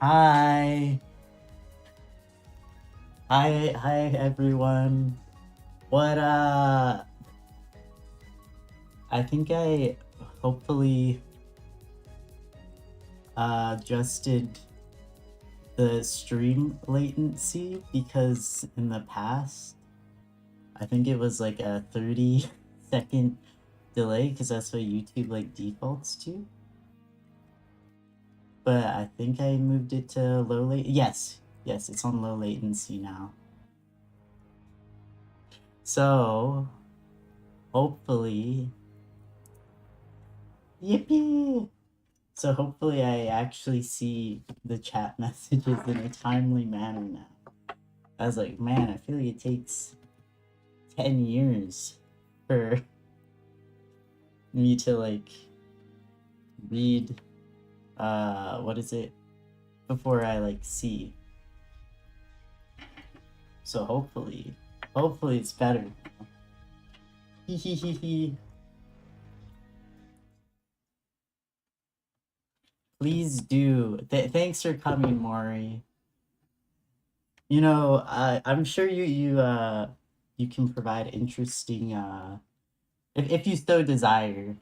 Hi. Hi everyone. What I think I hopefully adjusted the stream latency, because in the past I think it was like a 30-second delay, because that's what YouTube like defaults to. But I think I moved it to low latency. Yes, it's on low latency now. So hopefully, yippee! So hopefully I actually see the chat messages in a timely manner now. I was like, man, I feel like it takes 10 years for me to like read what is it before I like see. So hopefully it's better. Hehehehe. Please do. Thanks for coming, Maury. You know, I'm sure you can provide interesting if you so desire.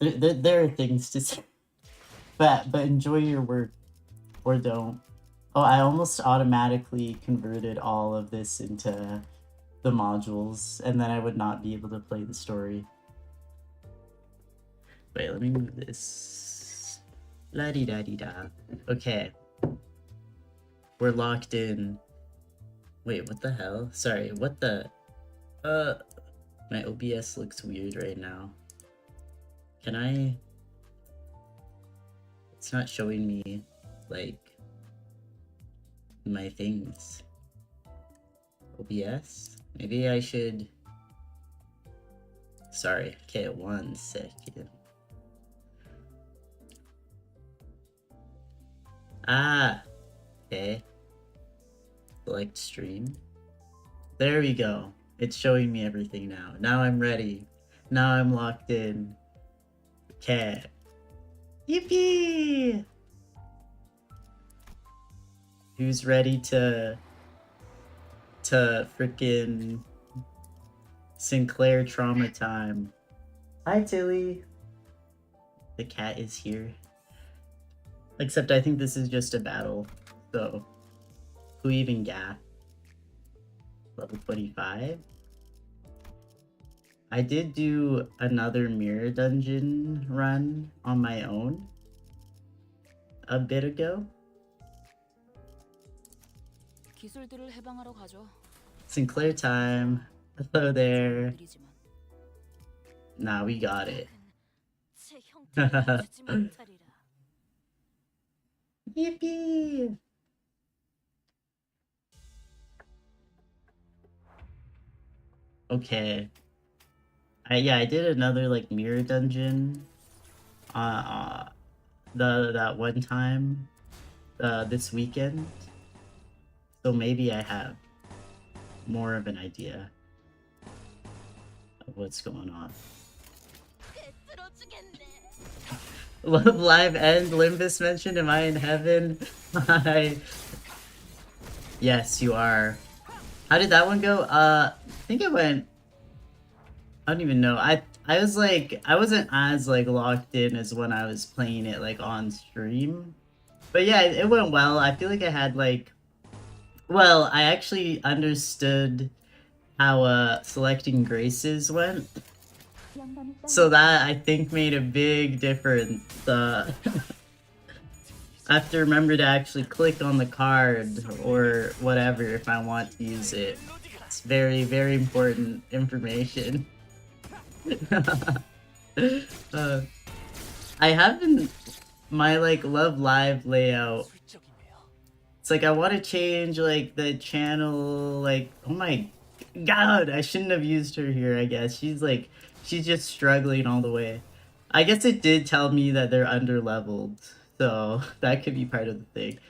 There are things to say, but enjoy your work, or don't. Oh, I almost automatically converted all of this into the modules, and then I would not be able to play the story. Wait, let me move this. La-di-da-di-da. Okay. We're locked in. Wait, what the hell? Sorry, what the... my OBS looks weird right now. Can I... It's not showing me, like, my things. OBS? Maybe I should... Sorry, okay, 1 second. Ah! Okay. Select stream. There we go. It's showing me everything now. Now I'm ready. Now I'm locked in. Okay. Yippee! Who's ready to frickin' Sinclair trauma time? Hi, Tilly. The cat is here. Except I think this is just a battle, so who even got? Level 25? I did do another mirror dungeon run on my own a bit ago. Sinclair time. Hello there. Nah, we got it. Yippee! Okay. Yeah, I did another like mirror dungeon that one time this weekend. So maybe I have more of an idea of what's going on. Love Live End, Limbus mentioned, am I in heaven? Hi. Yes, you are. How did that one go? I think it went... I don't even know. I was like... I wasn't as like locked in as when I was playing it like on stream. But yeah, it went well. I feel like I had like... Well, I actually understood how selecting graces went. So that, I think, made a big difference. I have to remember to actually click on the card or whatever if I want to use it. It's very, very important information. I haven't... My, like, Love Live layout... It's like, I want to change, like, the channel, like... Oh my god, I shouldn't have used her here, I guess. She's, like... She's just struggling all the way. I guess it did tell me that they're under-leveled, so that could be part of the thing.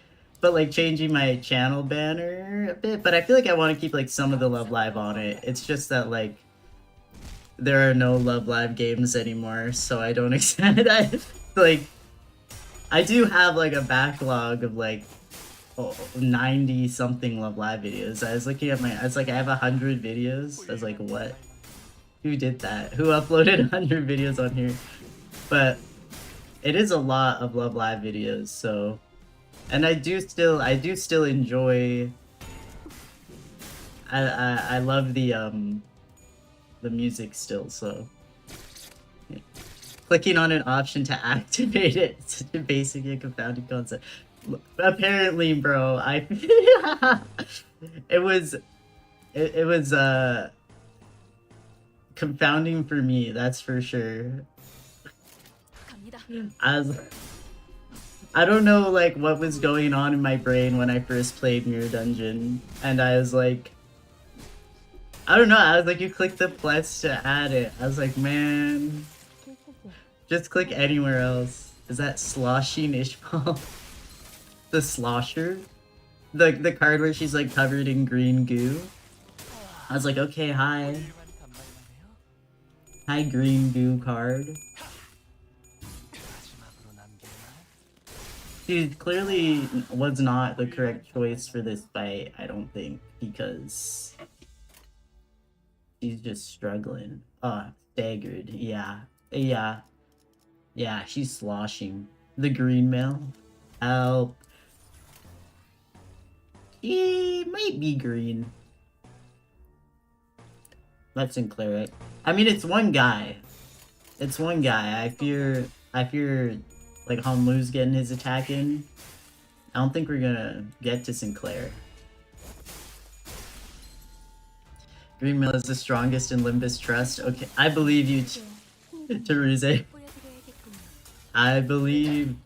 But, like, changing my channel banner a bit, but I feel like I want to keep, like, some of the Love Live on it. It's just that, like, there are no Love Live games anymore, so I don't expect... I do have like a backlog of like 90 something Love Live videos. I was looking at my, I was like, I have 100 videos. I was like, what? Who did that? Who uploaded 100 videos on here? But it is a lot of Love Live videos, so, and I do still enjoy. I love the music still, so. Yeah. Clicking on an option to activate it, it's such a basic and confounding concept. Apparently, bro, it was confounding for me, that's for sure. I don't know like what was going on in my brain when I first played Mirror Dungeon, and I was like, I don't know, I was like, you click the plus to add it. I was like, man, just click anywhere else. Is that Sloshing Ishmael? The Slosher? The card where she's like covered in green goo? I was like, okay, hi. Hi, green goo card. She clearly was not the correct choice for this fight, I don't think, because she's just struggling. Staggered. Yeah. Yeah, she's sloshing. The green mail. Help. He might be green. That's Sinclair, right? I mean, it's one guy. It's one guy. I fear like Honlu's getting his attack in. I don't think we're gonna get to Sinclair. Green Mill is the strongest in Limbus Trust. Okay, I believe you, Teruze. I believe.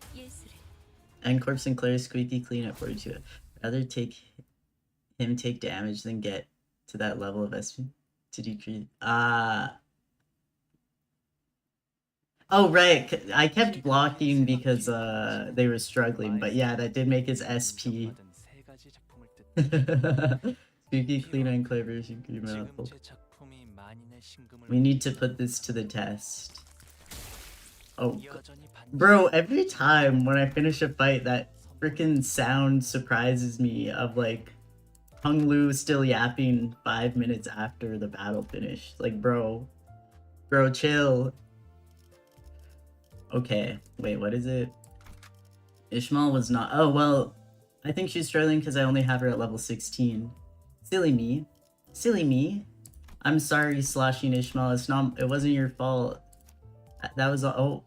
And Corpse Sinclair is squeaky clean at 42. I'd rather take damage than get to that level of SP to decrease. Oh right, I kept blocking because they were struggling, but yeah, that did make his SP. Squeaky clean and clever. We need to put this to the test. Oh, bro, every time when I finish a fight, that freaking sound surprises me of like Honlu still yapping 5 minutes after the battle finished. Like, bro, chill. Okay, wait, what is it? Ishmael was not. Oh, well, I think she's struggling because I only have her at level 16. Silly me. Silly me. I'm sorry, Sloshing Ishmael. It wasn't your fault. That was on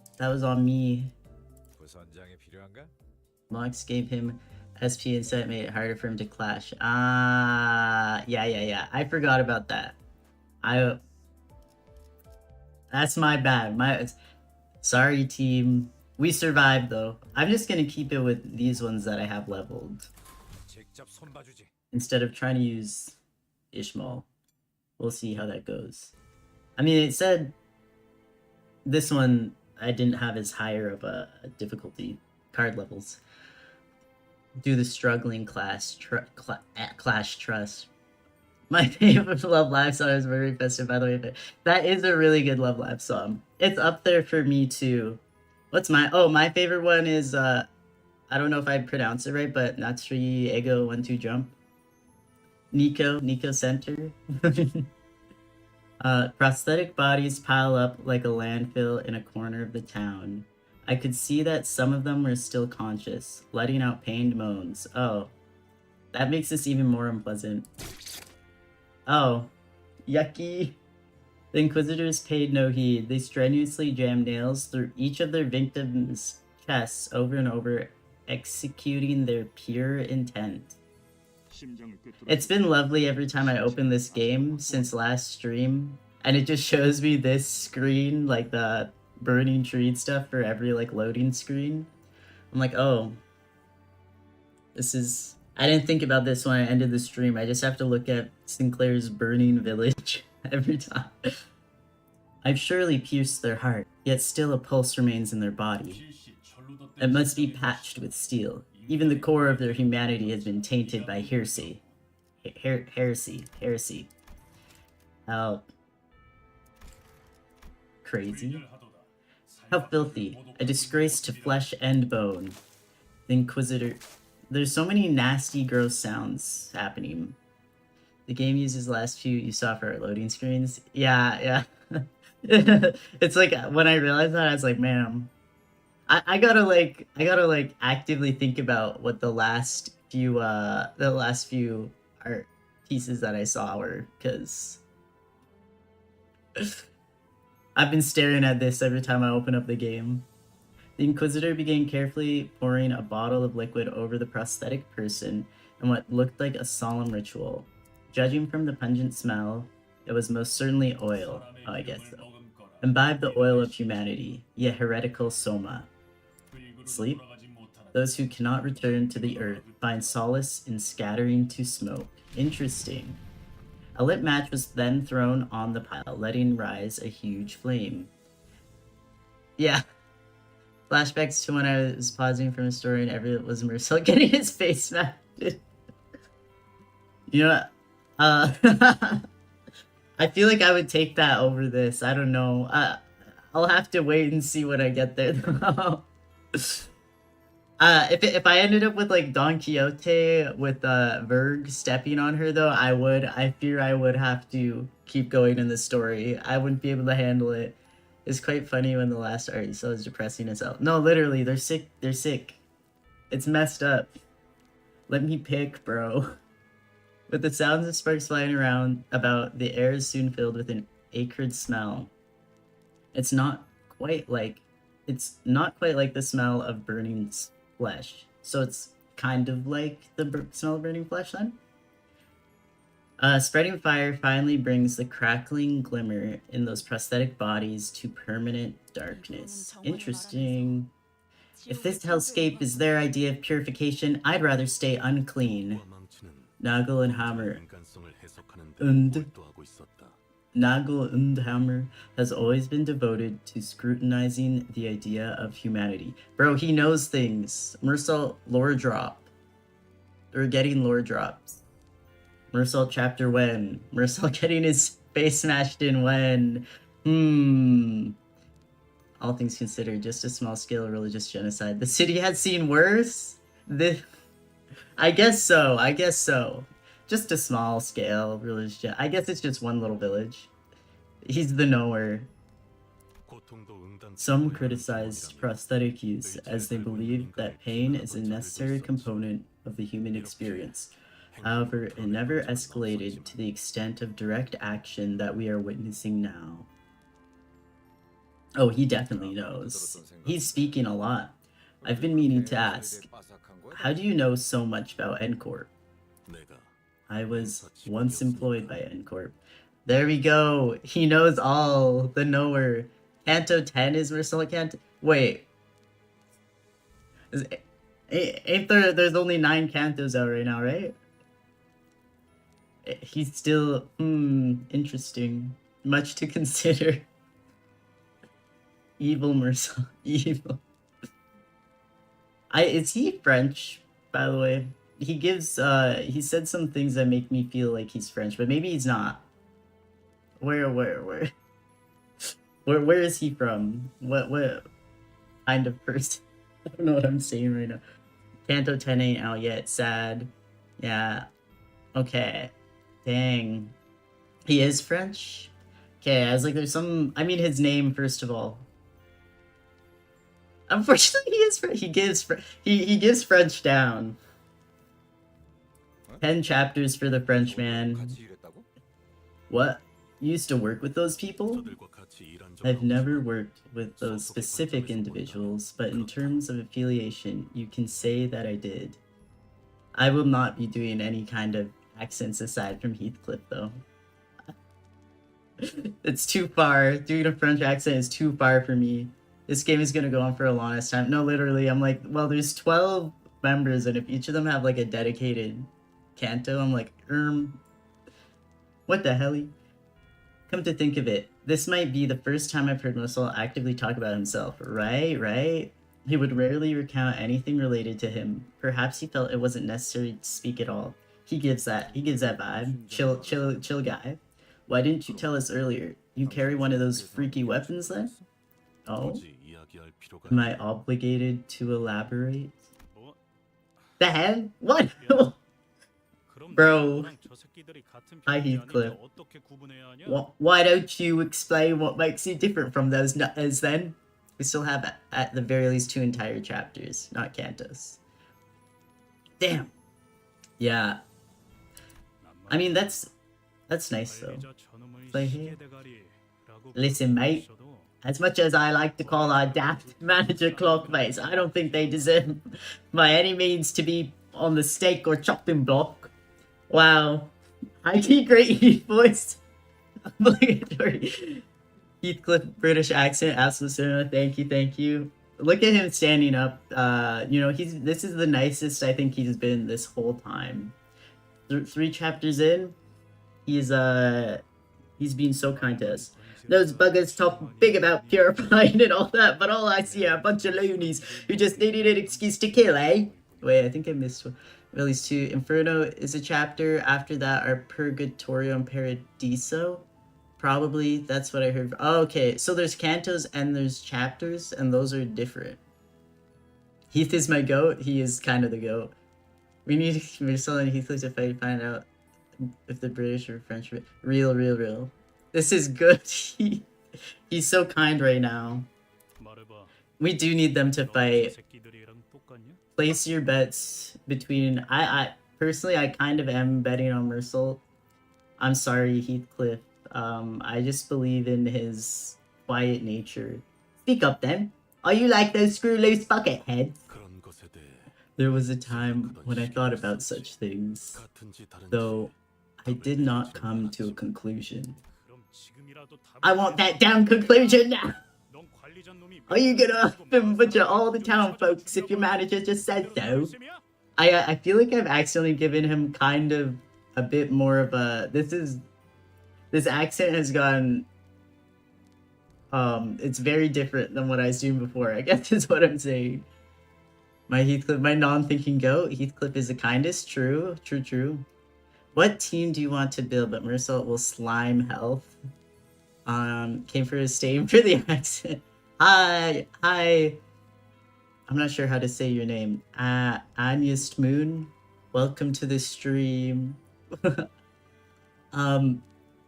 me. Mox gave him SP instead, made it harder for him to clash. Yeah. I forgot about that. That's my bad. Sorry, team. We survived, though. I'm just gonna keep it with these ones that I have leveled. Instead of trying to use Ishmael. We'll see how that goes. I mean, it said this one I didn't have as higher of a difficulty card levels. Do the struggling clash trust. My favorite Love Live song is Very Festive, by the way. But that is a really good Love Live song. It's up there for me too. What's my favorite one is I don't know if I pronounce it right, but Natsuri Ego 1-2 Jump. Nico Center. Prosthetic bodies pile up like a landfill in a corner of the town. I could see that some of them were still conscious, letting out pained moans. Oh, that makes this even more unpleasant. Oh, yucky. The Inquisitors paid no heed. They strenuously jammed nails through each of their victims' chests over and over, executing their pure intent. It's been lovely every time I open this game since last stream, and it just shows me this screen, like the burning tree stuff for every like loading screen. I'm like, oh, this is... I didn't think about this when I ended the stream. I just have to look at Sinclair's burning village every time. I've surely pierced their heart, yet still a pulse remains in their body. It must be patched with steel. Even the core of their humanity has been tainted by heresy. Heresy. Help. Crazy. How filthy. A disgrace to flesh and bone. The Inquisitor... There's so many nasty, gross sounds happening. The game uses the last few you saw for our loading screens. Yeah. It's like, when I realized that, I was like, man, I gotta like actively think about what the last few art pieces that I saw were, because I've been staring at this every time I open up the game. The Inquisitor began carefully pouring a bottle of liquid over the prosthetic person in what looked like a solemn ritual. Judging from the pungent smell, it was most certainly oil. Oh, I guess so. Imbibe the oil of humanity, ye heretical soma. Sleep? Those who cannot return to the earth find solace in scattering to smoke. Interesting. A lit match was then thrown on the pile, letting rise a huge flame. Yeah. Flashbacks to when I was pausing from a story and everyone was Mercel getting his face smashed. You know, I feel like I would take that over this. I don't know. I'll have to wait and see when I get there. If I ended up with like Don Quixote with Verg stepping on her though, I fear I would have to keep going in the story. I wouldn't be able to handle it. It's quite funny when the last art you saw is depressing as hell. No, literally, they're sick. They're sick. It's messed up. Let me pick, bro. With the sounds of sparks flying around about, the air is soon filled with an acrid smell. It's not quite like the smell of burning flesh. So it's kind of like the smell of burning flesh then? Spreading fire finally brings the crackling glimmer in those prosthetic bodies to permanent darkness. Interesting. If this hellscape is their idea of purification, I'd rather stay unclean. Nagel and Hammer has always been devoted to scrutinizing the idea of humanity. Bro, he knows things. Mercel lore drop. We're getting lore drops. Mercel chapter when? Mercel getting his face smashed in when? All things considered, just a small scale religious genocide. The city has seen worse? I guess so. Just a small scale religious I guess it's just one little village. He's the knower. Some criticized prosthetic use as they believed that pain is a necessary component of the human experience. However, it never escalated to the extent of direct action that we are witnessing now. Oh, he definitely knows. He's speaking a lot. I've been meaning to ask, how do you know so much about N-Corp? I was once employed by N-Corp. There we go. He knows all. The knower. Canto 10 is Mercel Canto. Wait. Ain't there's only 9 Cantos out right now, right? He's still, interesting. Much to consider. Evil Mercel. Evil. Is he French, by the way? He gives, he said some things that make me feel like he's French, but maybe he's not. Where is he from? What kind of person? I don't know what I'm saying right now. Canto 10 ain't out yet. Sad. Yeah. Okay. Dang. He is French? Okay, I was like, there's some... I mean, his name, first of all. Unfortunately, he is French. He gives French down. 10 chapters for the Frenchman. What? You used to work with those people? I've never worked with those specific individuals, but in terms of affiliation, you can say that I did. I will not be doing any kind of accents aside from Heathcliff, though. It's too far. Doing a French accent is too far for me. This game is gonna go on for a longest time. No, literally, I'm like, well, there's 12 members, and if each of them have like a dedicated Canto, I'm like, what the hell? Come to think of it, this might be the first time I've heard Mercel actively talk about himself. Right? He would rarely recount anything related to him. Perhaps he felt it wasn't necessary to speak at all. He gives that vibe. Chill guy. Why didn't you tell us earlier? You carry one of those freaky weapons then? Oh? Am I obligated to elaborate? The hell? What? Bro. Hi, Heathcliff. Why don't you explain what makes you different from those nutters then? We still have, at the very least, 2 entire chapters, not Cantos. Damn. Yeah. I mean, that's nice, though. Like, hey, listen, mate. As much as I like to call our daft manager Clockface, I don't think they deserve by any means to be on the steak or chopping block. Wow. IT great voice. Obligatory. Heathcliff British accent, absolute cinema. Thank you. Look at him standing up. You know, this is the nicest I think he's been this whole time. 3 chapters in, he's being so kind to us. Those buggers talk big about purifying and all that, but all I see are a bunch of loonies who just needed an excuse to kill, eh? Wait, I think I missed one. At least 2. Inferno is a chapter. After that are Purgatorio and Paradiso. Probably, that's what I heard. Oh, okay, so there's cantos and there's chapters, and those are different. Heath is my goat. He is kind of the goat. We need Marcel and Heathcliff to find out if the British or French... Real. This is good. He's so kind right now. We do need them to fight. Place your bets between... I personally, I kind of am betting on Marcel. I'm sorry, Heathcliff. I just believe in his quiet nature. Speak up then. Are you like those screw-loose bucket heads? There was a time when I thought about such things, though I did not come to a conclusion. I want that damn conclusion now! Are you gonna up and butcher all the town folks if your manager just said so? I feel like I've accidentally given him kind of a bit more of a... This accent has gone... it's very different than what I assumed before, I guess is what I'm saying. My Heathcliff, my non-thinking goat. Heathcliff is the kindest. True. What team do you want to build? But Marcel will slime health. Came for his staying for the accent. Hi. I'm not sure how to say your name. Anyest Moon. Welcome to the stream.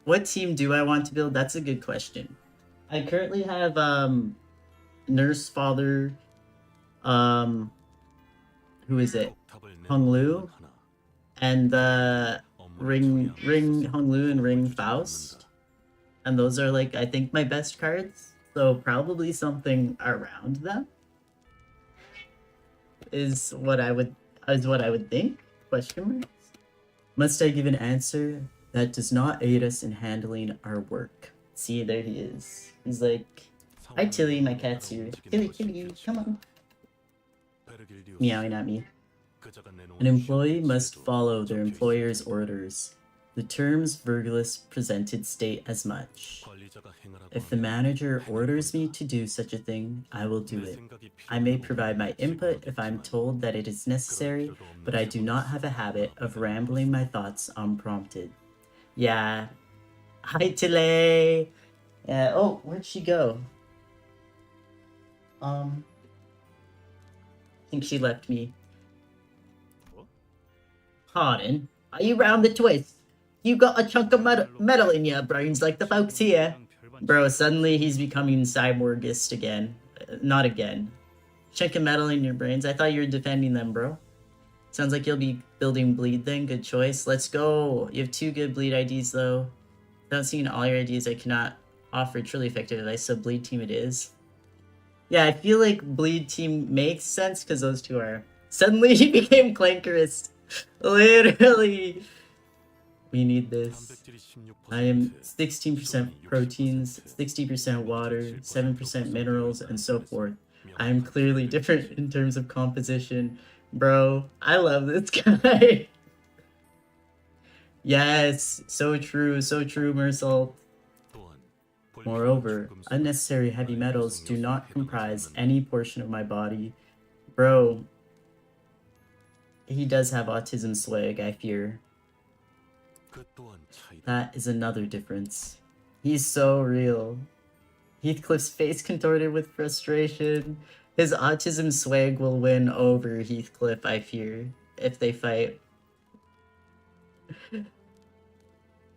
What team do I want to build? That's a good question. I currently have Nurse Father. Who is it? Hung Lu, and Ring Hung Lu and Ring Faust, and those are like I think my best cards. So probably something around them is what I would think. Question marks. Must I give an answer that does not aid us in handling our work? See, there he is. He's like, hi Tilly, my cat's here. Tilly, come on. Meowing at me. An employee must follow their employer's orders. The terms Virgilus presented state as much. If the manager orders me to do such a thing, I will do it. I may provide my input if I'm told that it is necessary, but I do not have a habit of rambling my thoughts unprompted. Yeah. Hi, Tilly! Oh, where'd she go? I think she left me. Pardon? Are you round the twist? You got a chunk of metal in your brains like the folks here. Bro, suddenly he's becoming cyborgist again. Not again. Chunk of metal in your brains? I thought you were defending them, bro. Sounds like you'll be building bleed then. Good choice. Let's go. You have 2 good bleed IDs though. Without seeing all your IDs, I cannot offer truly effective advice, so bleed team it is. Yeah, I feel like bleed team makes sense because those 2 are... Suddenly he became clankerist. Literally. We need this. I am 16% proteins, 60% water, 7% minerals, and so forth. I am clearly different in terms of composition. Bro, I love this guy. Yes, so true, Mersault. Moreover, unnecessary heavy metals do not comprise any portion of my body. Bro, he does have autism swag, I fear. That is another difference. He's so real. Heathcliff's face contorted with frustration. His autism swag will win over Heathcliff, I fear, if they fight.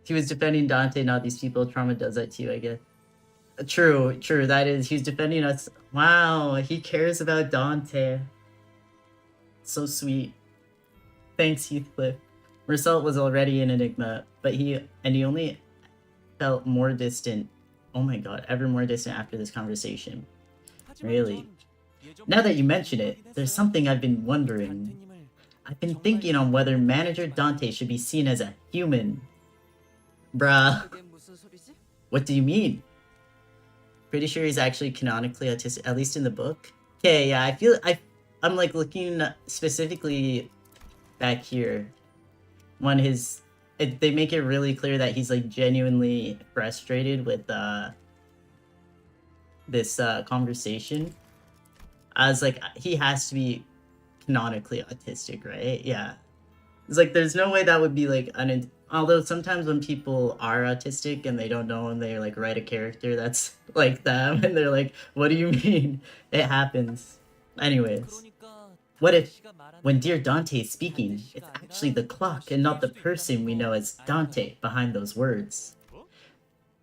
He was defending Dante, not these people. Trauma does that to you, I guess. True, that is. He's defending us. Wow, he cares about Dante. So sweet. Thanks, Heathcliff. Mersault was already an enigma, but he only felt more distant. Oh my god, ever more distant after this conversation. Really? Now that you mention it, there's something I've been wondering. I've been thinking on whether Manager Dante should be seen as a human. Bruh. What do you mean? Pretty sure he's actually canonically autistic, at least in the book. Okay, yeah, I'm like looking specifically back here. They make it really clear that he's like genuinely frustrated with this conversation. I was like, he has to be canonically autistic, right? Yeah. It's like, there's no way that would be like although sometimes when people are autistic and they don't know and they like write a character that's like them and they're like, what do you mean? It happens. Anyways. What if, when Dear Dante is speaking, it's actually the clock and not the person we know as Dante behind those words?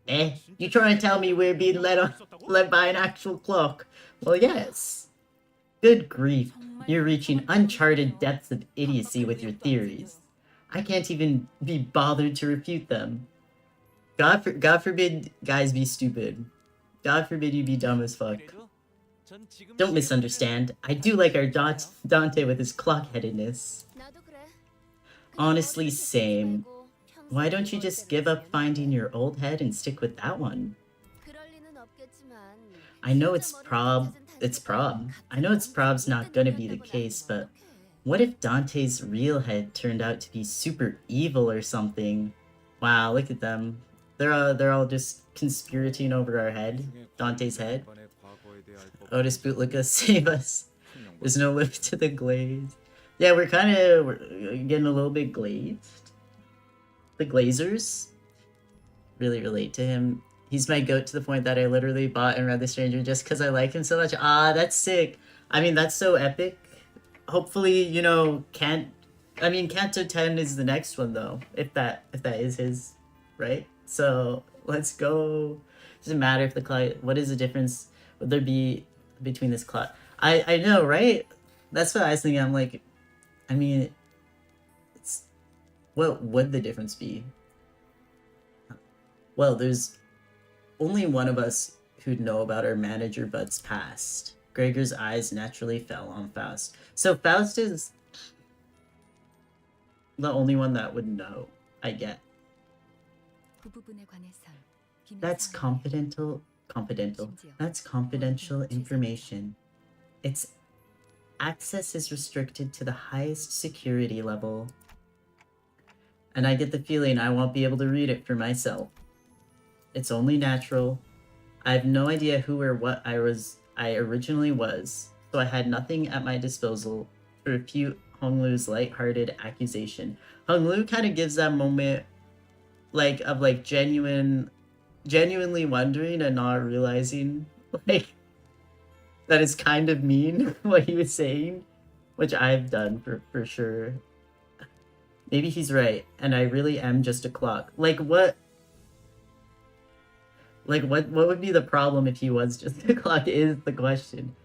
Eh? You trying to tell me we're being led by an actual clock? Well, yes. Good grief, you're reaching uncharted depths of idiocy with your theories. I can't even be bothered to refute them. God forbid guys be stupid. God forbid you be dumb as fuck. Don't misunderstand. I do like our Dante with his clock-headedness. Honestly, same. Why don't you just give up finding your old head and stick with that one? I know it's prob. I know it's prob's not gonna be the case, but what if Dante's real head turned out to be super evil or something? Wow, look at them. They're all just conspirating over our head. Dante's head. Otis Bootlicka, save us. There's no limit to the glaze. Yeah, we're getting a little bit glazed. The Glazers really relate to him. He's my goat to the point that I literally bought and read The Stranger just because I like him so much. Ah, that's sick. I mean, that's so epic. Hopefully, you know, Canto 10 is the next one though, if that is his, right? So let's go. Doesn't matter if the clock. What is the difference would there be between this clock? I know, right? That's what I was thinking. I'm like, I mean, what would the difference be? Well, there's only one of us who'd know about our manager Bud's past. Gregor's eyes naturally fell on Faust. So Faust is the only one that would know, I get. That's confidential. That's confidential information. Its access is restricted to the highest security level. And I get the feeling I won't be able to read it for myself. It's only natural. I have no idea who or what I originally was, so I had nothing at my disposal to refute Honglu's light-hearted accusation. Honglu kind of gives that moment of genuinely wondering and not realizing that it's kind of mean what he was saying, which I've done for sure. Maybe he's right, and I really am just a clock. What would be the problem if he was just a clock is the question.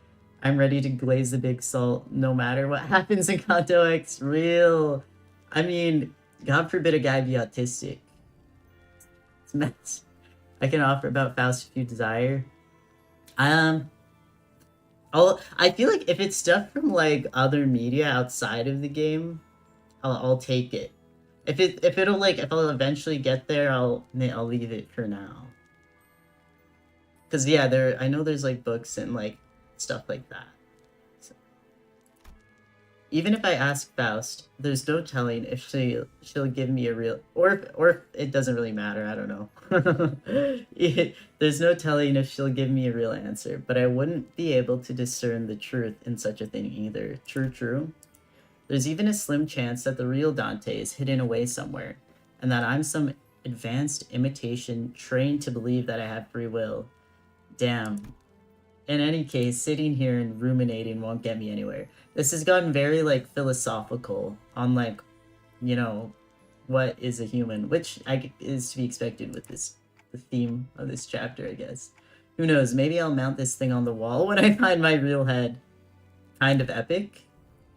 I'm ready to glaze the big salt no matter what happens in Canto X. Real. I mean, God forbid a guy be autistic. It's mess. I can offer about Faust if you desire. I feel like if it's stuff from other media outside of the game, I'll take it. If I'll eventually get there, I'll leave it for now. Cause yeah, I know there's books and stuff like that. So, even if I ask Faust, there's no telling if she'll give me a real or if it doesn't really matter. I don't know. There's no telling if she'll give me a real answer, but I wouldn't be able to discern the truth in such a thing either. True. There's even a slim chance that the real Dante is hidden away somewhere, and that I'm some advanced imitation trained to believe that I have free will. Damn. In any case, sitting here and ruminating won't get me anywhere. This has gotten very, like, philosophical on, like, you know, what is a human, which is to be expected with the theme of this chapter, I guess. Who knows, maybe I'll mount this thing on the wall when I find my real head. Kind of epic.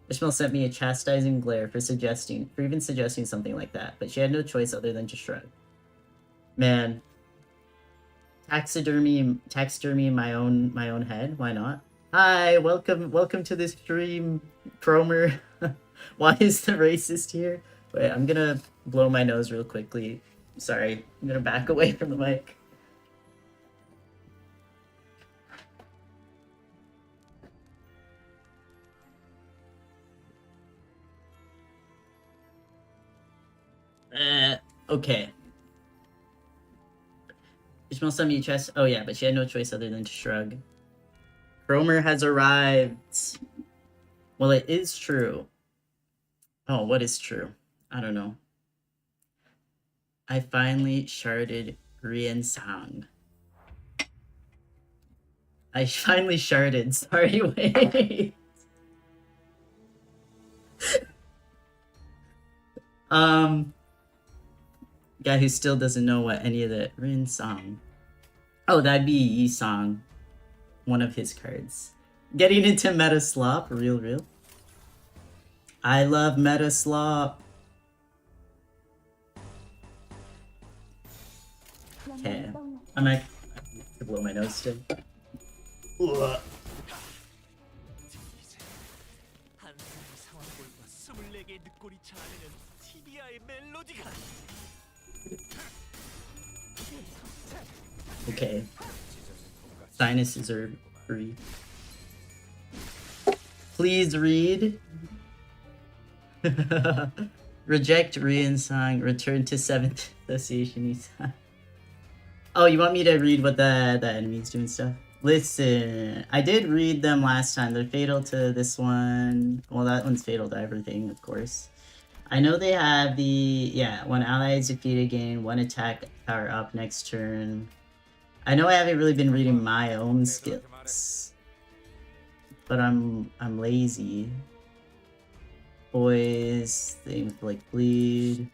Ishmael sent me a chastising glare for even suggesting something like that, but she had no choice other than to shrug. Man. Taxidermy my own head, why not? Hi, welcome to this stream, Cromer. Why is the racist here? Wait, I'm gonna blow my nose real quickly. Sorry, I'm gonna back away from the mic. Okay. Ishmael sent me a chest. Oh yeah, but she had no choice other than to shrug. Cromer has arrived. Well, it is true. Oh, what is true? I don't know. I finally sharded Riensang. I finally sharded. Sorry, wait. Guy who still doesn't know what any of the Riensang. Oh, that'd be Yisang. One of his cards. Getting into meta slop, real. I love meta slop. Okay, I'm gonna blow my nose still. Okay. Sinuses are free. Please read. Reject Riensang. Return to 7th Association. Oh, you want me to read what the enemies do and stuff? Listen, I did read them last time. They're fatal to this one. Well, that one's fatal to everything, of course. I know they have the... Yeah, when ally is defeated, gain 1 attack power up next turn. I know I haven't really been reading my own skills. But I'm lazy. Boys, things like bleed.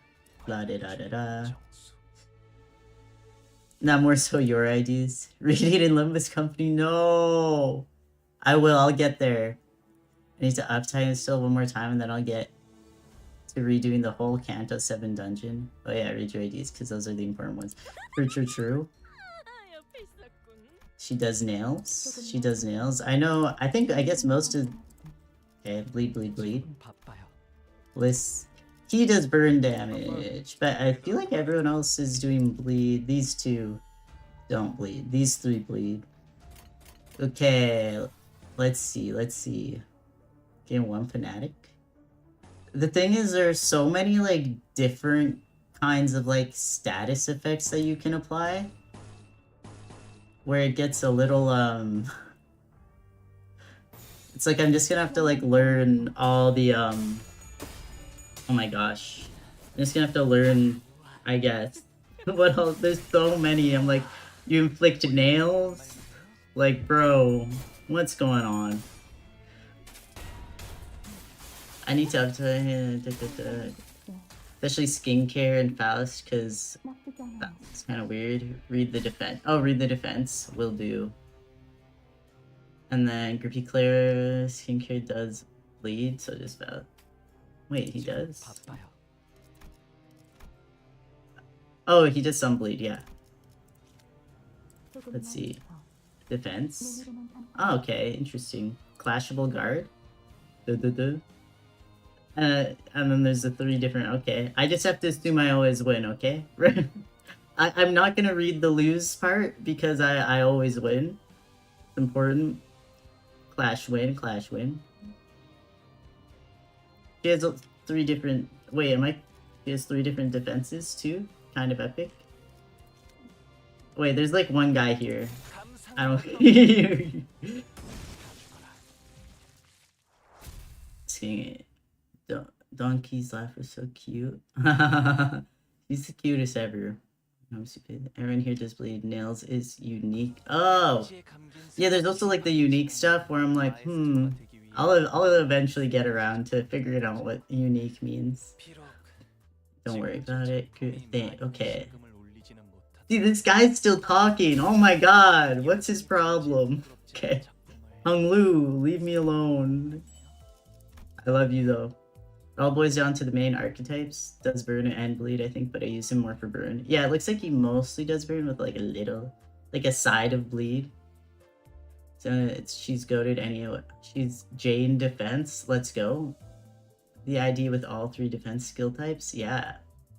Blah da da da da. Not more so your ideas. Reading in Limbus Company? No! I will, I'll get there. I need to uptime still one more time and then I'll get to redoing the whole Canto 7 dungeon. Oh yeah, read your ideas because those are the important ones. True. She does nails. I know, I guess most of... Okay, bleed. List. He does burn damage, but I feel like everyone else is doing bleed. These two don't bleed. These three bleed. Okay, let's see. Game 1 Fanatic. The thing is, there's so many, like, different kinds of, like, status effects that you can apply. Where it gets a little, It's like I'm just gonna have to, like, learn all the, Oh my gosh. I'm just gonna have to learn, I guess. What else? There's so many. I'm like, you inflict nails? Like, bro, what's going on? I need to update, especially skincare and Faust, because that's kind of weird. Read the defense. Oh, read the defense. Will do. And then Grippy Claire, skincare does bleed, so just Faust. Wait, he does? Oh, he does some bleed, yeah. Let's see. Defense. Oh, okay, interesting. Clashable guard. And then there's the 3 different... Okay, I just have to assume I always win, okay? I'm not gonna read the lose part because I always win. It's important. Clash win. She has 3 different... Wait, She has 3 different defenses, too? Kind of epic. Wait, there's like one guy here. I don't... Seeing it. Donkey's laugh is so cute. He's the cutest ever. I'm stupid. Everyone here does bleed. Nails is unique. Oh! Yeah, there's also like the unique stuff where I'm like, I'll eventually get around to figuring out what unique means. Don't worry about it. Good thing. Okay. See, this guy's still talking. Oh my god. What's his problem? Okay. Hung Lu, leave me alone. I love you though. It all boils down to the main archetypes. Does burn and bleed, I think, but I use him more for burn. Yeah, it looks like he mostly does burn with like a little, like a side of bleed. So she's goated anyway. She's Jane defense. Let's go. The ID with all 3 defense skill types. Yeah.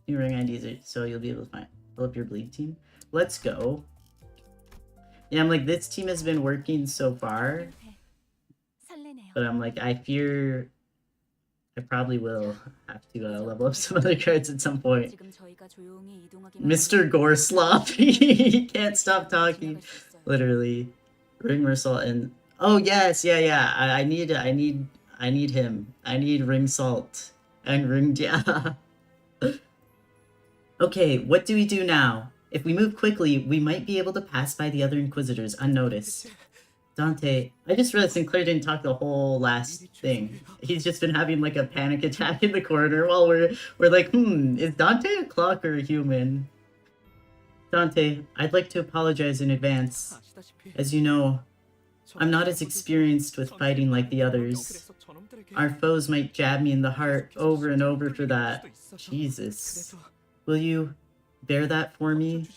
New ring IDs, so you'll be able to fill up your bleed team. Let's go. Yeah, I'm like, this team has been working so far. But I'm like, I fear I probably will have to level up some other cards at some point. Mr. Gorslop, he can't stop talking. Literally. Ring Mersault and oh yes, yeah. I need him. I need Ring Salt and Ring yeah. Okay, what do we do now? If we move quickly, we might be able to pass by the other Inquisitors unnoticed. Dante, I just realized Sinclair didn't talk the whole last thing. He's just been having like a panic attack in the corner while we're like, is Dante a clock or a human? Dante, I'd like to apologize in advance. As you know, I'm not as experienced with fighting like the others. Our foes might jab me in the heart over and over for that. Jesus. Will you bear that for me?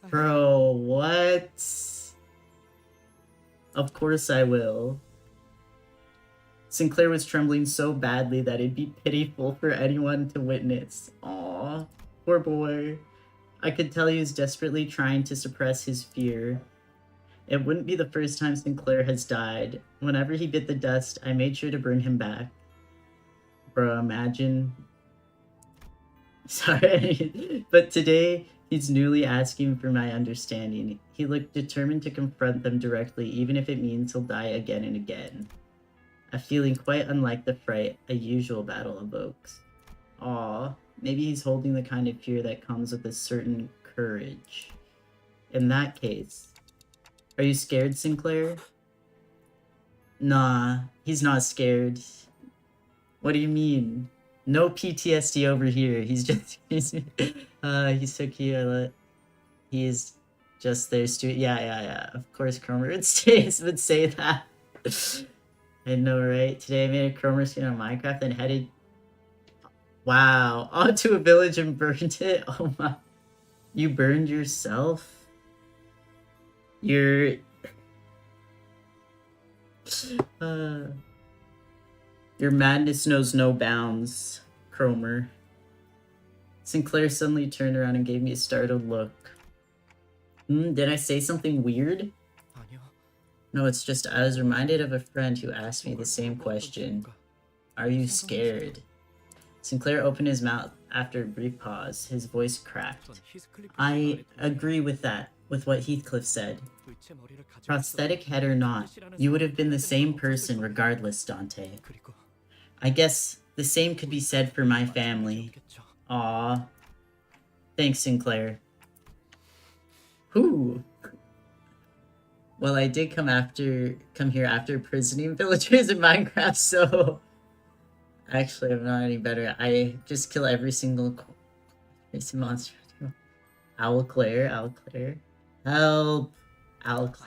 Bro, what? Of course I will. Sinclair was trembling so badly that it'd be pitiful for anyone to witness. Aw, poor boy. I could tell he was desperately trying to suppress his fear. It wouldn't be the first time Sinclair has died. Whenever he bit the dust, I made sure to bring him back. Bro, imagine. Sorry, but today he's newly asking for my understanding. He looked determined to confront them directly, even if it means he'll die again and again. A feeling quite unlike the fright a usual battle evokes. Aw, maybe he's holding the kind of fear that comes with a certain courage. In that case, are you scared, Sinclair? Nah, he's not scared. What do you mean? No PTSD over here. He's just he's so cute. He's just there. Yeah. Of course, Cromer would say that. I know, right? Today I made a Cromer skin on Minecraft and headed. Wow, onto a village and burned it. Oh my! You burned yourself. Your madness knows no bounds, Cromer. Sinclair suddenly turned around and gave me a startled look. Did I say something weird? No, it's just I was reminded of a friend who asked me the same question. Are you scared? Sinclair opened his mouth after a brief pause. His voice cracked. I agree with that, with what Heathcliff said. Prosthetic head or not, you would have been the same person regardless, Dante. I guess the same could be said for my family. Aw. Thanks, Sinclair. Whew. Well, I did come here after prisoning villagers in Minecraft, so actually I'm not any better. I just kill every single monster. Owlclair. Help! Owlclair.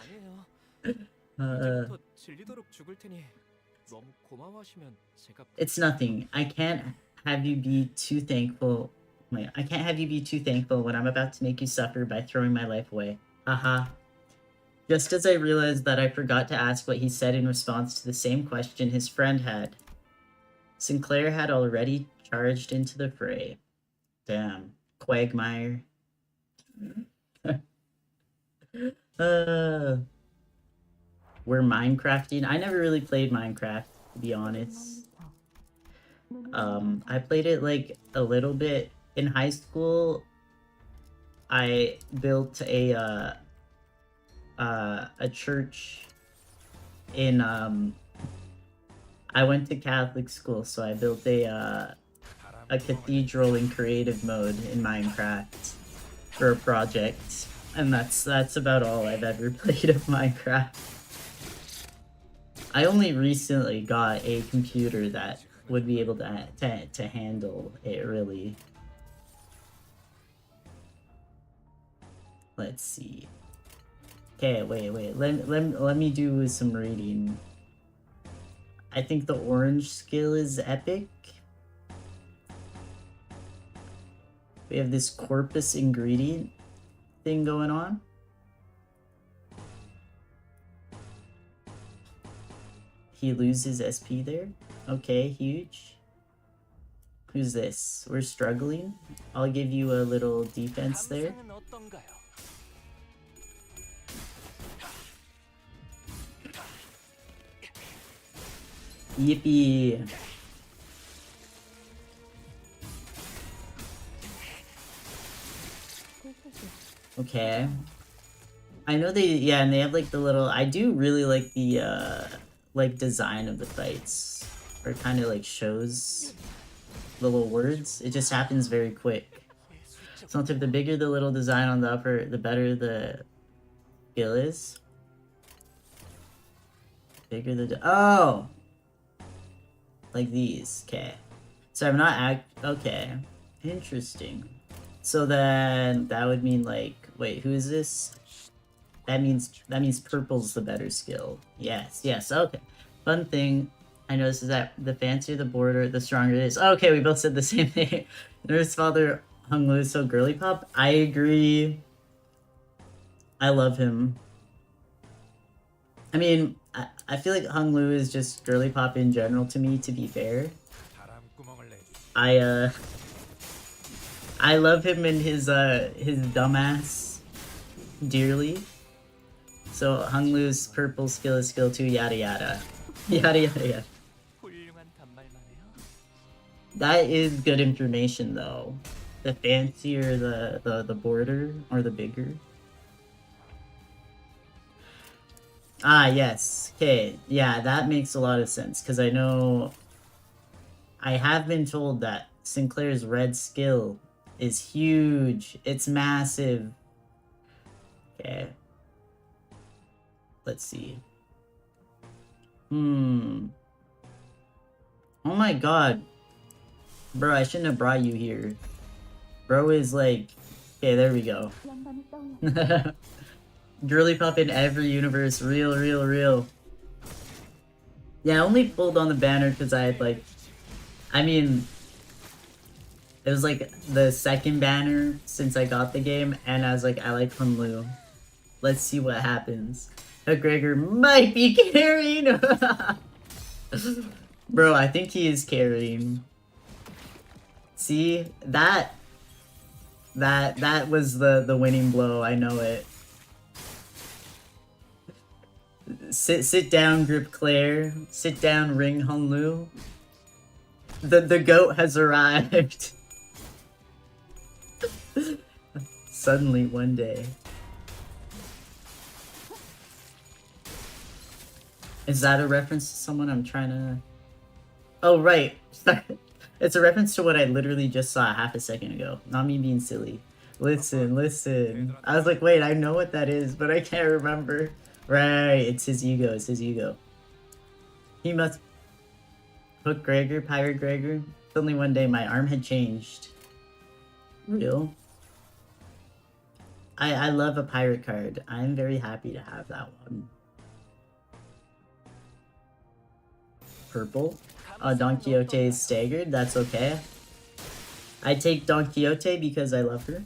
It's nothing. I can't have you be too thankful. Wait, I can't have you be too thankful when I'm about to make you suffer by throwing my life away. Haha. Just as I realized that I forgot to ask what he said in response to the same question his friend had. Sinclair had already charged into the fray. Damn. Quagmire. We're Minecrafting. I never really played Minecraft, to be honest. I played it like a little bit in high school. I built a church in I went to Catholic school, so I built a cathedral in creative mode in Minecraft. for a project, and that's about all I've ever played of Minecraft. I only recently got a computer that would be able to handle it, really. Let's see. Okay, wait. Let me do some reading. I think the orange skill is epic. We have this corpus ingredient thing going on. He loses SP there. Okay, huge. Who's this? We're struggling. I'll give you a little defense there. Yippee! Okay. I know they, yeah, and they have like the little, I do really like the, like design of the fights. Or kind of like shows little words. It just happens very quick. So the bigger the little design on the upper, the better the skill is. Bigger the, oh! Like these, okay. So I'm not okay. Interesting. So then that would mean like, wait, who is this? That means purple's the better skill. Yes, okay. Fun thing I noticed is that the fancier the border, the stronger it is. Okay, we both said the same thing. Nurse father Hung Lu is so girly pop. I agree. I love him. I mean, I feel like Hung Lu is just girly pop in general to me, to be fair. I love him and his dumbass dearly. So Hung Lu's purple skill is skill 2, yada yada. Yada yada yada. That is good information though. The fancier the border, or the bigger. Ah, yes. Okay, yeah, that makes a lot of sense, because I know I have been told that Sinclair's red skill is huge. It's massive. Okay. Let's see. Oh my god. Bro, I shouldn't have brought you here. Bro is like... Okay, there we go. Girly pop in every universe. Real. Yeah, I only pulled on the banner because I had like... I mean... It was like the second banner since I got the game, and I was like, I like Hung Lu. Let's see what happens. McGregor might be carrying! Bro, I think he is carrying. See? That was the winning blow, I know it. Sit down, Grip Claire. Sit down, Ring Hung Lu. The goat has arrived. Suddenly, one day. Is that a reference to someone I'm trying to... Oh, right. It's a reference to what I literally just saw half a second ago. Not me being silly. Listen. I was like, wait, I know what that is, but I can't remember. Right, it's his ego. He must... Hook Gregor, Pirate Gregor. Suddenly one day my arm had changed. Real. I love a pirate card. I'm very happy to have that one. Purple. Don Quixote is staggered. That's okay. I take Don Quixote because I love her.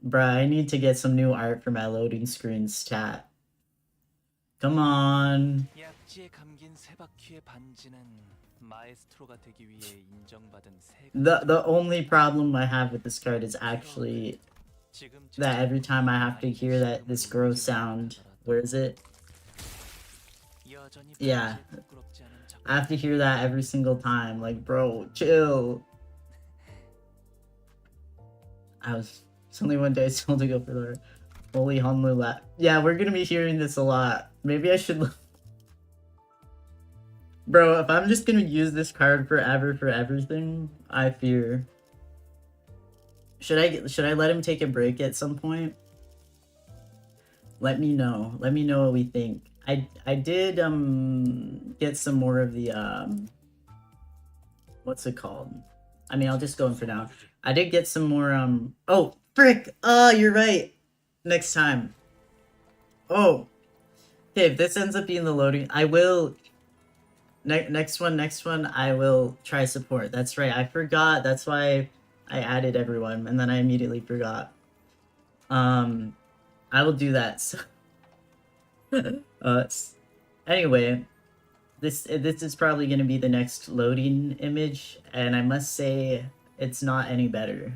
Bruh, I need to get some new art for my loading screen stat. Come on. The only problem I have with this card is actually that every time I have to hear this gross sound. Where is it? Yeah. I have to hear that every single time. Like, bro, chill. Suddenly one day I told to go for the holy Hung Lu lap. Yeah, we're gonna be hearing this a lot. Maybe I should... Bro, if I'm just gonna use this card forever for everything, I fear. Should I let him take a break at some point? Let me know. Let me know what we think. I did get some more of the what's it called? I mean, I'll just go in for now. I did get some more oh, frick. Oh, you're right. Next time. Oh. Okay, if this ends up being the loading, I will next one, I will try support. That's right. I forgot. That's why I added everyone and then I immediately forgot. I will do that. So anyway, this is probably going to be the next loading image, and I must say it's not any better.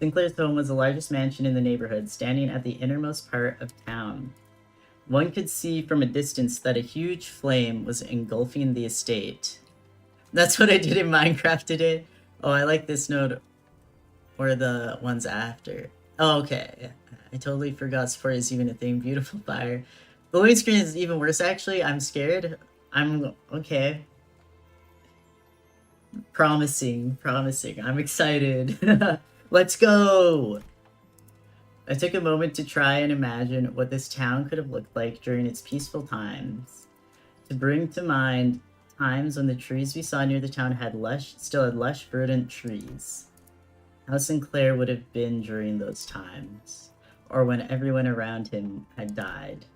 Sinclair's home was the largest mansion in the neighborhood, standing at the innermost part of town. One could see from a distance that a huge flame was engulfing the estate. That's what I did in Minecraft today. Oh, I like this node, or the ones after. Oh, okay. I totally forgot support is even a thing. Beautiful fire. The loading screen is even worse, actually. I'm scared. I'm okay. Promising. I'm excited. Let's go! I took a moment to try and imagine what this town could have looked like during its peaceful times. To bring to mind times when the trees we saw near the town still had lush, verdant trees. How Sinclair would have been during those times, or when everyone around him had died.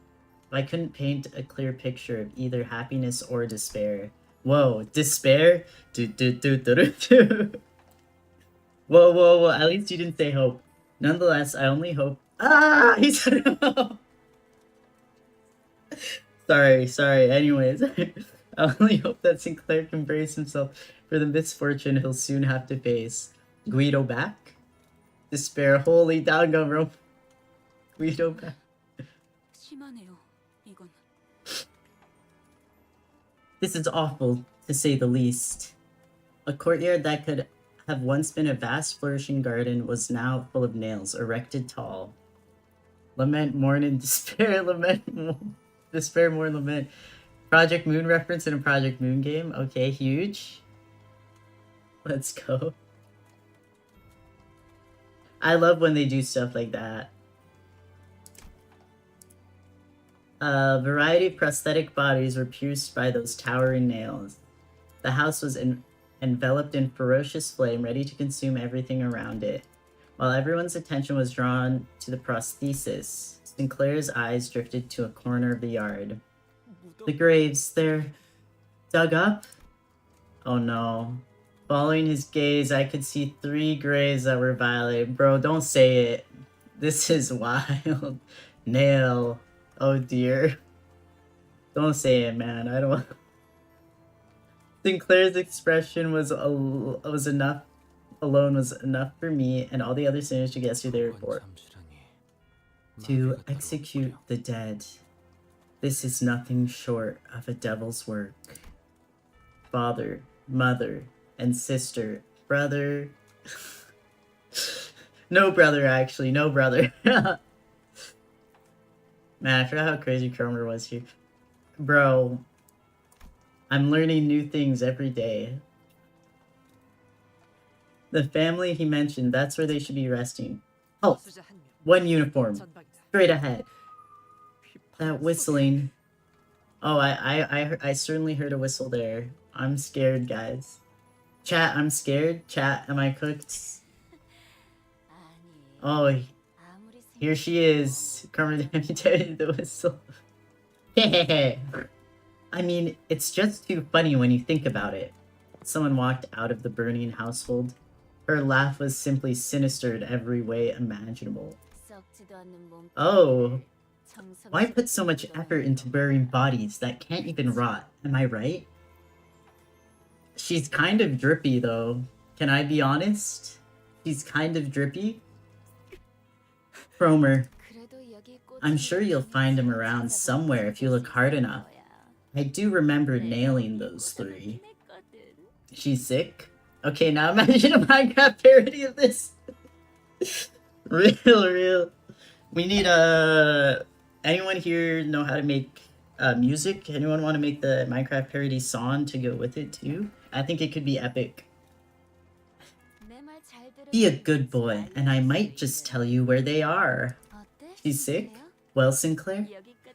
I couldn't paint a clear picture of either happiness or despair. Whoa, despair? Whoa, at least you didn't say hope. Nonetheless, I only hope— Ah! He said no! Sorry, anyways. I only hope that Sinclair can brace himself for the misfortune he'll soon have to face. Guido back? Despair, holy doggone bro. Guido back. This is awful, to say the least. A courtyard that could have once been a vast flourishing garden was now full of nails, erected tall. Lament, mourn, and despair. Despair, mourn, lament. Project Moon reference in a Project Moon game. Okay, huge. Let's go. I love when they do stuff like that. A variety of prosthetic bodies were pierced by those towering nails. The house was enveloped in ferocious flame, ready to consume everything around it. While everyone's attention was drawn to the prosthesis, Sinclair's eyes drifted to a corner of the yard. The graves, they're dug up? Oh no. Following his gaze, I could see 3 graves that were violated. Bro, don't say it. This is wild. Nail. Oh dear. Don't say it, man. I don't— Sinclair's expression was enough. Alone was enough for me and all the other sinners to get through their report. To execute the dead. This is nothing short of a devil's work. Father, mother, and sister, brother. No brother, actually. No brother. Man, I forgot how crazy Cromer was here. Bro, I'm learning new things every day. The family he mentioned, that's where they should be resting. Oh, 1 uniform. Straight ahead. That whistling. Oh, I certainly heard a whistle there. I'm scared, guys. Chat, I'm scared. Chat, am I cooked? Oh, here she is. Carmen, let me tell you the whistle. I mean, it's just too funny when you think about it. Someone walked out of the burning household. Her laugh was simply sinister in every way imaginable. Oh, why put so much effort into burying bodies that can't even rot? Am I right? She's kind of drippy, though. Can I be honest? She's kind of drippy. Cromer, I'm sure you'll find him around somewhere if you look hard enough. I do remember nailing those 3. She's sick? Okay, now imagine a Minecraft parody of this. Real. We need anyone here know how to make music? Anyone want to make the Minecraft parody song to go with it too? I think it could be epic. Be a good boy, and I might just tell you where they are. She's sick? Well, Sinclair,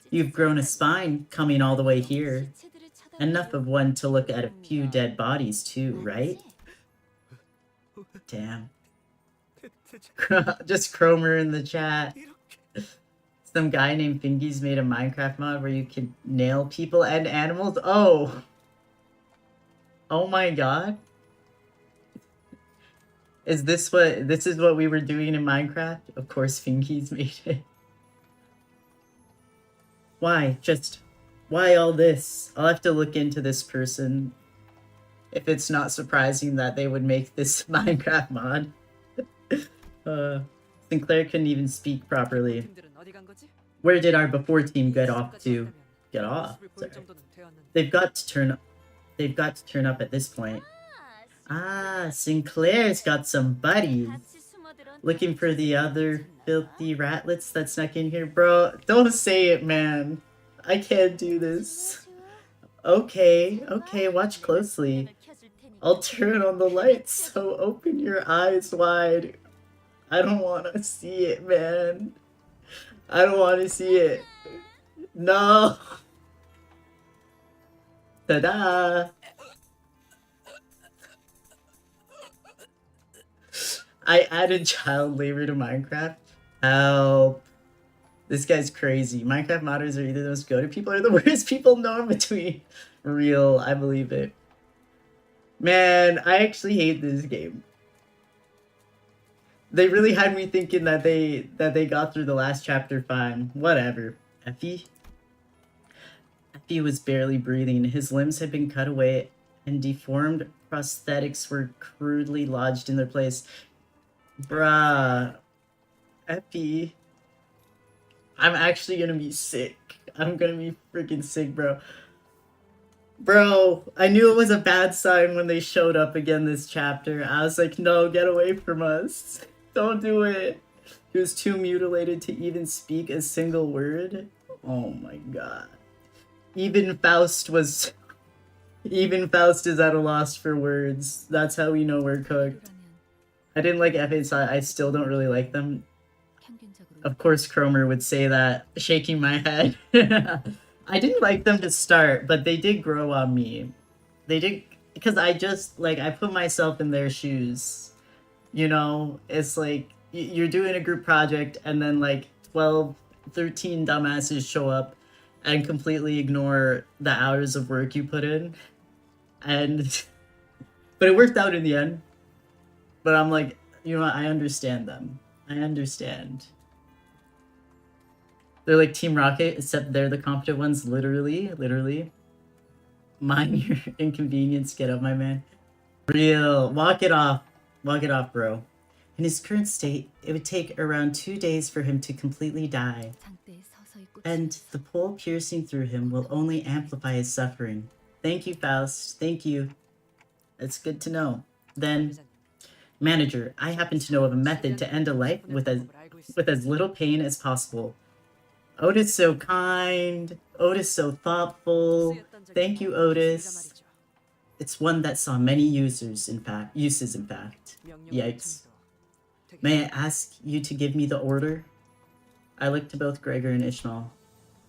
you've grown a spine coming all the way here. Enough of one to look at a few dead bodies too, right? Damn. Just Cromer in the chat. Some guy named Fingy's made a Minecraft mod where you can nail people and animals. Oh! Oh my god. Is this what we were doing in Minecraft? Of course Fingy's made it. Why all this? I'll have to look into this person. If it's not surprising that they would make this Minecraft mod. Sinclair couldn't even speak properly. Where did our before team get off to? Get off? Sorry. They've got to turn up at this point. Ah, Sinclair's got some buddies. Looking for the other filthy ratlets that snuck in here. Bro, don't say it, man. I can't do this. Okay, watch closely. I'll turn on the lights, so open your eyes wide. I don't want to see it, man. I don't want to see it. No. Ta-da. I added child labor to Minecraft. Help. This guy's crazy. Minecraft modders are either the most go-to people or the worst people known between. Real, I believe it. Man, I actually hate this game. They really had me thinking that they got through the last chapter fine. Whatever. Effie was barely breathing. His limbs had been cut away and deformed prosthetics were crudely lodged in their place. Bruh. Effie. I'm actually gonna be sick. I'm gonna be freaking sick, bro. Bro, I knew it was a bad sign when they showed up again this chapter. I was like, no, get away from us. Don't do it. He was too mutilated to even speak a single word. Oh my god. Even Faust is at a loss for words. That's how we know we're cooked. I didn't like F8, so I still don't really like them. Of course Cromer would say that, shaking my head. I didn't like them to start, but they did grow on me. They did, because I put myself in their shoes. You know, it's like, you're doing a group project, and then like 12, 13 dumbasses show up and completely ignore the hours of work you put in. But it worked out in the end. But I'm like, you know what, I understand them. I understand. They're like Team Rocket, except they're the competent ones, literally. Mind your inconvenience, get up, my man. Real, walk it off, bro. In his current state, it would take around 2 days for him to completely die. And the pole piercing through him will only amplify his suffering. Thank you, Faust, thank you. It's good to know. Then, manager, I happen to know of a method to end a life with as little pain as possible. Otis so kind. Otis so thoughtful. Thank you, Otis. It's one that saw many uses, in fact. Yikes. May I ask you to give me the order? I looked to both Gregor and Ishmael.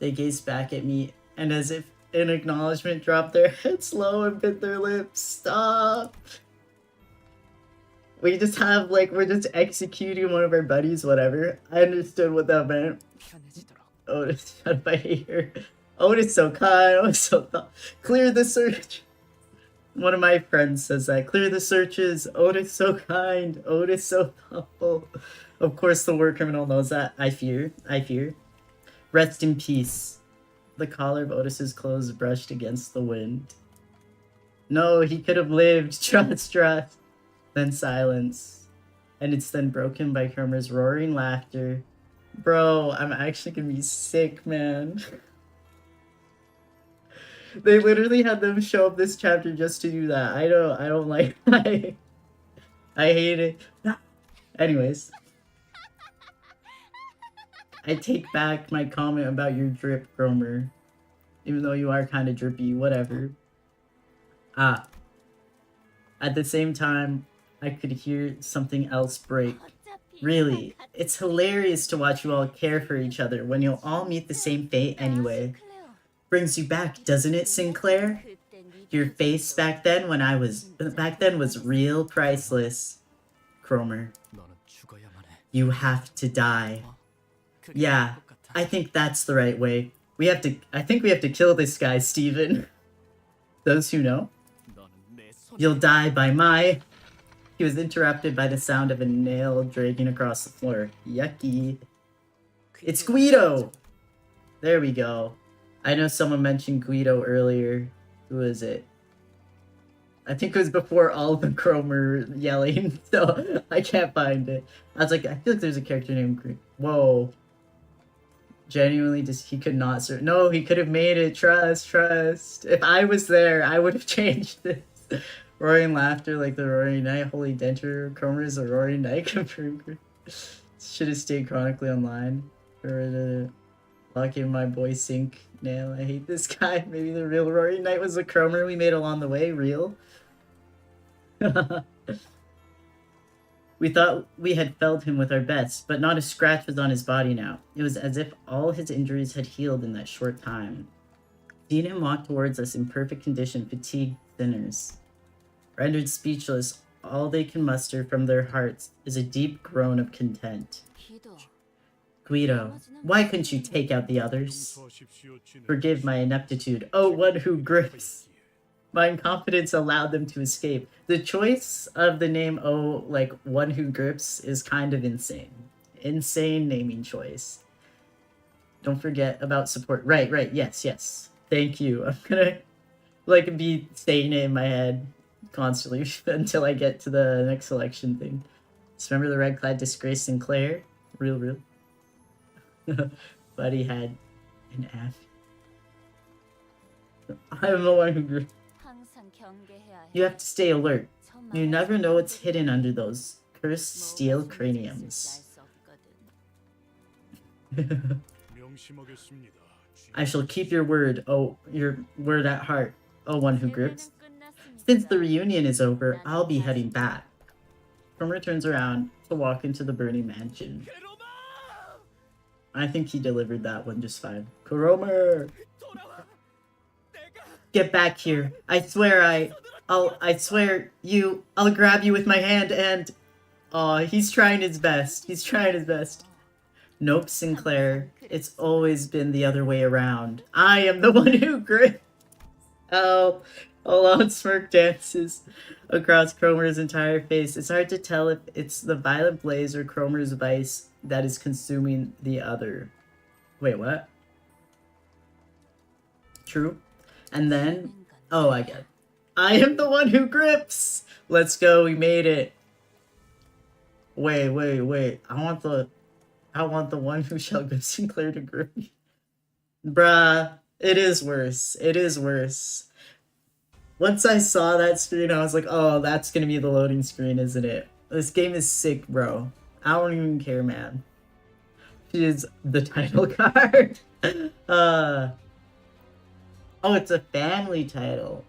They gazed back at me, and as if in acknowledgement, dropped their heads low and bit their lips. Stop! We're just executing one of our buddies, whatever. I understood what that meant. Otis, how do I hate her? Otis so kind, Otis so thoughtful. Clear the search. One of my friends says that. Clear the searches. Otis so kind. Otis so thoughtful. Of course the war criminal knows that. I fear. Rest in peace. The collar of Otis's clothes brushed against the wind. No, he could have lived. Trust. Then silence. And it's then broken by Cromer's roaring laughter. Bro, I'm actually gonna be sick, man. They literally had them show up this chapter just to do that. I don't like I hate it. Anyways. I take back my comment about your drip, Cromer. Even though you are kind of drippy, whatever. Ah. At the same time, I could hear something else break. Really, it's hilarious to watch you all care for each other when you'll all meet the same fate anyway. Brings you back, doesn't it, Sinclair? Your face back then was real priceless. Cromer. You have to die. Yeah, I think that's the right way. I think we have to kill this guy, Steven. Those who know. You'll die by my... He was interrupted by the sound of a nail dragging across the floor. Yucky. It's Guido! There we go. I know someone mentioned Guido earlier. Who is it? I think it was before all the Cromer yelling, so I can't find it. I was like, I feel like there's a character named Guido. Whoa. Genuinely, just he could not... No, he could have made it. Trust. If I was there, I would have changed this. Roaring laughter like the Roaring Knight. Holy Denture. Cromer is a Roaring Knight. Should have stayed chronically online. Locking my boy Sync. Nail. I hate this guy. Maybe the real Roaring Knight was the Cromer we made along the way. Real. We thought we had felled him with our best, but not a scratch was on his body now. It was as if all his injuries had healed in that short time. Seeing him walk towards us in perfect condition fatigued sinners. Rendered speechless, all they can muster from their hearts is a deep groan of content. Guido, why couldn't you take out the others? Forgive my ineptitude, oh one who grips. My incompetence allowed them to escape. The choice of the name, oh, like, one who grips is kind of insane. Insane naming choice. Don't forget about support. Right, yes. Thank you. I'm gonna, like, be saying it in my head constantly until I get to the next selection thing. Just remember the red-clad disgrace Sinclair? Real. But he had an F. I'm the one who grew. You have to stay alert. You never know what's hidden under those cursed steel craniums. I shall keep your word, oh, your word at heart, oh one who grips. Since the reunion is over, I'll be heading back. Cromer turns around to walk into the burning mansion. I think he delivered that one just fine. Cromer! Get back here. I swear I'll grab you with my hand and... Aw, he's trying his best. Nope, Sinclair. It's always been the other way around. I am the one who grips. Oh, a loud smirk dances across Cromer's entire face. It's hard to tell if it's the violent blaze or Cromer's vice that is consuming the other. Wait, what? True. And then... Oh, I get it. I am the one who grips! Let's go, we made it. Wait. I want the one who shall grip Sinclair to grip me. Bruh, it is worse. Once I saw that screen, I was like, oh, that's gonna be the loading screen, isn't it? This game is sick, bro. I don't even care, man. Is the title card. Oh, it's a family title.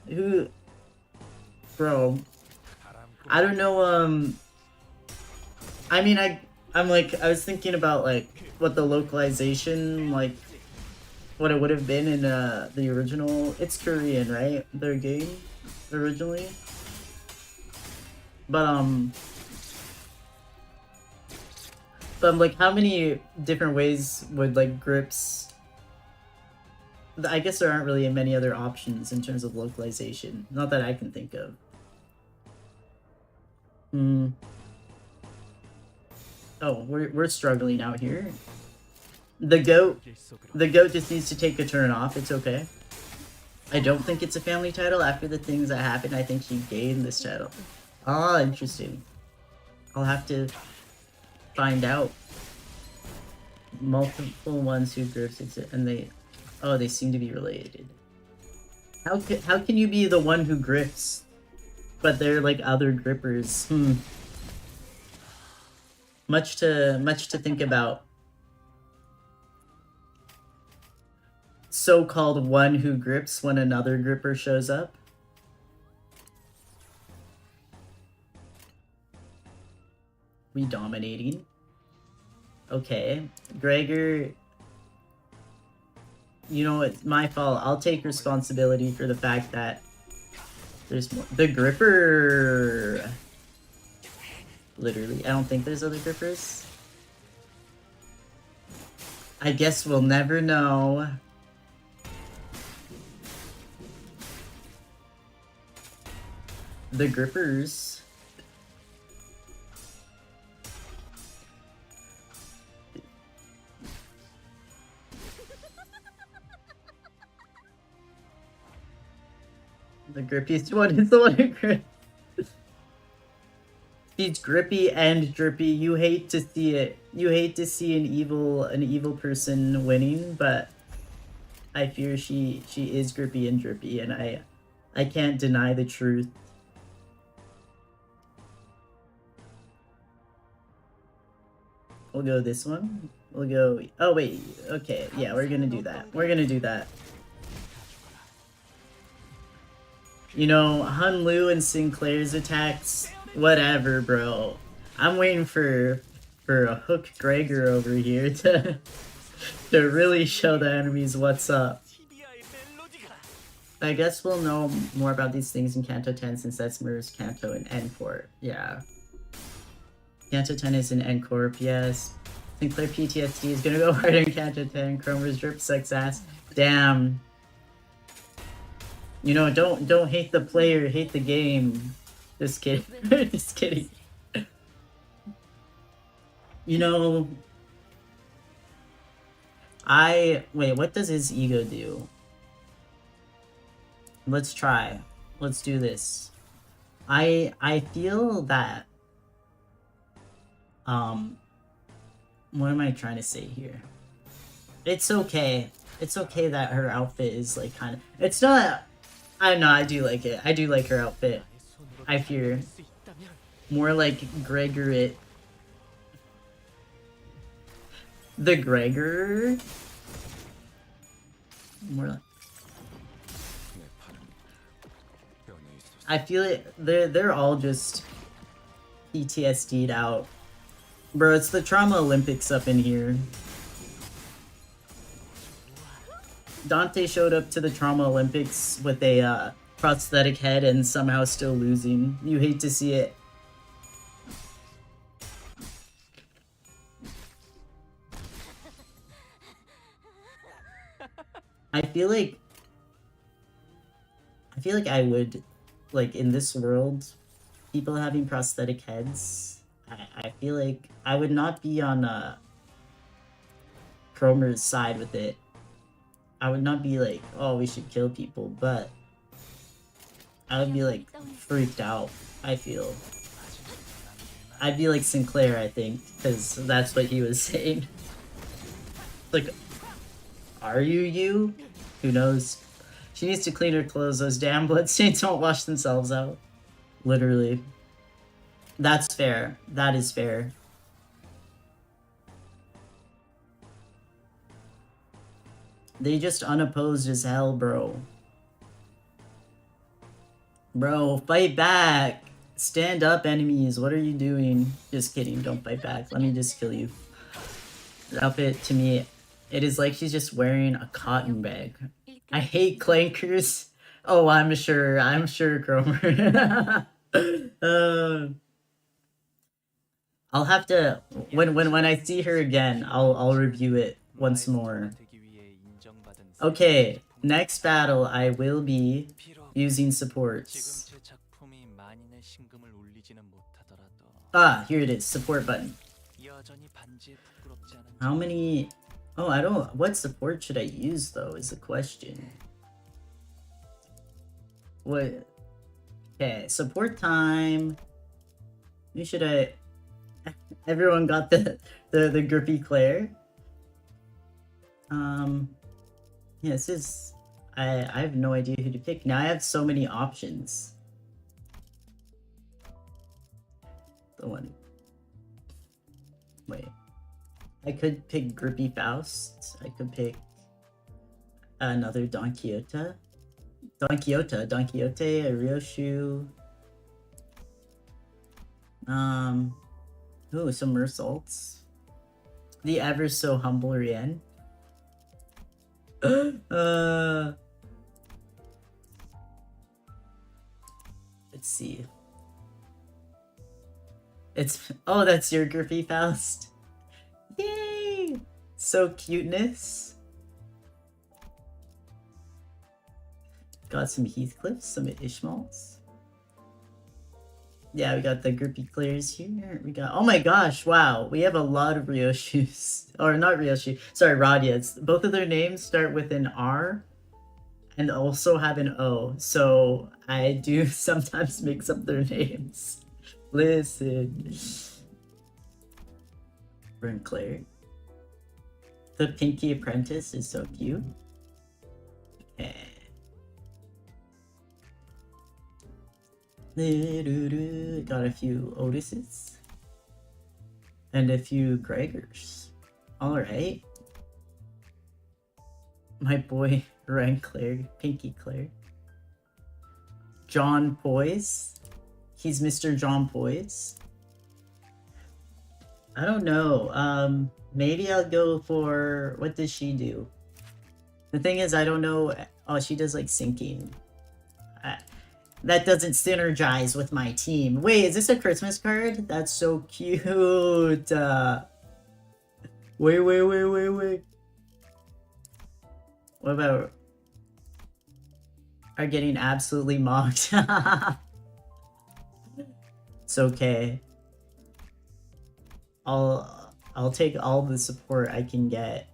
Who... Bro. I don't know, I mean, I was thinking about, like, what the localization, like, what it would have been in, the original. It's Korean, right? Their game, originally. But I'm like, how many different ways would, like, grips... I guess there aren't really many other options in terms of localization. Not that I can think of. Oh, we're struggling out here. The goat just needs to take a turn off. It's okay. I don't think it's a family title. After the things that happened, I think he gained this title. Ah, interesting. I'll have to find out. Multiple ones who grips exist, and they seem to be related. How can you be the one who grips, but they're like other grippers? Much to think about. so-called one who grips when another gripper shows up. We dominating. Okay, Gregor. You know, it's my fault. I'll take responsibility for the fact that there's more. The gripper. Literally, I don't think there's other grippers. I guess we'll never know. The grippers. The grippiest one is the one who grips. She's grippy and drippy. You hate to see it. You hate to see an evil person winning, but I fear she is grippy and drippy, and I can't deny the truth. We'll go this one. We'll go. Oh wait. Okay. Yeah, we're gonna do that. We're gonna do that. You know, Hun Lu and Sinclair's attacks. Whatever, bro. I'm waiting for a Hook Gregor over here to really show the enemies what's up. I guess we'll know more about these things in Canto 10 since that's mirrors Canto and N-Corp. Yeah. Canto 10 is an N-Corp, yes. Sinclair PTSD is gonna go hard in Canto 10. Chromer's drip sex ass. Damn. You know, don't hate the player, hate the game. Just kidding. Just kidding. You know, wait, what does his ego do? Let's try. Let's do this. I feel that what am I trying to say here? It's okay. It's okay that her outfit is like kind of, it's not, I don't know, I do like it. I do like her outfit. I fear more like Gregor it. The Gregor? More like, I feel it. They're all just PTSD'd out, bro. It's the Trauma Olympics up in here. Dante showed up to the Trauma Olympics with a prosthetic head and somehow still losing. You hate to see it. I feel like I would, like, in this world, people having prosthetic heads, I feel like I would not be on Cromer's side with it. I would not be like, oh, we should kill people, but I would be like freaked out, I feel. I'd be like Sinclair, I think, because that's what he was saying. Like, are you? Who knows? She needs to clean her clothes. Those damn bloodstains don't wash themselves out. Literally. That's fair. That is fair. They just unopposed as hell, bro. Bro, fight back! Stand up, enemies. What are you doing? Just kidding. Don't fight back. Let me just kill you. The outfit, to me, it is like she's just wearing a cotton bag. I hate clankers. Oh, I'm sure, Cromer. I'll have to, when I see her again, I'll review it once more. Okay, next battle I will be using supports. Ah, here it is, support button. How many? Oh, I don't, what support should I use though is the question. What? Okay, support time. Who should I? Everyone got the grippy Claire. Yeah, this is, I have no idea who to pick. Now I have so many options. The one. Wait. I could pick Grippy Faust. I could pick Another Don Quixote. Don Quixote, a Ryoshu. Ooh, some results. The ever so humble Rien. Let's see. Oh, that's your Griffy Faust. Yay! So cuteness. Got some Heathcliffs, some Ishmaels. Yeah, we got the Grippy Clears here. We got, oh my gosh, wow. We have a lot of Ryoshus. Or not Ryoshu, sorry, Radias. Both of their names start with an R and also have an O. So I do sometimes mix up their names. Listen. Sinclair. The Pinky Apprentice is so cute. Okay. Got a few Otises. And a few Gregors. Alright. My boy Claire, Pinky Claire. John Poise. He's Mr. John Poise. I don't know. Maybe I'll go for, what does she do? The thing is, I don't know. Oh, she does like sinking. That doesn't synergize with my team. Wait, is this a Christmas card? That's so cute. Wait. What about are getting absolutely mocked? It's okay. I'll take all the support I can get.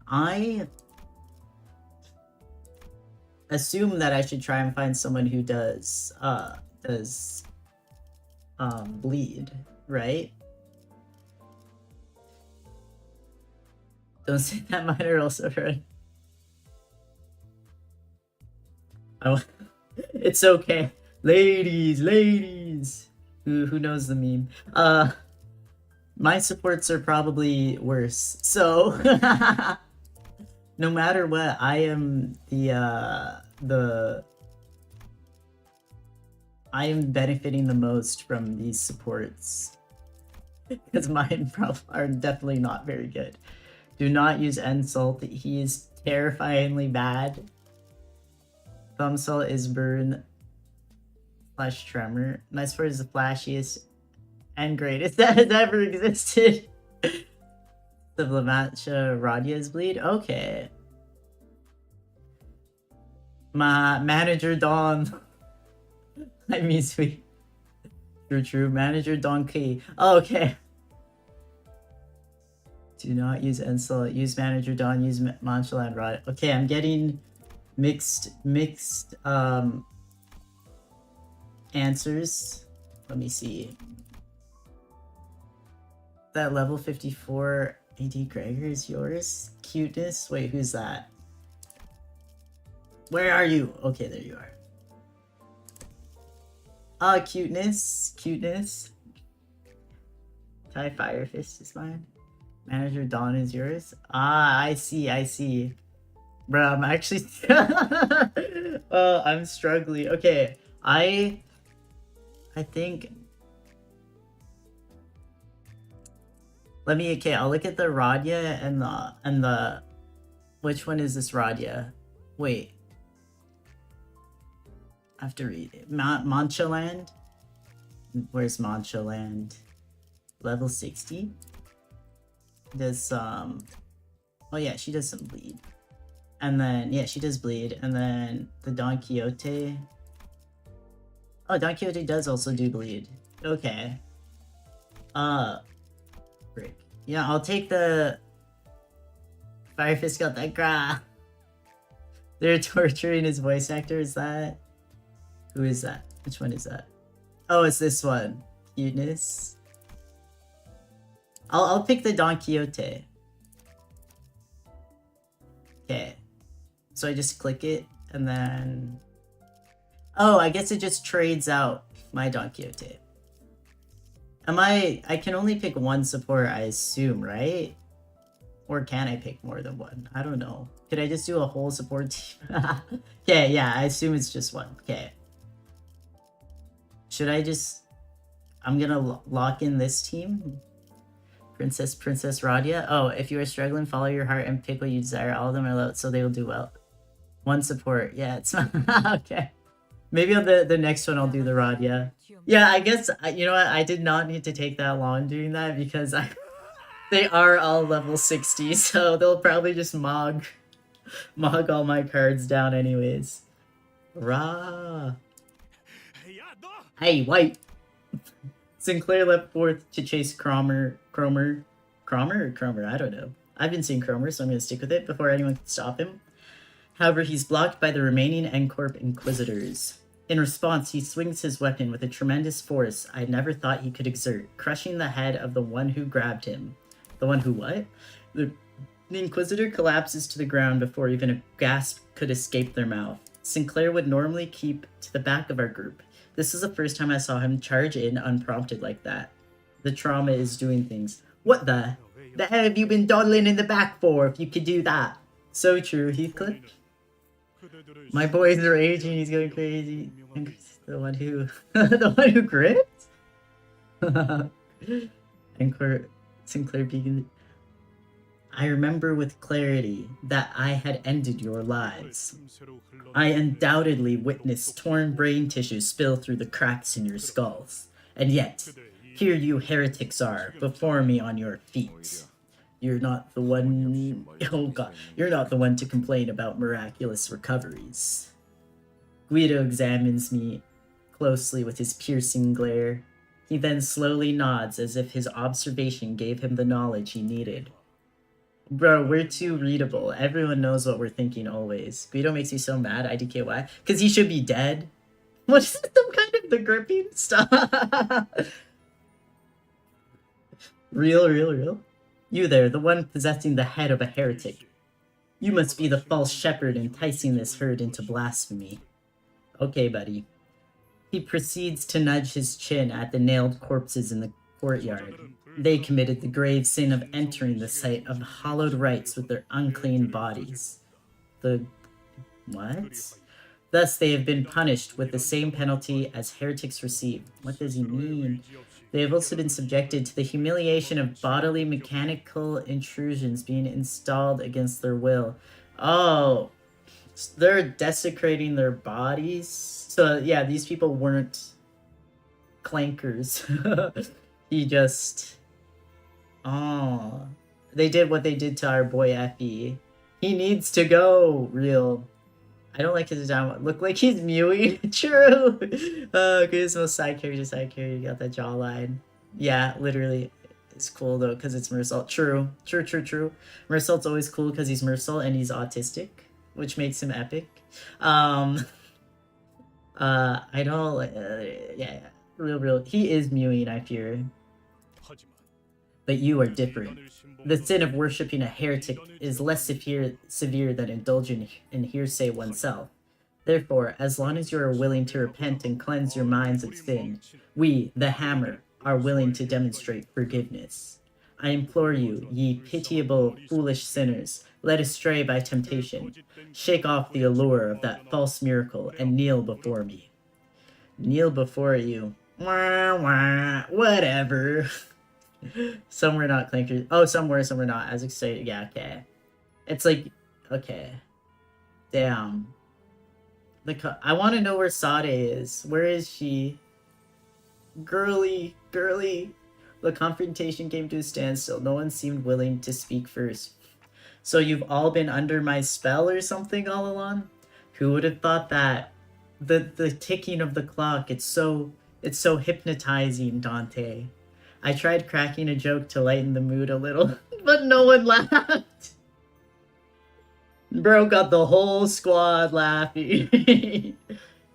I assume that I should try and find someone who does bleed, right? Don't say that, mine are also red. Oh, it's okay. Ladies. Who knows the meme? My supports are probably worse. So no matter what, I am I am benefiting the most from these supports. Because mine are definitely not very good. Do not use Insult. He is terrifyingly bad. Thumbsalt is burn / tremor. Nice for is the flashiest and greatest that has ever existed. The Vlamacha Radia's bleed? Okay. My manager Don. I mean sweet. True. Manager Don K. Oh, okay. Do not use Insult. Use Manager Don. Use Manchaland Rod. Okay, I'm getting mixed answers. Let me see. That level 54 AD Gregor is yours? Cuteness? Wait, who's that? Where are you? Okay, there you are. Cuteness. Thai Fire Fist is mine. Manager Dawn is yours? I see. Bro, I'm actually I'm struggling. Okay, I think I'll look at the Radia and the which one is this Radia? Wait. I have to read it. Manchaland? Where's Manchaland? Level 60? Does oh yeah, she does some bleed. And then yeah, she does bleed. And then the Don Quixote. Oh, Don Quixote does also do bleed. Okay. Frick. Yeah, I'll take the Fire Fist got that gra. They're torturing his voice actor, is that? Who is that? Which one is that? Oh, it's this one. Cuteness. I'll pick the Don Quixote. Okay. So I just click it and then oh, I guess it just trades out my Don Quixote. I can only pick one support, I assume, right? Or can I pick more than one? I don't know. Could I just do a whole support team? Okay, yeah, I assume it's just one. Okay. Should I just... I'm gonna lock in this team. Princess Radia. Oh, if you are struggling, follow your heart and pick what you desire. All of them are low, so they will do well. One support. Yeah, it's okay. Maybe on the next one I'll do the Radia. Yeah, I guess, you know what? I did not need to take that long doing that because they are all level 60, so they'll probably just mog all my cards down anyways. Rah. Hey, white. Sinclair left forth to chase Cromer? I don't know. I've been seeing Cromer, so I'm going to stick with it before anyone can stop him. However, he's blocked by the remaining N-Corp Inquisitors. In response, he swings his weapon with a tremendous force I never thought he could exert, crushing the head of the one who grabbed him. The one who what? The Inquisitor collapses to the ground before even a gasp could escape their mouth. Sinclair would normally keep to the back of our group. This is the first time I saw him charge in unprompted like that. The trauma is doing things. What the hell have you been dawdling in the back for if you could do that? So true, Heathcliff. My boys are aging, he's going crazy. The one who... the one who gripped? And Sinclair Beacon... I remember with clarity that I had ended your lives. I undoubtedly witnessed torn brain tissue spill through the cracks in your skulls. And yet, here you heretics are, before me on your feet. You're not the one... Oh god, you're not the one to complain about miraculous recoveries. Guido examines me closely with his piercing glare. He then slowly nods as if his observation gave him the knowledge he needed. Bro, we're too readable. Everyone knows what we're thinking always. Guido makes me so mad, IDKY. Because he should be dead. What is this, some kind of the gripping stuff? Real? You there, the one possessing the head of a heretic. You must be the false shepherd enticing this herd into blasphemy. Okay, buddy. He proceeds to nudge his chin at the nailed corpses in the courtyard. They committed the grave sin of entering the site of hallowed rites with their unclean bodies. The... what? Thus they have been punished with the same penalty as heretics receive. What does he mean? They have also been subjected to the humiliation of bodily mechanical intrusions being installed against their will. Oh, they're desecrating their bodies? So yeah, these people weren't clankers. He just... oh, they did what they did to our boy Effie. He needs to go, real. I don't like his down. Look like he's mewing. True. Gizmo side character. You got that jawline. Yeah, literally. It's cool though, because it's Mersault. True. Mersault's always cool because he's Mersault and he's autistic, which makes him epic. I don't. Yeah. Real. He is mewing, I fear. But you are different. The sin of worshipping a heretic is less severe than indulging in hearsay oneself. Therefore, as long as you are willing to repent and cleanse your minds of sin, we, the Hammer, are willing to demonstrate forgiveness. I implore you, ye pitiable, foolish sinners, led astray by temptation, shake off the allure of that false miracle and kneel before me. Kneel before you. Whatever. Some were not clankers. Oh, some were not. As excited. Yeah, okay. It's like, okay. Damn. I want to know where Sade is. Where is she? Girly. The confrontation came to a standstill. No one seemed willing to speak first. So you've all been under my spell or something all along? Who would have thought that? The ticking of the clock, it's so hypnotizing, Dante. I tried cracking a joke to lighten the mood a little, but no one laughed. Bro got the whole squad laughing.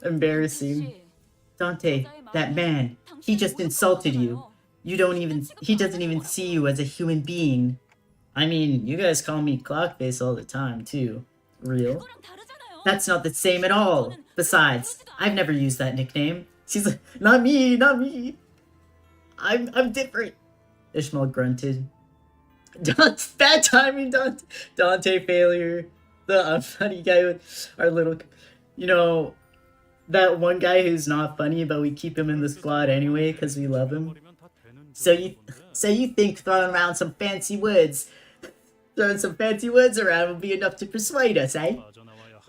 Embarrassing. Dante, that man, he just insulted you. He doesn't even see you as a human being. I mean, you guys call me Clockface all the time, too. Real? That's not the same at all. Besides, I've never used that nickname. She's like, not me. I'm different. Ishmael grunted. Bad timing, Dante failure. The funny guy with our little, you know, that one guy who's not funny, but we keep him in the squad anyway because we love him. So you think throwing around some fancy words, throwing some fancy words around will be enough to persuade us, eh?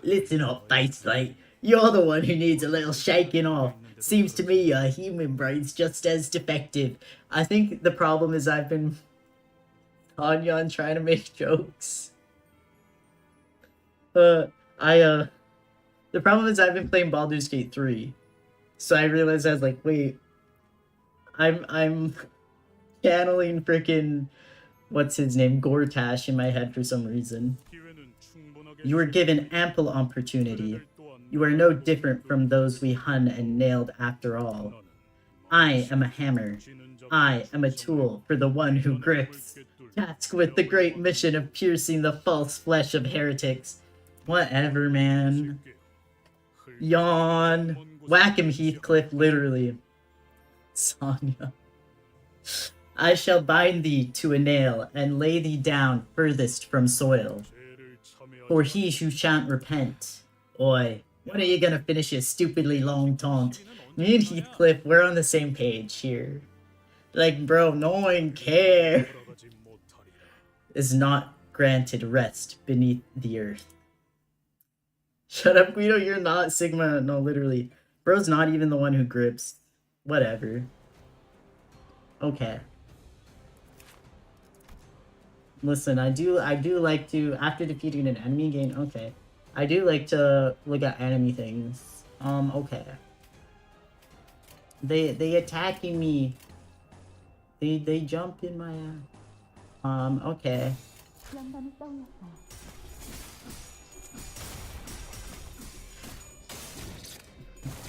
Listen up, Facelight. You're the one who needs a little shaking off. Seems to me your human brain's just as defective. I think the problem is I've been on trying to make jokes. The problem is I've been playing Baldur's Gate 3. So I realized I was like, wait, I'm channeling frickin' what's his name, Gortash in my head for some reason. You were given ample opportunity. You are no different from those we hung and nailed after all. I am a hammer. I am a tool for the one who grips, tasked with the great mission of piercing the false flesh of heretics. Whatever, man. Yawn. Whack him, Heathcliff, literally. Sonya. I shall bind thee to a nail and lay thee down furthest from soil. For he who shan't repent. Oi, when are you gonna finish your stupidly long taunt? Me and Heathcliff, we're on the same page here. Like, bro, no one cares. Is not granted rest beneath the earth. Shut up, Guido, you're not Sigma. No, literally. Bro's not even the one who grips. Whatever. Okay. Listen, I do like to, after defeating an enemy, gain, okay. I do like to look at enemy things. Okay. They attacking me. They jump in my okay.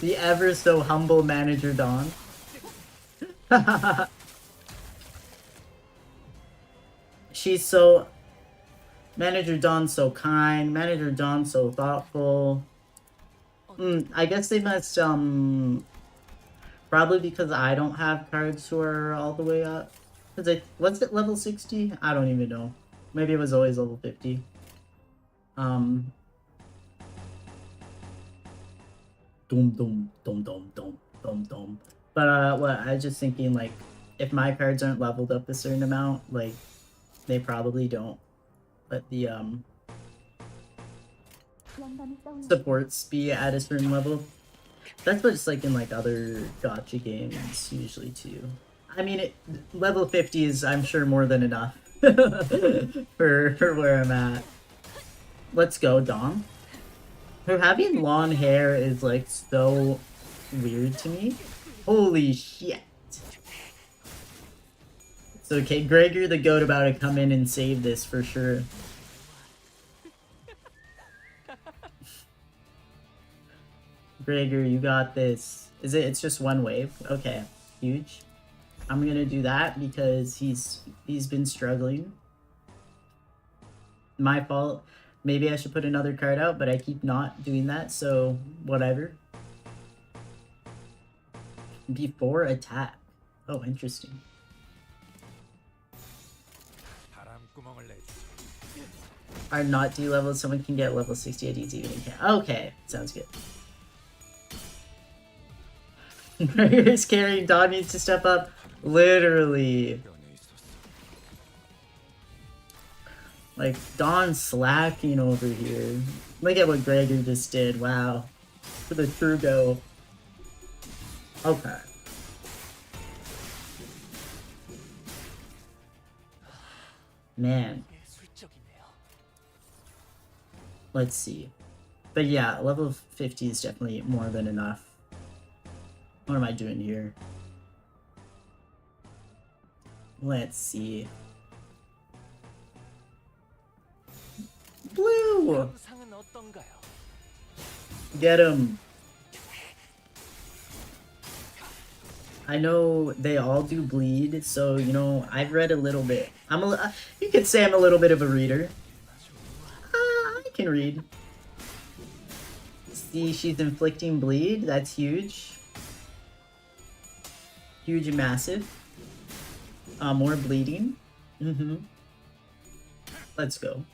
The ever so humble Manager Dawn. She's so... Manager Dawn's so kind. Manager Dawn's so thoughtful. I guess they must, probably because I don't have cards who are all the way up. Because what's it, level 60? I don't even know. Maybe it was always level 50. Dum dum dum dum dum dum dum. But what I was just thinking, like, if my cards aren't leveled up a certain amount, like, they probably don't let the supports be at a certain level. That's what it's like in like other gacha games usually too. I mean, level 50 is, I'm sure, more than enough for where I'm at. Let's go, Dom. Her having long hair is like so weird to me. Holy shit. It's okay, Gregor the Goat about to come in and save this for sure. Gregor, you got this. It's just one wave? Okay, huge. I'm gonna do that because he's been struggling. My fault. Maybe I should put another card out, but I keep not doing that, so whatever. Before attack. Oh, interesting. Are not D-leveled, someone can get level 68 easy even can. Okay, sounds good. Gregor's carrying, Dawn needs to step up. Literally. Like, Dawn's slacking over here. Look at what Gregor just did. Wow. For the true go. Okay. Man. Let's see. But yeah, level 50 is definitely more than enough. What am I doing here? Let's see. Blue! Get him! I know they all do bleed, so, you know, I've read a little bit. You could say I'm a little bit of a reader. I can read. See, she's inflicting bleed. That's huge. Huge and massive. More bleeding. Let's go.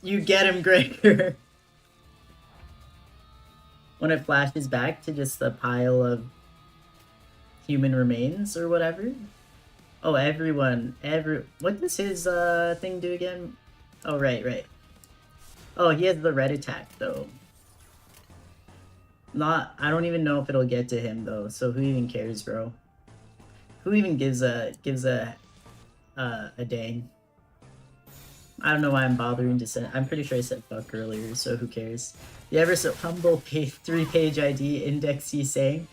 You get him, Gregor. When it flashes back to just a pile of human remains or whatever. Oh, what does his thing do again? Oh, right. Oh, he has the red attack though. I don't even know if it'll get to him though, so who even cares, bro? Who even gives a dang? I don't know why I'm bothering to say. I'm pretty sure I said fuck earlier, so who cares? The ever so humble 3-page ID index he's saying.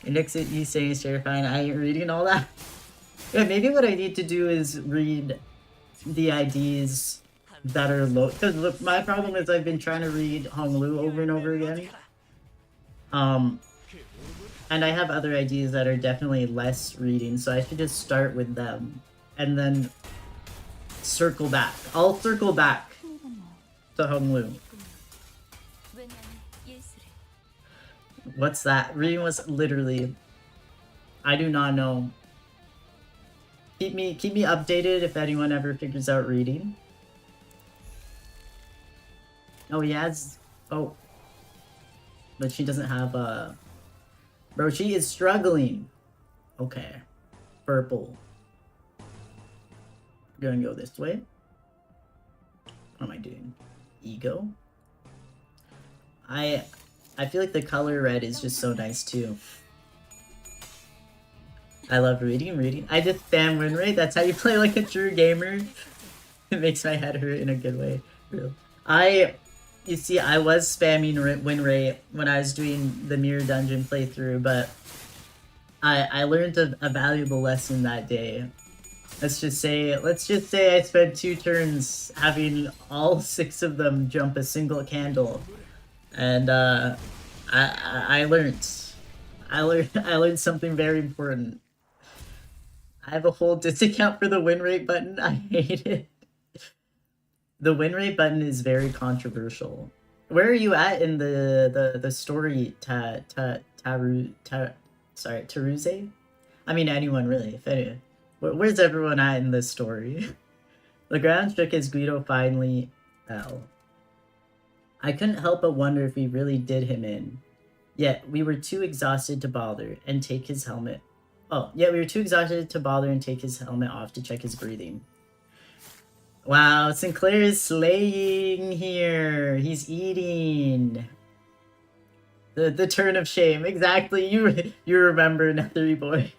Index it he's saying is terrifying. I ain't reading all that. Yeah, maybe what I need to do is read the IDs that are low. Because look, my problem is I've been trying to read Honglu over and over again. And I have other IDs that are definitely less reading, so I should just start with them and then circle back. I'll circle back to Honglu. What's that? Reading was literally... I do not know. Keep me updated if anyone ever figures out reading. Oh, he has... Oh. But she doesn't have a... Bro, she is struggling. Okay. Purple. Gonna go this way. What am I doing? Ego? I feel like the color red is just so nice too. I love reading. I just spam win rate. That's how you play like a true gamer. It makes my head hurt in a good way. Real. You see, I was spamming win rate when I was doing the Mirror Dungeon playthrough, but I learned a valuable lesson that day. Let's just say I spent 2 turns having all 6 of them jump a single candle, and I learned something very important. I have a whole disaccount for the win rate button. I hate it. The win rate button is very controversial. Where are you at in the story, Tues? I mean, anyone really. If any, where's everyone at in this story? The ground shook as Guido finally fell. I couldn't help but wonder if we really did him in. Yet we were too exhausted to bother and take his helmet. We were too exhausted to bother and take his helmet off to check his breathing. Wow, Sinclair is slaying here. He's eating. The turn of shame. Exactly. You remember, Nethery boy.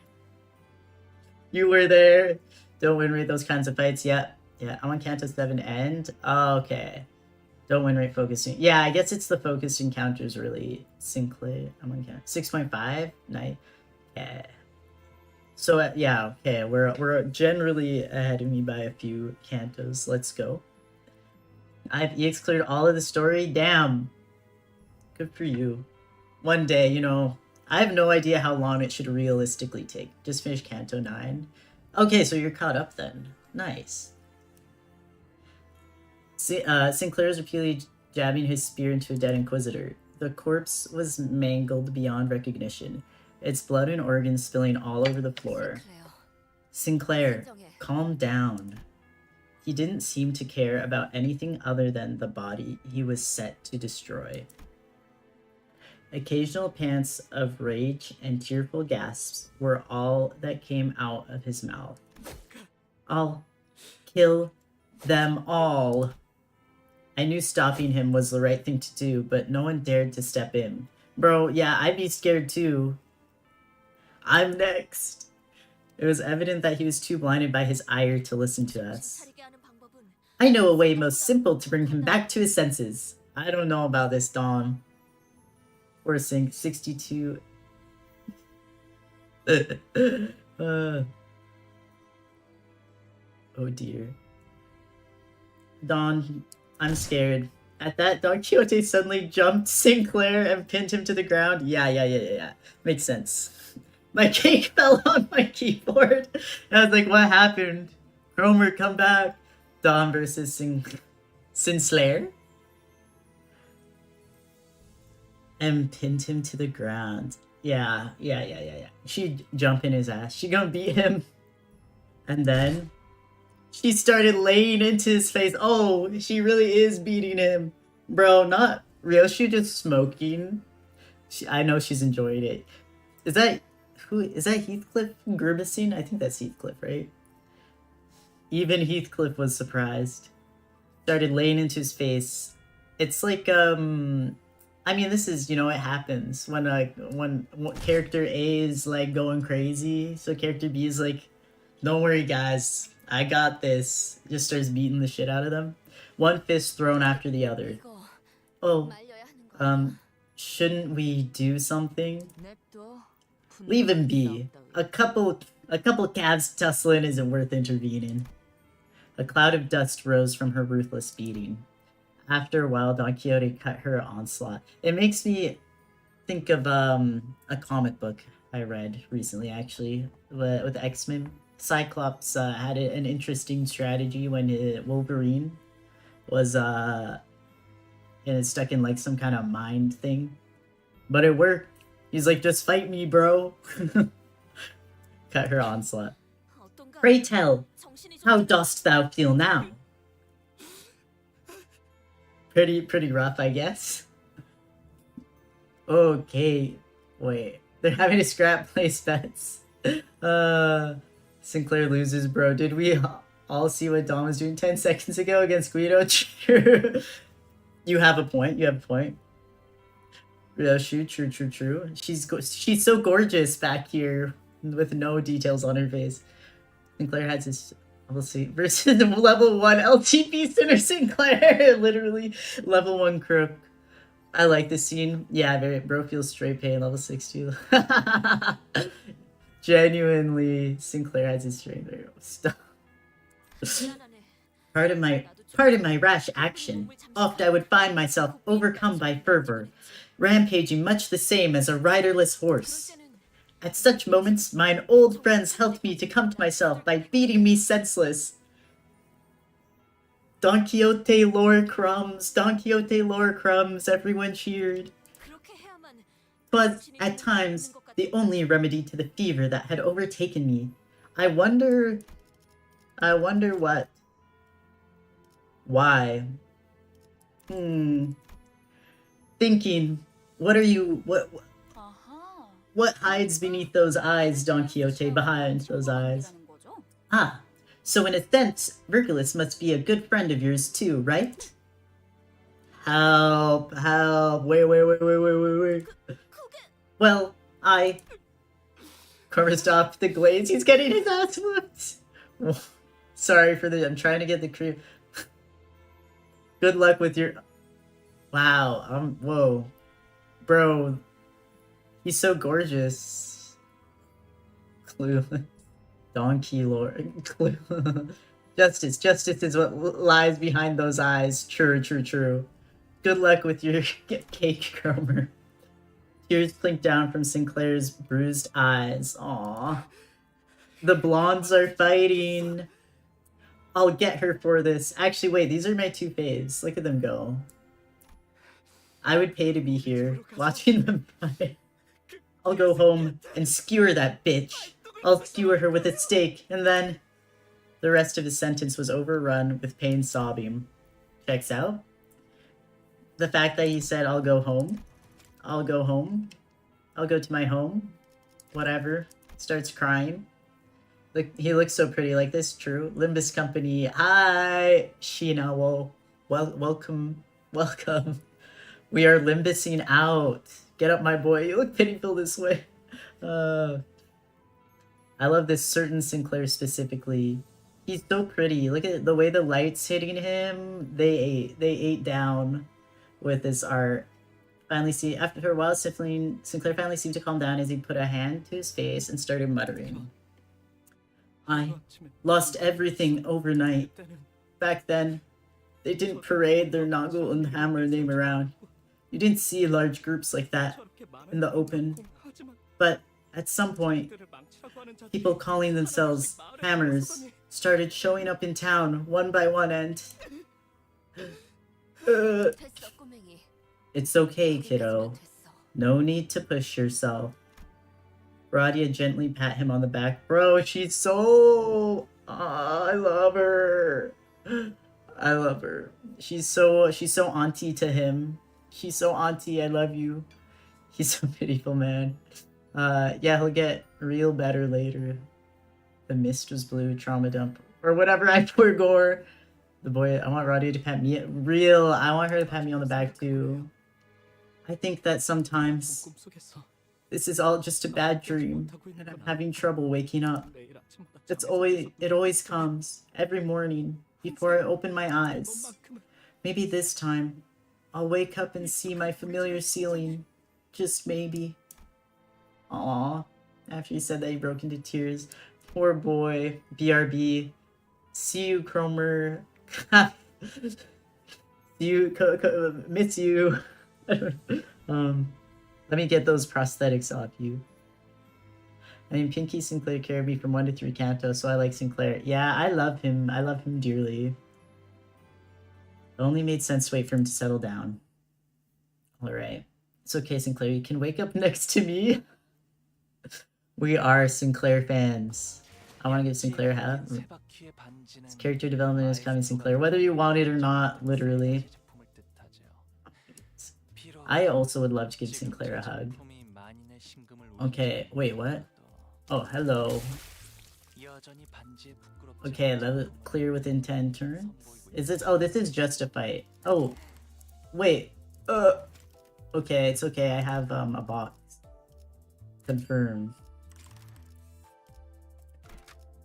You were there. Don't win rate those kinds of fights. Yeah. I'm on Canto 7 end. Okay. Don't win rate focusing. Yeah, I guess it's the focused encounters really. Sinclair. I'm on Canto 6.5. Nice. Yeah. So yeah, okay, we're generally ahead of me by a few cantos. Let's go. I've EX cleared all of the story. Damn. Good for you. One day, you know, I have no idea how long it should realistically take. Just finished Canto 9. Okay, so you're caught up then. Nice. Sinclair is repeatedly jabbing his spear into a dead Inquisitor. The corpse was mangled beyond recognition. Its blood and organs spilling all over the floor. Sinclair, calm down. He didn't seem to care about anything other than the body he was set to destroy. Occasional pants of rage and tearful gasps were all that came out of his mouth. I'll kill them all. I knew stopping him was the right thing to do, but no one dared to step in. Bro, yeah, I'd be scared too. I'm next. It was evident that he was too blinded by his ire to listen to us. I know a way most simple to bring him back to his senses. I don't know about this, Dawn. Or Sync 62. Oh dear. Dawn, I'm scared. At that, Don Quixote suddenly jumped Sinclair and pinned him to the ground. Yeah. Makes sense. My cake fell on my keyboard. I was like, what happened? Cromer, come back. Dom versus Sinclair. And pinned him to the ground. Yeah. She'd jump in his ass. She gonna beat him. And then she started laying into his face. Oh, she really is beating him. Bro, not Ryoshi just smoking. I know she's enjoyed it. Is that Heathcliff grimacing? I think that's Heathcliff, right? Even Heathcliff was surprised. Started laying into his face. It's like I mean, this is, you know, it happens when when character A is like going crazy, so character B is like, don't worry guys, I got this. Just starts beating the shit out of them. One fist thrown after the other. Oh, shouldn't we do something? Leave him be. A couple calves tussling isn't worth intervening. A cloud of dust rose from her ruthless beating. After a while, Don Quixote cut her onslaught. It makes me think of a comic book I read recently, actually, with X-Men. Cyclops had an interesting strategy when Wolverine was stuck in like some kind of mind thing, but it worked. He's like, just fight me, bro. Cut her onslaught. Pray tell, how dost thou feel now? Pretty rough, I guess. Okay, wait. They're having to scrap place bets. Sinclair loses, bro. Did we all see what Dom was doing 10 seconds ago against Guido? You have a point. You have a point. Yeah, true. She's so gorgeous back here with no details on her face. Sinclair has his versus the level 1 LTP Sinner Sinclair. Literally level 1 crook. I like this scene. Yeah, bro feels straight pain. Level 62. Genuinely, Sinclair has his strength. There you go. Stop. Pardon my rash action. Oft I would find myself overcome by fervor, rampaging much the same as a riderless horse. At such moments, mine old friends helped me to come to myself by beating me senseless. Don Quixote lore crumbs, everyone cheered. But at times, the only remedy to the fever that had overtaken me. I wonder what? Why? Thinking, what hides beneath those eyes, Don Quixote, behind those eyes? Ah, so in a sense, Virgilus must be a good friend of yours too, right? Help, wait. Well, Cover stopped the glaze, he's getting his ass whooped. Sorry for I'm trying to get the crew. Good luck with your... Wow, whoa. Bro, he's so gorgeous. Clueless. Donkey lord. Justice is what lies behind those eyes. True. Good luck with your cake, Cromer. Tears clinked down from Sinclair's bruised eyes. Aww. The blondes are fighting. I'll get her for this. Actually, wait, these are my two faves. Look at them go. I would pay to be here, watching them fight. I'll go home and skewer that bitch. I'll skewer her with a stake, and then... The rest of his sentence was overrun with pain sobbing. Checks out. The fact that he said, I'll go home. I'll go to my home. Whatever. Starts crying. Look, he looks so pretty. Like this, true. Limbus Company. Hi, Sheena. Well, welcome. We are Limbusing out. Get up, my boy. You look pitiful this way. I love this certain Sinclair specifically. He's so pretty. Look at the way the light's hitting him. They ate down with this art. After a while, Sinclair finally seemed to calm down as he put a hand to his face and started muttering. I lost everything overnight. Back then, they didn't parade their Noggle and Hammer name around. You didn't see large groups like that in the open. But at some point, people calling themselves Hammers started showing up in town one by one and... It's okay, kiddo. No need to push yourself. Radia gently pat him on the back. Bro, she's so... Oh, I love her. I love her. She's so auntie to him. She's so auntie. I love you. He's so pitiful, man. Yeah, he'll get real better later. The mist was blue, trauma dump, or whatever. I pour gore. The boy, I want Radia to pat me. Real, I want her to pat me on the back too. I think that sometimes this is all just a bad dream, and I'm having trouble waking up. It always comes every morning before I open my eyes. Maybe this time, I'll wake up and see my familiar ceiling. Just maybe. Aww. After he said that, he broke into tears. Poor boy. BRB. See you, Cromer. See you, miss you. Let me get those prosthetics off you. I mean, Pinky Sinclair carried me from 1 to 3 Canto, so I like Sinclair. Yeah, I love him. I love him dearly. It only made sense to wait for him to settle down. Alright. It's okay, Sinclair. You can wake up next to me. We are Sinclair fans. I want to give Sinclair a hat. His character development is coming, Sinclair. Whether you want it or not, literally. I also would love to give Sinclair a hug. Okay, wait, what? Oh, hello. Okay, level clear within 10 turns. Is this? Oh, this is just a fight. Oh, wait. Okay, it's okay. I have a box. Confirmed.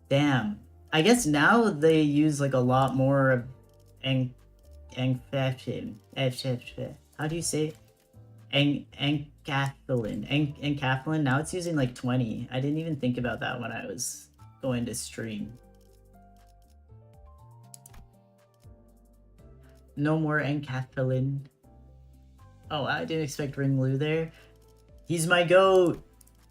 Damn. I guess now they use like a lot more of how do you say encapsulin. Now it's using like 20. I didn't even think about that when I was going to stream. No more encapsulin. Oh, I didn't expect Ring Lu there. He's my goat.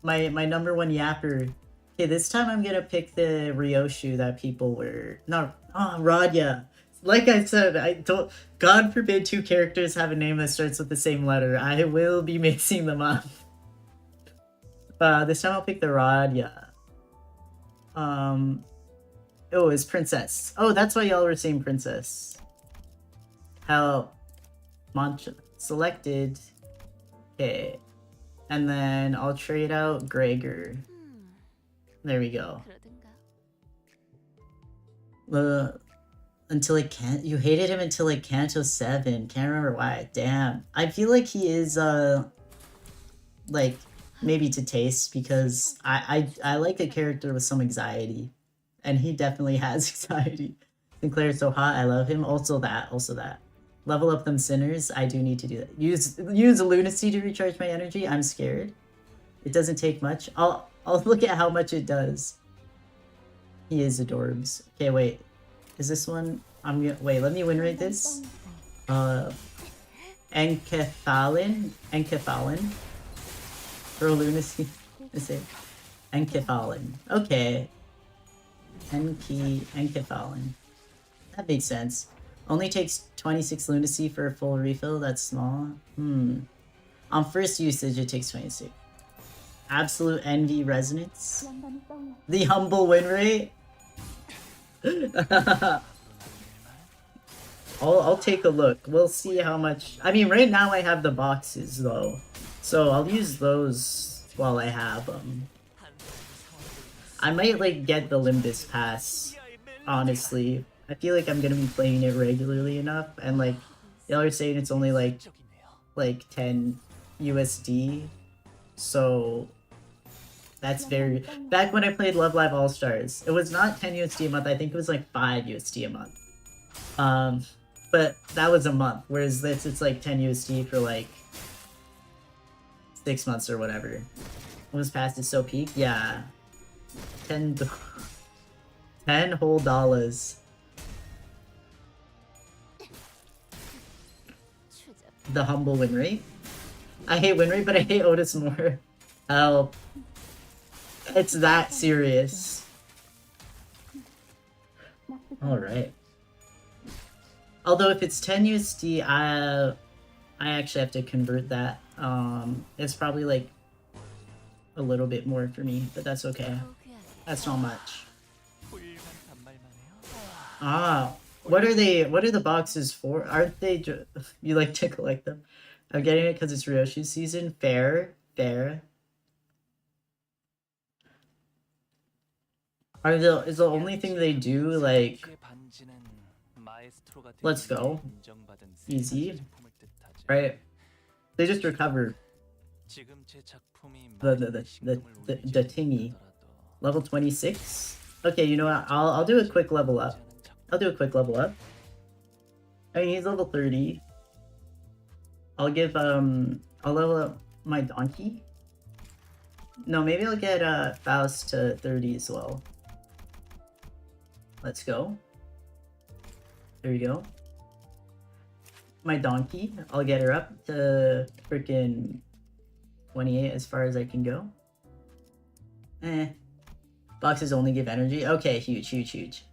My number one yapper. Okay, this time I'm gonna pick the Ryoshu that people were Radya. Like I said, I don't. God forbid 2 characters have a name that starts with the same letter. I will be mixing them up. This time I'll pick the Radya. Oh, it's Princess. Oh, that's why y'all were saying Princess. How Mantra selected. Okay. And then I'll trade out Gregor. There we go. Until like you hated him until like Canto 7. Can't remember why. Damn. I feel like he is like maybe to taste because I like a character with some anxiety. And he definitely has anxiety. Sinclair's so hot, I love him. Also that. Level up them sinners. I do need to do that. Use lunacy to recharge my energy. I'm scared. It doesn't take much. I'll look at how much it does. He is adorbs. Okay, wait. Is this one? Wait, let me win rate this. Enkephalin. For lunacy. Is it? Enkephalin. Okay. Enkephalin. That makes sense. Only takes 26 lunacy for a full refill. That's small. On first usage, it takes 26. Absolute envy resonance. The humble win rate. I'll take a look. We'll see how much. I mean, right now I have the boxes though, so I'll use those while I have them. I might like get the Limbus pass. Honestly, I feel like I'm gonna be playing it regularly enough, and like y'all are saying it's only like 10 USD, so that's very. Back when I played Love Live All Stars, it was not 10 USD a month. I think it was like 5 USD a month. But that was a month, whereas this it's like 10 USD for like 6 months or whatever. Almost past is so peak, yeah. 10 whole dollars. The humble win rate. I hate win rate, but I hate Otis more. Help. It's that serious. Alright. Although if it's 10 USD, I actually have to convert that. It's probably like a little bit more for me, but that's okay. That's not much. Ah, what are they? What are the boxes for? Aren't they? You like to collect them? I'm getting it because it's Ryoshi season. Fair, fair. Is the only thing they do like? Let's go. Easy, right? They just recover the tingy. Level 26. Okay, you know what? I'll do a quick level up. I'll do a quick level up. I mean, he's level 30. I'll level up my donkey. No, maybe I'll get Faust to 30 as well. Let's go. There we go. My donkey, I'll get her up to freaking 28 as far as I can go. Boxes only give energy. Okay, huge, huge, huge.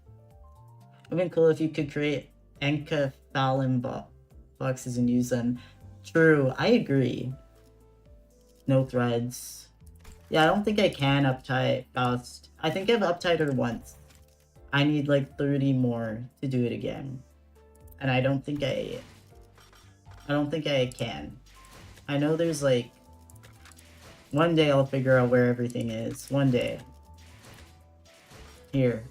It would have been cool if you could create encaphalin boxes and use them. True, I agree. No threads. Yeah, I don't think I can uptie Faust. I think I've uptied her once. I need like 30 more to do it again. And I don't think I can. I know there's like... One day I'll figure out where everything is. One day. Here.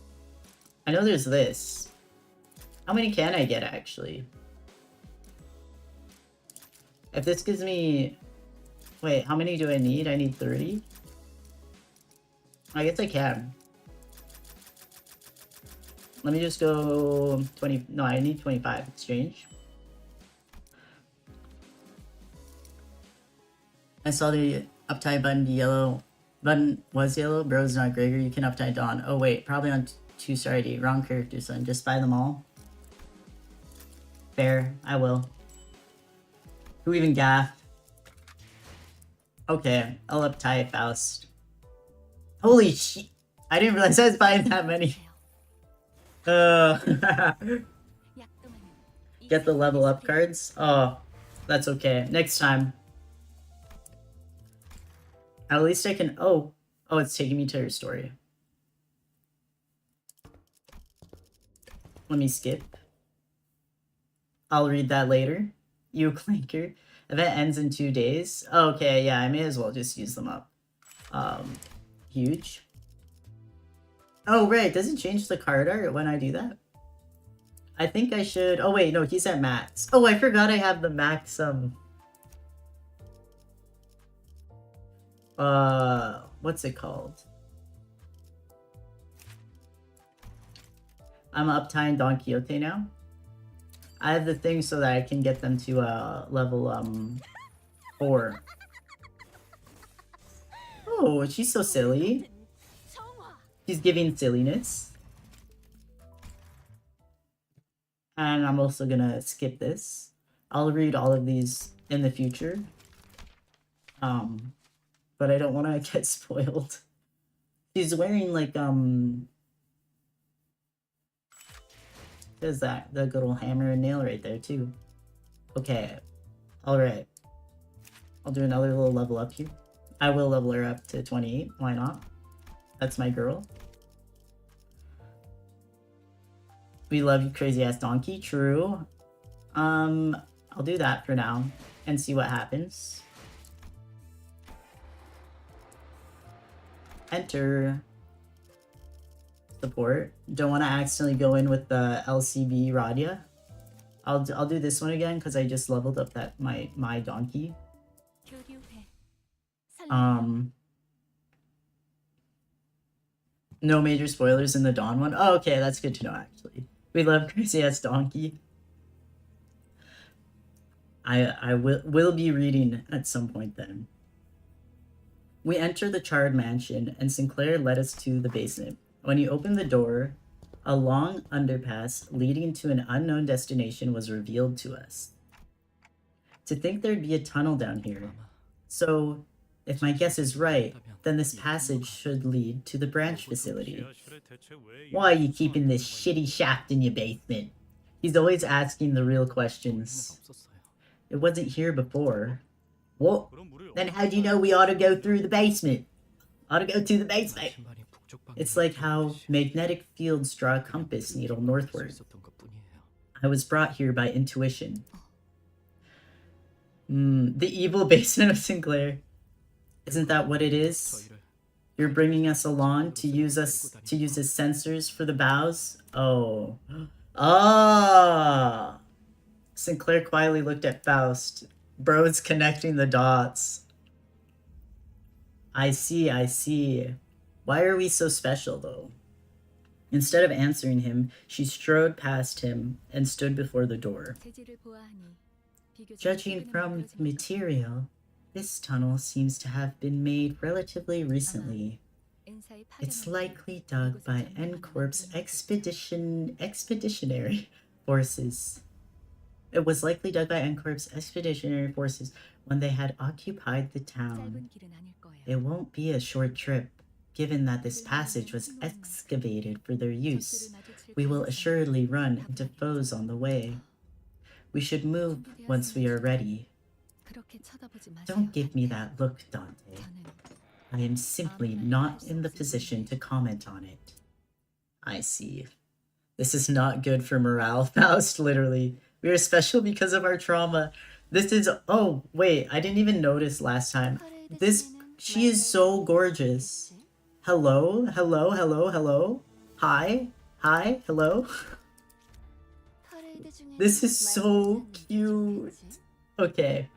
I know there's this. How many can I get, actually? If this gives me... Wait, how many do I need? I need 30? I guess I can. Let me just go 20... No, I need 25. Exchange. I saw the uptie button be yellow. Button was yellow. Bro's not Gregor. You can uptie Dawn. Oh wait, probably on Tues already. Wrong character, son. Just buy them all. Fair. I will. Who even gaffed? Okay, I'll uptie Faust. Holy shit! I didn't realize I was buying that many. Get the level up cards? Oh, that's okay. Next time. At least I can... Oh, it's taking me to her story. Let me skip. I'll read that later. You clinker. Event ends in 2 days. Okay, yeah, I may as well just use them up. Huge. Oh, right, does it change the card art when I do that? I think I should... Oh, wait, no, he's at max. Oh, I forgot I have the max, what's it called? I'm uptying Don Quixote now. I have the thing so that I can get them to level 4. Oh, she's so silly. She's giving silliness. And I'm also gonna skip this. I'll read all of these in the future. But I don't want to get spoiled. She's wearing like there's that the good old hammer and nail right there too. Okay, all right. I'll do another little level up here. I will level her up to 28. Why not? That's my girl. We love you, crazy ass donkey. True. I'll do that for now and see what happens. Enter. Support. Don't want to accidentally go in with the LCB Radia. I'll do this one again because I just leveled up that my donkey. No major spoilers in the Dawn one. Oh, okay, that's good to know actually. We love crazy ass donkey. I will be reading at some point then. We enter the charred mansion, and Sinclair led us to the basement. When he opened the door, a long underpass leading to an unknown destination was revealed to us. To think there'd be a tunnel down here. So, if my guess is right, then this passage should lead to the branch facility. Why are you keeping this shitty shaft in your basement? He's always asking the real questions. It wasn't here before. What? Then how do you know we ought to go through the basement? Ought to go to the basement. It's like how magnetic fields draw a compass needle northward. I was brought here by intuition. The evil basement of Sinclair. Isn't that what it is? You're bringing us along to use as sensors for the bows? Oh. Ah! Sinclair quietly looked at Faust. Bro's connecting the dots. I see, I see. Why are we so special, though? Instead of answering him, she strode past him and stood before the door. Judging from the material, this tunnel seems to have been made relatively recently. It's likely dug by N-Corp's expeditionary forces. It was likely dug by N-Corp's expeditionary forces when they had occupied the town. It won't be a short trip, given that this passage was excavated for their use. We will assuredly run into foes on the way. We should move once we are ready. Don't give me that look, Dante. I am simply not in the position to comment on it. I see. This is not good for morale, Faust, literally. We are special because of our trauma. This is... Oh, wait, I didn't even notice last time. She is so gorgeous. Hello? Hello? Hello? Hello? Hi? Hi? Hello? This is so cute. Okay.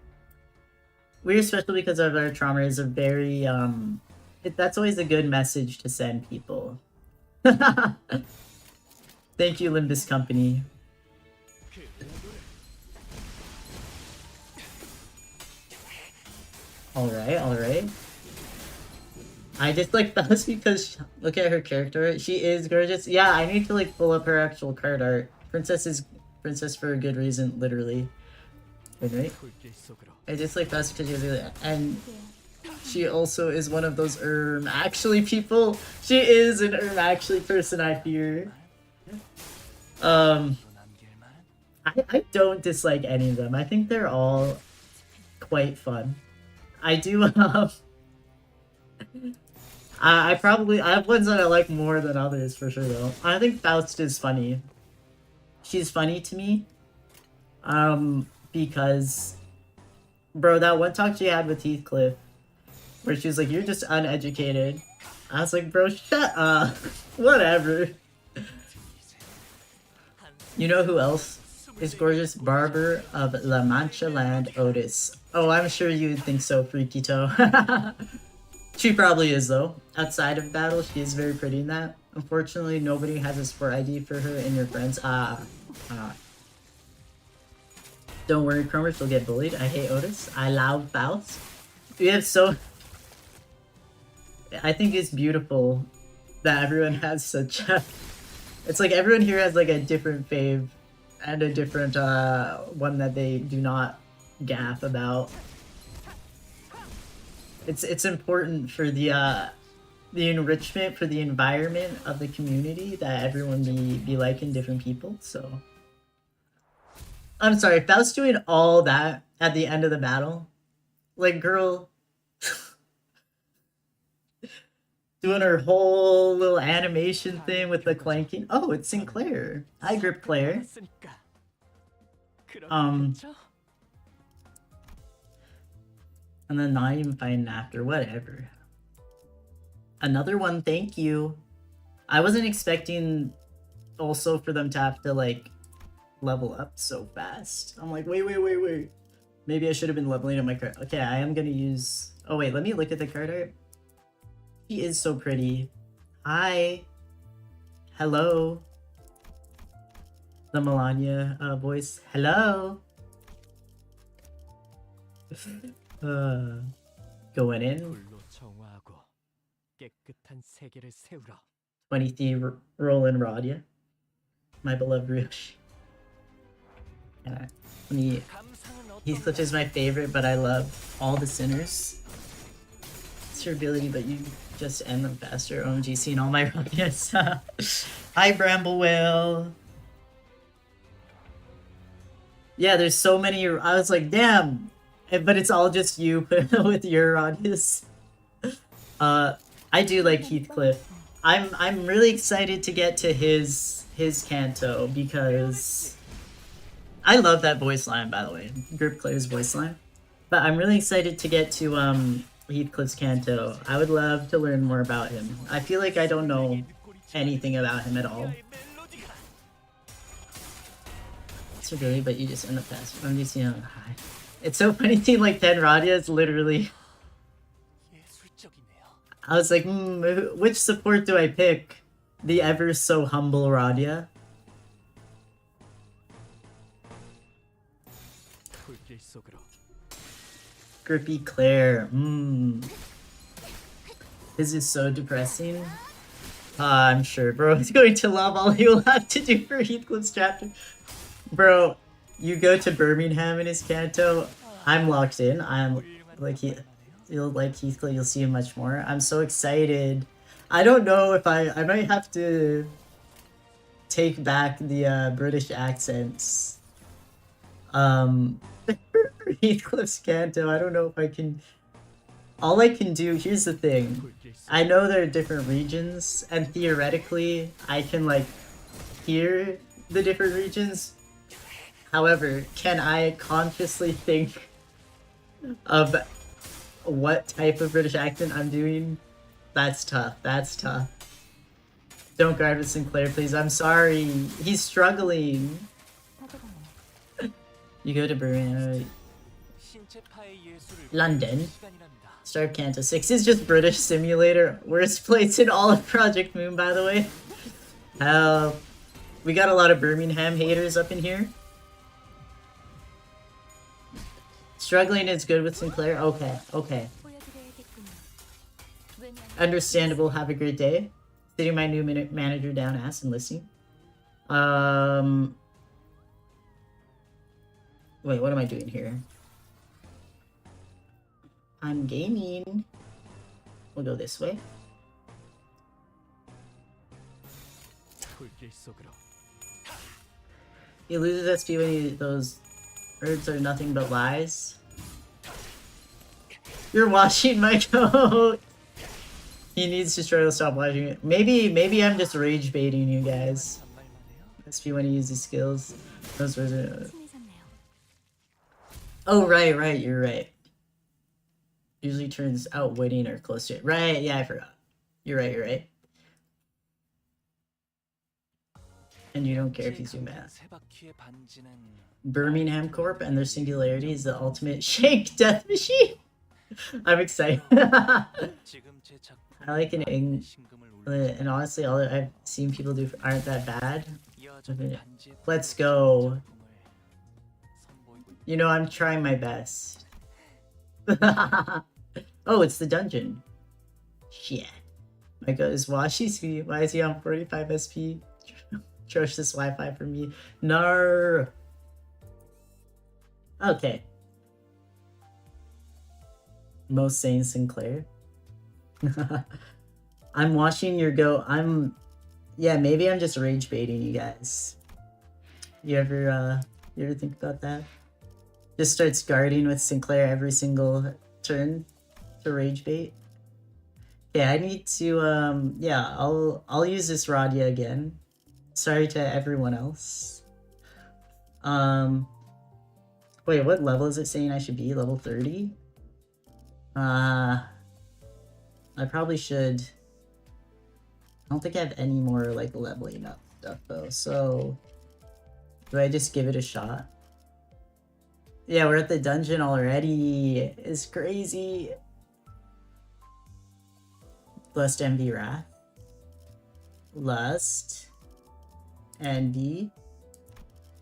We're special because of our trauma is a very, that's always a good message to send people. Thank you, Limbus Company. Alright, alright. I just like Faust because, look at her character. She is gorgeous. Yeah, I need to like pull up her actual card art. Princess is princess for a good reason, literally. Wait. I just like Faust because she has and she also is one of those actually people. She is an actually person I fear. I don't dislike any of them. I think they're all quite fun. I do I have ones that I like more than others for sure though. I think Faust is funny. She's funny to me. Because bro, that one talk she had with Heathcliff where she was like, you're just uneducated. I was like, bro, shut up. Whatever. You know who else is gorgeous? Barber of La Mancha Land, Otis. Oh, I'm sure you would think so, Freaky Toe. She probably is, though. Outside of battle, she is very pretty in that. Unfortunately, nobody has a sport ID for her and your friends. Don't worry, Cromer, she'll get bullied. I hate Otis. I love Faust. We have so... I think it's beautiful that everyone has such a... It's like everyone here has like a different fave and a different one that they do not gaff about. It's important for the enrichment, for the environment of the community that everyone be liking different people, so... I'm sorry, Faust doing all that at the end of the battle? Like, girl... doing her whole little animation thing with the clanking. Oh, it's Sinclair. Hi, Grip Claire. And then not even fighting after, whatever. Another one, thank you. I wasn't expecting also for them to have to like level up so fast. I'm like, wait. Maybe I should have been leveling up my card. Okay, I am gonna use... Oh wait, let me look at the card art. She is so pretty. Hi. Hello. The Melania voice. Hello. Going in. 23 Roland Rod, yeah. My beloved Riosh. Heathcliff is my favorite, but I love all the sinners. It's her ability, but you just end them faster. OMG, seeing all my rockets. Hi, Bramble Whale. Yeah, there's so many. I was like, damn. But it's all just you with your audience. I do like Heathcliff. I'm really excited to get to his Canto because I love that voice line, by the way. Grip Claire's voice line. But I'm really excited to get to Heathcliff's Canto. I would love to learn more about him. I feel like I don't know anything about him at all. So really, but you just end up fast. I'm just, you know, it's so funny seeing like 10 Radia is literally. I was like, which support do I pick? The ever so humble Radia. Grippy Claire. This is so depressing. I'm sure, bro. He's going to love all he will have to do for Heathcliff's chapter. Bro, you go to Birmingham in his Canto. I'm locked in. I'm like you'll like Heathcliff. You'll see him much more. I'm so excited. I don't know if I might have to take back the British accents. Heathcliff's Canto. I don't know if I can. All I can do. Here's the thing. I know there are different regions, and theoretically, I can like hear the different regions. However, can I consciously think of what type of British accent I'm doing? That's tough. That's tough. Don't guard with Sinclair, please. I'm sorry. He's struggling. You go to Birmingham. London. Start Canto 6 is just British Simulator. Worst place in all of Project Moon, by the way. We got a lot of Birmingham haters up in here. Struggling is good with Sinclair? Okay, okay. Understandable, have a great day. Sitting my new manager down ass and listening. Wait, what am I doing here? I'm gaming. We'll go this way. He loses SP when those words are nothing but lies. You're watching my coat. He needs to try to stop watching it. Maybe I'm just rage baiting you guys. SP when he uses skills. Those words are. Oh right, you're right. Usually turns out winning or close to it. Right, yeah, I forgot. You're right. And you don't care if he's doing math. Birmingham Corp and their singularity is the ultimate shake death machine. I'm excited. I like an and honestly, all that I've seen people do aren't that bad. Let's go. You know, I'm trying my best. Oh, it's the dungeon. Shit. My god, is Washi? Why is he on 45 SP? Trust this Wi-Fi for me. No. Okay. Most sane Sinclair. I'm watching your go. Yeah, maybe I'm just rage baiting you guys. You ever think about that? Just starts guarding with Sinclair every single turn to rage bait. Okay, I need to yeah, I'll use this Radia again. Sorry to everyone else. Wait, what level is it saying I should be? Level 30? I probably should. I don't think I have any more like leveling up stuff though, so do I just give it a shot? Yeah, we're at the dungeon already. It's crazy. Lust, Envy, Wrath. Lust. Envy.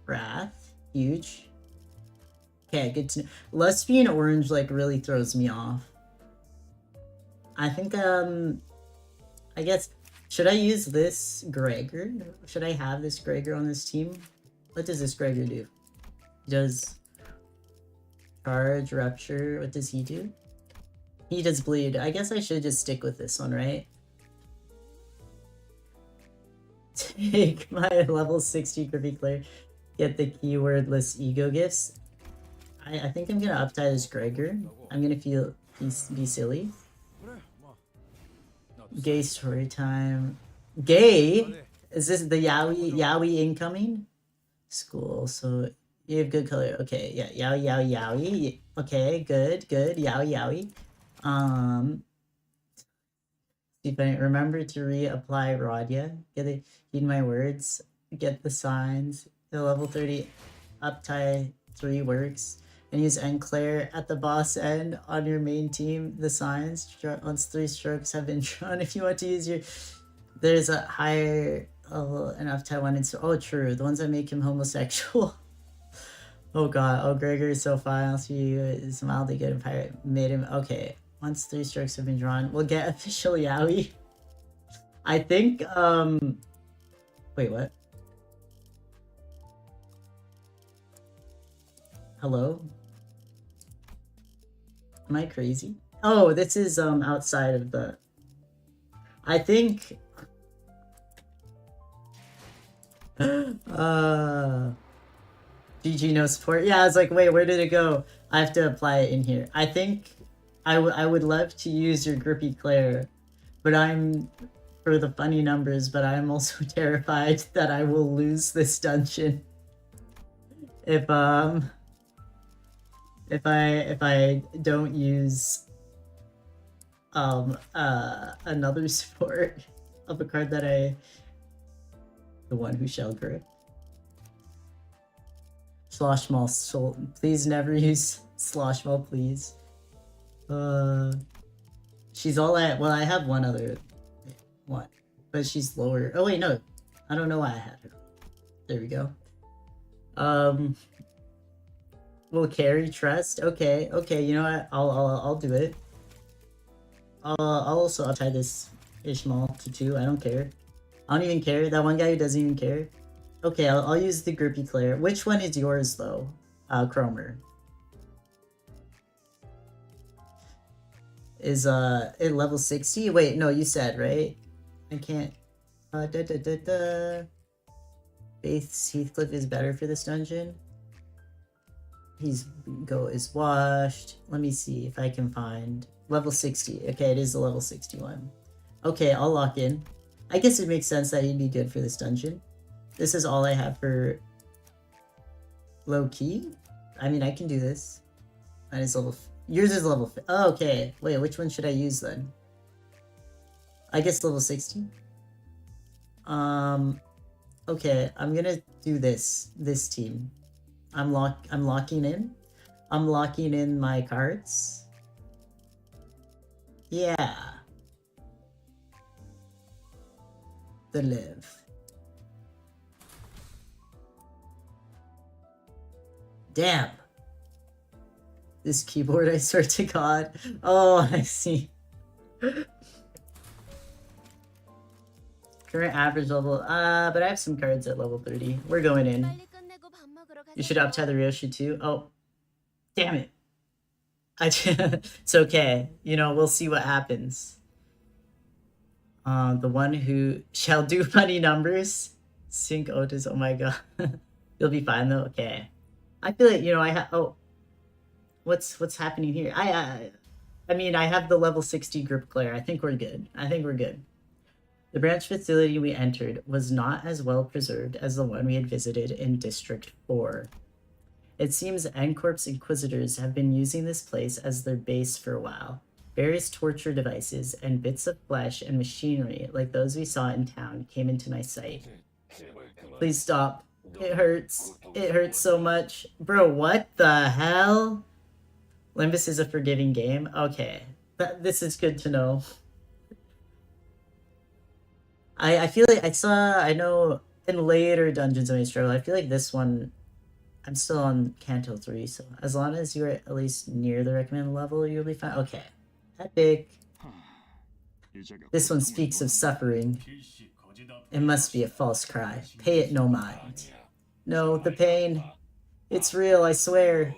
Wrath. Huge. Okay, good to know. Lust being orange like really throws me off. I think I guess should I use this Gregor? Should I have this Gregor on this team? What does this Gregor do? He does charge, rupture. What does he do? He does bleed. I guess I should just stick with this one, right? Take my level 60 Grippy Claire. Get the keywordless ego gifts. I think I'm gonna uptie this Gregor. I'm gonna be silly. Gay story time. Gay? Is this the yaoi incoming? School, so you have good color. Okay, yeah, yaoi. Okay, good. Yaoi. See if I remember to reapply Radia. Heed my words. Get the signs. The level 30 uptie 3 works. And use Sinclair at the boss end on your main team. The signs. Once 3 strokes have been drawn. If you want to use your... There's a higher level enough Taiwan. Oh, true. The ones that make him homosexual. Oh god. Oh, Gregor is so fine. I'll see you. Is mildly good and pirate. Made him... Okay. Once 3 strokes have been drawn, we'll get official yaoi. I think, wait, what? Hello? Am I crazy? Oh, this is, outside of the... I think... GG no support. Yeah, I was like, wait, where did it go? I have to apply it in here. I think... I would love to use your Grippy Claire, but I'm for the funny numbers, but I'm also terrified that I will lose this dungeon if I don't use another support of a card that the one who shall grip. Sloshmaul, soul, please never use Sloshmaul, please. She's all at... Well, I have one other one, but she's lower. Oh wait, no, I don't know why I had her. There we go. Will carry trust. Okay. You know what? I'll do it. I'll tie this Ishmael to 2. I don't care. I don't even care. That one guy who doesn't even care. Okay, I'll use the Grippy Claire. Which one is yours though? Cromer. Is it level 60? Wait, no, you said, right? I can't... Faith's Heathcliff is better for this dungeon. His go is washed. Let me see if I can find... Level 60. Okay, it is the level 61. Okay, I'll lock in. I guess it makes sense that he'd be good for this dungeon. This is all I have for... low key? I mean, I can do this. That is level... Yours is level... Oh, okay. Wait, which one should I use then? I guess level 60? Okay, I'm gonna do this team. I'm locking in. I'm locking in my cards. Yeah. The live. Damn. This keyboard, I swear to God. Oh, I see. Current average level. But I have some cards at level 30. We're going in. You should uptie the Ryoshi too. Oh, damn it. It's okay. You know, we'll see what happens. The one who shall do funny numbers. Sync Otis. Oh my god. You'll be fine though. Okay. I feel like, you know, I have... Oh. What's happening here? I mean, I have the level 60 Grip Claire. I think we're good. The branch facility we entered was not as well preserved as the one we had visited in District 4. It seems N-Corp's Inquisitors have been using this place as their base for a while. Various torture devices and bits of flesh and machinery like those we saw in town came into my sight. Please stop. It hurts. It hurts so much. Bro, what the hell? Limbus is a forgiving game? Okay. This is good to know. I feel like I know in later Dungeons I may struggle. I feel like this one, I'm still on Canto 3, so as long as you're at least near the recommended level, you'll be fine. Okay. Epic. This one speaks of suffering. It must be a false cry. Pay it no mind. No, the pain. It's real, I swear.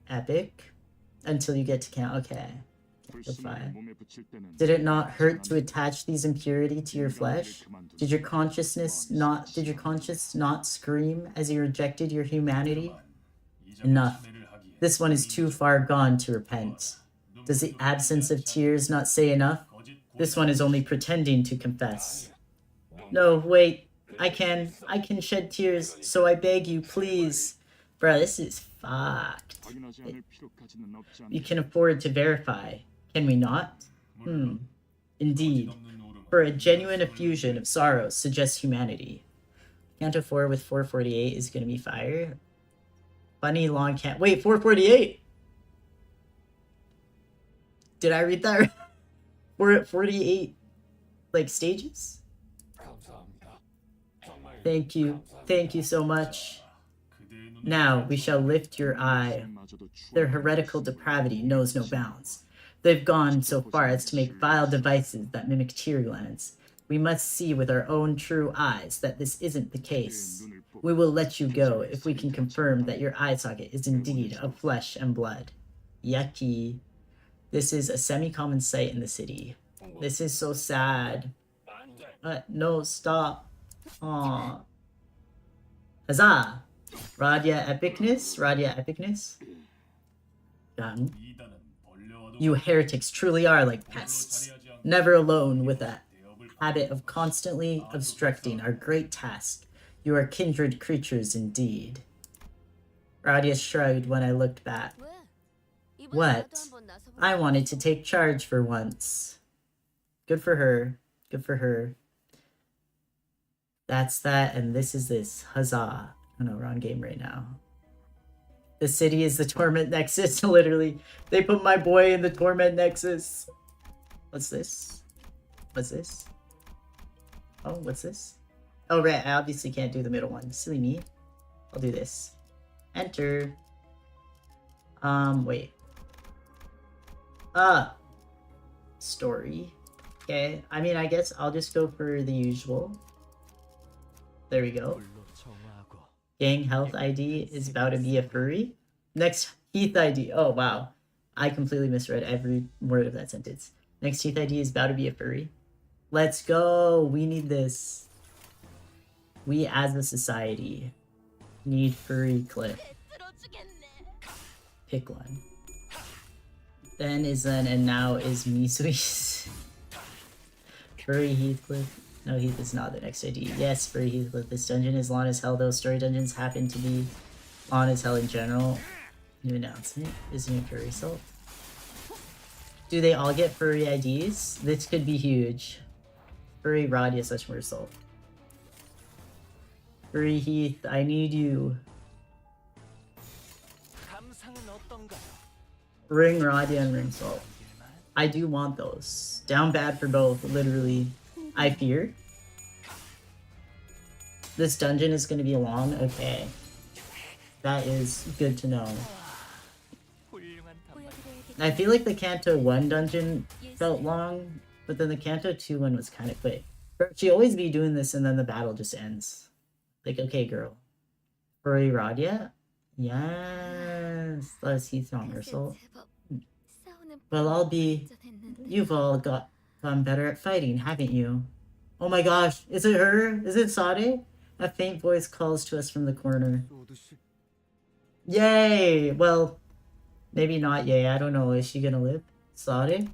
Epic. Until you get to count. Okay. Did it not hurt to attach these impurity to your flesh? Did your conscience not scream as you rejected your humanity? Enough. This one is too far gone to repent. Does the absence of tears not say enough? This one is only pretending to confess. No, wait. I can shed tears, so I beg you, please. Bruh, this is fucked. We can afford to verify, can we not? Indeed. For a genuine effusion of sorrow suggests humanity. Canto 4 with 448 is gonna be fire. Funny long can't wait, 448! Did I read that right? We're at 48 like stages? Thank you so much. Now we shall lift your eye. Their heretical depravity knows no bounds. They've gone so far as to make vile devices that mimic tear glands. We must see with our own true eyes that this isn't the case. We will let you go if we can confirm that your eye socket is indeed of flesh and blood. Yucky. This is a semi-common sight in the city. This is so sad. No, stop. Aww. Huzzah! Radia epicness? You heretics truly are like pests, never alone with a habit of constantly obstructing our great task. You are kindred creatures indeed. Radia shrugged when I looked back. What? I wanted to take charge for once. Good for her. Good for her. That's that, and this is this. Huzzah. Oh no, wrong game right now. The city is the torment nexus, literally. They put my boy in the torment nexus. What's this? What's this? Oh, what's this? Oh, right, I obviously can't do the middle one. Silly me. I'll do this. Enter. Wait. Story. Okay, I mean, I guess I'll just go for the usual. There we go. Gang health ID is about to be a furry. Next Heath ID. Oh, wow. I completely misread every word of that sentence. Next Heath ID is about to be a furry. Let's go. We need this. We as a society need furry clip. Pick one. Then is then and now is Misui. Furry Heathcliff. No, Heath is not the next ID. Yes, Furry Heathcliff. This dungeon is long as hell, though story dungeons happen to be long as hell in general. New announcement. Is new furry sold. Do they all get furry IDs? This could be huge. Furry Radia such result. Furry Heath, I need you. Ring Radia and Ring Salt. I do want those. Down bad for both, literally. I fear. This dungeon is going to be long? Okay. That is good to know. I feel like the Canto 1 dungeon felt long, but then the Canto 2 one was kind of quick. She always be doing this and then the battle just ends. Like, okay, girl. Furry Radia? Yes. Let's see on Ursula. Well, I'll be... You've all gone better at fighting, haven't you? Oh my gosh, is it her? Is it Sade? A faint voice calls to us from the corner. Yay! Well, maybe not yay, I don't know. Is she gonna live? Sade?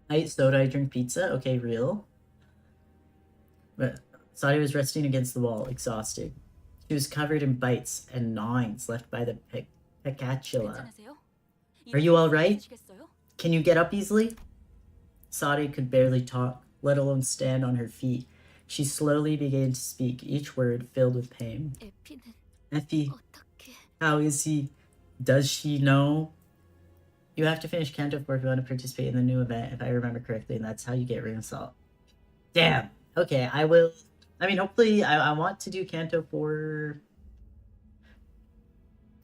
I eat soda, I drink pizza? Okay, real. But Sade was resting against the wall, exhausted. She was covered in bites and gnawings left by the pecatula. Are you alright? Can you get up easily? Sade could barely talk, let alone stand on her feet. She slowly began to speak, each word filled with pain. Effie, how is he? Does she know? You have to finish Canto 4 if you want to participate in the new event, if I remember correctly, and that's how you get Ring of Salt. Damn! Okay, I will... I mean, hopefully, I want to do Canto 4...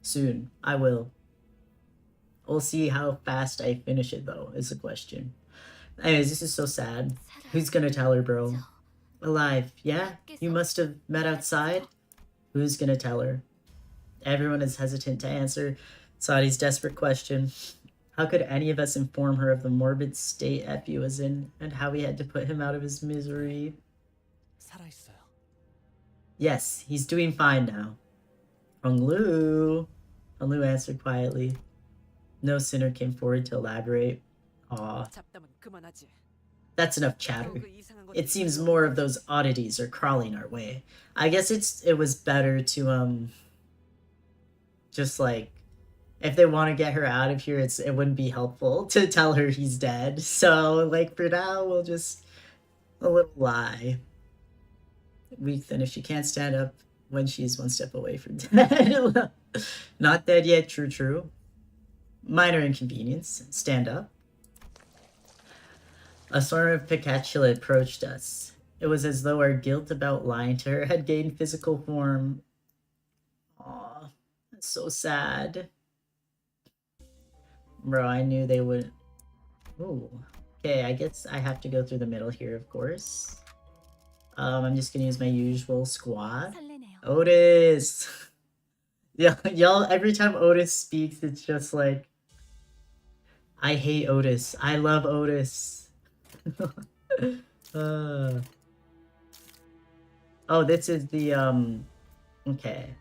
soon. I will. We'll see how fast I finish it, though, is the question. Anyways, this is so sad. Who's gonna tell her, bro? Alive, yeah? You must have met outside? Who's gonna tell her? Everyone is hesitant to answer Sadi's desperate question. How could any of us inform her of the morbid state Effie was in, and how we had to put him out of his misery? Yes, he's doing fine now. Honglu answered quietly. No sinner came forward to elaborate. Aw. That's enough chatter. It seems more of those oddities are crawling our way. I guess it was better to just like, if they want to get her out of here, it wouldn't be helpful to tell her he's dead. So like for now, we'll just a little lie. Weak then if she can't stand up when she's one step away from dead. Not dead yet, true. Minor inconvenience. Stand up. A sort of Picatula approached us. It was as though our guilt about lying to her had gained physical form. Aw, that's so sad. Bro, I knew they would... Ooh. Okay, I guess I have to go through the middle here, of course. I'm just gonna use my usual squad. Otis! Yeah, y'all, every time Otis speaks, it's just like... I hate Otis. I love Otis. Oh, this is the, okay.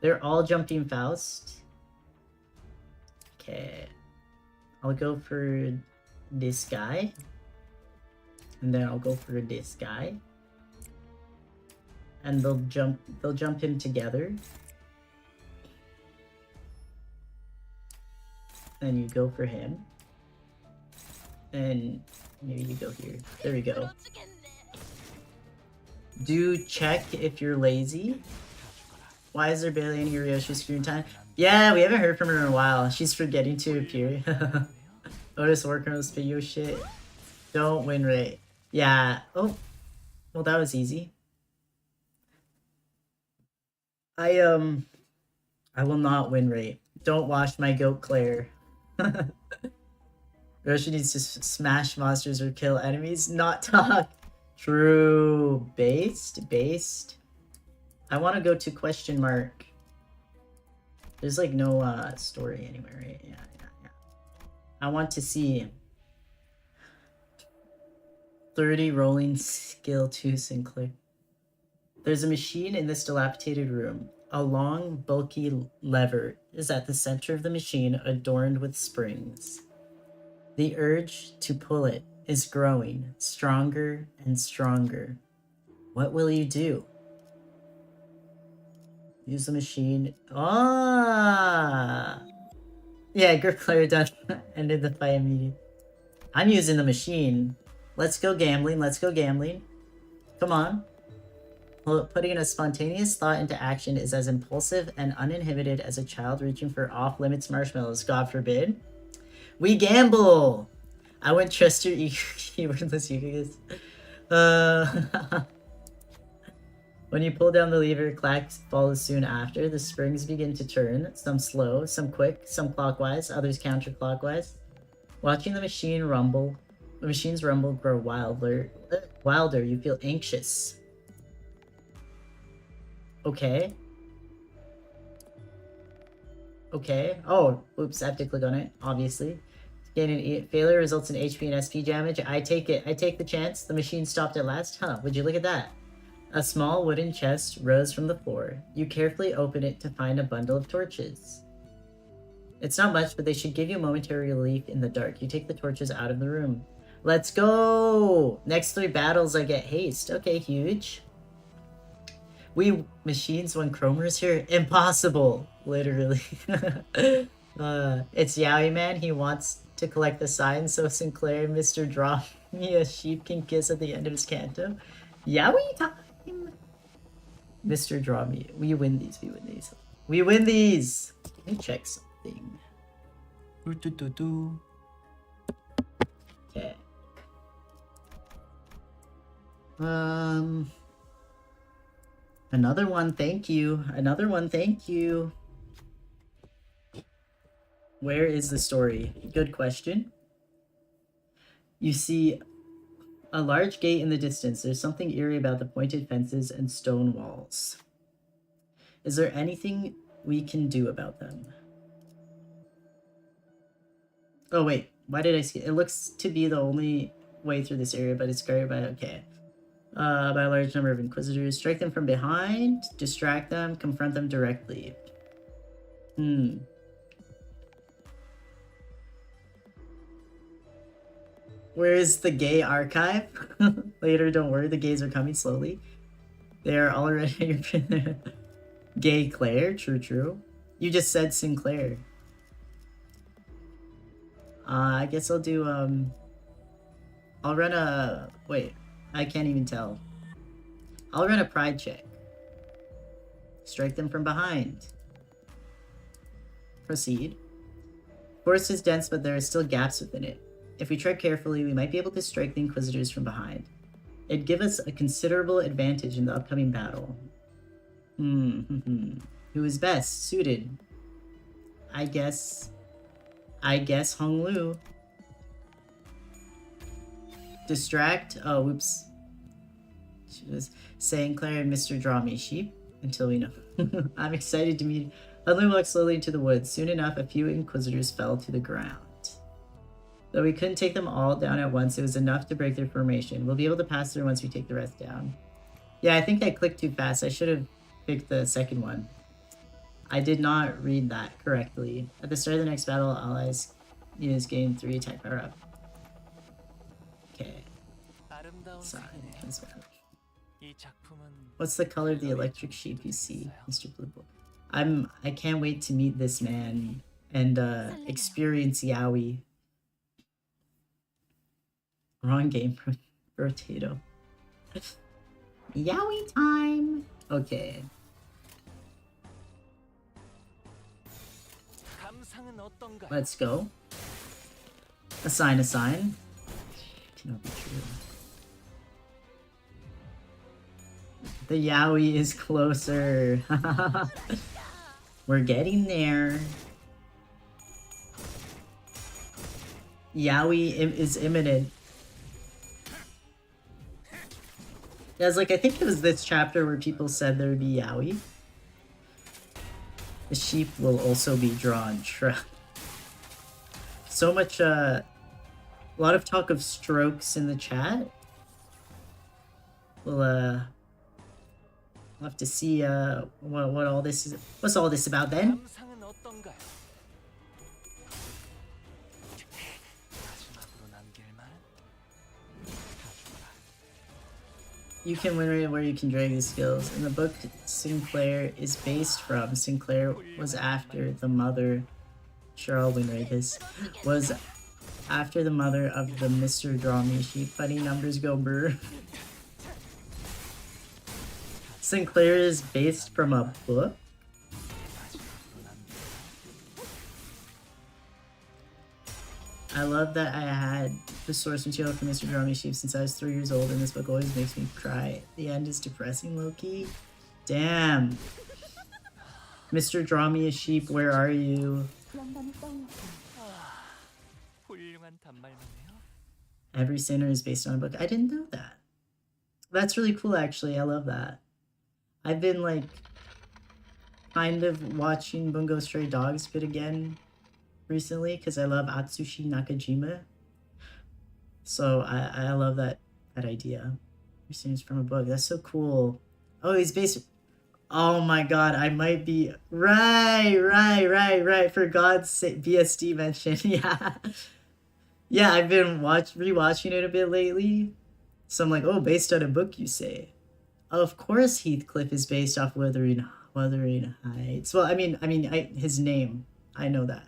They're all jumping Faust. Okay. I'll go for this guy. And then I'll go for this guy. And they'll jump him together. Then you go for him. And maybe you go here. There we go. Do check if you're lazy. Why is there barely any Ryoshi screen time? Yeah, we haven't heard from her in a while. She's forgetting to appear. Otis working on this video shit. Don't win rate. Yeah. Oh. Well, that was easy. I will not win rate. Don't watch my goat Claire. Roshi needs to smash monsters or kill enemies, not talk. True. Based. I want to go to question mark. There's like no story anywhere, right? Yeah. I want to see 30 rolling skill to Sinclair. There's a machine in this dilapidated room. A long, bulky lever is at the center of the machine, adorned with springs. The urge to pull it is growing, stronger and stronger. What will you do? Use the machine. Ah! Yeah, Grip Claire done. Ended the fight immediately. I'm using the machine. Let's go gambling. Come on. Putting a spontaneous thought into action is as impulsive and uninhibited as a child reaching for off-limits marshmallows, God forbid. We gamble! I wouldn't trust your keywordless Yukigas. When you pull down the lever, clacks follows soon after. The springs begin to turn, some slow, some quick, some clockwise, others counterclockwise. Watching the machine's rumble grow wilder, you feel anxious. Okay. Oh, oops, I have to click on it, obviously. Failure results in HP and SP damage. I take it. I take the chance. The machine stopped at last. Huh, would you look at that? A small wooden chest rose from the floor. You carefully open it to find a bundle of torches. It's not much, but they should give you momentary relief in the dark. You take the torches out of the room. Let's go! Next 3 battles I get haste. Okay, huge. We machines when Cromer's here? Impossible! Literally. It's Yowie Man. He wants to collect the sign so Sinclair and Mr. Draw Me a Sheep can kiss at the end of his canto. Yowie time! Mr. Draw Me. We win these. We win these! Let me check something. Okay. Another one, thank you. Where is the story? Good question. You see a large gate in the distance. There's something eerie about the pointed fences and stone walls. Is there anything we can do about them? Oh wait, why did I see it? It looks to be the only way through this area, but it's guarded by, okay. By a large number of inquisitors. Strike them from behind, distract them, confront them directly. Where is the gay archive? Later, don't worry, the gays are coming slowly. They are already gay Claire, true. You just said Sinclair. I guess I'll do, I'll run a, wait, I can't even tell. I'll run a pride check. Strike them from behind. Proceed. Forest is dense, but there are still gaps within it. If we tread carefully, we might be able to strike the Inquisitors from behind. It'd give us a considerable advantage in the upcoming battle. Who is best suited? I guess Hong Lu. Distract? Oh, whoops. She was saying Claire and Mr. Draw Me Sheep until we know. I'm excited to meet. Hong Lu walked slowly into the woods. Soon enough, a few Inquisitors fell to the ground. Though we couldn't take them all down at once, it was enough to break their formation. We'll be able to pass through once we take the rest down. Yeah, I think I clicked too fast. I should have picked the second one. I did not read that correctly. At the start of the next battle, allies use gain 3 attack power up. Okay. Sign. What's the color of the electric sheep you see, Mr. Blue Boy? I can't wait to meet this man and experience Yaoi. Wrong game, Rotato. Yaoi time! Okay. Let's go. Assign. Cannot be true. The Yaoi is closer. We're getting there. Yaoi is imminent. Yeah, I was like, I think it was this chapter where people said there would be Yaoi. The sheep will also be drawn. So much, a lot of talk of strokes in the chat. We'll have to see, what all this is. What's all this about then? You can win where you can drag the skills. In the book Sinclair is based from, Sinclair was after the mother, sure I'll win rate this, was after the mother of the Mr. Draw Me Sheep. Funny numbers go brr. Sinclair is based from a book? I love that I had the source material for Mr. Draw Me Sheep since I was 3 years old, and this book always makes me cry. The end is depressing, low-key. Damn. Mr. Draw Me a Sheep, where are you? Every sinner is based on a book. I didn't know that. That's really cool, actually. I love that. I've been, like, kind of watching Bungo Stray Dogs bit again recently because I love Atsushi Nakajima. So I love that idea. It's from a book. That's so cool. Oh, he's based. Oh my god, I might be right. For God's sake, BSD mentioned. Yeah, I've been rewatching it a bit lately. So I'm like, oh, based on a book, you say? Of course, Heathcliff is based off Wuthering Heights. Well, I mean, his name. I know that.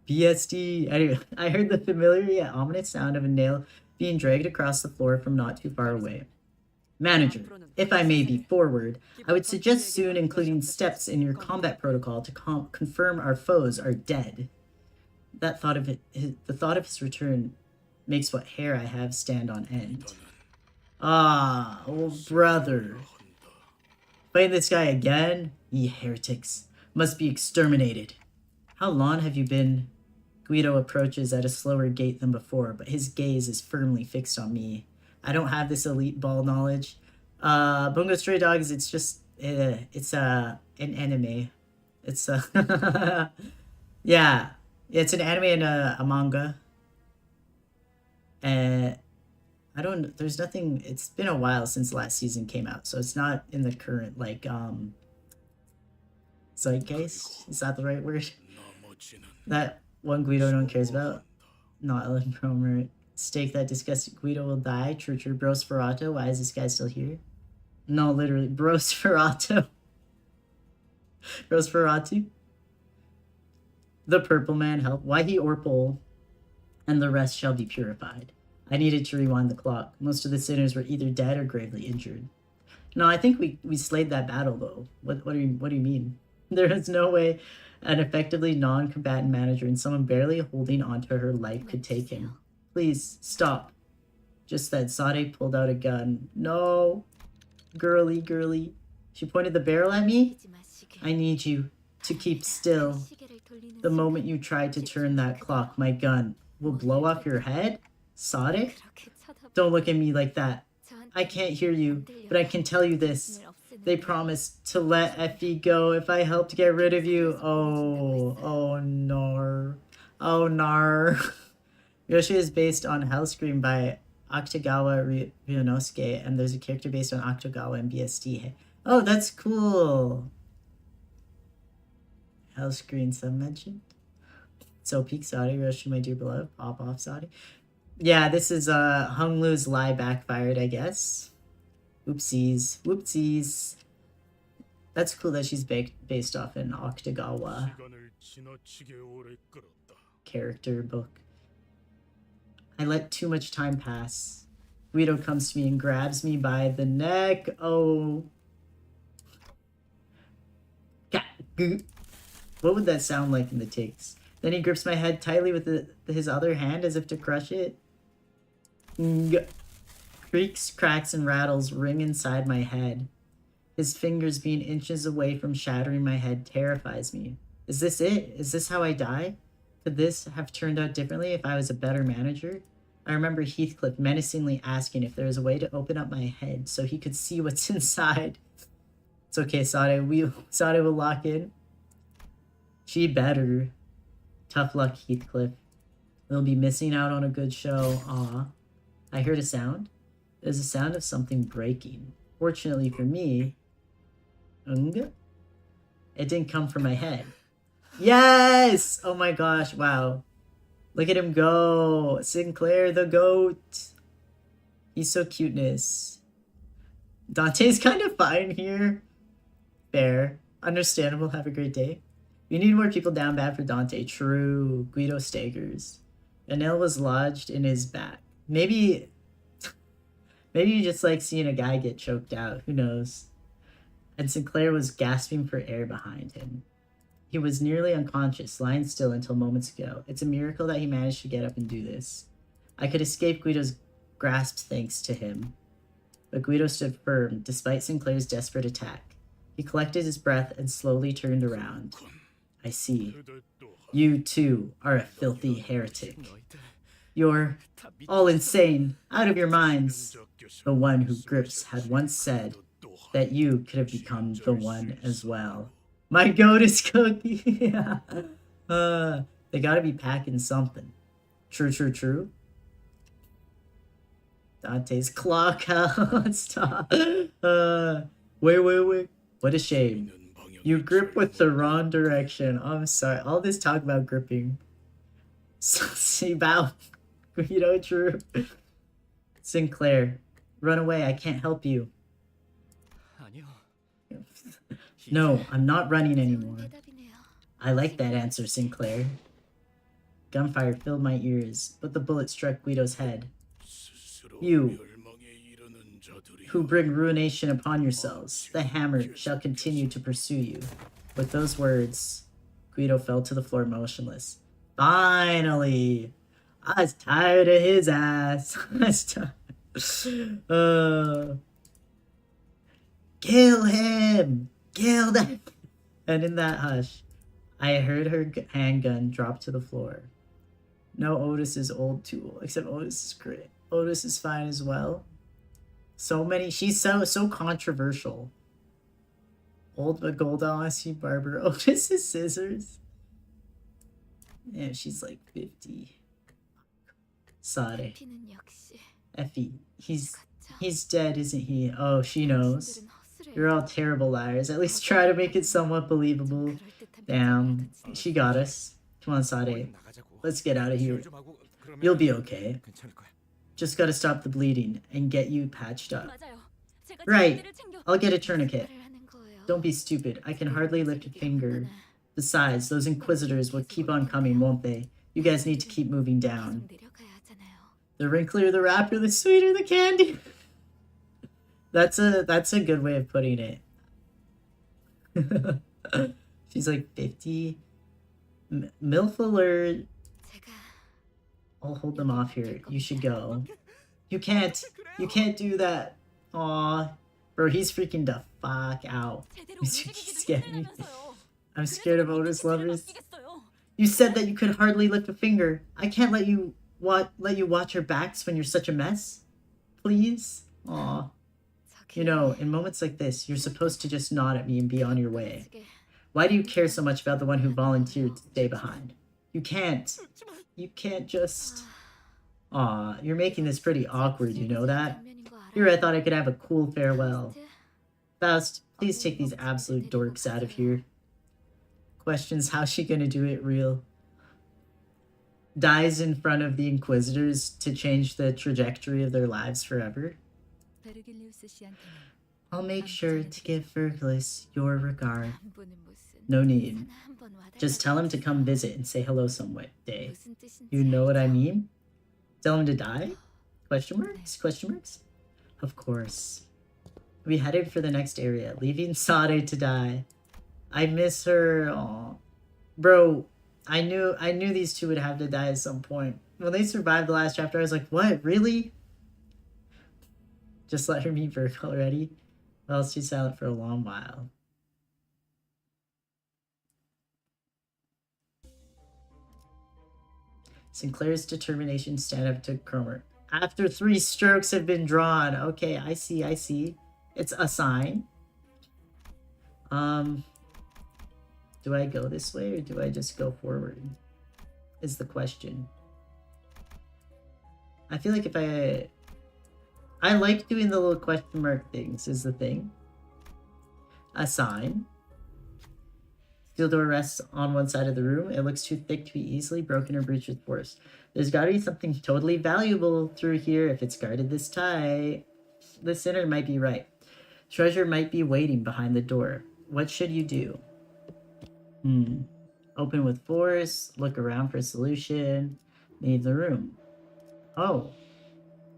BSD. Anyway, I heard the familiar yet ominous sound of a nail being dragged across the floor from not too far away. Manager, if I may be forward, I would suggest soon including steps in your combat protocol to confirm our foes are dead. The thought of his return makes what hair I have stand on end. Ah, old brother. Fighting this guy again? Ye heretics. Must be exterminated. How long have you been? Guido approaches at a slower gait than before, but his gaze is firmly fixed on me. I don't have this elite ball knowledge. Bungo Stray Dogs, it's just, it's an anime. It's yeah, it's an anime and a manga. There's nothing, it's been a while since the last season came out, so it's not in the current, like, zeitgeist? Is that the right word? That one Guido no one cares about? Not Ellen Bromer. Stake that disgusting Guido will die. True, true. Brosferato. Why is this guy still here? No, literally. Brosferato. Brosferatu. The purple man help. Why he Orpole, and the rest shall be purified. I needed to rewind the clock. Most of the sinners were either dead or gravely injured. No, I think we slayed that battle though. What do you mean? There is no way an effectively non-combatant manager and someone barely holding onto her life could take him. Please stop. Just then, Sade pulled out a gun. No, girly, girly. She pointed the barrel at me. I need you to keep still. The moment you try to turn that clock, my gun will blow off your head. Sade? Don't look at me like that. I can't hear you, but I can tell you this. They promised to let Effie go if I helped get rid of you. Oh no. Oh nar. Yoshi is based on Hellscream by Akutagawa Ryunosuke, and there's a character based on Akutagawa and BSD. Oh, that's cool. Hellscreen sub-mentioned. So peak Saudi, Yoshi, my dear beloved. Pop off Saudi. Yeah, this is Hung Lu's lie backfired, I guess. Oopsies. Whoopsies. That's cool that she's based off an Akutagawa character book. I let too much time pass. Guido comes to me and grabs me by the neck. Oh. What would that sound like in the takes? Then he grips my head tightly with his other hand as if to crush it. Creaks, cracks, and rattles ring inside my head. His fingers being inches away from shattering my head terrifies me. Is this it? Is this how I die? Could this have turned out differently if I was a better manager? I remember Heathcliff menacingly asking if there was a way to open up my head so he could see what's inside. It's okay, Sade. Sade will lock in. She better. Tough luck, Heathcliff. We'll be missing out on a good show. Aw. I heard a sound. There's a sound of something breaking. Fortunately for me, it didn't come from my head. Yes! Oh my gosh, wow. Look at him go. Sinclair the goat. He's so cuteness. Dante's kind of fine here. Fair. Understandable. Have a great day. We need more people down bad for Dante. True. Guido staggers. A nail was lodged in his back. Maybe you just like seeing a guy get choked out. Who knows? And Sinclair was gasping for air behind him. He was nearly unconscious, lying still until moments ago. It's a miracle that he managed to get up and do this. I could escape Guido's grasp thanks to him. But Guido stood firm, despite Sinclair's desperate attack. He collected his breath and slowly turned around. I see. You, too, are a filthy heretic. You're all insane, out of your minds. The one who grips had once said that you could have become the one as well. My goat is cookie. Yeah. They gotta be packing something. True, true, true. Dante's clock. Stop. Wait. What a shame. You grip with the wrong direction. I'm sorry. All this talk about gripping. See, bow. Guido, true. Sinclair, run away. I can't help you. No, I'm not running anymore. I like that answer, Sinclair. Gunfire filled my ears, but the bullet struck Guido's head. You, who bring ruination upon yourselves, the hammer shall continue to pursue you. With those words, Guido fell to the floor motionless. Finally! I was tired of his ass. I was tired. Kill him! Kill that! And in that hush, I heard her handgun drop to the floor. No Otis's old tool, except Otis is great. Otis is fine as well. So many, she's so controversial. Old but gold honesty barber. Otis's scissors. Yeah, she's like 50. Sade. Effie, he's dead, isn't he? Oh, she knows. You're all terrible liars. At least try to make it somewhat believable. Damn, she got us. Come on, Sade. Let's get out of here. You'll be okay. Just gotta stop the bleeding and get you patched up. Right. I'll get a tourniquet. Don't be stupid. I can hardly lift a finger. Besides, those Inquisitors will keep on coming, won't they? You guys need to keep moving down. The wrinklier the wrapper, the sweeter the candy. That's a good way of putting it. She's like 50. MILF alert. I'll hold them off here. You should go. You can't do that. Aw. Bro, he's freaking the fuck out. He's scared me. I'm scared of Otis lovers. You said that you could hardly lift a finger. I can't let you watch your backs when you're such a mess. Please? Aw. You know, in moments like this, you're supposed to just nod at me and be on your way. Why do you care so much about the one who volunteered to stay behind? You can't just... Aw, you're making this pretty awkward, you know that? Here I thought I could have a cool farewell. Faust, please take these absolute dorks out of here. Questions, how's she gonna do it real? Dies in front of the Inquisitors to change the trajectory of their lives forever. I'll make sure to give Vergilius your regard. No need. Just tell him to come visit and say hello some day. You know what I mean? Tell him to die? Question marks? Question marks? Of course. We headed for the next area, leaving Sade to die. I miss her. Aw. Bro, I knew these two would have to die at some point. When they survived the last chapter, I was like, what? Really? Just let her meet Virg already? Well, she's silent for a long while. Sinclair's determination stand up to Cromer. After 3 strokes have been drawn. Okay, I see. It's a sign. Do I go this way or do I just go forward? Is the question. I feel like if I like doing the little question mark things is the thing. A sign. Steel door rests on one side of the room. It looks too thick to be easily broken or breached with force. There's gotta be something totally valuable through here if it's guarded this tight. The sinner might be right. Treasure might be waiting behind the door. What should you do? Open with force. Look around for a solution. Leave the room. Oh.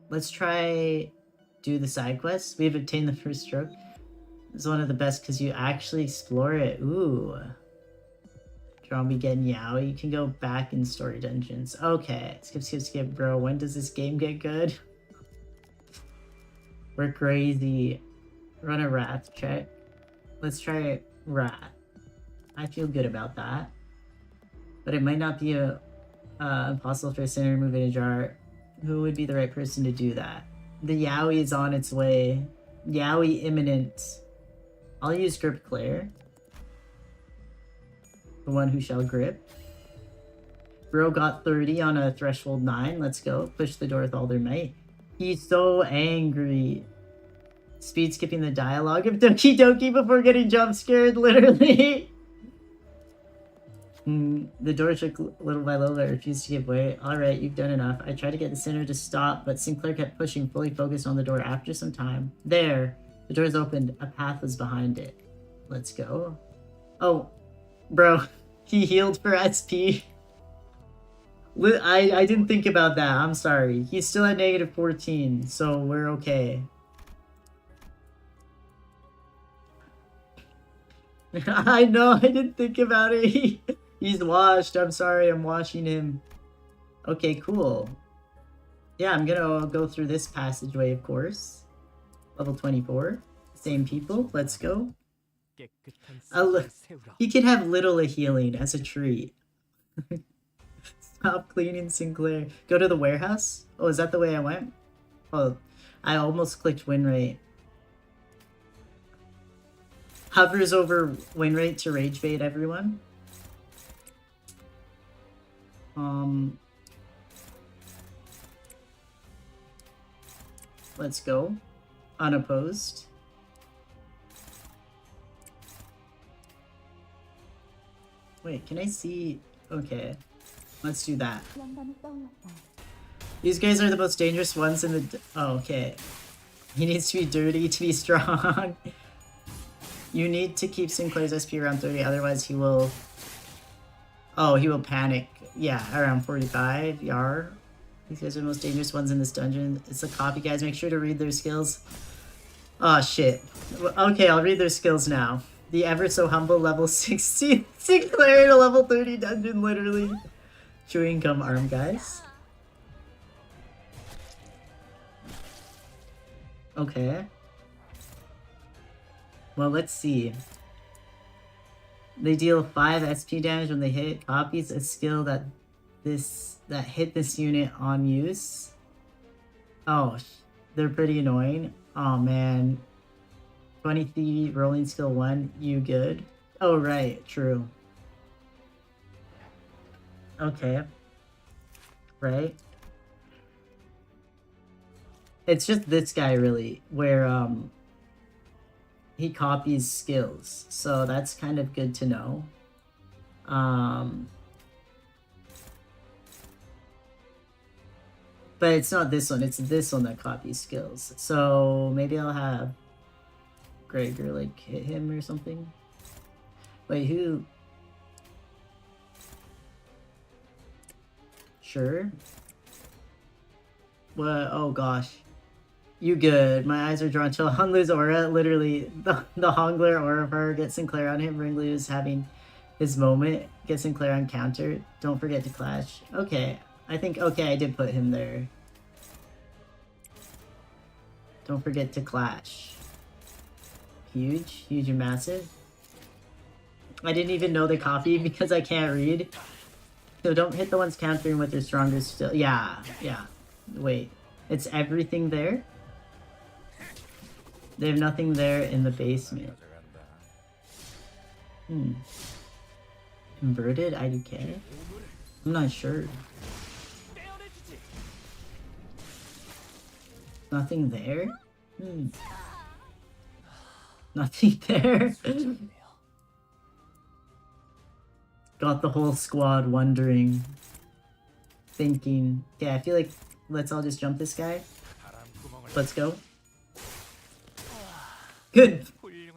Let's try do the side quest. We have obtained the first stroke. It's one of the best because you actually explore it. Ooh. Zombie getting yaoi. You can go back in story dungeons. Okay. Skip, bro. When does this game get good? We're crazy. Run a rat check. Let's try rat. I feel good about that. But it might not be impossible for a sinner to move in a jar. Who would be the right person to do that? The yaoi is on its way. Yaoi imminent. I'll use Grip Claire. The one who shall grip. Bro got 30 on a threshold 9. Let's go. Push the door with all their might. He's so angry. Speed skipping the dialogue of Doki Doki before getting jump scared, literally. The door shook little by little, but refused to give way. Alright, you've done enough. I tried to get the sinner to stop, but Sinclair kept pushing, fully focused on the door. After some time. There! The door's opened. A path was behind it. Let's go. Oh, bro. He healed for SP. I didn't think about that. I'm sorry. He's still at negative 14, so we're okay. I know, I didn't think about it. He's washed. I'm sorry, I'm washing him. Okay, cool. Yeah, I'm gonna go through this passageway, of course. Level 24. Same people. Let's go. He can have little healing as a treat. Stop cleaning, Sinclair. Go to the warehouse? Oh, is that the way I went? Oh, I almost clicked win rate. Hovers over win rate to rage bait everyone. Let's go. Unopposed. Wait, can I see? Okay. Let's do that. These guys are the most dangerous ones in the... Oh, okay. He needs to be dirty to be strong. You need to keep Sinclair's SP around 30, otherwise he will... Oh, he will panic. Yeah, around 45. Yar. These guys are the most dangerous ones in this dungeon. It's a copy, guys. Make sure to read their skills. Oh, shit. Okay, I'll read their skills now. The ever so humble level 60 Sinclair in a level 30 dungeon, literally. Chewing gum arm, guys. Okay. Well, let's see. They deal 5 SP damage when they hit. Copies a skill that hit this unit on use. Oh, they're pretty annoying. Oh man. 23 rolling skill 1, you good? Oh right, true. Okay. Right. It's just this guy really, where he copies skills. So that's kind of good to know. But it's not this one, it's this one that copies skills. So maybe I'll have Gregor like hit him or something. Wait, who? Sure. What? Oh gosh. You good. My eyes are drawn to Honglu's aura. Literally, the Hongler aura power. Get Sinclair on him. Ringlu is having his moment. Get Sinclair on counter. Don't forget to clash. Okay. I think, okay, I did put him there. Don't forget to clash. Huge. Huge and massive. I didn't even know they copied because I can't read. So don't hit the ones countering with their strongest still. Yeah, yeah. Wait. It's everything there? They have nothing there in the basement. Inverted IDK? I'm not sure. Nothing there? Nothing there? Got the whole squad wondering. Thinking. Yeah, I feel like let's all just jump this guy. Let's go. Good.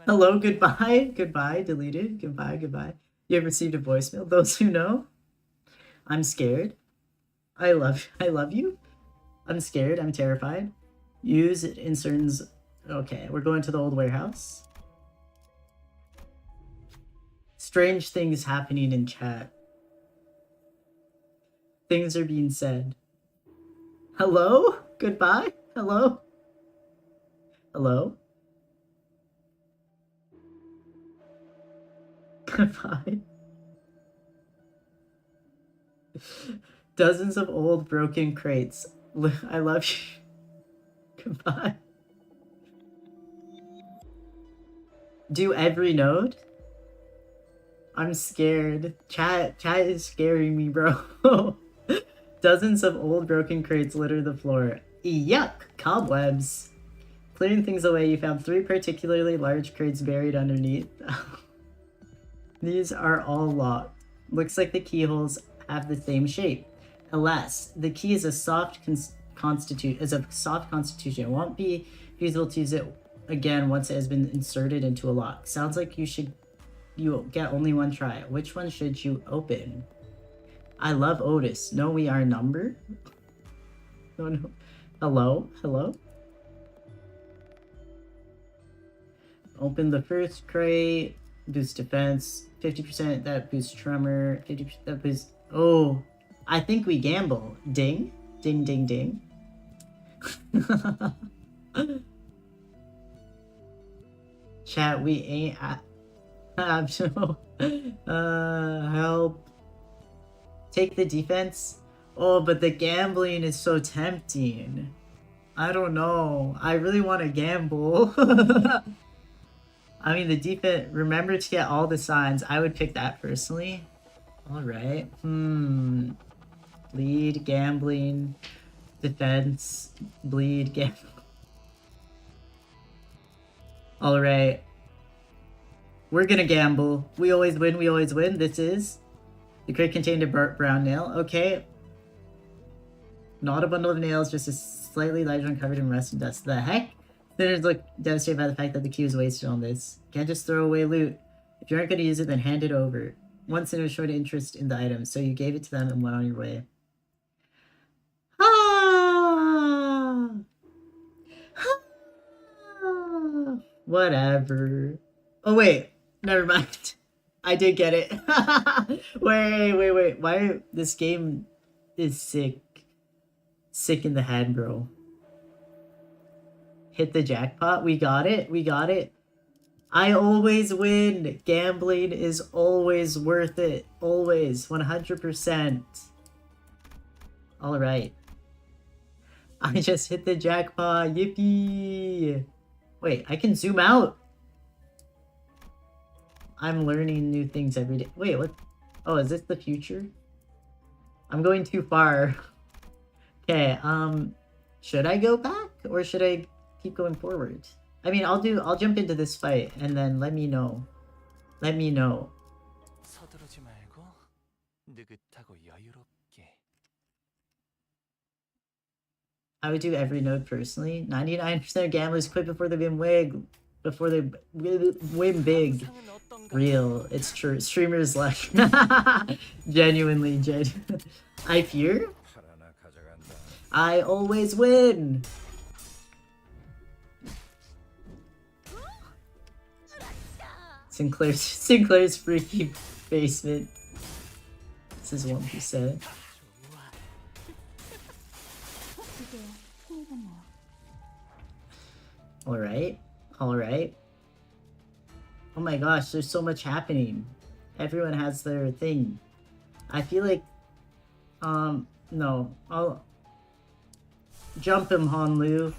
Hello, goodbye. Goodbye, deleted. Goodbye, goodbye. You have received a voicemail. Those who know. I'm scared. I love you. I'm scared. I'm terrified. Use it in certain... Okay, we're going to the old warehouse. Strange things happening in chat. Things are being said. Hello? Goodbye? Hello? Hello? Goodbye. Dozens of old broken crates. I love you. Goodbye. Do every node? I'm scared. Chat is scaring me, bro. Dozens of old broken crates litter the floor. Yuck! Cobwebs. Clearing things away, you found 3 particularly large crates buried underneath. These are all locked. Looks like the keyholes have the same shape. Alas, the key is a soft constitution. It won't be feasible to use it again once it has been inserted into a lock. Sounds like you get only one try. Which one should you open? I love Otis. No, we are numbered. Oh no. Hello? Hello? Open the first crate. Boost defense. 50% that boosts tremor. 50% that boosts... Oh. I think we gamble. Ding. Ding, ding, ding. Chat, we ain't... help. Take the defense. Oh, but the gambling is so tempting. I don't know. I really want to gamble. I mean, the defense... Remember to get all the signs. I would pick that personally. Alright. Bleed, gambling, defense, bleed, gambling. Alright. We're gonna gamble. We always win, we always win. This is... The crate contained a brown nail. Okay. Not a bundle of nails, just a slightly larger one covered in rust and dust. The heck? Sinners look devastated by the fact that the queue is wasted on this. Can't just throw away loot. If you aren't going to use it, then hand it over. One sinner showed interest in the item, so you gave it to them and went on your way. Ah! Ah! Whatever. Oh, wait. Never mind. I did get it. Wait. Why? This game is sick. Sick in the head, bro. Hit the jackpot. We got it. We got it. I always win. Gambling is always worth it. Always. 100%. Alright. I just hit the jackpot. Yippee. Wait, I can zoom out. I'm learning new things every day. Wait, what? Oh, is this the future? I'm going too far. Okay, should I go back or should I keep going forward? I mean, I'll jump into this fight and then let me know. Let me know. I would do every node personally. 99% of gamblers quit before they win big. Real. It's true. Streamers like genuinely. I fear. I always win. Sinclair's freaky basement. This is one who said. Alright. Alright. Oh my gosh, there's so much happening. Everyone has their thing. I feel like no. I'll jump him, Hanlu.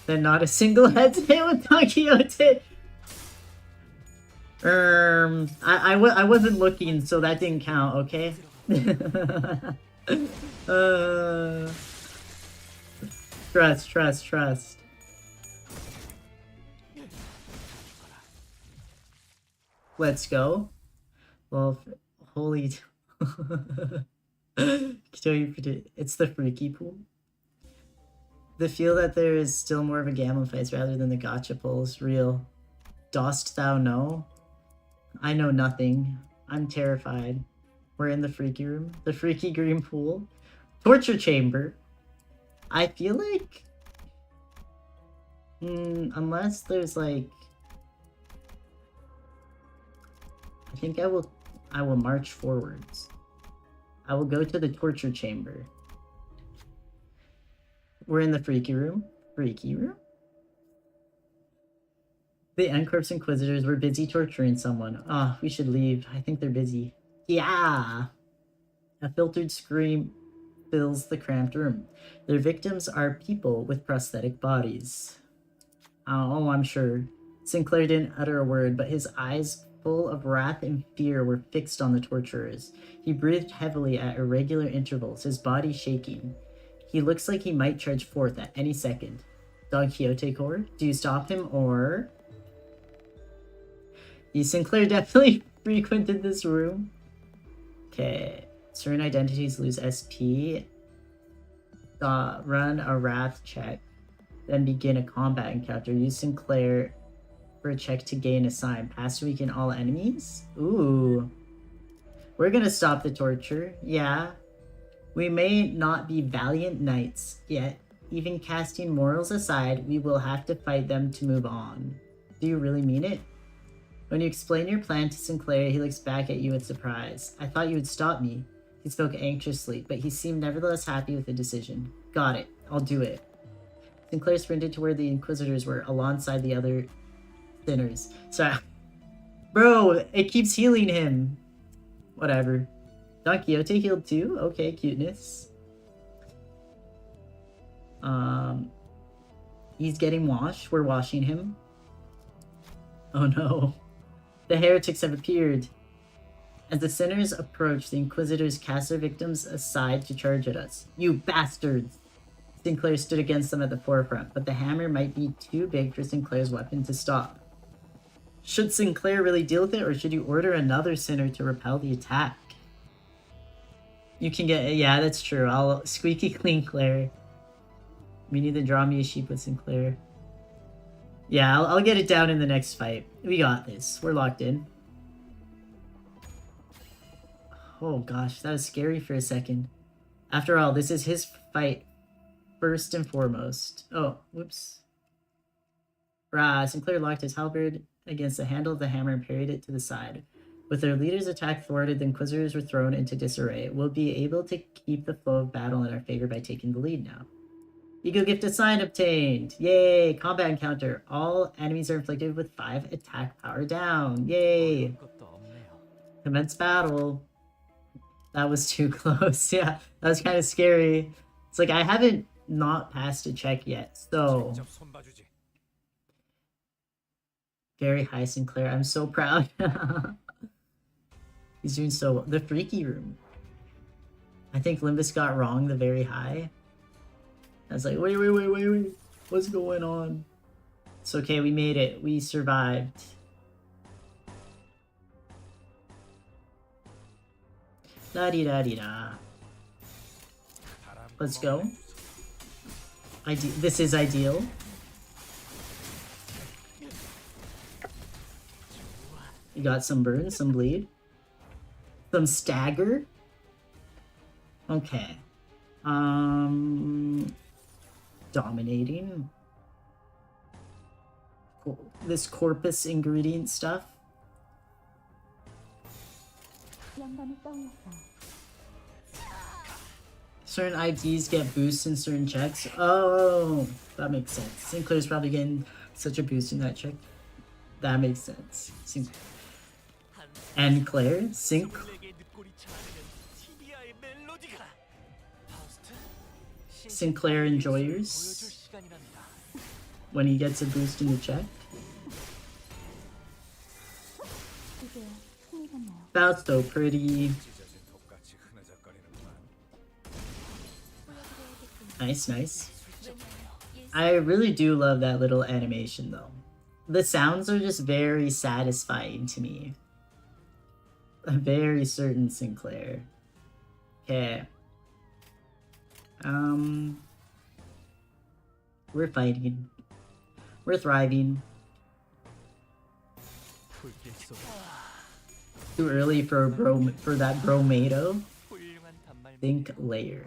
Then not a single head to hit with Don Quixote. I wasn't looking, so that didn't count, okay? Trust. Let's go. Well, holy... It's the freaky pool. The feel that there is still more of a gambling fight rather than the gotcha pulls. Real. Dost thou know? I know nothing. I'm terrified. We're in the freaky room. The freaky green pool. Torture chamber. I feel like... unless there's like... I think I will march forwards. I will go to the torture chamber. We're in the freaky room. Freaky room? The N-Corp's Inquisitors were busy torturing someone. Ah, we should leave. I think they're busy. Yeah! A filtered scream fills the cramped room. Their victims are people with prosthetic bodies. Oh, I'm sure. Sinclair didn't utter a word, but his eyes full of wrath and fear were fixed on the torturers. He breathed heavily at irregular intervals, his body shaking. He looks like he might charge forth at any second. Don Quixote Core, do you stop him or... Sinclair definitely frequented this room. Okay. Certain identities lose SP. Run a wrath check. Then begin a combat encounter. Use Sinclair for a check to gain a sign. Pass weaken all enemies? Ooh. We're gonna stop the torture. Yeah. We may not be valiant knights, yet even casting morals aside, we will have to fight them to move on. Do you really mean it? When you explain your plan to Sinclair, he looks back at you in surprise. I thought you would stop me. He spoke anxiously, but he seemed nevertheless happy with the decision. Got it. I'll do it. Sinclair sprinted to where the Inquisitors were, alongside the other sinners. So, bro, it keeps healing him. Whatever. Don Quixote healed too? Okay, cuteness. He's getting washed. We're washing him. Oh no. The heretics have appeared. As the sinners approach, the Inquisitors cast their victims aside to charge at us. You bastards! Sinclair stood against them at the forefront, but the hammer might be too big for Sinclair's weapon to stop. Should Sinclair really deal with it, or should you order another sinner to repel the attack? You can get, yeah, that's true. I'll squeaky clean Claire. We need to draw me a sheep with Sinclair. Yeah, I'll get it down in the next fight. We got this. We're locked in. Oh gosh, that was scary for a second. After all, this is his fight first and foremost. Oh, whoops. Rah, Sinclair locked his halberd against the handle of the hammer and parried it to the side. With their leader's attack thwarted, the Inquisitors were thrown into disarray. We'll be able to keep the flow of battle in our favor by taking the lead now. Ego gift sign obtained! Yay! Combat encounter. All enemies are inflicted with 5 attack power down. Yay! Commence battle. That was too close. Yeah, that was kind of scary. It's like I haven't not passed a check yet, so... Very high, Sinclair. I'm so proud. He's doing so well. The freaky room. I think Limbus got wrong the very high. I was like, wait. What's going on? It's okay, we made it. We survived. La-di-da-di-da. Let's go. This is ideal. You got some burn, some bleed. Some stagger. Okay. Dominating. Cool. This corpus ingredient stuff. Certain IDs get boosts in certain checks. Oh, that makes sense. Sinclair's probably getting such a boost in that check. That makes sense. And Claire? Sinclair enjoyers when he gets a boost in the check. Fausto, pretty. Nice. I really do love that little animation though. The sounds are just very satisfying to me. A very certain Sinclair. Okay. We're fighting. We're thriving. Too early for that bromado. Think layer.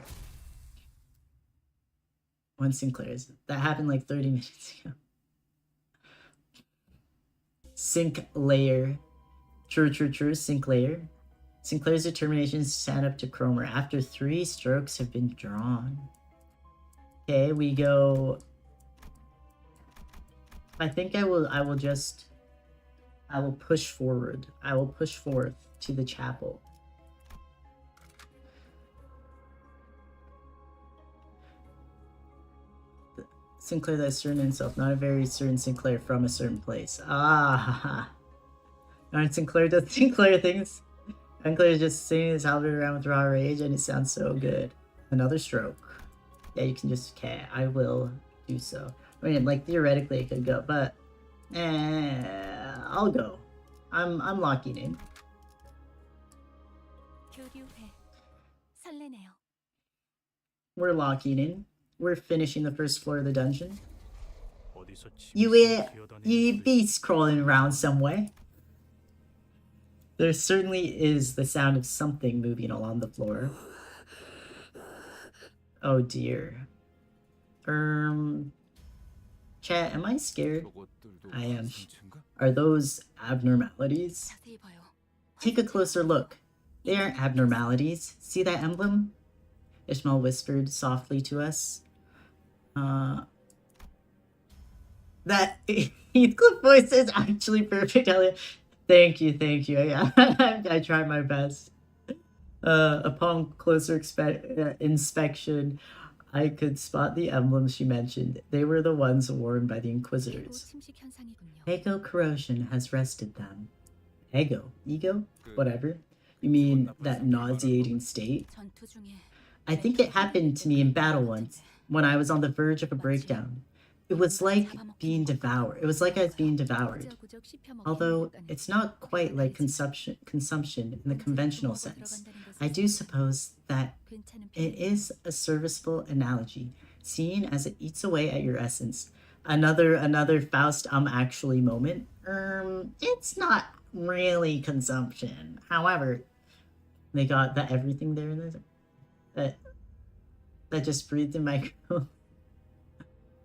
One Sinclair's. That happened like 30 minutes ago. Sinclair. True. Sinclair. Sinclair's determination is to stand up to Cromer after 3 strokes have been drawn. Okay, we go. I think I will push forward. I will push forth to the chapel. Sinclair that is certain himself, not a very certain Sinclair from a certain place. Ah, not Sinclair does Sinclair things. Sinclair is just singing his halberd around with raw rage, and it sounds so good. Another stroke. Yeah, you can just. Okay, I will do so. I mean, like theoretically, it could go, but I'll go. I'm locking in. We're locking in. We're finishing the first floor of the dungeon. You beast crawling around somewhere. There certainly is the sound of something moving along the floor. Oh dear. Chat, am I scared? I am. Are those abnormalities? Take a closer look. They aren't abnormalities. See that emblem? Ishmael whispered softly to us. That Heathcliff voice is actually perfect, Elliot. Thank you. I tried my best. Upon closer inspection, I could spot the emblems she mentioned. They were the ones worn by the Inquisitors. Ego corrosion has rested them. Ego? Whatever. You mean that nauseating state? I think it happened to me in battle once, when I was on the verge of a breakdown. It was like being devoured. It was like I was being devoured. Although it's not quite like consumption in the conventional sense. I do suppose that it is a serviceable analogy, seeing as it eats away at your essence. Another Faust actually moment. It's not really consumption. However, they got that everything there in this that just breathed in my micro.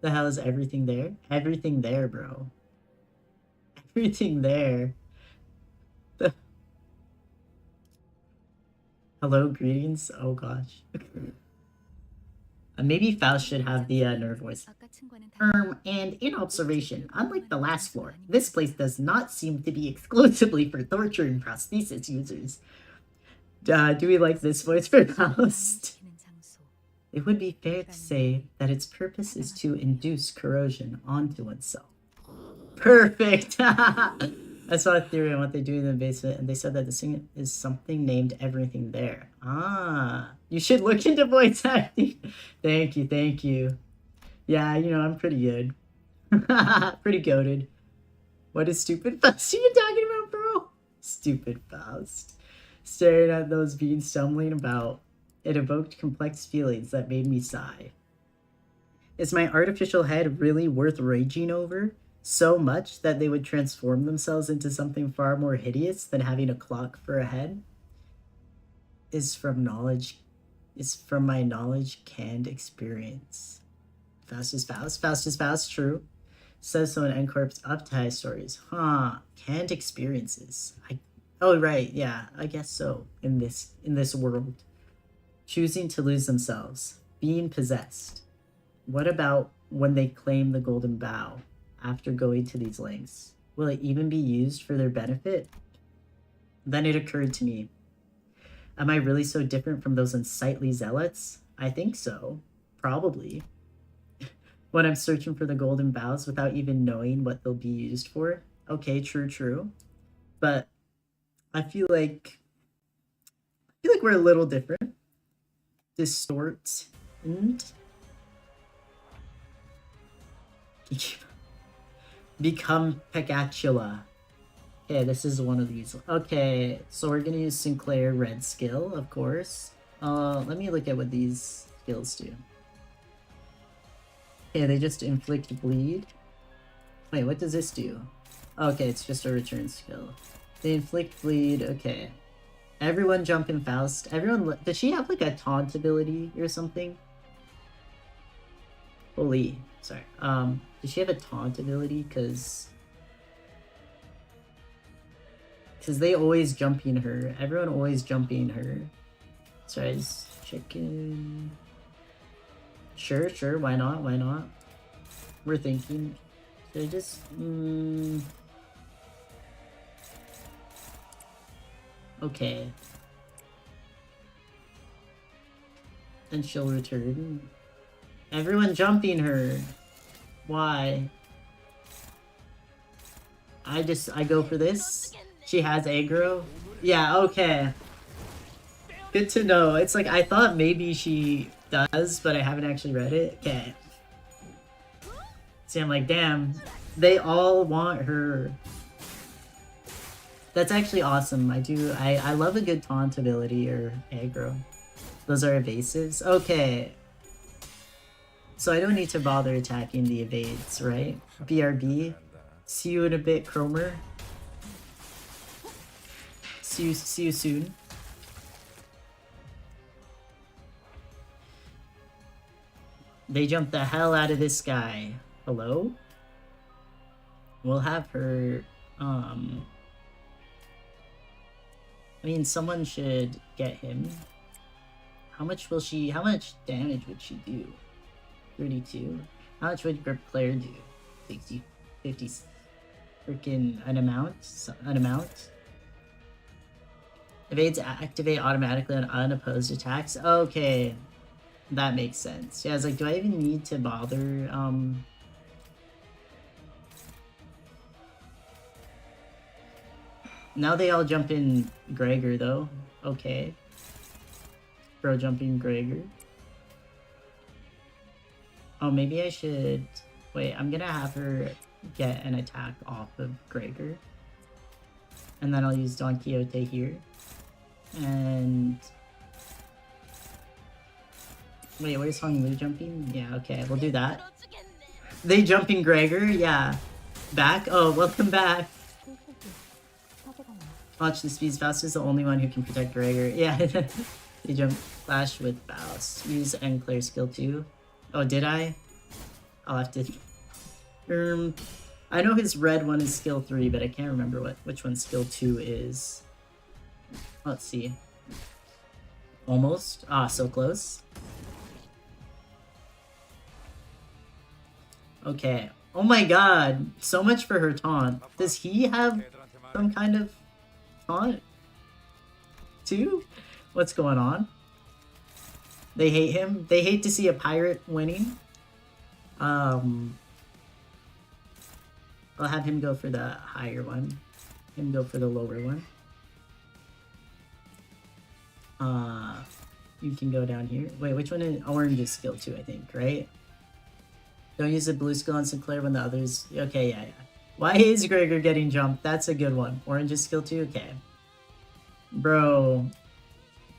The hell is everything there? Everything there, bro. Everything there. Hello, greetings. Oh gosh. Maybe Faust should have the nerd voice. And in observation, unlike the last floor, this place does not seem to be exclusively for torturing prosthesis users. Do we like this voice for Faust? It would be fair to say that its purpose is to induce corrosion onto oneself. Perfect! I saw a theory on what they do in the basement, and they said that the thing is something named Everything There. Ah, you should look into voice acting. Thank you, thank you. Yeah, you know, I'm pretty good. Pretty goated. What is stupid Faust are you talking about, bro? Stupid Faust. Staring at those beings stumbling about. It evoked complex feelings that made me sigh. Is my artificial head really worth raging over? So much that they would transform themselves into something far more hideous than having a clock for a head? Is from my knowledge canned experience. Faust is Faust. Faust is Faust, true. Says so in N-Corp's Up to High Stories. Huh. Canned experiences. Oh right, yeah, I guess so. In this world. Choosing to lose themselves. Being possessed. What about when they claim the golden bough after going to these lengths? Will it even be used for their benefit? Then it occurred to me. Am I really so different from those unsightly zealots? I think so. Probably. When I'm searching for the golden boughs without even knowing what they'll be used for. Okay, true. But I feel like we're a little different. Distort and become Pegacula. Okay, this is one of these. Okay, so we're gonna use Sinclair red skill, of course. Let me look at what these skills do. Okay, they just inflict bleed. Wait, what does this do? Okay, it's just a return skill. They inflict bleed, okay. Everyone jump in Faust. Everyone, does she have like a taunt ability or something? Holy, sorry. Does she have a taunt ability? Cause they always jumping her. Everyone always jumping her. Sorry, just checking. Sure, why not? We're thinking. Should I just okay. Then she'll return. Everyone jumping her. Why? I go for this. She has aggro. Yeah, okay. Good to know. It's like, I thought maybe she does, but I haven't actually read it. Okay. See, I'm like, damn. They all want her. That's actually awesome. I love a good taunt ability or aggro. Those are evasives. Okay. So I don't need to bother attacking the evades, right? BRB. See you in a bit, Cromer. See you soon. They jumped the hell out of this guy. Hello? We'll have her, I mean, someone should get him. How much damage would she do? 32? How much would Grip Player do? 60, 50, freaking an amount? Evades activate automatically on unopposed attacks? Okay. That makes sense. Yeah, I was like, do I even need to bother, Now they all jump in Gregor, though. Okay. Bro jumping Gregor. Oh, maybe I should... Wait, I'm gonna have her get an attack off of Gregor. And then I'll use Don Quixote here. And Wait, where's Hong Lu jumping? Yeah, okay, we'll do that. They jumping Gregor? Yeah. Back? Oh, welcome back. Watch the speed's Faust is the only one who can protect Gregor. Yeah. They jump flash with Faust. Use Sinclair skill 2. Oh, did I? I'll have to... I know his red one is skill 3, but I can't remember which one skill 2 is. Let's see. Almost. Ah, so close. Okay. Oh my god. So much for her taunt. Does he have some kind of taunt too? What's going on? They hate him. They hate to see a pirate winning. I'll have him go for the higher one. Him go for the lower one. You can go down here. Wait, which one is orange is skill 2, I think, right? Don't use the blue skill on Sinclair when the others... Okay, yeah. Why is Gregor getting jumped? That's a good one. Orange is skill 2? Okay. Bro.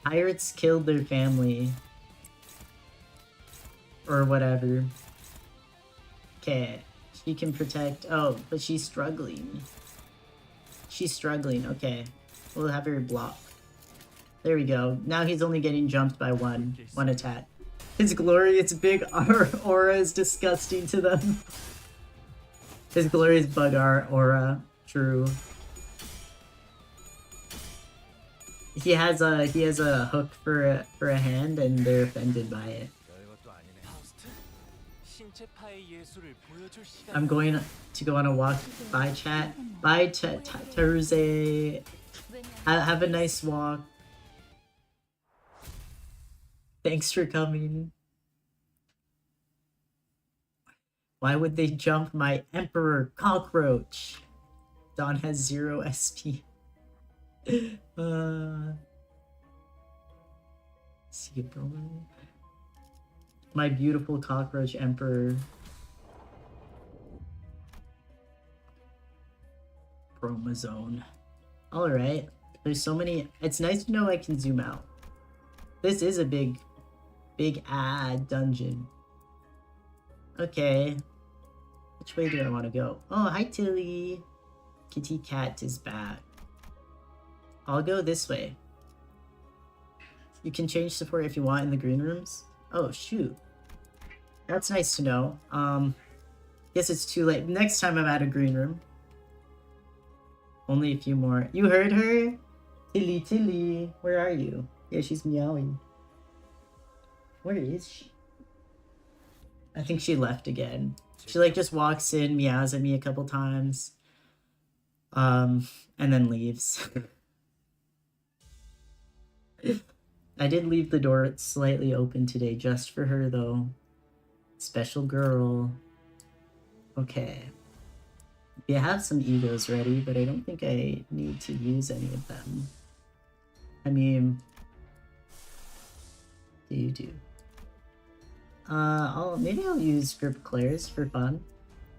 Pirates killed their family. Or whatever. Okay. She can protect... Oh, but she's struggling. She's struggling. Okay. We'll have her block. There we go. Now he's only getting jumped by one attack. His glorious big aura is disgusting to them. His glorious bug aura. True. He has a hook for a hand, and they're offended by it. I'm going to go on a walk. Bye, chat. Bye, Tues. Have a nice walk. Thanks for coming. Why would they jump my Emperor Cockroach? Don has 0 SP. See you, bro. My beautiful Cockroach Emperor. Chromosome. Alright. There's so many. It's nice to know I can zoom out. This is a big dungeon. Okay. Which way do I want to go? Oh, hi Tilly. Kitty Cat is back. I'll go this way. You can change support if you want in the green rooms. Oh, shoot. That's nice to know. Guess it's too late. Next time I'm at a green room. Only a few more. You heard her? Tilly, where are you? Yeah, she's meowing. Where is she? I think she left again. She like just walks in, meows at me a couple times. And then leaves. I did leave the door slightly open today just for her though. Special girl. Okay. We have some egos ready, but I don't think I need to use any of them. I mean, you do. Maybe I'll use Grip Clairs for fun.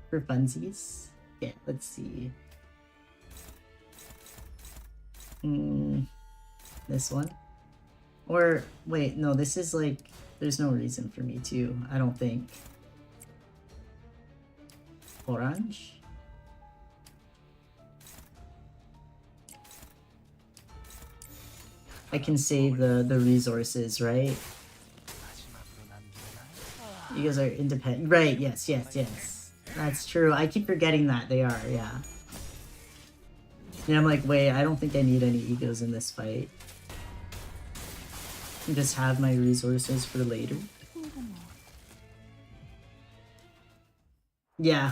For funsies. Yeah, let's see. This one? Or, wait, no, this is like, there's no reason for me to, I don't think. Orange? I can save the resources, right? You guys are independent. Right, yes. That's true. I keep forgetting that they are, yeah. And I'm like, wait, I don't think I need any egos in this fight. I just have my resources for later. Yeah.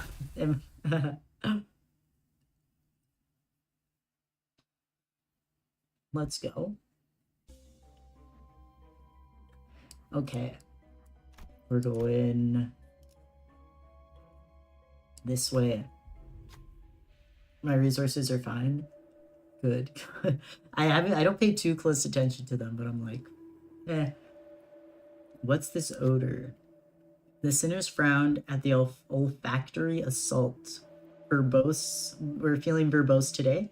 Let's go. Okay. We're going this way. My resources are fine. Good. I don't pay too close attention to them, but I'm like, eh. What's this odor? The sinners frowned at the olfactory assault. Verbose. We're feeling verbose today.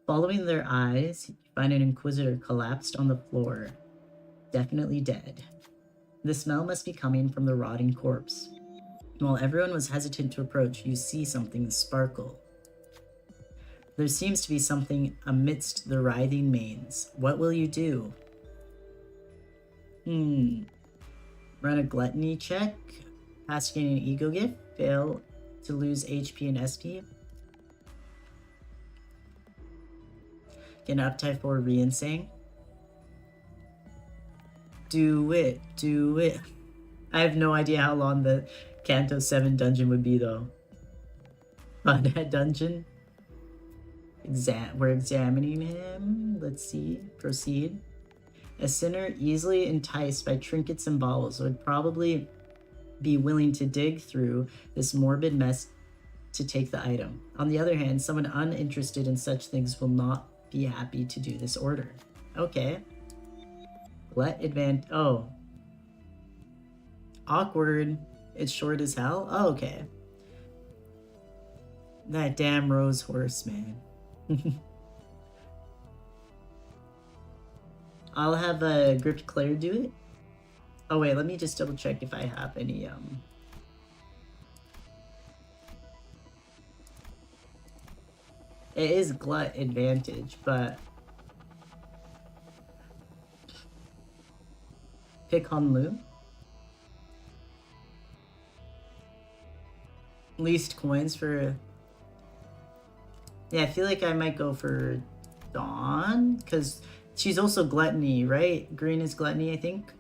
Following their eyes, you find an inquisitor collapsed on the floor. Definitely dead. The smell must be coming from the rotting corpse. While everyone was hesitant to approach, you see something sparkle. There seems to be something amidst the writhing manes. What will you do? Run a gluttony check. Pass to gain an ego gift. Fail to lose HP and SP. Get an uptype for reinsane. Do it. Do it. I have no idea how long the Canto 7 dungeon would be, though. That dungeon. We're examining him. Let's see. Proceed. A sinner easily enticed by trinkets and baubles would probably be willing to dig through this morbid mess to take the item. On the other hand, someone uninterested in such things will not be happy to do this order. Okay. Oh. Awkward. It's short as hell? Oh, okay. That damn rose horse, man. I'll have a Gripped Claire do it. Oh wait, let me just double check if I have any It is glut advantage, but pick Honlu. Least coins for... Yeah, I feel like I might go for Dawn, because she's also gluttony, right? Green is gluttony, I think.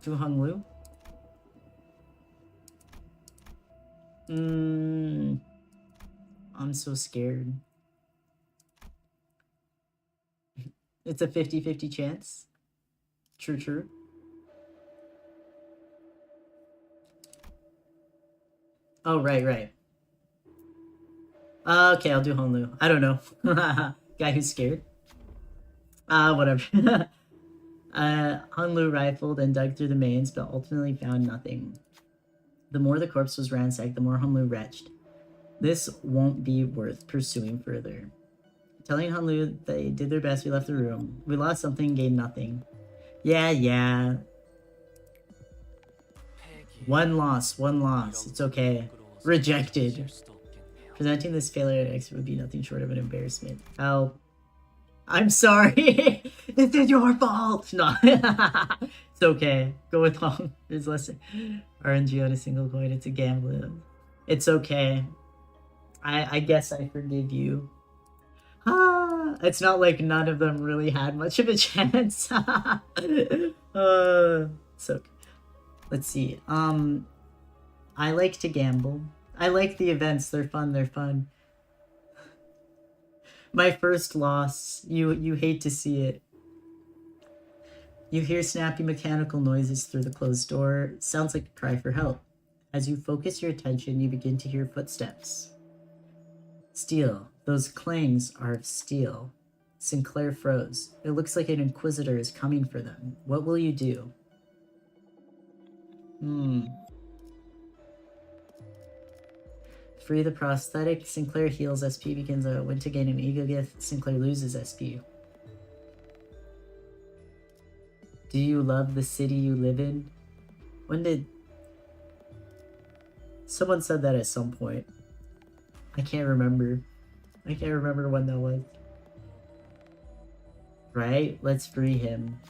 To Honlu. I'm so scared. It's a 50-50 chance. True, true. Oh, right. Okay, I'll do Honlu. I don't know. Guy who's scared. Whatever. Honlu rifled and dug through the mains, but ultimately found nothing. The more the corpse was ransacked, the more Honlu retched. This won't be worth pursuing further. Telling Honlu they did their best, we left the room. We lost something, gained nothing. Yeah. One loss. It's okay. Rejected. Presenting this failure at X would be nothing short of an embarrassment. Help. I'm sorry. This is your fault. No. It's okay. Go with Hong. There's less RNG on a single coin. It's a gamble. It's okay. I guess I forgive you. It's not like none of them really had much of a chance. So let's see. I like to gamble. I like the events. They're fun. My first loss. You hate to see it. You hear snappy mechanical noises through the closed door. It sounds like a cry for help. As you focus your attention, you begin to hear footsteps. Steel. Those clangs are of steel. Sinclair froze. It looks like an Inquisitor is coming for them. What will you do? Free the prosthetic. Sinclair heals SP, begins a win to gain an ego gift. Sinclair loses SP. Do you love the city you live in? When did... Someone said that at some point. I can't remember. I can't remember when that was. Right? Let's free him.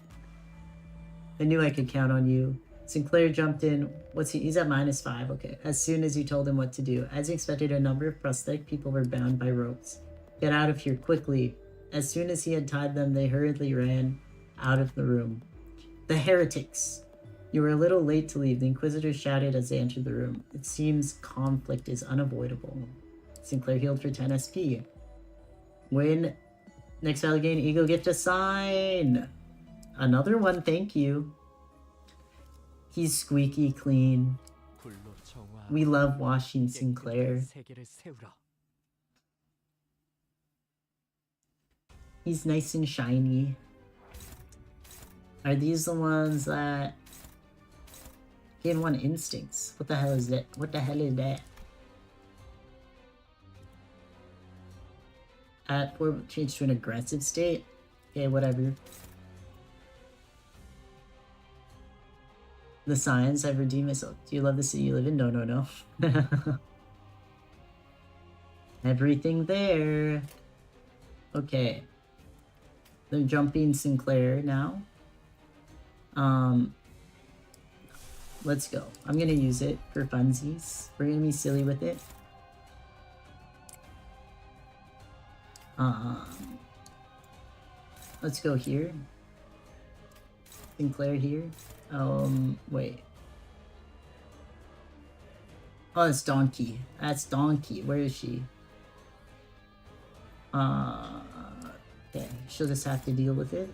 I knew I could count on you. Sinclair jumped in. He's at -5. Okay. As soon as you told him what to do. As expected, a number of prosthetic people were bound by ropes. Get out of here quickly. As soon as he had tied them, they hurriedly ran out of the room. The heretics! You were a little late to leave, the Inquisitors shouted as they entered the room. It seems conflict is unavoidable. Sinclair healed for 10 SP. Win. Next value gain, ego gift assign. Another one, thank you. He's squeaky clean. We love washing Sinclair. He's nice and shiny. Are these the ones that... Gain 1 instincts. What the hell is that? What the hell is that? At 4, change to an aggressive state. Okay, whatever. The signs, I've redeemed myself. Do you love the city you live in? No, no, no. Everything there. Okay. They're jumping Sinclair now. Let's go. I'm gonna use it for funsies. We're gonna be silly with it. Let's go here. Sinclair here. Wait. Oh, it's Donkey. That's Donkey. Where is she? Okay. She'll just have to deal with it.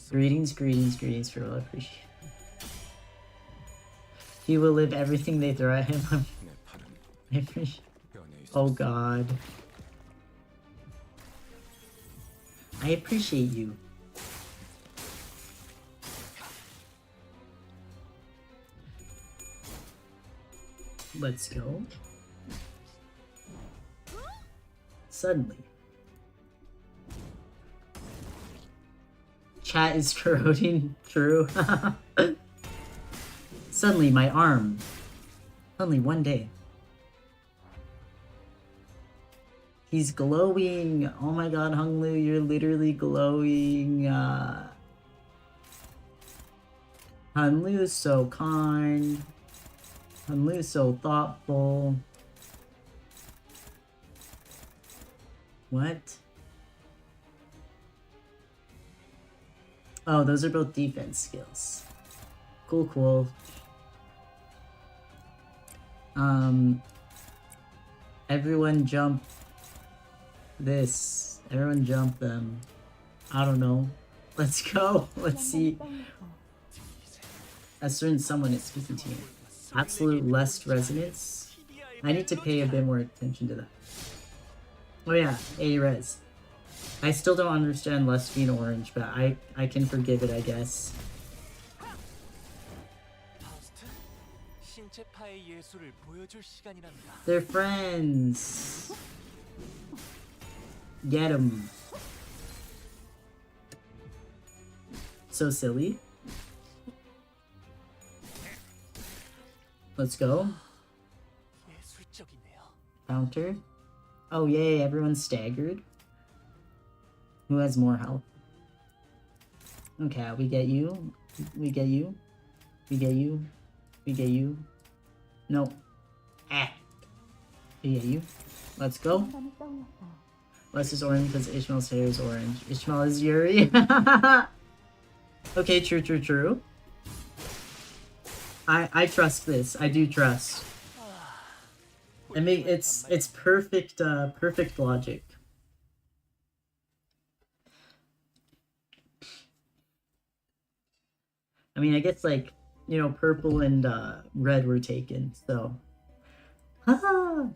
Greetings, greetings, greetings for all. I appreciate it. He will live everything they throw at him. I appreciate. Oh god. I appreciate you. Let's go. Suddenly. Chat is corroding. True. Suddenly my arm. Suddenly one day. He's glowing. Oh my god, Hunglu, you're literally glowing. Hunglu is so kind. Hunglu is so thoughtful. What? Oh, those are both defense skills. Cool, cool. Everyone jump this. Everyone jump them. I don't know. Let's go. Let's see. A certain someone is speaking to you. Absolute lust resonance. I need to pay a bit more attention to that. Oh yeah, A-res. I still don't understand lust being orange, but I can forgive it, I guess. They're friends. Get 'em. So silly. Let's go. Counter. Oh yay, everyone's staggered. Who has more health? Okay, we get you. We get you. We get you. We get you. No. Ah. We get you. Let's go. Wes is orange because Ishmael's hair is orange. Ishmael is Yuri. Okay, true, true, true. I trust this. I do trust. I mean, it's perfect, perfect logic. I mean, I guess, like, you know, purple and red were taken, so. Haha!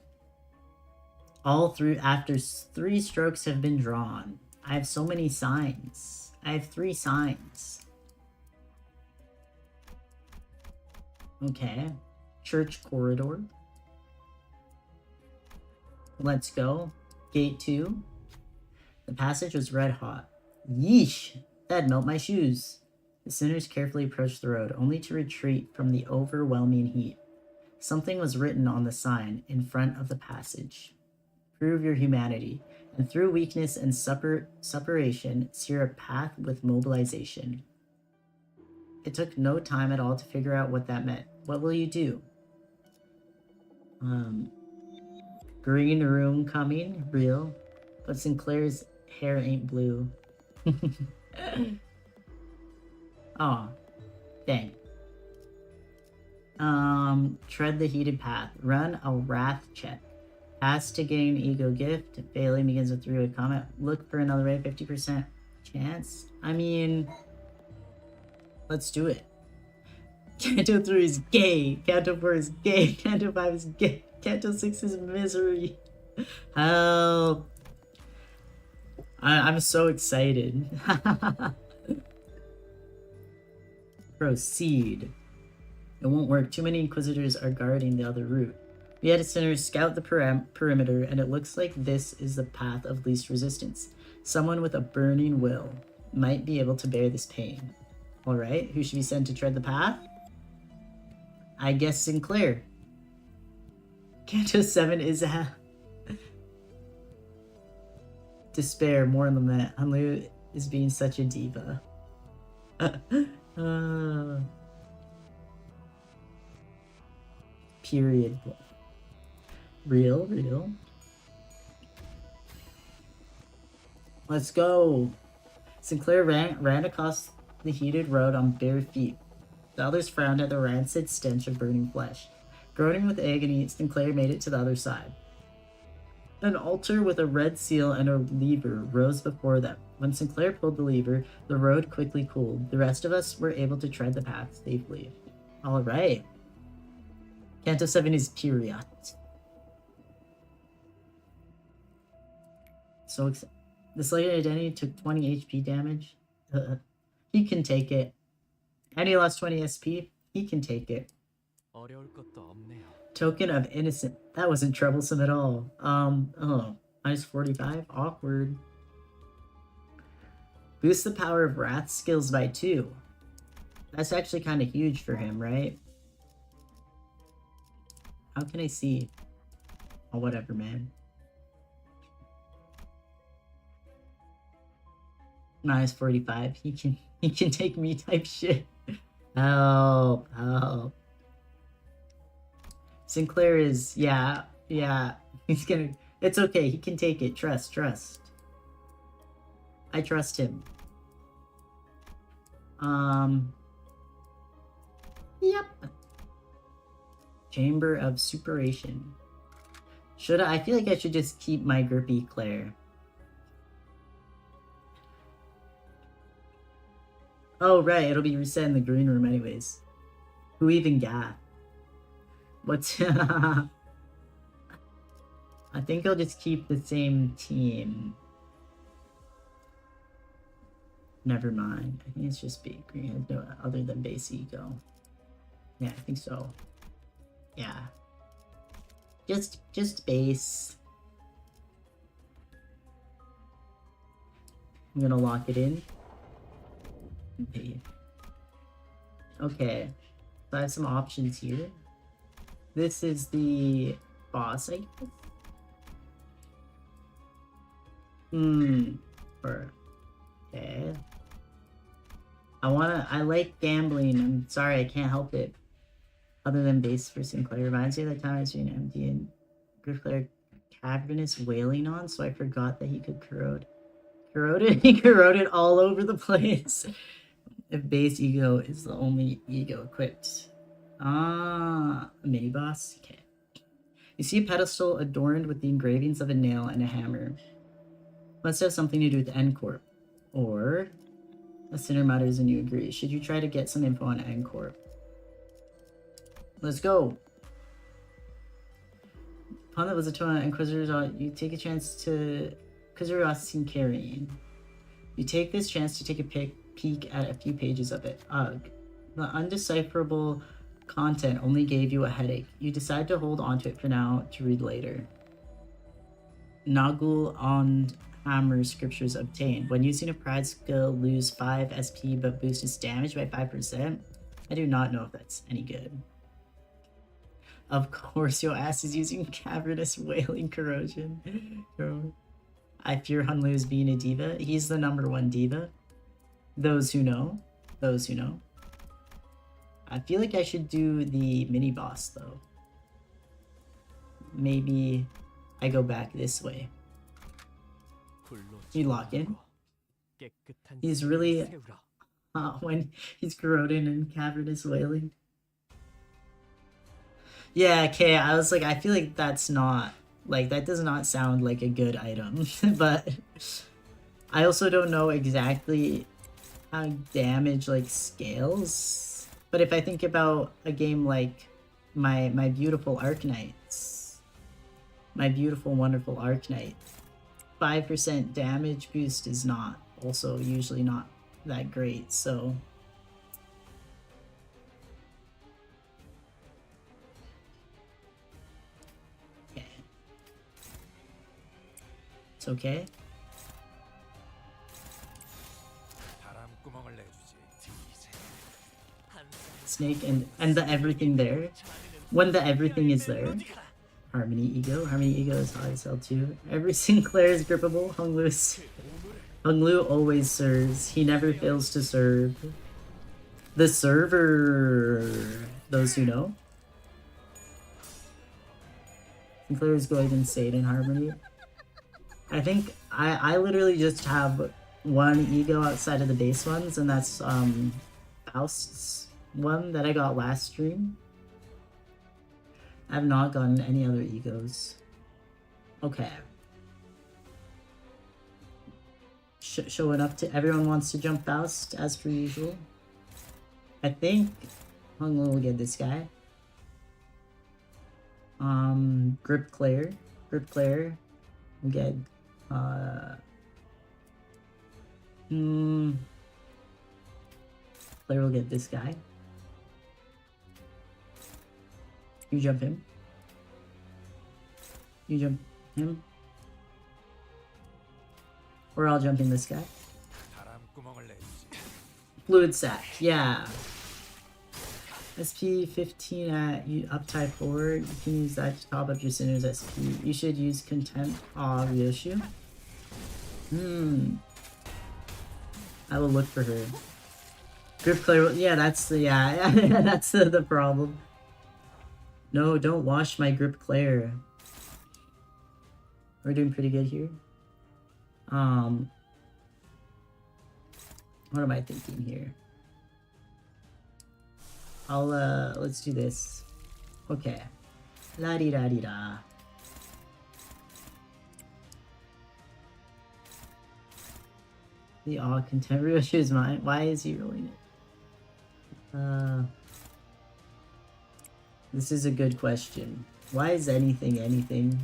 All through after 3 strokes have been drawn. I have so many signs. I have 3 signs. Okay. Church corridor. Let's go. Gate 2. The passage was red hot. Yeesh! That'd melt my shoes. The sinners carefully approached the road, only to retreat from the overwhelming heat. Something was written on the sign in front of the passage. Prove your humanity, and through weakness and separation, sear a path with mobilization. It took no time at all to figure out what that meant. What will you do? Green room coming, real. But Sinclair's hair ain't blue. Aw, dang. Tread the heated path. Run a wrath check. Pass to gain ego gift. Failing begins with 3-way comment. Look for another way, 50% chance. I mean, let's do it. Canto 3 is gay. Canto 4 is gay. Canto 5 is gay. Canto 6 is misery. Help. I'm so excited. Proceed. It won't work. Too many Inquisitors are guarding the other route. We had a sinner scout the perimeter, and it looks like this is the path of least resistance. Someone with a burning will. might be able to bear this pain. Alright, who should be sent to tread the path? I guess Sinclair. Canto 7 is a... Despair, more lament. Hanlu is being such a diva. Period. Real. Let's go. Sinclair ran across the heated road on bare feet. The others frowned at the rancid stench of burning flesh. Groaning with agony, Sinclair made it to the other side. An altar with a red seal and a lever rose before them. When Sinclair pulled the lever, the road quickly cooled. The rest of us were able to tread the path safely. Alright. Canto 7 is period. So excited. The Slayer Identity took 20 HP damage. He can take it. And he lost 20 SP. He can take it. Token of Innocent. That wasn't troublesome at all. Minus 45. Awkward. Boost the power of Wrath skills by 2. That's actually kind of huge for him, right? How can I see? Oh, whatever, man. Minus 45. He can take me type shit. Help. Sinclair is, yeah. He's gonna, it's okay. He can take it. Trust. I trust him. Yep. Chamber of Superation. I feel like I should just keep my grippy Claire. Oh, right, it'll be reset in the green room anyways. Who even got? What's... I think I'll just keep the same team. Never mind. I think it's just big green, no, other than base ego. Yeah, I think so. Yeah. Just base. I'm gonna lock it in. Okay, so I have some options here. This is the boss, I guess. Okay. I like gambling. I'm sorry, I can't help it. Other than base for Sinclair. Reminds me of the time I was doing empty and Grifflair cavernous wailing on, so I forgot that he could corrode. He corroded all over the place. If base ego is the only ego equipped. A mini boss? Okay. You see a pedestal adorned with the engravings of a nail and a hammer. Must have something to do with N-Corp. Or a sinner mutters and you agree. Should you try to get some info on N-Corp? Let's go. Upon that was a total Inquisitors, you take a chance to Inquisitor seen carrying. You take this chance to take a peek at a few pages of it. Ugh. The undecipherable content only gave you a headache. You decide to hold onto it for now to read later. Nagul on Hammer scriptures obtained. When using a pride skill, lose 5 SP but boost its damage by 5%. I do not know if that's any good. Of course, your ass is using cavernous wailing corrosion. I fear Hunlu is being a diva. He's the #1 diva. Those who know. I feel like I should do the mini boss though. Maybe I go back this way. You lock in. He's really hot when he's corroding and cavernous wailing. Yeah, okay, I was like, I feel like that's not, like, that does not sound like a good item, but I also don't know exactly how damage, like, scales. But if I think about a game like my beautiful Arknights, my beautiful, wonderful Arknight, 5% damage boost is not, also usually not that great, so... It's okay. Snake and the everything there. When the everything is there. Harmony Ego. Harmony Ego is high as hell too. Every Sinclair is grippable. Hung Lu always serves. He never fails to serve. The server. Those who know. Sinclair is going insane in Harmony. I think I literally just have one ego outside of the base ones, and that's Faust's one that I got last stream. I have not gotten any other egos. Okay. Showing up to everyone wants to jump Faust as per usual. I think Hung Lu will get this guy. Grip Claire will get Claire will get this guy. You jump him. You jump him. We're all jumping this guy. Fluid sack, yeah. SP 15 at uptie forward. You can use that to top up your Sinner's SP. You should use content. Aw, Ryoshu. I will look for her. Grip Claire, yeah, that's the, yeah, that's the problem. No, don't wash my Grip Claire. We're doing pretty good here. What am I thinking here? Let's do this. Okay. La-di-da-di-da. The awe content Ryoshu is mine. Why is he rolling it? This is a good question. Why is anything?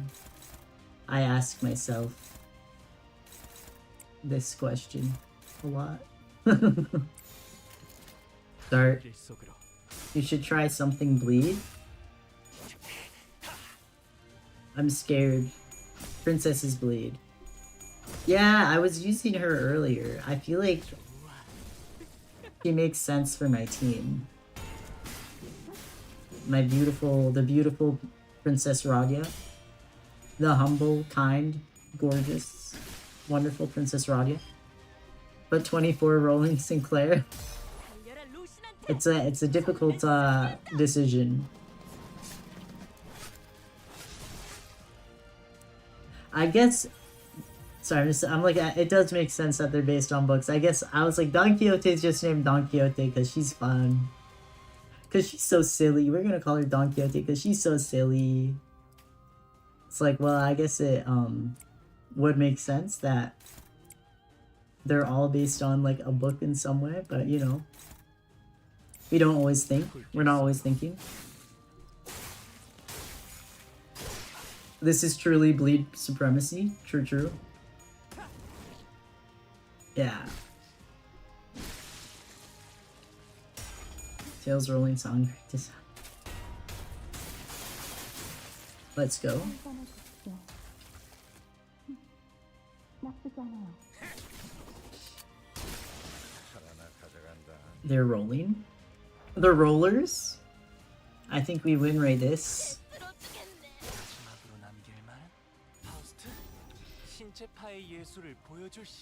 I ask myself this question a lot. Start. You should try something bleed. I'm scared. Princess's bleed. Yeah, I was using her earlier. I feel like she makes sense for my team. The beautiful Princess Radia. The humble, kind, gorgeous, wonderful Princess Radia. But 24 rolling Sinclair. It's a difficult decision. I guess. Sorry, I'm like, it does make sense that they're based on books. I guess I was like, Don Quixote is just named Don Quixote because she's fun. Because she's so silly. We're gonna call her Don Quixote because she's so silly. It's like, well, I guess it would make sense that they're all based on like a book in some way, but you know, we don't always think. We're not always thinking. This is truly bleed supremacy. True. Yeah. Tails rolling song. Let's go. They're rolling. The rollers? I think we win right this.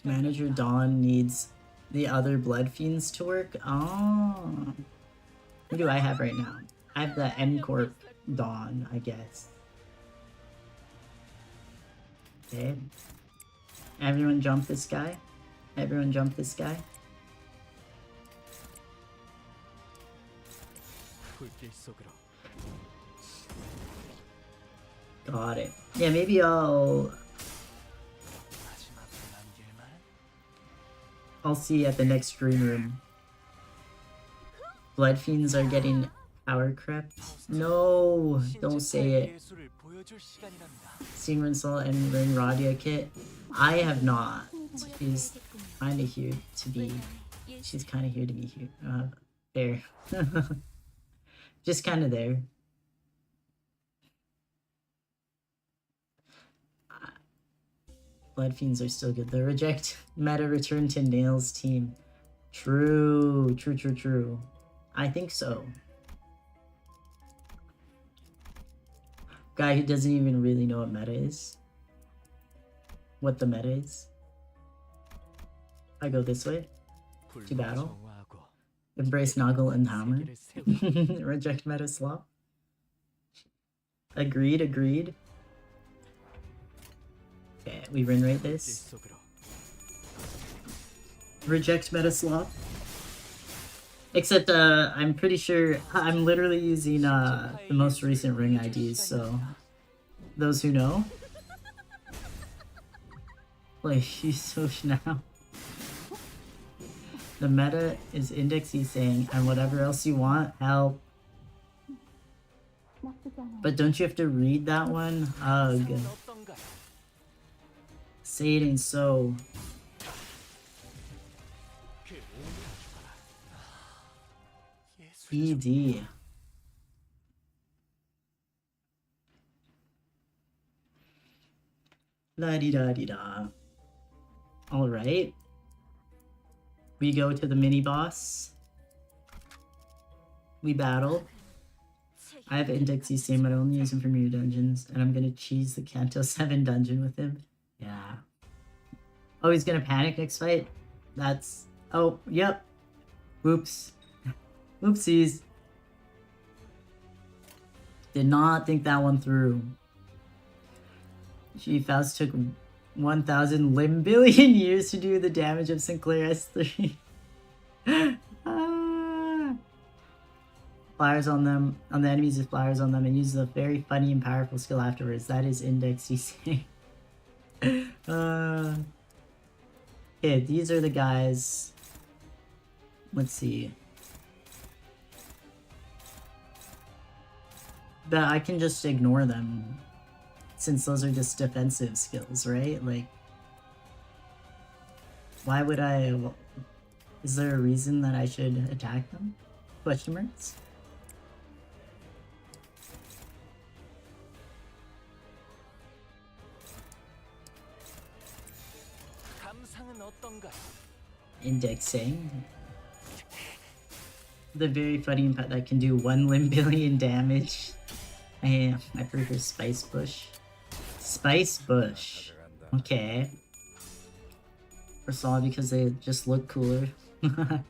Manager Dawn needs the other blood fiends to work. Oh. Who do I have right now? I have the M Corp Dawn, I guess. Okay. Everyone jump this guy. Everyone jump this guy. Got it. Yeah, maybe I'll see at the next stream room. Blood fiends are getting power crept. No, don't say it. Seen Salt and Ring Radia kit. I have not. She's kind of here to be. She's kind of here to be here. There. Just kind of there. Blood fiends are still good. The reject meta return to Nails team. True. I think so. Guy who doesn't even really know what meta is. What the meta is. I go this way. To battle. Embrace Noggle and Hammer. Reject meta slop. Agreed, agreed. Okay, we win rate this. Reject meta slop. Except, I'm pretty sure I'm literally using the most recent ring IDs, so those who know. Like, you swoosh now. The meta is index saying, and whatever else you want, help. But don't you have to read that one? Ugh. Say it ain't so. ED. La-di-da-di-da. Alright. We go to the mini-boss. We battle. I have Index same, but I only use him for mirror dungeons, and I'm gonna cheese the Canto 7 dungeon with him. Yeah. Oh, he's gonna panic next fight? That's... Oh, yep. Whoops. Oopsies. Did not think that one through. Gee, Faust took 1,000 limbillion years to do the damage of Sinclair S3. Flyers on them, on the enemies with flyers on them, and uses a very funny and powerful skill afterwards. That is Index EC. Okay, these are the guys. Let's see. But I can just ignore them, since those are just defensive skills, right? Like, why would I... Is there a reason that I should attack them? Question marks? Indexing. The very funny impact that can do 1 limbillion damage. I prefer Spice Bush. Spice Bush. Okay. Or Saw because they just look cooler. You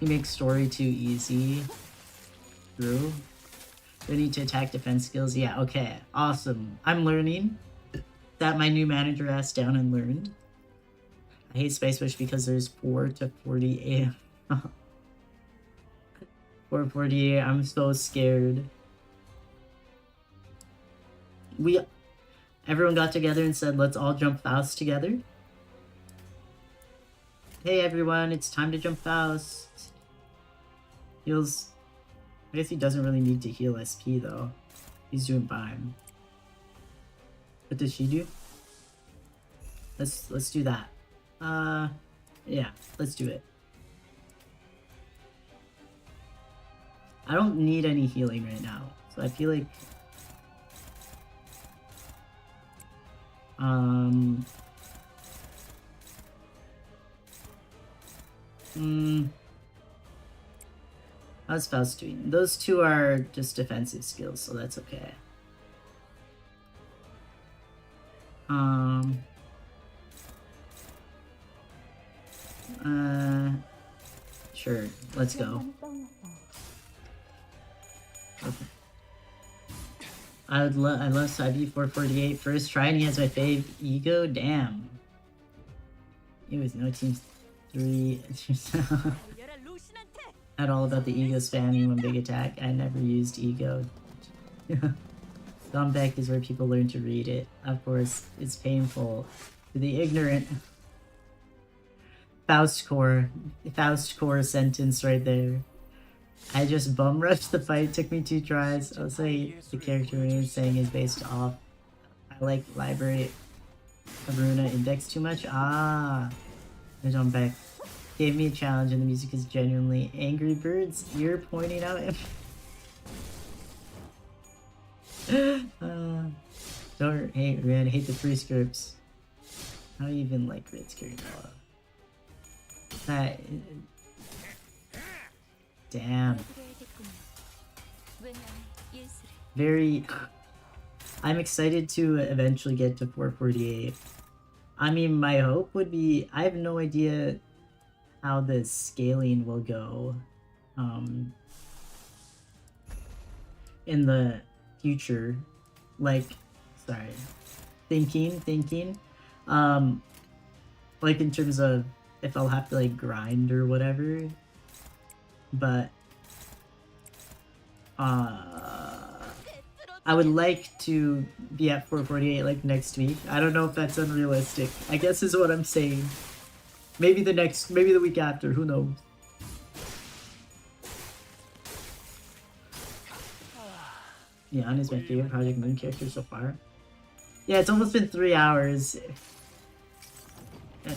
make story too easy. True. They need to attack defense skills. Yeah, okay. Awesome. I'm learning. That my new manager asked down and learned. I hate Space Bush because there's 4 to 48. 448, I'm so scared. Everyone got together and said, let's all jump Faust together. Hey everyone, it's time to jump Faust. Heals... I guess he doesn't really need to heal SP though. He's doing fine. What does she do? Let's do that. Yeah, let's do it. I don't need any healing right now, so I feel like... How's Faust doing? Those two are just defensive skills, so that's okay. Sure, let's go. Okay. I love Sabi 448 first try, and he has my fave ego. Damn. It was no team 3 at all about the ego spamming when big attack. I never used ego. Scumbag is where people learn to read it. Of course, it's painful to the ignorant. Faust core sentence right there. I just bum rushed the fight, took me 2 tries. I'll say the character is saying is based off. I like library of Runa index too much. Ah, there's on back. Gave me a challenge and the music is genuinely Angry Birds. You're pointing out. Don't hate Red, hate the free scripts. I don't even like Red Scary Dog. Damn. Very... I'm excited to eventually get to 448. I mean, my hope would be... I have no idea how the scaling will go in the future. Like, sorry. Thinking. Like in terms of if I'll have to like grind or whatever. But I would like to be at 448 like next week. I don't know if that's unrealistic. I guess is what I'm saying. Maybe the week after, who knows? Yan is my favorite Project Moon character so far. Yeah, it's almost been 3 hours.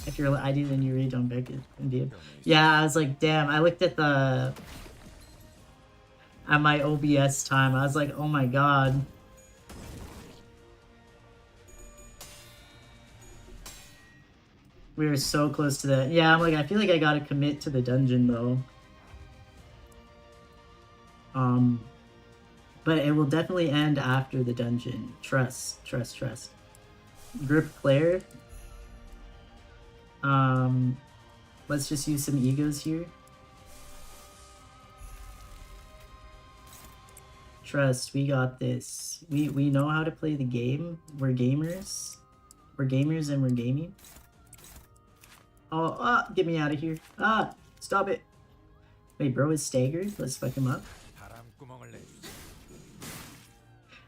If you're ID, then you really don't beg it, indeed. Yeah, I was like, damn, I looked at my OBS time, I was like, oh my god. We were so close to that. Yeah, I'm like, I feel like I gotta commit to the dungeon though. But it will definitely end after the dungeon. Trust. Group player. Let's just use some egos here. Trust, we got this. We know how to play the game. We're gamers. We're gamers and we're gaming. Oh, get me out of here. Stop it. Wait, bro is staggered. Let's fuck him up.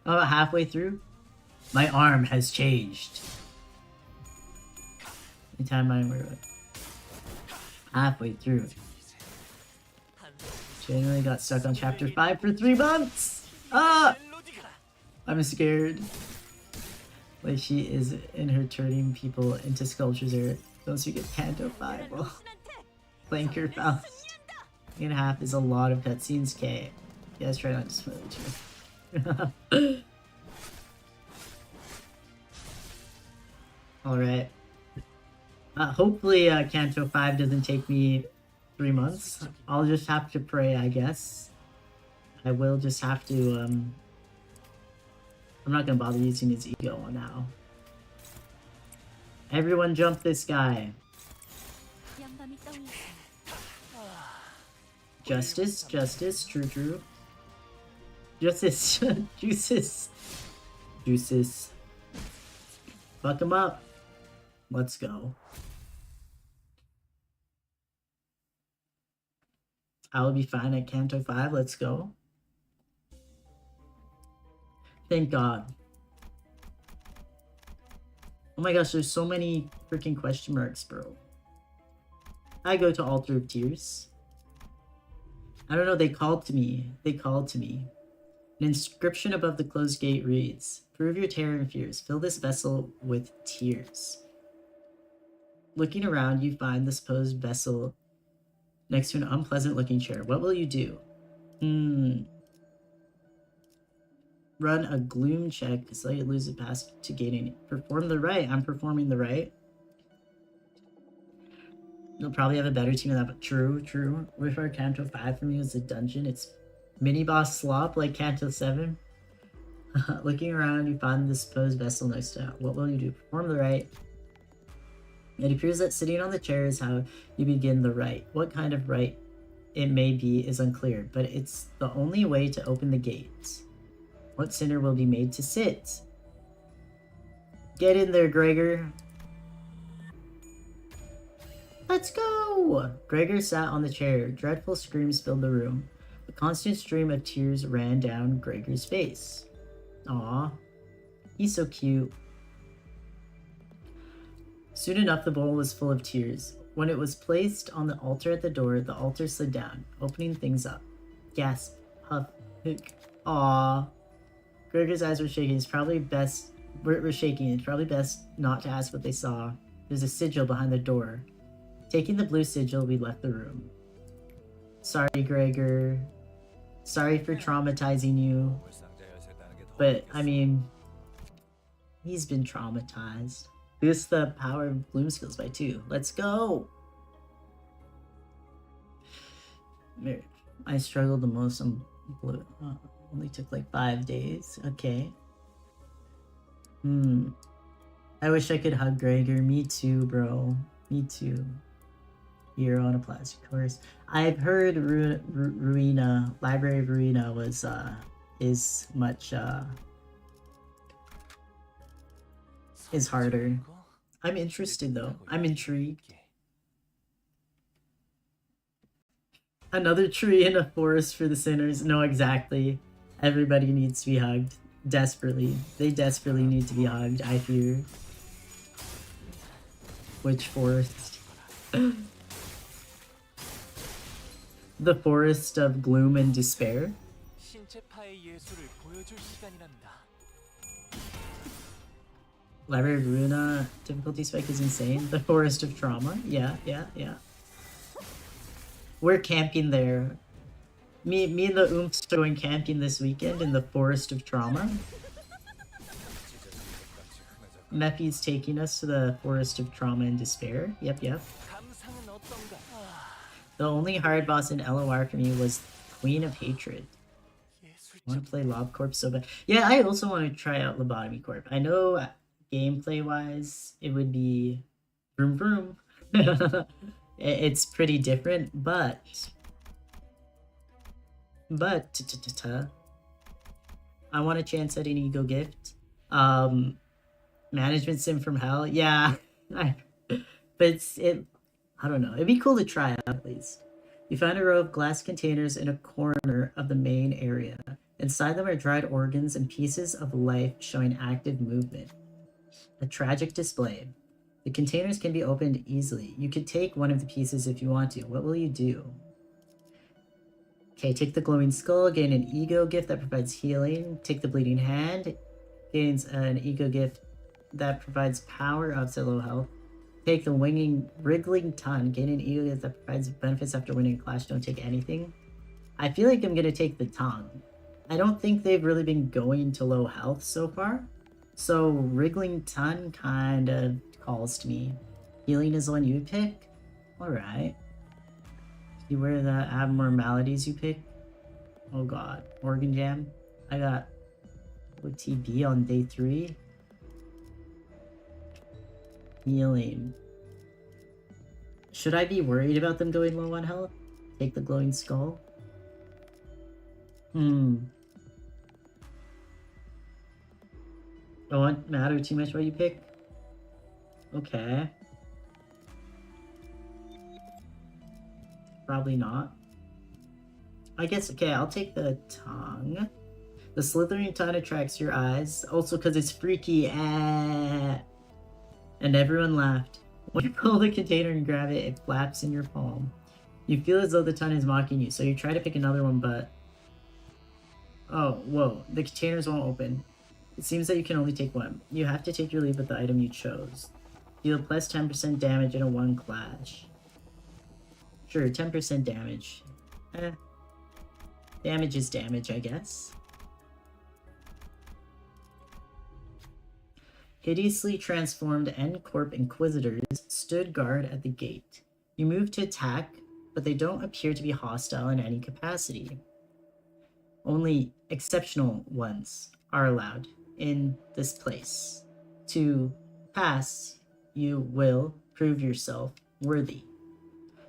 Oh, halfway through? My arm has changed. Anytime I'm halfway through. Generally got stuck on chapter 5 for 3 months! I'm scared. Like she is in her turning people into sculptures or don't speak at Canto 5. Well, Flanker Faust. 3.5 is a lot of cutscenes, K. You guys try not to spoil it too. Alright. Hopefully Canto 5 doesn't take me 3 months. I'll just have to pray, I guess. I will just have to, I'm not gonna bother using his ego now. Everyone jump this guy. Justice, true. Justice, juices. Fuck him up. Let's go. I will be fine at Canto 5. Let's go. Thank God. Oh my gosh, there's so many freaking question marks, bro. I go to Altar of Tears. I don't know, they called to me. An inscription above the closed gate reads, "Prove your terror and fears. Fill this vessel with tears." Looking around, you find the supposed vessel next to an unpleasant-looking chair. What will you do? Run a gloom check so you lose the pass to gaining. Perform the right. I'm performing the right. You'll probably have a better team than that, but true. With our Canto 5 for me is a dungeon. It's mini-boss slop like Canto 7. Looking around, you find the supposed vessel next to it. What will you do? Perform the right. It appears that sitting on the chair is how you begin the rite. What kind of rite it may be is unclear, but it's the only way to open the gates. What sinner will be made to sit? Get in there, Gregor. Let's go! Gregor sat on the chair. Dreadful screams filled the room. A constant stream of tears ran down Gregor's face. Aw, he's so cute. Soon enough, the bowl was full of tears. When it was placed on the altar at the door, the altar slid down, opening things up. Gasp, huff, hook. Aw. Gregor's eyes were shaking. It's probably best not to ask what they saw. There's a sigil behind the door. Taking the blue sigil, we left the room. Sorry, Gregor. Sorry for traumatizing you. But, I mean, he's been traumatized. Boost the power of gloom skills by 2. Let's go! I struggled the most on blue. Only took like 5 days. Okay. I wish I could hug Gregor. Me too, bro. Me too. Hero on a plastic course. I've heard Ruina, Library of Ruina was is much is harder. I'm interested though. I'm intrigued. Another tree in a forest for the sinners. No, exactly. Everybody needs to be hugged. Desperately. They desperately need to be hugged, I fear. Which forest? The forest of gloom and despair? Library of Ruina difficulty spike is insane. The forest of trauma. Yeah. We're camping there. Me and the oomps are going camping this weekend in the forest of trauma. Mephi's taking us to the forest of trauma and despair. Yep. The only hard boss in LOR for me was Queen of Hatred. I want to play Lob Corp so bad. Yeah, I also want to try out Lobotomy Corp. I know gameplay-wise, it would be vroom vroom. It's pretty different, but I want a chance at an ego gift. Management sim from hell. Yeah, but I don't know. It'd be cool to try out at least. You find a row of glass containers in a corner of the main area. Inside them are dried organs and pieces of life showing active movement. A tragic display. The containers can be opened easily. You could take one of the pieces if you want to. What will you do? Okay, take the glowing skull, gain an ego gift that provides healing. Take the bleeding hand, gains an ego gift that provides power up to low health. Take the wriggling tongue, gain an ego gift that provides benefits after winning a clash. Don't take anything. I feel like I'm gonna take the tongue. I don't think they've really been going to low health so far. So wriggling tongue kind of calls to me. Healing is the one you pick? Alright. See where the abnormalities you pick? Oh god. Organ Jam. I got OTB on day 3. Healing. Should I be worried about them going low on health? Take the glowing skull? Don't matter too much what you pick? Okay. Probably not. I guess, okay, I'll take the tongue. The slithering tongue attracts your eyes, also because it's freaky. And everyone laughed. When you pull the container and grab it, it flaps in your palm. You feel as though the tongue is mocking you, so you try to pick another one, but... Oh, whoa, the containers won't open. It seems that you can only take one. You have to take your leave with the item you chose. Deal plus 10% damage in a 1 clash. Sure, 10% damage. Damage is damage, I guess. Hideously transformed N-Corp Inquisitors stood guard at the gate. You move to attack, but they don't appear to be hostile in any capacity. Only exceptional ones are allowed in this place. To pass, you will prove yourself worthy.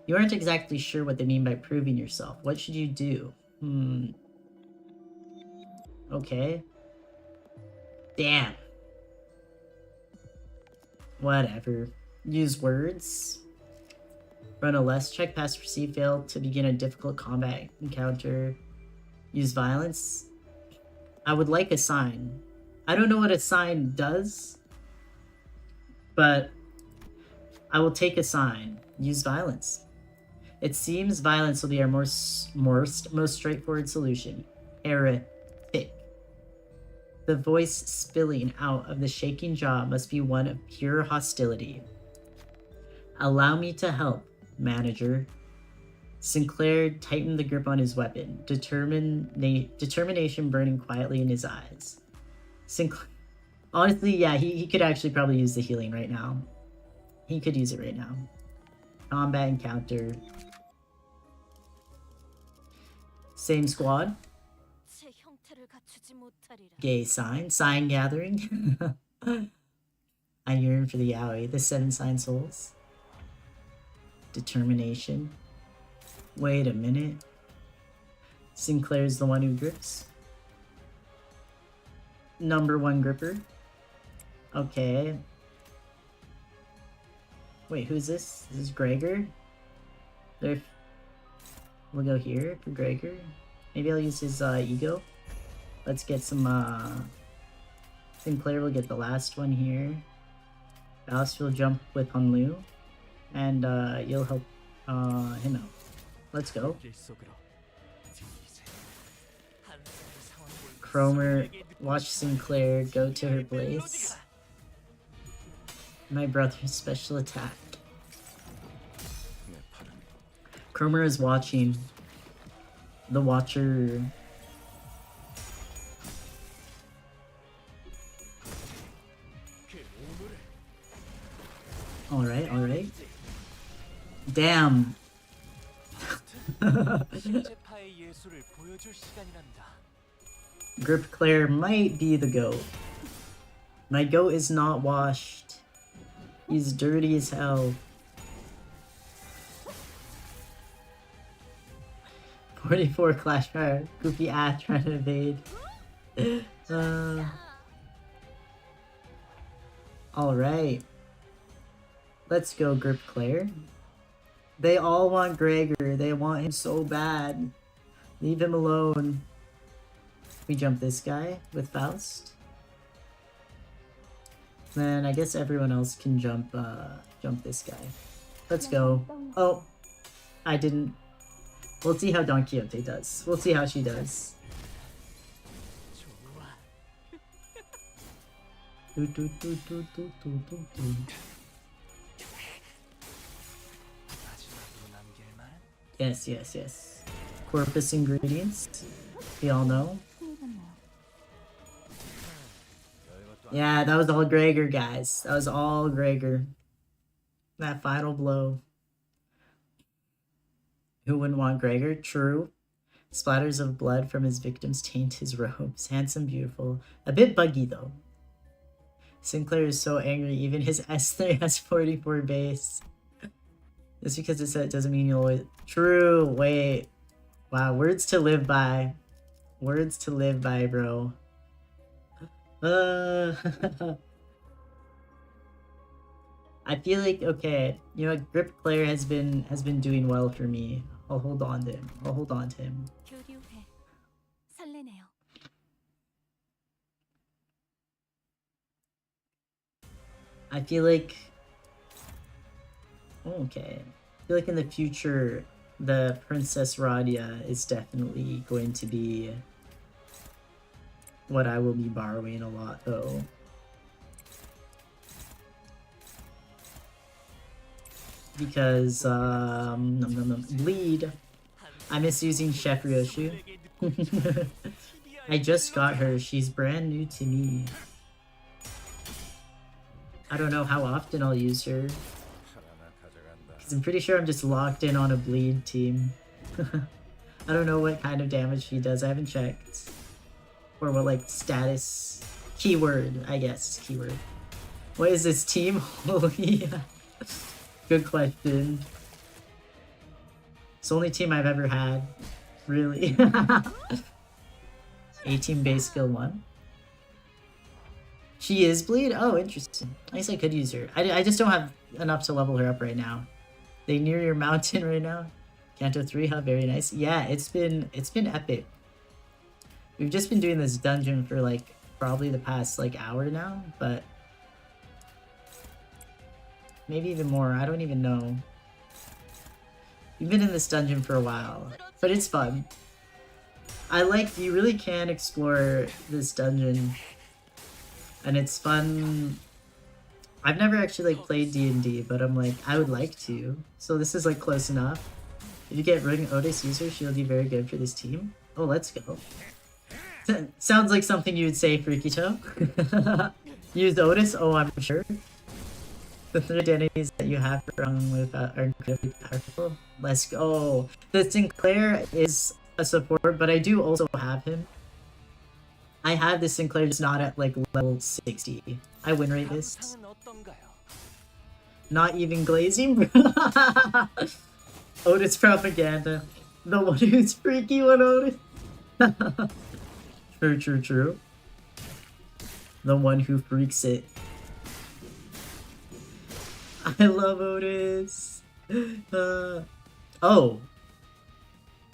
You aren't exactly sure what they mean by proving yourself. What should you do? Okay. Damn. Whatever. Use words. Run a less check, pass, receive, fail to begin a difficult combat encounter. Use violence. I would like a sign. I don't know what a sign does, but I will take a sign. Use violence. It seems violence will be our most straightforward solution. Heretic. The voice spilling out of the shaking jaw must be one of pure hostility. Allow me to help, manager. Sinclair tightened the grip on his weapon, determination burning quietly in his eyes. Sinclair, honestly, yeah, he could actually probably use the healing right now. He could use it right now. Combat encounter. Same squad. Gay sign. Sign gathering. I yearn for the yaoi. The 7 sign souls. Determination. Wait a minute. Sinclair's the one who grips. Number 1 gripper. Okay. Wait, who's this? This is Gregor? There. We'll go here for Gregor. Maybe I'll use his ego. Let's get some Sinclair will get the last one here. Faust will jump with Hanlu. And you'll help him out. Let's go. Cromer, watch Sinclair go to her place. My brother's special attack. Cromer is watching. The Watcher. Alright, alright. Damn. Grip Claire might be the GOAT. My GOAT is not washed. He's dirty as hell. 44 Clash Fire. Goofy ass trying to evade. Alright. Let's go, Grip Claire. They all want Gregor. They want him so bad. Leave him alone. We jump this guy with Faust. Then I guess everyone else can jump this guy. Let's go. Oh, I didn't. We'll see how Don Quixote does. We'll see how she does. Yes, yes, yes. Corpus ingredients. We all know. Yeah, that was all Gregor, guys. That was all Gregor. That final blow. Who wouldn't want Gregor? True. Splatters of blood from his victims taint his robes. Handsome, beautiful. A bit buggy, though. Sinclair is so angry. Even his S3 has 44 base. Just because it said it doesn't mean you'll always... True. Wait. Wow. Words to live by. Words to live by, bro. I feel like, okay, you know what, Grip Claire has been doing well for me. I'll hold on to him. I'll hold on to him. I feel like, okay, I feel like in the future the Princess Radia is definitely going to be what I will be borrowing a lot, though. Because, bleed. I miss using Chef Ryoshu. I just got her. She's brand new to me. I don't know how often I'll use her. Because I'm pretty sure I'm just locked in on a bleed team. I don't know what kind of damage she does. I haven't checked. Or what, like, status... Keyword, I guess. Keyword. What is this team? Holy... Good question. It's the only team I've ever had. Really. 18 base skill 1. She is bleed? Oh, interesting. I guess I could use her. I just don't have enough to level her up right now. They near your mountain right now? Canto 3 hub, very nice. Yeah, it's been epic. We've just been doing this dungeon for like probably the past like hour now, but maybe even more. I don't even know. We've been in this dungeon for a while, but it's fun. You really can explore this dungeon, and it's fun. I've never actually like played D&D, but I'm like, I would like to. So this is like close enough. If you get Ring Otis user, she'll be very good for this team. Oh, let's go. Sounds like something you would say, Frikito. Use Otis? Oh, I'm sure. The 3 identities that you have wrong with are incredibly powerful. Let's go. The Sinclair is a support, but I do also have him. I have this Sinclair, just not at like level 60. I win rate this. Not even glazing? Otis propaganda. The one who's freaky one, Otis. True. The one who freaks it. I love Otis. Oh.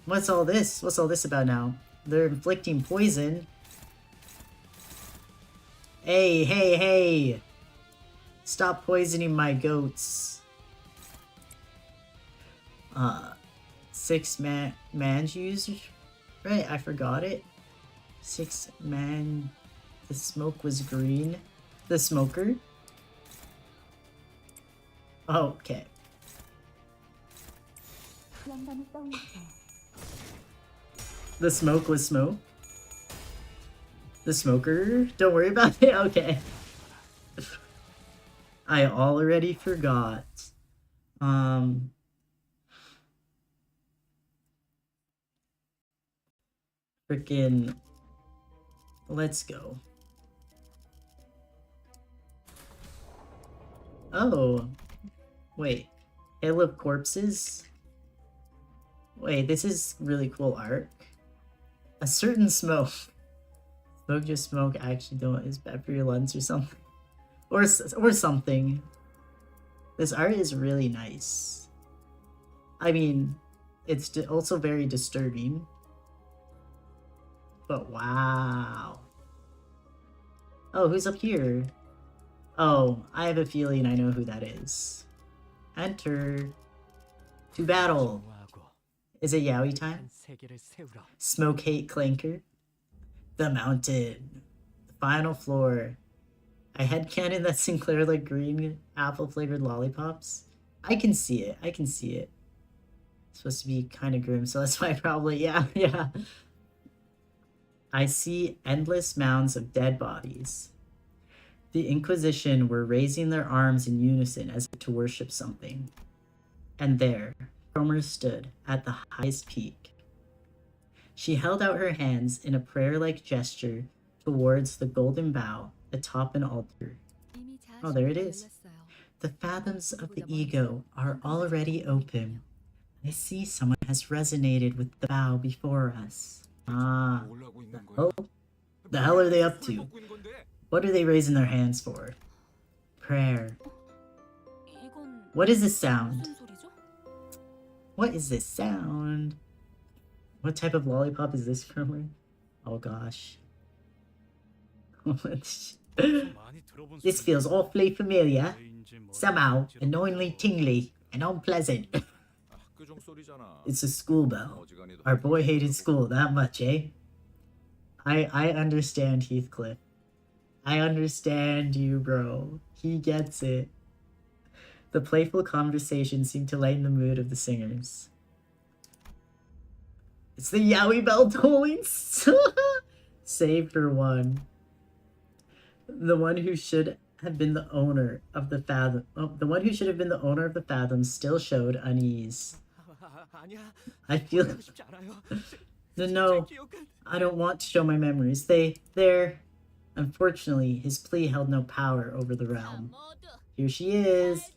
What's all this? What's all this about now? They're inflicting poison. Hey. Stop poisoning my goats. 6 man's used? Right, I forgot it. 6 man. The smoke was green. The smoker? Oh, okay. The smoke was smoke? The smoker? Don't worry about it? Okay. I already forgot. Frickin'. Let's go. Oh. Wait. Hail of Corpses? Wait, this is really cool art. A certain smoke. Smoke just smoke actually don't is bad for your lungs or something. Or something. This art is really nice. I mean, it's also very disturbing. But wow. Oh, who's up here? Oh, I have a feeling I know who that is. Enter. To battle. Is it Yaoi time? Smoke hate clanker. The mountain. The final floor. I headcanon that Sinclair like green apple flavored lollipops. I can see it. It's supposed to be kind of grim, so that's why probably, yeah. I see endless mounds of dead bodies. The Inquisition were raising their arms in unison as if to worship something. And there, Cromer stood at the highest peak. She held out her hands in a prayer-like gesture towards the golden bough atop an altar. Oh, there it is. The fathoms of the ego are already open. I see someone has resonated with the bough before us. Ah. Oh, the hell are they up to? What are they raising their hands for? Prayer. What is this sound? What is this sound? What type of lollipop is this from? Oh gosh. This feels awfully familiar. Somehow, annoyingly tingly and unpleasant. It's a school bell. Our boy hated school that much, eh? I understand, Heathcliff. I understand you, bro. He gets it. The playful conversation seemed to lighten the mood of the singers. It's the Yowie bell tolling. Save for one. The one who should have been the owner of the fathom. Oh, the one who should have been the owner of the fathoms still showed unease. I feel. No, I don't want to show my memories. They're. Unfortunately, his plea held no power over the realm. Here she is.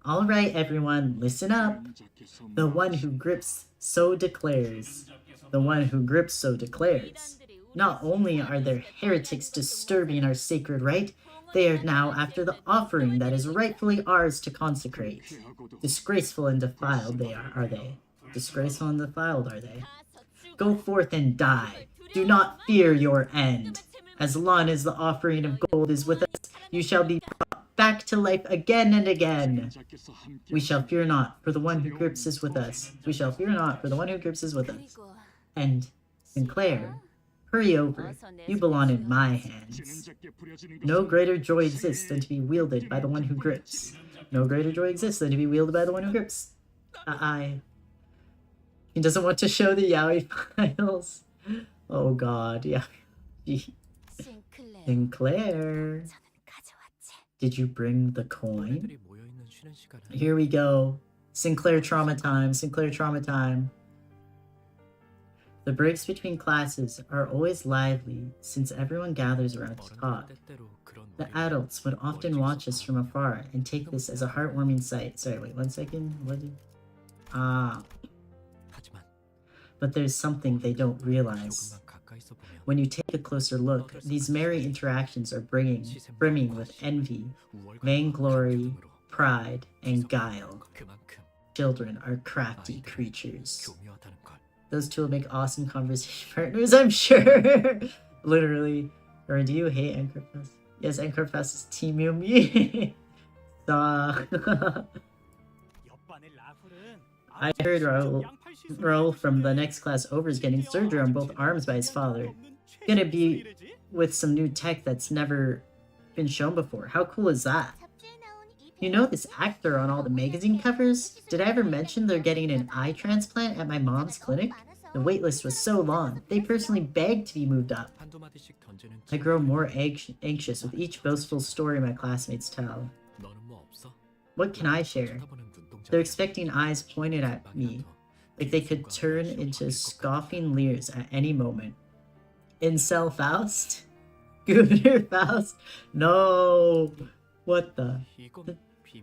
All right, everyone, listen up. The one who grips so declares. The one who grips so declares. Not only are there heretics disturbing our sacred rite, they are now after the offering that is rightfully ours to consecrate. Disgraceful and defiled are they? Disgraceful and defiled are they? Go forth and die. Do not fear your end. As long as the offering of gold is with us, you shall be brought back to life again and again. We shall fear not, for the one who grips is with us. We shall fear not, for the one who grips is with us. And, Sinclair, hurry over. You belong in my hands. No greater joy exists than to be wielded by the one who grips. No greater joy exists than to be wielded by the one who grips. He doesn't want to show the Yaoi files. Oh god, yeah. Sinclair. Did you bring the coin? Here we go. Sinclair trauma time. Sinclair trauma time. The breaks between classes are always lively since everyone gathers around to talk. The adults would often watch us from afar and take this as a heartwarming sight. Sorry, wait 1 second. What did... But there's something they don't realize. When you take a closer look, these merry interactions are brimming with envy, vainglory, pride, and guile. Children are crafty creatures. Those two will make awesome conversation partners, I'm sure. Literally. Or do you hate Anchorfest? Yes, Anchorfest is Team Yumi. I heard Raul from the next class over is getting surgery on both arms by his father. Gonna be with some new tech that's never been shown before. How cool is that? You know this actor on all the magazine covers? Did I ever mention they're getting an eye transplant at my mom's clinic? The waitlist was so long, they personally begged to be moved up. I grow more anxious with each boastful story my classmates tell. What can I share? They're expecting eyes pointed at me, like they could turn into scoffing leers at any moment. Incel Faust? Governor Faust? No! What the?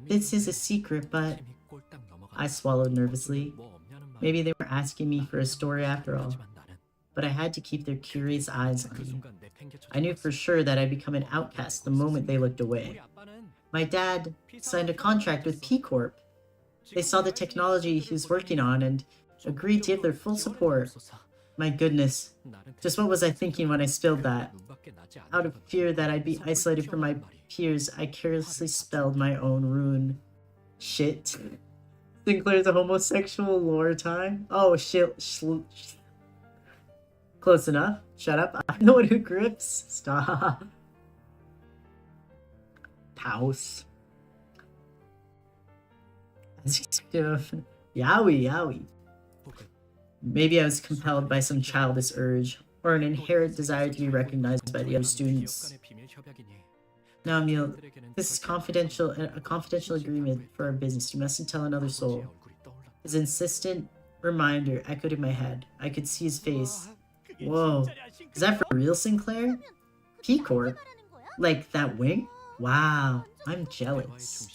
This is a secret, but... I swallowed nervously. Maybe they were asking me for a story after all. But I had to keep their curious eyes on me. I knew for sure that I'd become an outcast the moment they looked away. My dad signed a contract with P Corp. They saw the technology he was working on and agreed to give their full support. My goodness, just what was I thinking when I spilled that? Out of fear that I'd be isolated from my peers, I carelessly spelled my own ruin. Shit. Sinclair's a homosexual lore time? Oh, shit. Close enough. Shut up. I'm the one who grips. Stop. Pause. Yowie. Maybe I was compelled by some childish urge, or an inherent desire to be recognized by the other students. Now, Emil, this is a confidential agreement for our business. You mustn't tell another soul. His insistent reminder echoed in my head. I could see his face. Whoa. Is that for real, Sinclair? P-Corp? Like that wing? Wow. I'm jealous.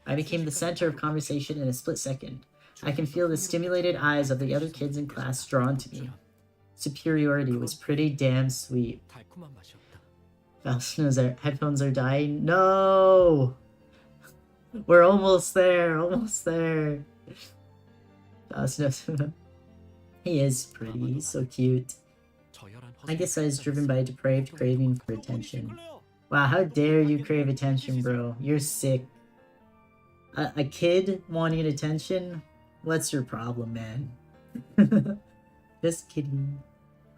I became the center of conversation in a split second. I can feel the stimulated eyes of the other kids in class drawn to me. Superiority was pretty damn sweet. Faustino's headphones are dying. No! We're almost there, Faustino. He is pretty, he's so cute. I guess I was driven by a depraved craving for attention. Wow, how dare you crave attention, bro. You're sick. A kid wanting attention? What's your problem, man? Just kidding.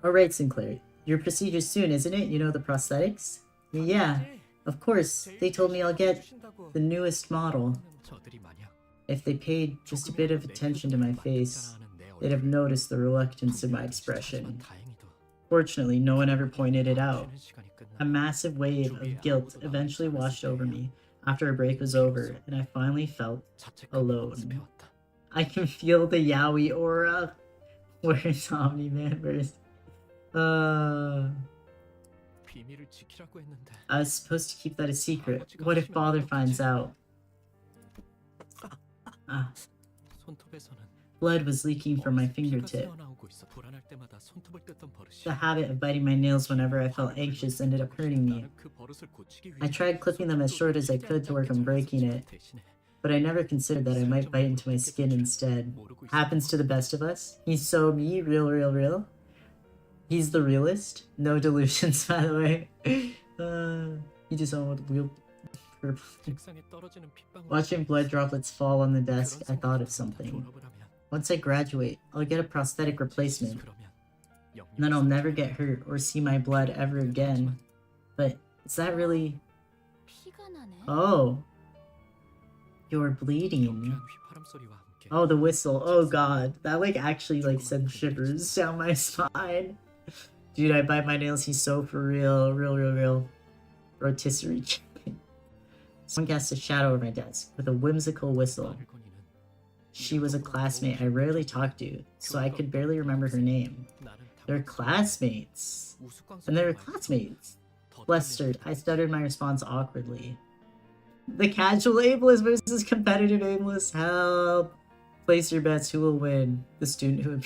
Alright, Sinclair. Your procedure's soon, isn't it? You know, the prosthetics? Yeah, of course. They told me I'll get the newest model. If they paid just a bit of attention to my face, they'd have noticed the reluctance in my expression. Fortunately, no one ever pointed it out. A massive wave of guilt eventually washed over me after our break was over, and I finally felt alone. I can feel the yaoi aura. Where's Omni-Man? Where's... I was supposed to keep that a secret. What if Father finds out? Blood was leaking from my fingertip. The habit of biting my nails whenever I felt anxious ended up hurting me. I tried clipping them as short as I could to work on breaking it, but I never considered that I might bite into my skin instead. Happens to the best of us. He's so me, real. He's the realist. No delusions, by the way. He just almost real. Watching blood droplets fall on the desk, I thought of something. Once I graduate, I'll get a prosthetic replacement. And then I'll never get hurt or see my blood ever again. But is that really... Oh. You're bleeding. Oh, the whistle. Oh god. That like actually like sent shivers down my spine. Dude, I bite my nails. He's so for real. Real. Rotisserie chicken. Someone cast a shadow over my desk with a whimsical whistle. She was a classmate I rarely talked to, so I could barely remember her name. They're classmates. And they were classmates. Flustered, I stuttered my response awkwardly. The casual aimless versus competitive aimless. Help. Place your bets. Who will win? The student who...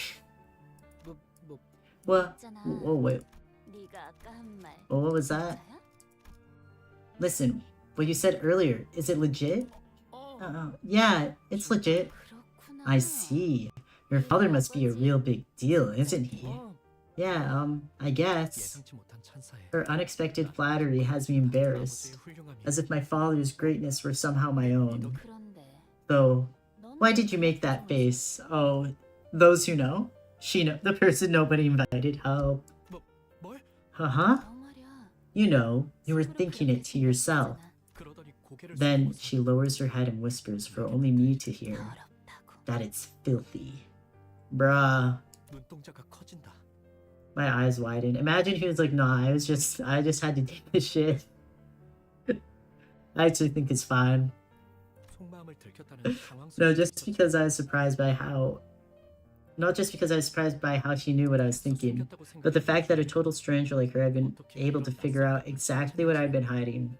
What? Oh, wait. Oh, what was that? Listen, what you said earlier, is it legit? Yeah, it's legit. I see. Your father must be a real big deal, isn't he? Yeah, I guess. Her unexpected flattery has me embarrassed, as if my father's greatness were somehow my own. Though, why did you make that face? Oh, those who know? The person nobody invited. Help. Huh? You know, you were thinking it to yourself. Then she lowers her head and whispers for only me to hear that it's filthy. Bruh. My eyes widen. Imagine he was like, nah, I just had to take this shit. I actually think it's fine. No, just because I was surprised by how... Not just because I was surprised by how she knew what I was thinking, but the fact that a total stranger like her had been able to figure out exactly what I'd been hiding.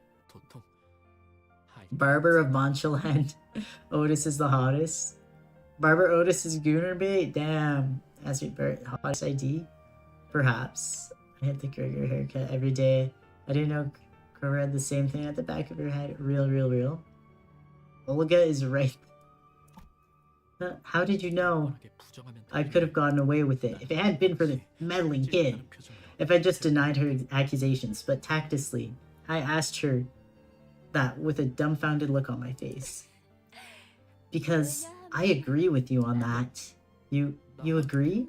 Barber of Monchaland. Otis is the hottest. Barber Otis is Gooner bait? Damn. As your hottest ID? Perhaps. I had the Gregor haircut every day. I didn't know Cora had the same thing at the back of her head. Real. Olga is right. How did you know? I could have gotten away with it if it hadn't been for the meddling kid. If I just denied her accusations, but tactlessly, I asked her that with a dumbfounded look on my face. Because I agree with you on that. You agree?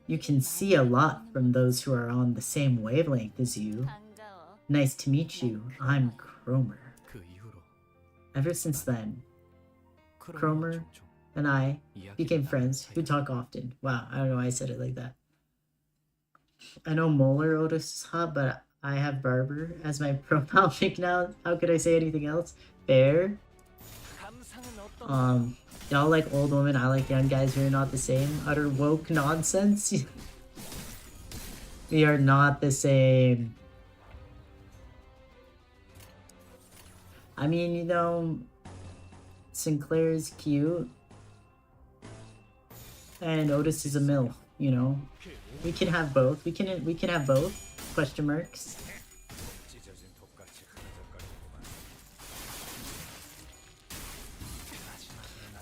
You can see a lot from those who are on the same wavelength as you. Nice to meet you. I'm Cromer. Ever since then, Cromer and I became friends who talk often. Wow, I don't know why I said it like that. I know Molar Otis is hot, but I have Barber as my profile pic now. How could I say anything else? Fair. Y'all like old women, I like young guys. We're not the same. Utter woke nonsense. We are not the same. I mean, you know, Sinclair is cute. And Otis is a MILF, you know. We can have both. We can have both. Question marks.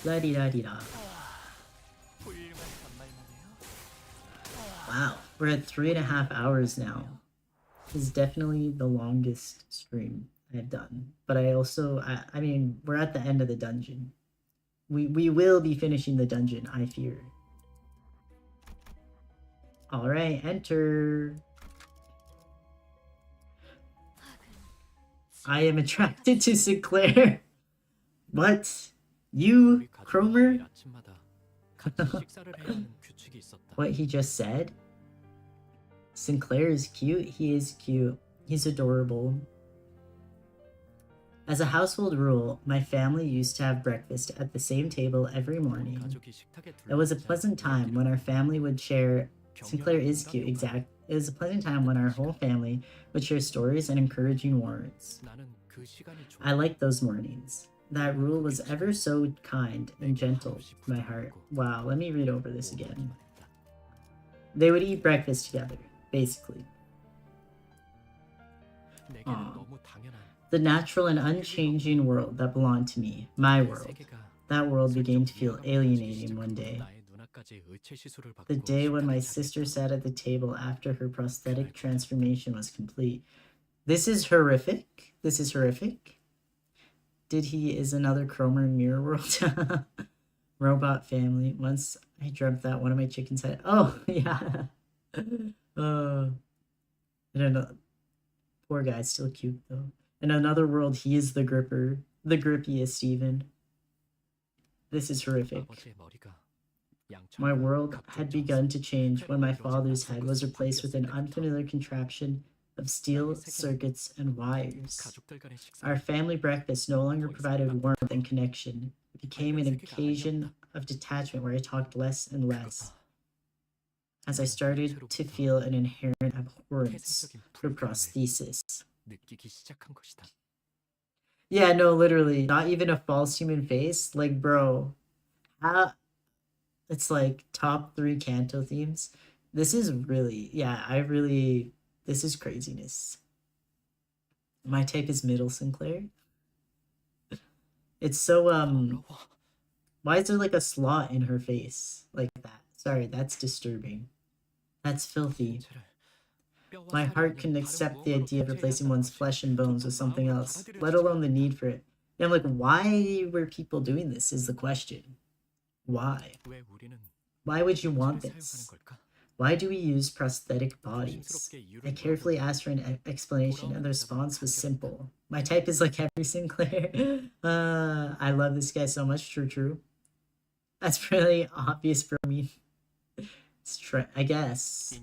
La-di-da-di-da. Wow, we're at 3.5 hours now. This is definitely the longest stream I've done. But I mean, we're at the end of the dungeon. We will be finishing the dungeon, I fear. Alright, enter. I am attracted to Sinclair. What? You, Cromer? What he just said? Sinclair is cute? He is cute. He's adorable. As a household rule, my family used to have breakfast at the same table every morning. It was a pleasant time when our family would share... Sinclair is cute, exact. It was a pleasant time when our whole family would share stories and encouraging words. I liked those mornings. That rule was ever so kind and gentle to my heart. Wow, let me read over this again. They would eat breakfast together, basically. The natural and unchanging world that belonged to me, my world. That world began to feel alienating one day. The day when my sister sat at the table after her prosthetic transformation was complete. This is horrific. This is horrific. Did he is another Cromer in Mirror World? Robot family. Once I dreamt that one of my chickens had... Oh, yeah. I don't know. Poor guy, still cute though. In another world, he is the gripper. The grippiest Steven. This is horrific. My world had begun to change when my father's head was replaced with an unfamiliar contraption of steel circuits and wires. Our family breakfast no longer provided warmth and connection. It became an occasion of detachment where I talked less and less. as I started to feel an inherent abhorrence for prosthesis. Yeah, no, literally, not even a false human face. Like, bro, it's like top 3 Canto themes. This is really, yeah, this is craziness. My type is middle Sinclair. It's so, why is there like a slot in her face like that? Sorry, that's disturbing. That's filthy. My heart can accept the idea of replacing one's flesh and bones with something else, let alone the need for it. And I'm like, why were people doing this is the question. Why? Why would you want this? Why do we use prosthetic bodies? I carefully asked for an explanation, and the response was simple. My type is like every Sinclair. I love this guy so much. True. That's really obvious for me. I guess.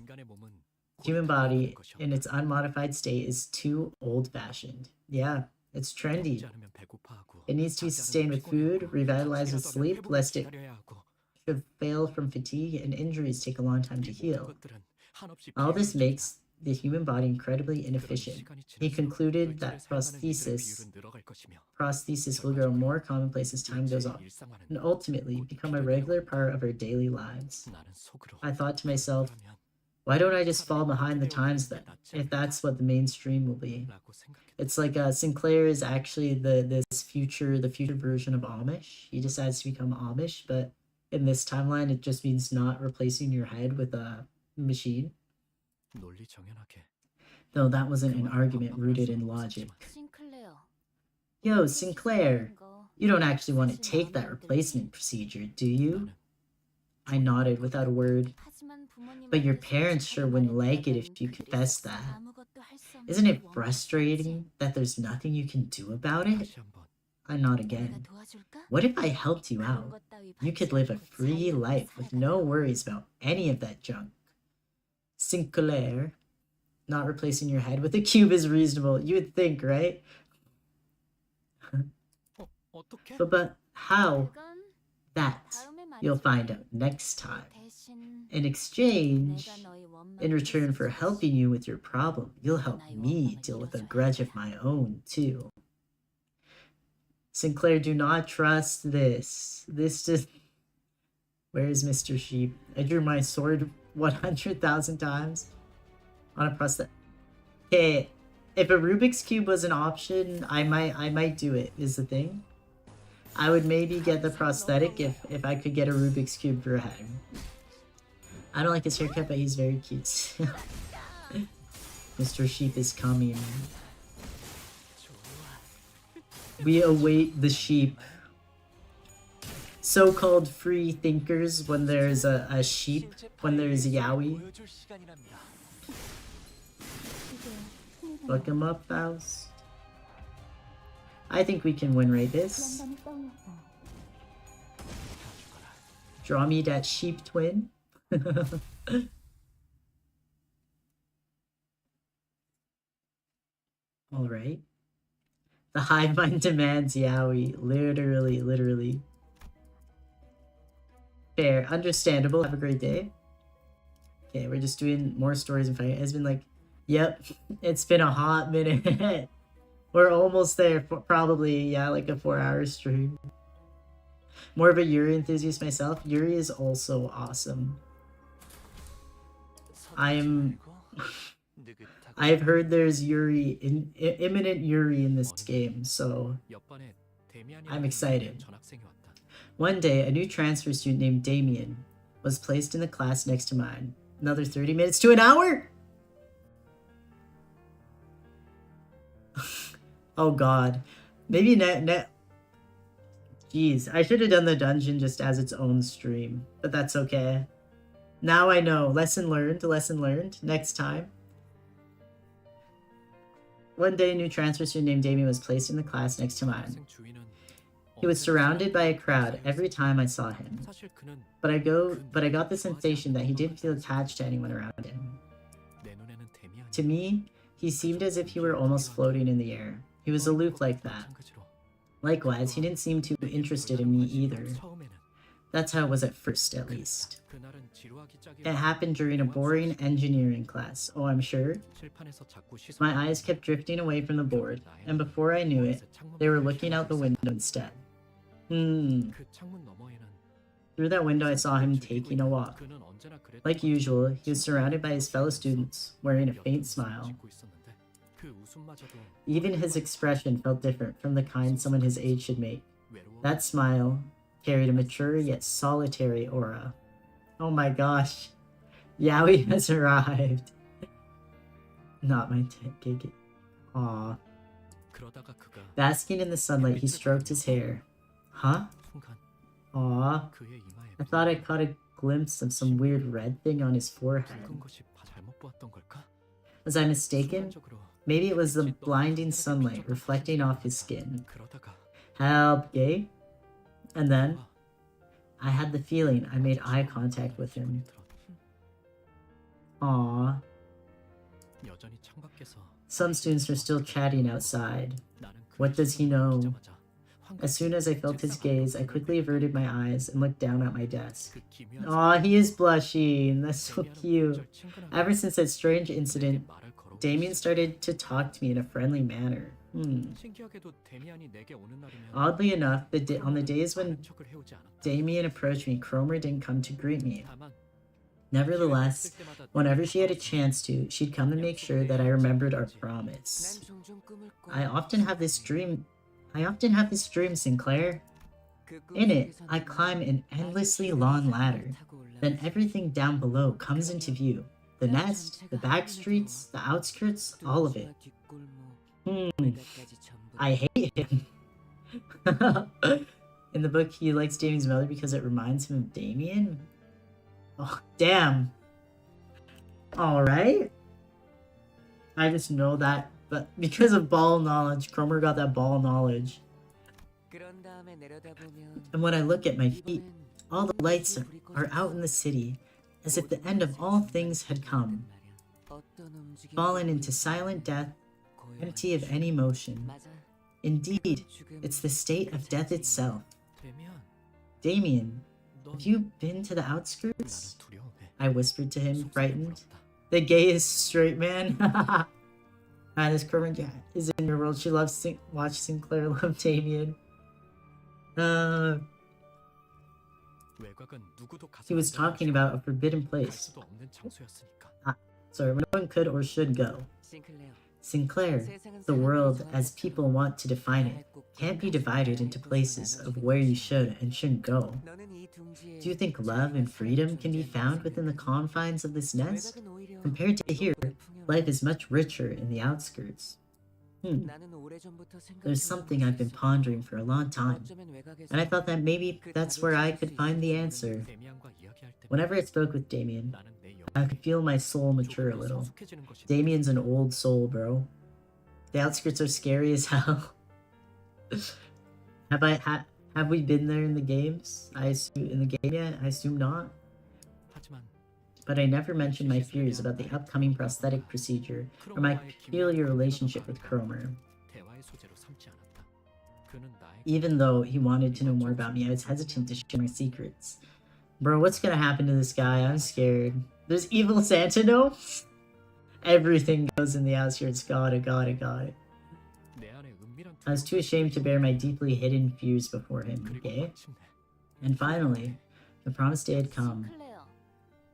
Human body in its unmodified state is too old-fashioned. Yeah, it's trendy. It needs to be sustained with food, revitalized with sleep, lest it could fail from fatigue, and injuries take a long time to heal. All this makes the human body incredibly inefficient. He concluded that prosthesis will grow more commonplace as time goes on, and ultimately become a regular part of our daily lives. I thought to myself, why don't I just fall behind the times then, if that's what the mainstream will be? It's like Sinclair is actually the future version of Amish. He decides to become Amish, but in this timeline, it just means not replacing your head with a machine. Though that wasn't an argument rooted in logic. Yo, Sinclair, you don't actually want to take that replacement procedure, do you? I nodded without a word. But your parents sure wouldn't like it if you confessed that. Isn't it frustrating that there's nothing you can do about it? I nod again. What if I helped you out? You could live a free life with no worries about any of that junk. Sinclair, not replacing your head with a cube is reasonable. You would think, right? but how? That you'll find out next time. In exchange, in return for helping you with your problem, you'll help me deal with a grudge of my own, too. Sinclair, do not trust this. This just... Where is Mr. Sheep? I drew my sword 100,000 times on a prosthetic. Okay, if a Rubik's Cube was an option, I might do it, is the thing. I would maybe get the prosthetic if I could get a Rubik's Cube for a head. I don't like his haircut, but he's very cute. Mr. Sheep is coming. We await the sheep. So-called free thinkers when there's a sheep, when there's a yaoi. Fuck him up, Faust. I think we can win right this. Draw me that sheep twin. Alright. The hive mind demands yaoi. Literally. Fair. Understandable. Have a great day. Okay, we're just doing more stories and fighting. It's been like, yep, it's been a hot minute. We're almost there. Probably, yeah, like a 4-hour stream. More of a Yuri enthusiast myself. Yuri is also awesome. I've heard there's imminent Yuri in this game, so I'm excited. One day, a new transfer student named Damien was placed in the class next to mine. Another 30 minutes to an hour? Oh god. Maybe Jeez, I should have done the dungeon just as its own stream, but that's okay. Now I know. Lesson learned. Next time. One day, a new transfer student named Damien was placed in the class next to mine. He was surrounded by a crowd every time I saw him. But I got the sensation that he didn't feel attached to anyone around him. To me, he seemed as if he were almost floating in the air. He was aloof like that. Likewise, he didn't seem too interested in me either. That's how it was at first, at least. It happened during a boring engineering class, oh I'm sure. My eyes kept drifting away from the board, and before I knew it, they were looking out the window instead. Through that window I saw him taking a walk. Like usual, he was surrounded by his fellow students, wearing a faint smile. Even his expression felt different from the kind someone his age should make. That smile carried a mature yet solitary aura. Oh my gosh. Yaoi has arrived. Not my gig. Aww. Basking in the sunlight, he stroked his hair. Huh? Aww. I thought I caught a glimpse of some weird red thing on his forehead. Was I mistaken? Maybe it was the blinding sunlight reflecting off his skin. Help, gay? And then, I had the feeling I made eye contact with him. Aww. Some students are still chatting outside. What does he know? As soon as I felt his gaze, I quickly averted my eyes and looked down at my desk. Aw, he is blushing. That's so cute. Ever since that strange incident, Damien started to talk to me in a friendly manner. Oddly enough, on the days when Damien approached me, Cromer didn't come to greet me. Nevertheless, whenever she had a chance to, she'd come and make sure that I remembered our promise. I often have this dream, Sinclair. In it, I climb an endlessly long ladder. Then everything down below comes into view. The nest, the back streets, the outskirts, all of it. I hate him. In the book, he likes Damien's mother because it reminds him of Damien? Oh, damn. Alright. I just know that, but because of ball knowledge, Cromer got that ball knowledge. And when I look at my feet, all the lights are out in the city, as if the end of all things had come. Fallen into silent death, empty of any motion. Indeed, it's the state of death itself. Damien, have you been to the outskirts? I whispered to him, frightened. The gayest straight man. This Cromer is in your world. She loves watch Sinclair love Damien. He was talking about a forbidden place. Sorry, where no one could or should go. Sinclair, the world as people want to define it, can't be divided into places of where you should and shouldn't go. Do you think love and freedom can be found within the confines of this nest? Compared to here, life is much richer in the outskirts. There's something I've been pondering for a long time, and I thought that maybe that's where I could find the answer. Whenever I spoke with Damien, I could feel my soul mature a little. Damien's an old soul, bro. The outskirts are scary as hell. Have we been there in the games? I assume not. But I never mentioned my fears about the upcoming prosthetic procedure or my peculiar relationship with Cromer. Even though he wanted to know more about me, I was hesitant to share my secrets. Bro, what's gonna happen to this guy? I'm scared. There's evil Santa gnomes? Everything goes in the outskirts. Got it. I was too ashamed to bear my deeply hidden fears before him, okay? And finally, the promised day had come.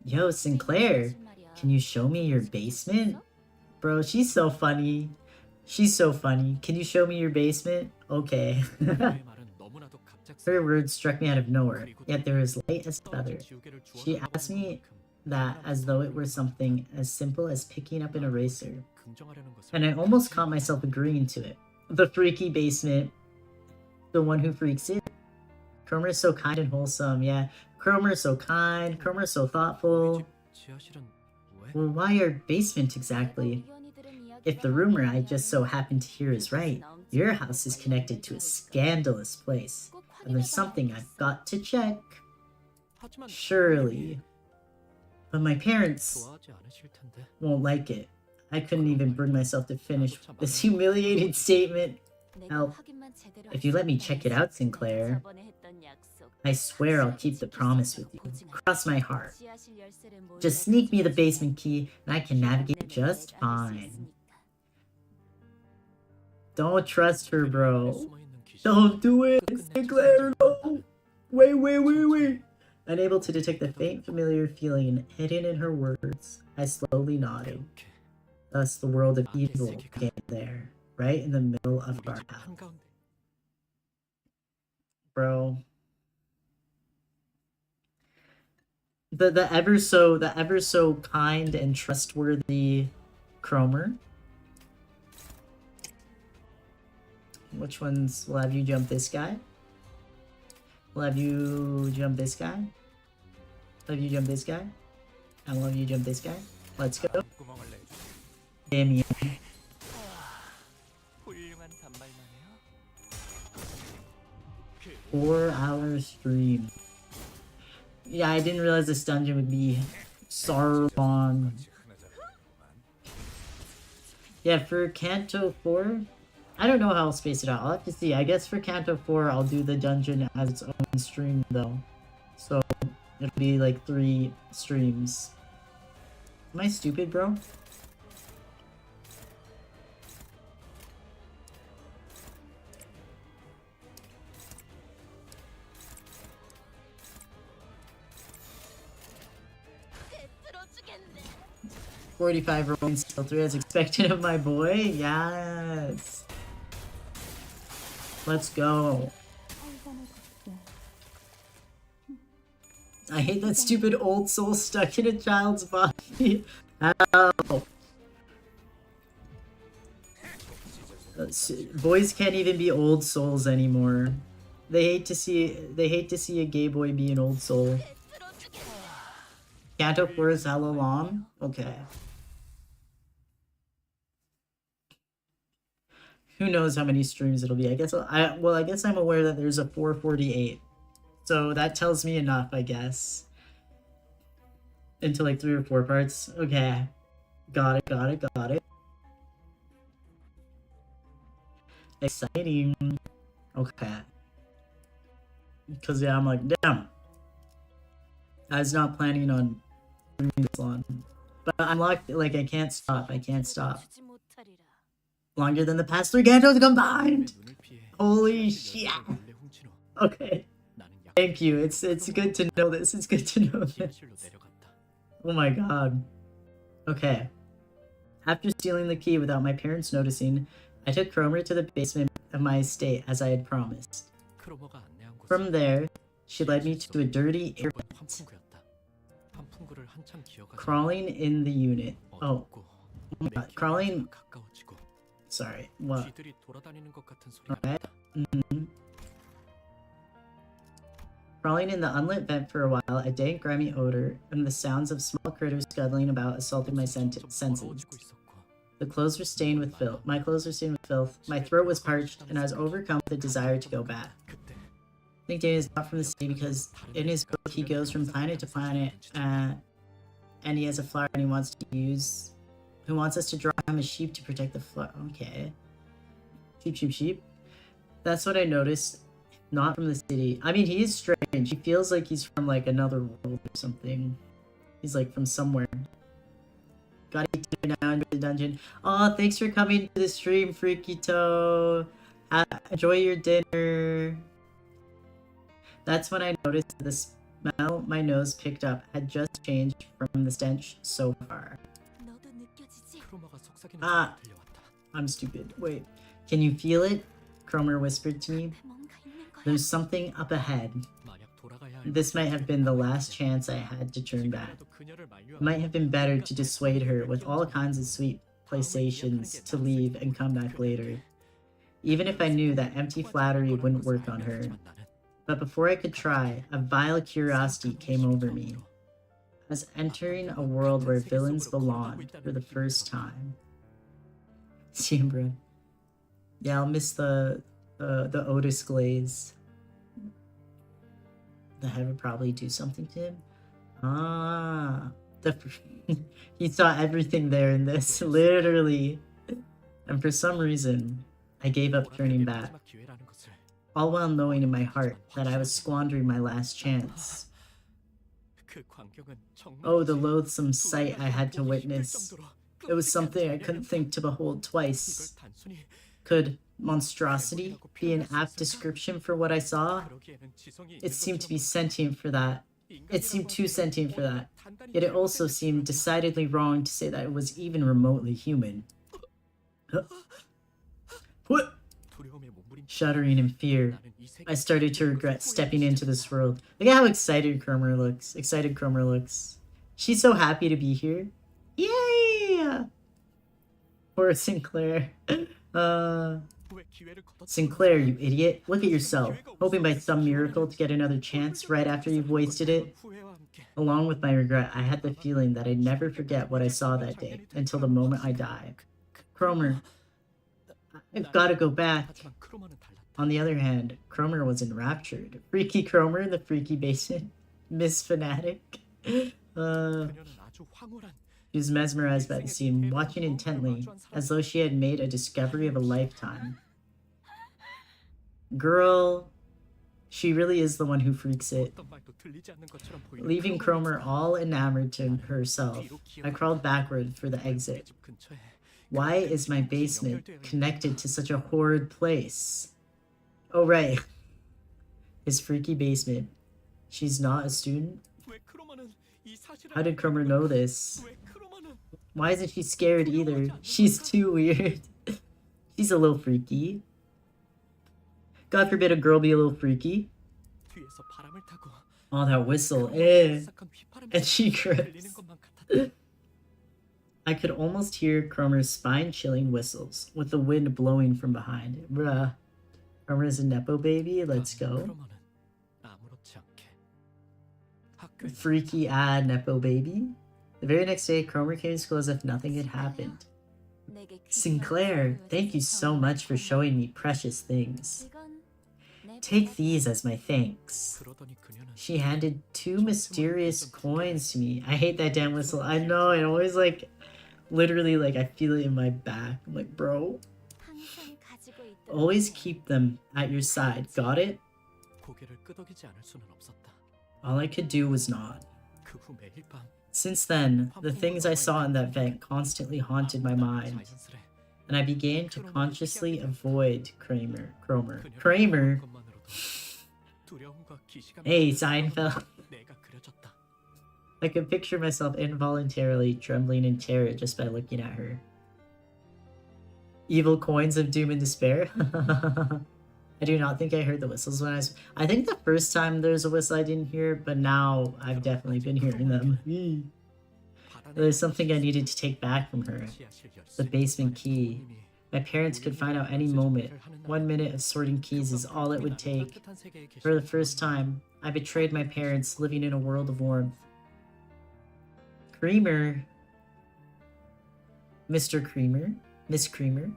Yo, Sinclair, can you show me your basement? Bro, she's so funny. Can you show me your basement? Okay. Her words struck me out of nowhere, yet they were as light as a feather. She asked me that as though it were something as simple as picking up an eraser. And I almost caught myself agreeing to it. The freaky basement. The one who freaks it. Cromer is so kind and wholesome, yeah. Cromer is so kind, Cromer is so thoughtful. Well, why your basement exactly? If the rumor I just so happened to hear is right, your house is connected to a scandalous place, and there's something I've got to check. Surely. But my parents won't like it. I couldn't even bring myself to finish this humiliating statement. Help. If you let me check it out, Sinclair. I swear I'll keep the promise with you. Cross my heart. Just sneak me the basement key and I can navigate just fine. Don't trust her, bro. Don't do it, Sinclair, no! Wait. Unable to detect the faint familiar feeling hidden in her words, I slowly nodded. Thus the world of evil began there, right in the middle of our path. Bro. The ever so kind and trustworthy Cromer. Which ones will have you jump this guy? We'll have you jump this guy. We'll have you jump this guy. And we'll have you jump this guy. Let's go. Damn. 4-hour stream. Yeah, I didn't realize this dungeon would be so long. Yeah, for Canto 4, I don't know how I'll space it out. I'll have to see. I guess for Canto 4, I'll do the dungeon as its own stream, though. So, it'll be like 3 streams. Am I stupid, bro? $45 rolling skill 3 as expected of my boy. Yes. Let's go. I hate that stupid old soul stuck in a child's body. Ow. Boys can't even be old souls anymore. They hate to see a gay boy be an old soul. Canto 4 is hella long? Okay. Who knows how many streams it'll be? I guess I'm aware that there's a 448. So that tells me enough, I guess. Into like 3 or 4 parts. Okay. Got it. Exciting. Okay. Because yeah, I'm like, damn. I was not planning on doing this long. But I'm locked, like I can't stop. Longer than the past 3 Cantos combined! Holy shit! Okay. Thank you. It's good to know this. It's good to know this. Oh my god. Okay. After stealing the key without my parents noticing, I took Cromer to the basement of my estate as I had promised. From there, she led me to a dirty air vent. Crawling in the unit. Oh. Crawling... Sorry, what? Okay. Crawling in the unlit vent for a while, a dank, grimy odor, and the sounds of small critters scuttling about assaulted my senses. The clothes were stained with filth. My clothes were stained with filth. My throat was parched, and I was overcome with a desire to go back. I think Dane is not from the city because in his book he goes from planet to planet, and he has a flower and he wants us to draw him a sheep to protect the flower. Okay. Sheep. That's what I noticed. Not from the city. I mean, he is strange. He feels like he's from like another world or something. He's like from somewhere. Gotta eat dinner now, enjoy the dungeon. Oh, thanks for coming to the stream, Freaky Toe. Enjoy your dinner. That's when I noticed the smell my nose picked up had just changed from the stench so far. Ah, I'm stupid. Wait, can you feel it? Cromer whispered to me. There's something up ahead. This might have been the last chance I had to turn back. It might have been better to dissuade her with all kinds of sweet placations to leave and come back later. Even if I knew that empty flattery wouldn't work on her. But before I could try, a vile curiosity came over me. I was entering a world where villains belonged for the first time. See him, bro. Yeah, I'll miss the Otis glaze. The head would probably do something to him. Ah, he saw everything there in this, literally. And for some reason, I gave up turning back. all while knowing in my heart that I was squandering my last chance. Oh, the loathsome sight I had to witness. It was something I couldn't think to behold twice. Could monstrosity be an apt description for what I saw? It seemed to be sentient for that. It seemed too sentient for that. Yet it also seemed decidedly wrong to say that it was even remotely human. What? Shuddering in fear, I started to regret stepping into this world. Look at how excited Cromer looks. She's so happy to be here. Yay! Poor Sinclair. Sinclair, you idiot. Look at yourself, hoping by some miracle to get another chance right after you've wasted it. Along with my regret, I had the feeling that I'd never forget what I saw that day, until the moment I died. Cromer, I've got to go back. On the other hand, Cromer was enraptured. Freaky Cromer in the freaky basement. Miss Fanatic. She was mesmerized by the scene, watching intently, as though she had made a discovery of a lifetime. Girl, she really is the one who freaks it. Leaving Cromer all enamored to herself, I crawled backward for the exit. Why is my basement connected to such a horrid place? Oh, right. His freaky basement. She's not a student? How did Cromer know this? Why isn't she scared either? She's too weird. She's a little freaky. God forbid a girl be a little freaky. Oh, that whistle. Eh. And she grips. I could almost hear Cromer's spine-chilling whistles, with the wind blowing from behind. Bruh. Cromer's a Nepo baby? Let's go. Freaky Nepo baby? The very next day, Cromer came to school as if nothing had happened. Sinclair, thank you so much for showing me precious things. Take these as my thanks. She handed 2 mysterious coins to me. I hate that damn whistle. I know, it always literally I feel it in my back. I'm like, bro. Always keep them at your side, got it? All I could do was nod. Since then, the things I saw in that vent constantly haunted my mind, and I began to consciously avoid Cromer. Hey, Seinfeld. I could picture myself involuntarily trembling in terror just by looking at her. Evil coins of doom and despair? I do not think I heard the whistles when I think the first time there's a whistle I didn't hear, but now I've definitely been hearing them. There's something I needed to take back from her. The basement key. My parents could find out any moment. 1 minute of sorting keys is all it would take. For the first time, I betrayed my parents, living in a world of warmth. Creamer. Mr. Creamer. Miss Creamer.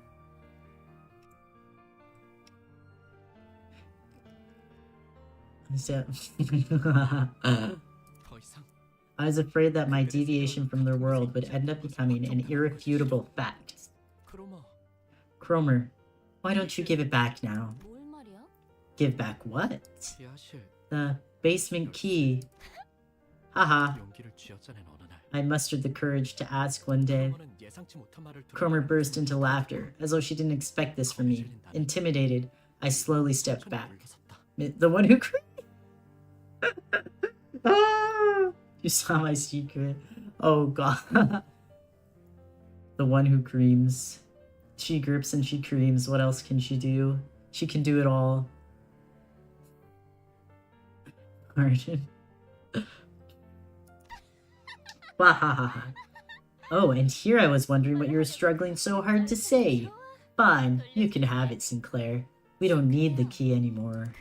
I was afraid that my deviation from their world would end up becoming an irrefutable fact. Cromer, why don't you give it back now? Give back what? The basement key. Haha. I mustered the courage to ask one day. Cromer burst into laughter, as though she didn't expect this from me. Intimidated, I slowly stepped back. The one who ah, you saw my secret. Oh god. The one who creams. She grips and she creams. What else can she do? She can do it all. Pardon. Oh, and here I was wondering what you were struggling so hard to say. Fine, you can have it, Sinclair. We don't need the key anymore.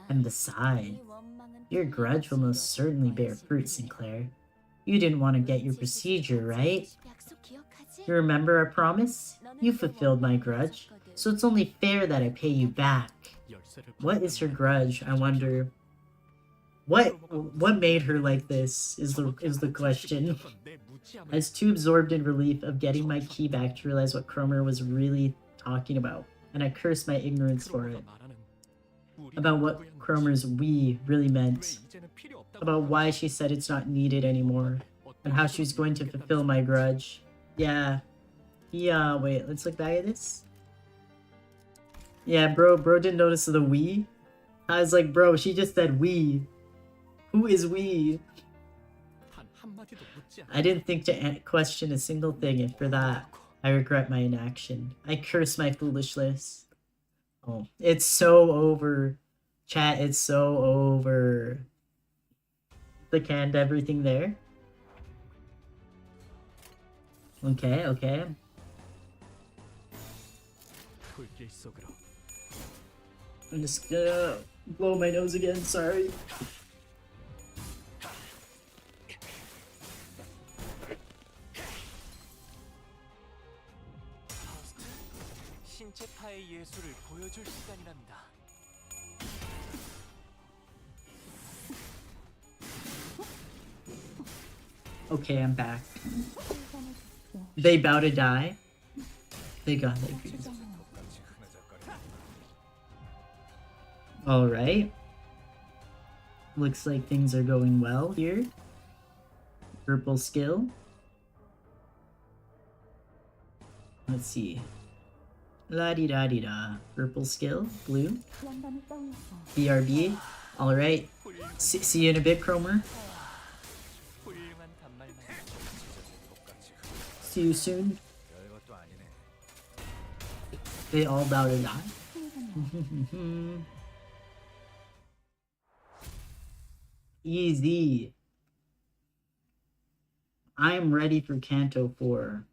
And besides, your grudge will most certainly bear fruit, Sinclair. You didn't want to get your procedure, right? You remember our promise? You fulfilled my grudge, so it's only fair that I pay you back. What is her grudge, I wonder? What made her like this is the question. I was too absorbed in relief of getting my key back to realize what Cromer was really talking about, and I cursed my ignorance for it. about what Cromer's "we" really meant, about why she said it's not needed anymore, and how she's going to fulfill my grudge. Yeah. Yeah, wait, let's look back at this. Yeah, bro didn't notice the "we." I was like, bro, she just said "we." Who is "we"? I didn't think to question a single thing, and for that, I regret my inaction. I curse my foolishness. Oh, it's so over. Chat, it's so over. The canned everything there. Okay, okay. I'm just gonna blow my nose again, sorry. Okay, I'm back. They bow to die. They got their dreams. Alright. Looks like things are going well here. Purple skill. Let's see. La-di-da-di-da. Purple skill. Blue. BRB. Alright. See you in a bit, Cromer. See you soon. They all bow to die. Easy. I'm ready for Canto 4.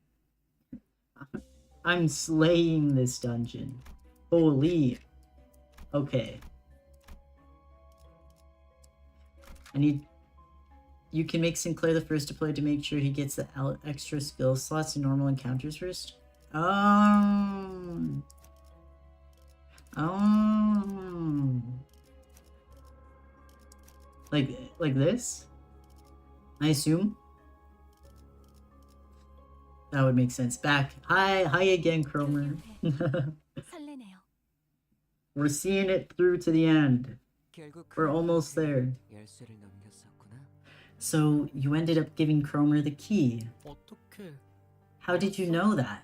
I'm slaying this dungeon. Holy. Okay. I need... You can make Sinclair the first deploy to make sure he gets the extra skill slots in normal encounters first. Oh. Oh. Like this? I assume? That would make sense. Back. Hi again, Cromer. We're seeing it through to the end. We're almost there. So, you ended up giving Cromer the key. How did you know that?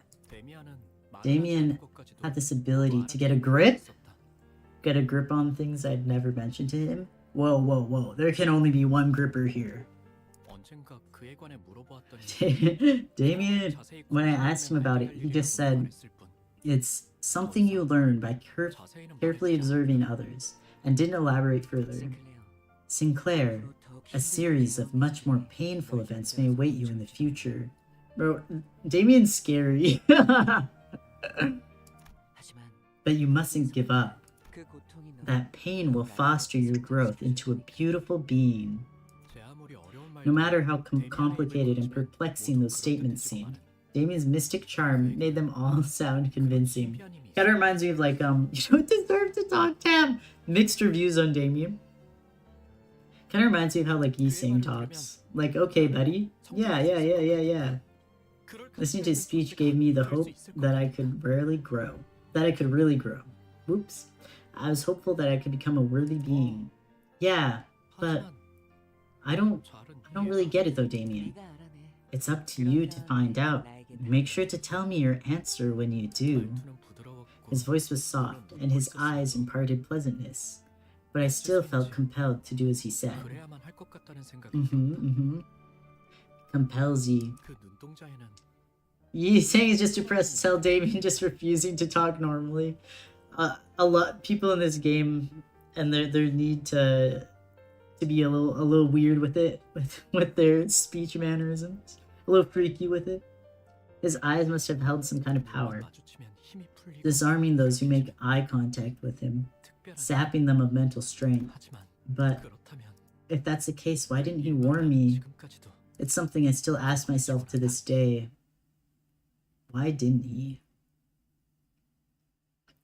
Damien had this ability to get a grip? Get a grip on things I'd never mentioned to him? Whoa, whoa, whoa. There can only be one gripper here. Damien, when I asked him about it, he just said, it's something you learn by carefully observing others, and didn't elaborate further. Sinclair, a series of much more painful events may await you in the future. Bro, Damien's scary. But you mustn't give up. That pain will foster your growth into a beautiful being. No matter how complicated and perplexing those statements seemed, Damien's mystic charm made them all sound convincing. Kinda reminds me of like, you don't deserve to talk, Tam! Mixed reviews on Damien. Kinda reminds me of how like Yi-Sang talks. Like, okay, buddy. Yeah. Listening to his speech gave me the hope that I could really grow. Whoops. I was hopeful that I could become a worthy being. Yeah, but I don't really get it though, Damien. It's up to you to find out. Make sure to tell me your answer when you do. His voice was soft, and his eyes imparted pleasantness, but I still felt compelled to do as he said. Compels you. Yi-Sang is just depressed to tell Damien, just refusing to talk normally. A lot people in this game and their need to be a little weird with it, with their speech mannerisms, a little freaky with it. His eyes must have held some kind of power, disarming those who make eye contact with him, sapping them of mental strength. But if that's the case, why didn't he warn me? It's something I still ask myself to this day. Why didn't he?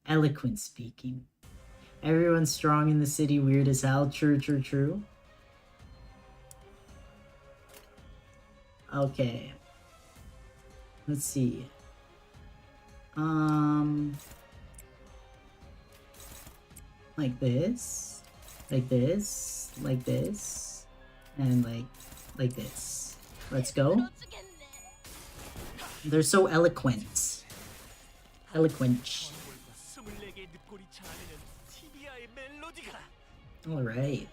Eloquent speaking. Everyone's strong in the city, weird as hell. True. Okay. Let's see. like this, like this, like this, and like this. Let's go. They're so eloquent. Eloquent. Alright.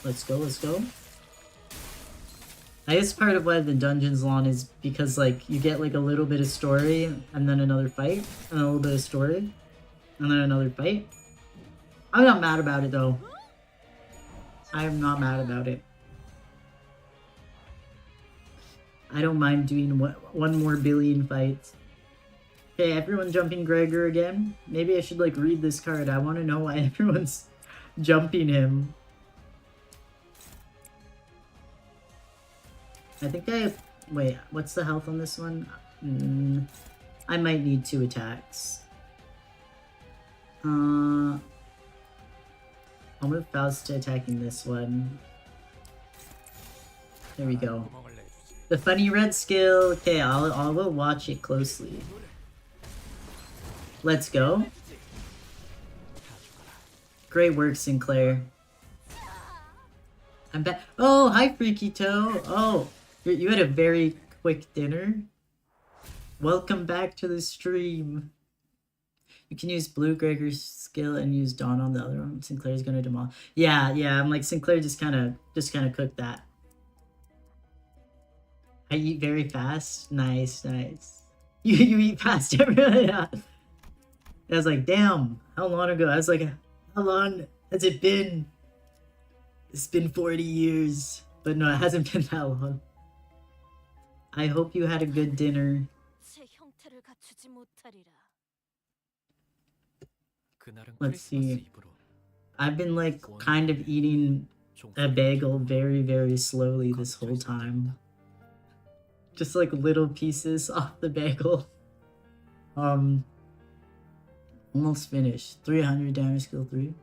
Let's go, let's go. I guess part of why the dungeon's long is because, like, you get, like, a little bit of story, and then another fight, and a little bit of story, and then another fight. I'm not mad about it, though. I am not mad about it. I don't mind doing one more billion fights. Okay, everyone jumping Gregor again. Maybe I should, like, read this card. I want to know why everyone's jumping him. I think I have... Wait, what's the health on this one? I might need 2 attacks. I'll move Faust to attacking this one. There we go. The funny red skill. Okay, I will watch it closely. Let's go. Great work, Sinclair. I'm back. Oh, hi, Freaky Toe. Oh, you had a very quick dinner. Welcome back to the stream. You can use Blue Gregor's skill and use Dawn on the other one. Sinclair's gonna demolish. Yeah, I'm like Sinclair just kind of cooked that. I eat very fast. Nice. You eat fast, everyone. Yeah. I was like, damn, how long ago? I was like, how long has it been? It's been 40 years. But no, it hasn't been that long. I hope you had a good dinner. Let's see. I've been like kind of eating a bagel very, very slowly this whole time. Just like little pieces off the bagel. Almost finished. 300 damage, skill 3.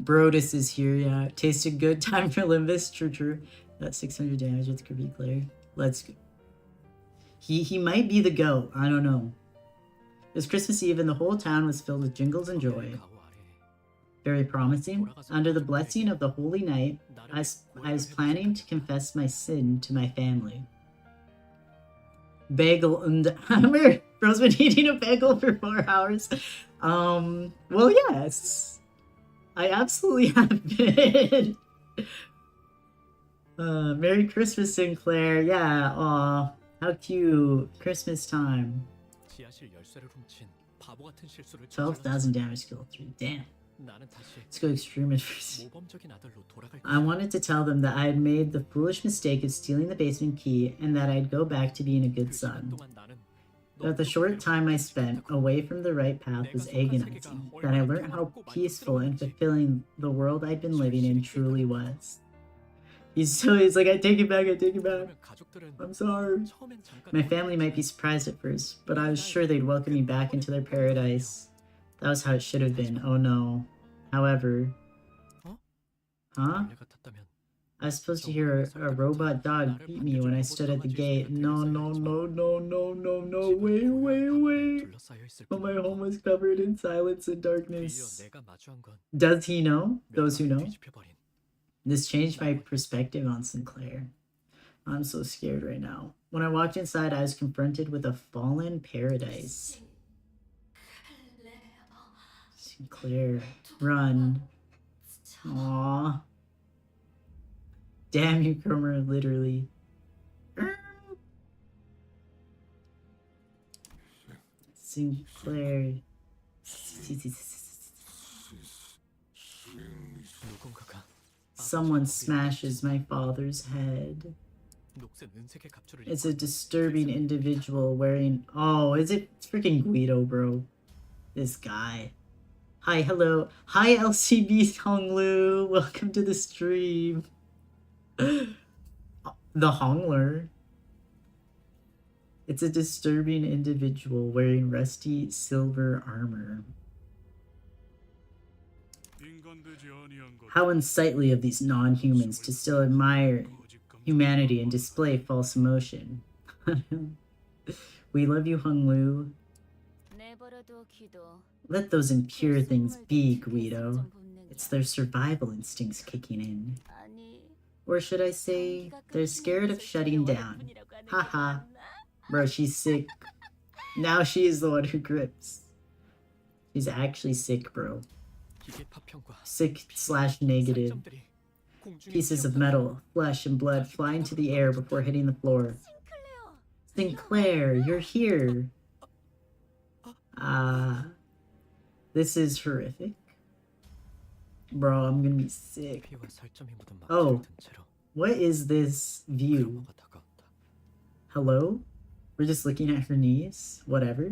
Brodus is here, yeah. Tasted good. Time for Limbus. True. That's 600 damage with Sinclair. Let's go. He might be the GOAT. I don't know. It was Christmas Eve and the whole town was filled with jingles and joy. Very promising. Under the blessing of the holy night, I was planning to confess my sin to my family. Bagel und Hammer. Bro's been eating a bagel for 4 hours. Well, yes. I absolutely have been. Merry Christmas, Sinclair. Yeah, aw. How cute. Christmas time. 12,000 damage, skill 3. Damn. Let's go extreme adversity. I wanted to tell them that I had made the foolish mistake of stealing the basement key and that I'd go back to being a good son. But the short time I spent away from the right path was agonizing, that I learned how peaceful and fulfilling the world I'd been living in truly was. He's like, I take it back. I'm sorry. My family might be surprised at first, but I was sure they'd welcome me back into their paradise. That was how it should have been. Oh no. However... Huh? I was supposed to hear a robot dog beat me when I stood at the gate. No, wait. But my home was covered in silence and darkness. Does he know? Those who know? This changed my perspective on Sinclair. I'm so scared right now. When I walked inside, I was confronted with a fallen paradise. Sinclair, run. Aww. Damn you, Cromer, literally. Sinclair. Someone smashes my father's head. It's a disturbing individual wearing... Oh, is it freaking Guido, bro? This guy. Hi, hello. Hi, LCB Honglu. Welcome to the stream. The Hongler. It's a disturbing individual wearing rusty silver armor. How unsightly of these non-humans to still admire humanity and display false emotion. We love you, Hung Lu. Let those impure things be, Guido. It's their survival instincts kicking in. Or should I say, they're scared of shutting down. Haha. Bro, she's sick. Now she is the one who grips. She's actually sick, bro. Sick/negative. Pieces of metal, flesh, and blood fly into the air before hitting the floor. Sinclair, you're here. This is horrific. Bro, I'm gonna be sick. Oh, what is this view? Hello? We're just looking at her knees? Whatever.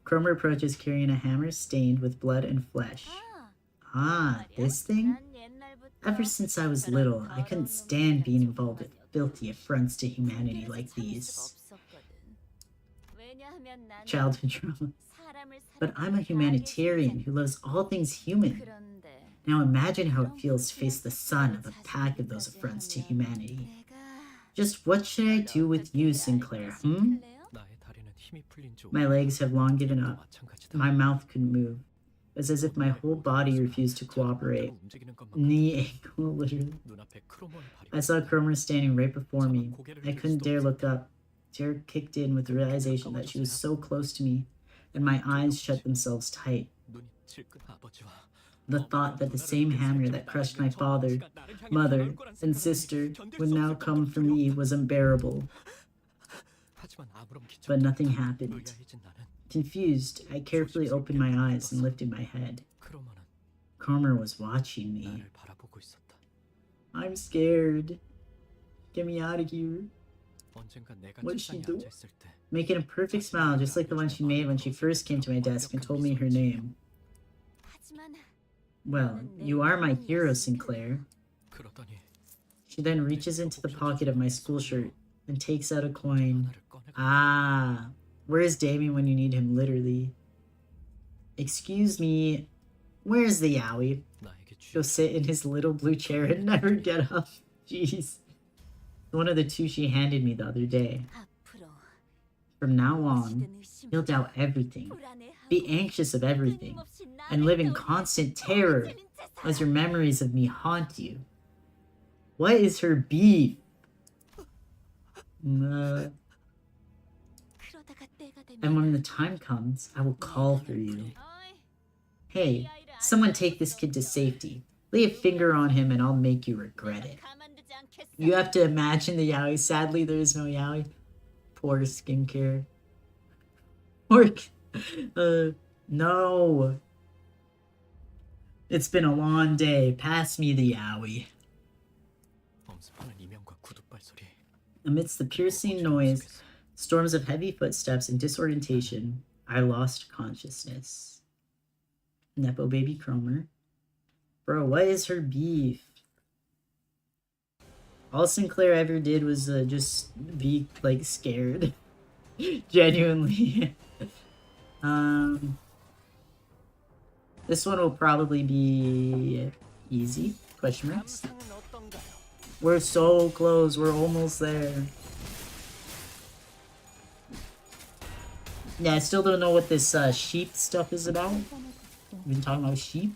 Cromer approaches carrying a hammer stained with blood and flesh. Ah, this thing? Ever since I was little, I couldn't stand being involved with filthy affronts to humanity like these. Childhood trauma. But I'm a humanitarian who loves all things human. Now imagine how it feels to face the son of a pack of those affronts to humanity. Just what should I do with you, Sinclair, hmm? My legs have long given up. My mouth couldn't move. It was as if my whole body refused to cooperate. Knee ankle, literally. I saw Cromer standing right before me. I couldn't dare look up. Terror kicked in with the realization that she was so close to me, and my eyes shut themselves tight. The thought that the same hammer that crushed my father, mother, and sister would now come for me was unbearable. But nothing happened. Confused, I carefully opened my eyes and lifted my head. Cromer was watching me. I'm scared. Get me out of here. What'd she do? Making a perfect smile, just like the one she made when she first came to my desk and told me her name. Well, you are my hero, Sinclair. She then reaches into the pocket of my school shirt and takes out a coin. Ah, where is Damien when you need him, literally? Excuse me, where's the Yowie? Go sit in his little blue chair and never get up. Jeez. One of the two she handed me the other day. From now on, you'll doubt everything, be anxious of everything, and live in constant terror as your memories of me haunt you. What is her beef? And when the time comes, I will call for you. Hey, someone take this kid to safety. Lay a finger on him and I'll make you regret it. You have to imagine the Yowie. Sadly, there is no Yowie. Poor skincare. No. It's been a long day. Pass me the Yowie. Amidst the piercing noise, storms of heavy footsteps and disorientation, I lost consciousness. Nepo baby Cromer. Bro, what is her beef? All Sinclair ever did was just be, like, scared. Genuinely. This one will probably be easy. Question marks. We're so close. We're almost there. Yeah, I still don't know what this sheep stuff is about. We've been talking about sheep.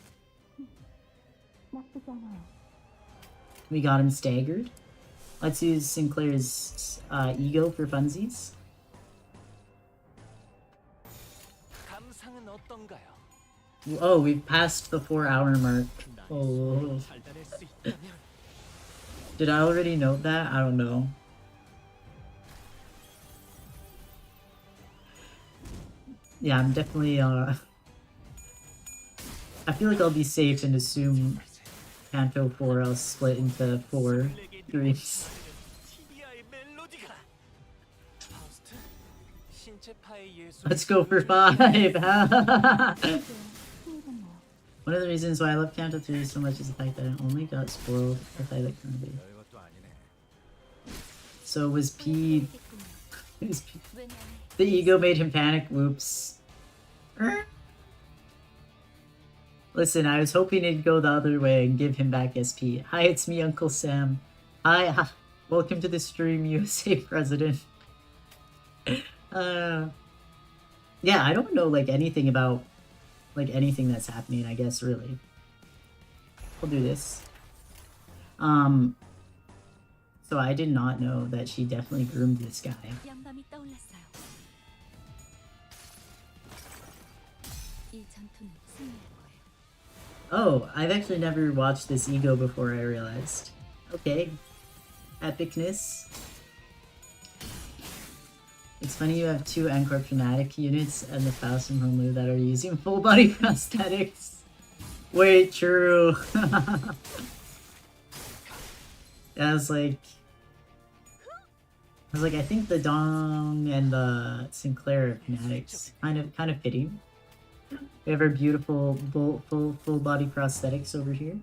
We got him staggered. Let's use Sinclair's ego for funsies. Oh, we've passed the 4-hour mark. Oh. Did I already note that? I don't know. Yeah, I'm definitely, I feel like I'll be safe and assume Canto 4 I'll split into 4 streams. Let's go for 5! One of the reasons why I love Canto 3 so much is the fact that I only got spoiled with I like Kirby. So was P... The ego made him panic, whoops. Listen, I was hoping it'd go the other way and give him back SP. Hi, it's me, Uncle Sam. Hi, welcome to the stream, USA President. Yeah, I don't know like anything about like anything that's happening, I guess, really. We'll do this. So I did not know that she definitely groomed this guy. Oh, I've actually never watched this ego before, I realized. Okay. Epicness. It's funny you have 2 Encore Fnatic units and the Faust and Homelu that are using full body prosthetics. Wait, true. I was like, I think the Dong and the Sinclair are Fanatics. Kind of fitting. We have our beautiful full body prosthetics over here.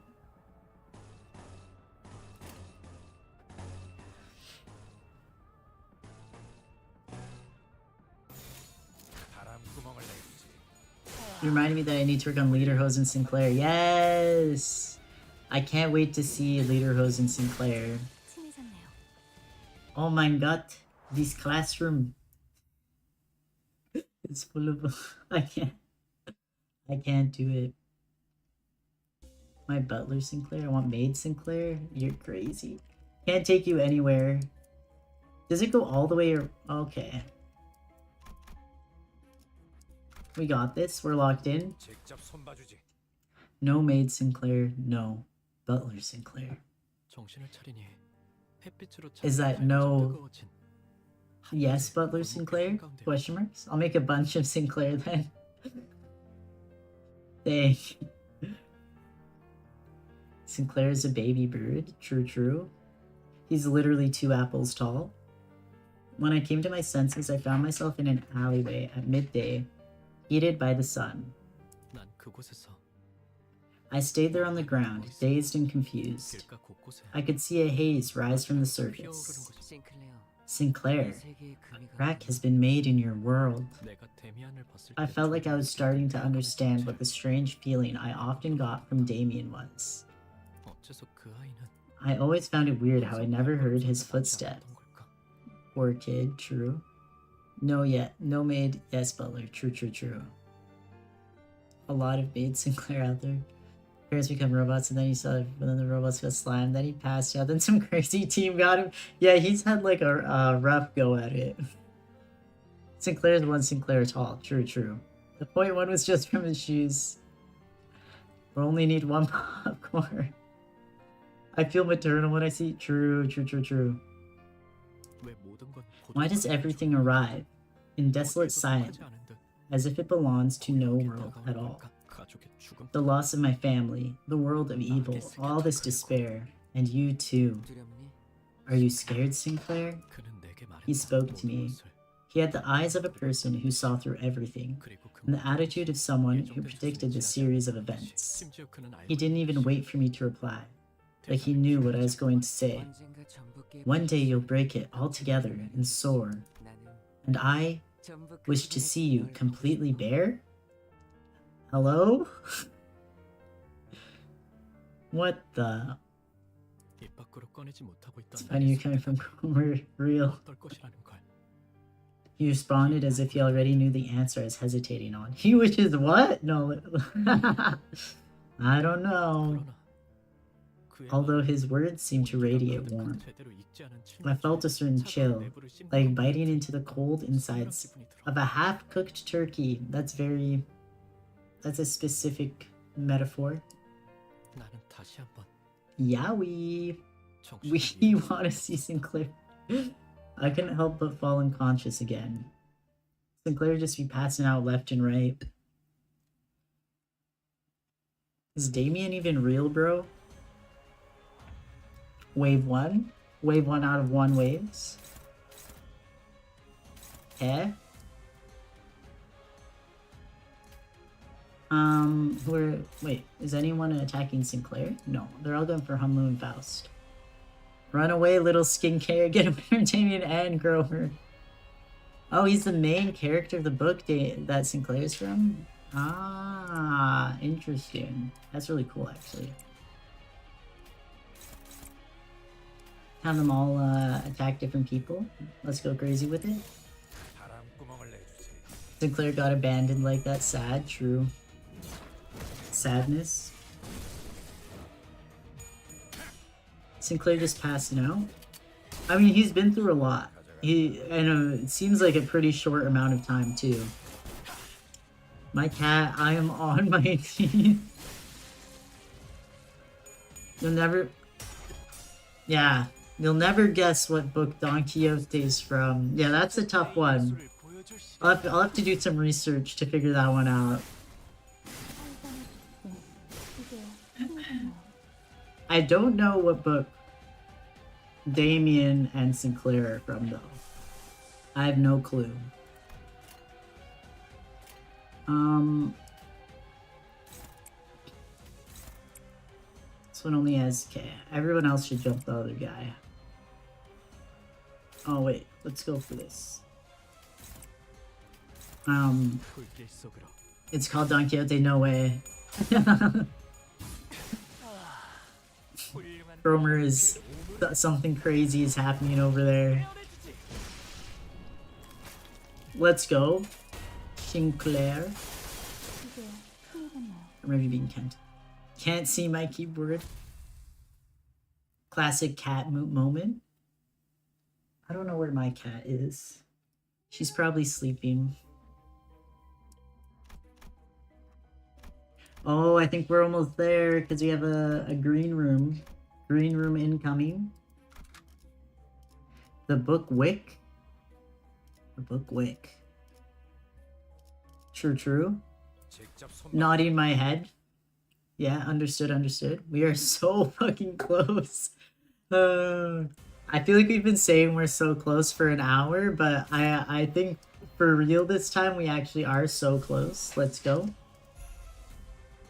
You reminded me that I need to work on Lederhosen and Sinclair. Yes! I can't wait to see Lederhosen and Sinclair. Oh my god, this classroom is full of... I can't do it. My butler Sinclair? I want maid Sinclair? You're crazy. Can't take you anywhere. Does it go all the way or... Okay. We got this. We're locked in. No maid Sinclair. No butler Sinclair. Is that no... Yes, butler Sinclair? Question marks? I'll make a bunch of Sinclair then. Dang. Sinclair is a baby bird. True, true. He's literally 2 apples tall. When I came to my senses, I found myself in an alleyway at midday, heated by the sun. I stayed there on the ground, dazed and confused. I could see a haze rise from the surface. Sinclair, a crack has been made in your world. I felt like I was starting to understand what the strange feeling I often got from Damien was. I always found it weird how I never heard his footsteps. Poor kid, true. No maid, yes butler, true, true, true. A lot of maid Sinclair out there. Parents become robots and then he saw, but then the robots got slammed, then he passed out, then some crazy team got him. Yeah, he's had like a rough go at it. Sinclair's 1 Sinclair tall, true, true. The point 1 was just from his shoes. We only need 1 popcorn. I feel maternal when I see, true, true, true, true. Why does everything arrive in desolate silence, as if it belongs to no world at all? The loss of my family, the world of evil, all this despair, and you too. Are you scared, Sinclair? He spoke to me. He had the eyes of a person who saw through everything, and the attitude of someone who predicted the series of events. He didn't even wait for me to reply, like he knew what I was going to say. One day you'll break it all together and soar, and I wish to see you completely bare? Hello? What the? It's funny you're coming from real. He responded as if he already knew the answer I was hesitating on. He wishes what? No. I don't know. Although his words seemed to radiate warmth. I felt a certain chill, like biting into the cold insides of a half-cooked turkey. That's a specific metaphor. Yeah, we want to see Sinclair. I couldn't help but fall unconscious again. Sinclair just be passing out left and right. Is Damien even real, bro? Wave 1? Wave 1 out of 1 waves? Eh? Wait, is anyone attacking Sinclair? No, they're all going for Humlu and Faust. Run away, little skincare, get him Damien and Grover. Oh, he's the main character of the book that Sinclair's from? Ah, interesting. That's really cool, actually. Have them all attack different people. Let's go crazy with it. Sinclair got abandoned like that. Sad, true. Sadness. Sinclair just passing out. I mean, he's been through a lot. It seems like a pretty short amount of time too. My cat, I am on my teeth. You'll never... Yeah, you'll never guess what book Don Quixote is from. Yeah, that's a tough one. I'll have to do some research to figure that one out. I don't know what book Damien and Sinclair are from, though. I have no clue. This one only has K. Everyone else should jump the other guy. Oh wait, let's go for this. It's called Don Quixote, no way. Cromer is... something crazy is happening over there. Let's go. Sinclair. Or maybe being Canto. Can't see my keyboard. Classic cat moment. I don't know where my cat is. She's probably sleeping. Oh, I think we're almost there because we have a green room. Green room incoming. The book Wick. The book Wick. True, true. Nodding my head. Yeah, understood, understood. We are so fucking close. I feel like we've been saying we're so close for an hour, but I think for real this time we actually are so close. Let's go.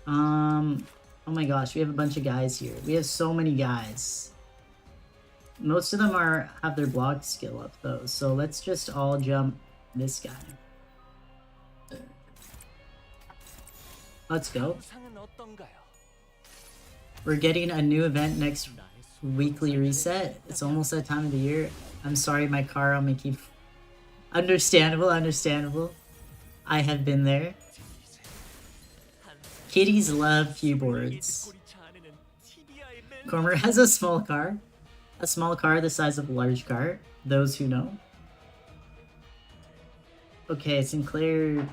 Oh my gosh, we have a bunch of guys here. We have so many guys. Most of them have their block skill up though, so let's just all jump this guy. Let's go. We're getting a new event next weekly reset. It's almost that time of the year. I'm sorry my car, I'm gonna keep... Understandable, understandable. I have been there. Kitties love keyboards. Cormer has a small car. A small car the size of a large car. Those who know. Okay, Sinclair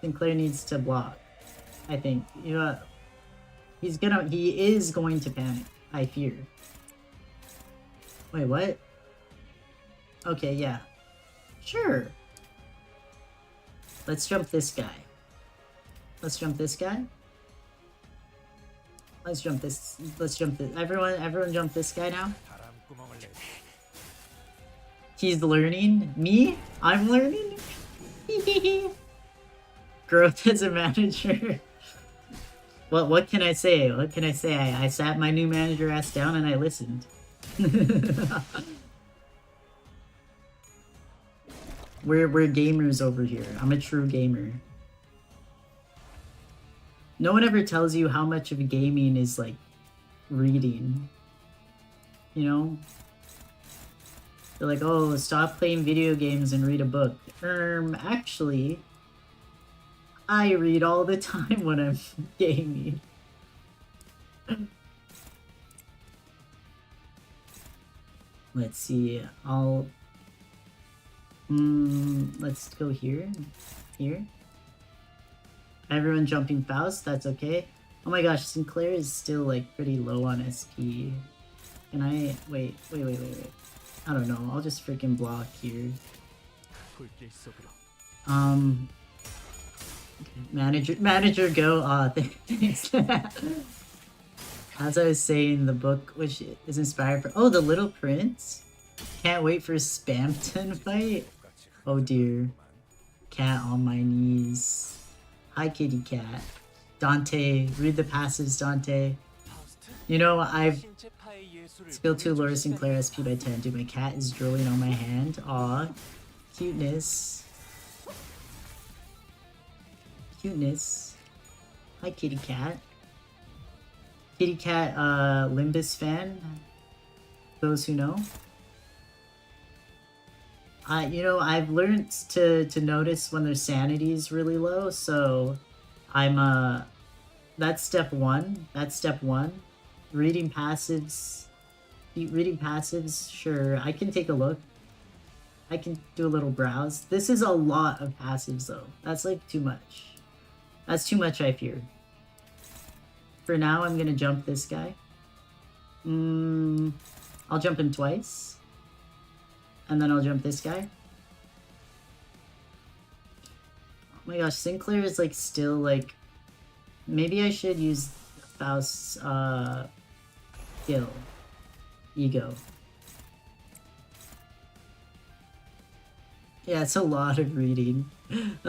needs to block. I think. You know what? He is going to panic, I fear. Wait, what? Okay, yeah. Sure. Let's jump this guy. Let's jump this guy. Let's jump this. Let's jump this. Everyone jump this guy now. He's learning. Me? I'm learning? Growth as a manager. What can I say? What can I say? I sat my new manager ass down and I listened. We're gamers over here. I'm a true gamer. No one ever tells you how much of gaming is like reading. You know? They're like, oh, stop playing video games and read a book. Actually, I read all the time when I'm gaming. Let's see, let's go here. Here. Everyone jumping Faust, that's okay. Oh my gosh, Sinclair is still like pretty low on SP. Can I... Wait. I don't know, I'll just freaking block here. Manager go. Aw, thanks. As I was saying, the book which is inspired for... Oh, The Little Prince? Can't wait for Spamton fight? Oh dear. Cat on my knees. Hi, kitty cat. Dante, read the passives, Dante. You know, I've skill 2 Laura Sinclair SP by 10. Dude, my cat is drooling on my hand. Aw. Cuteness. Cuteness. Hi, kitty cat. Kitty cat, Limbus fan. Those who know. You know, I've learned to notice when their sanity is really low, so I'm that's step one. That's step one. Reading passives. Reading passives, sure. I can take a look. I can do a little browse. This is a lot of passives though. That's like too much. That's too much, I fear. For now, I'm gonna jump this guy. I'll jump him twice. And then I'll jump this guy. Oh my gosh, Sinclair is like still like... Maybe I should use Faust's skill. Ego. Yeah, it's a lot of reading. They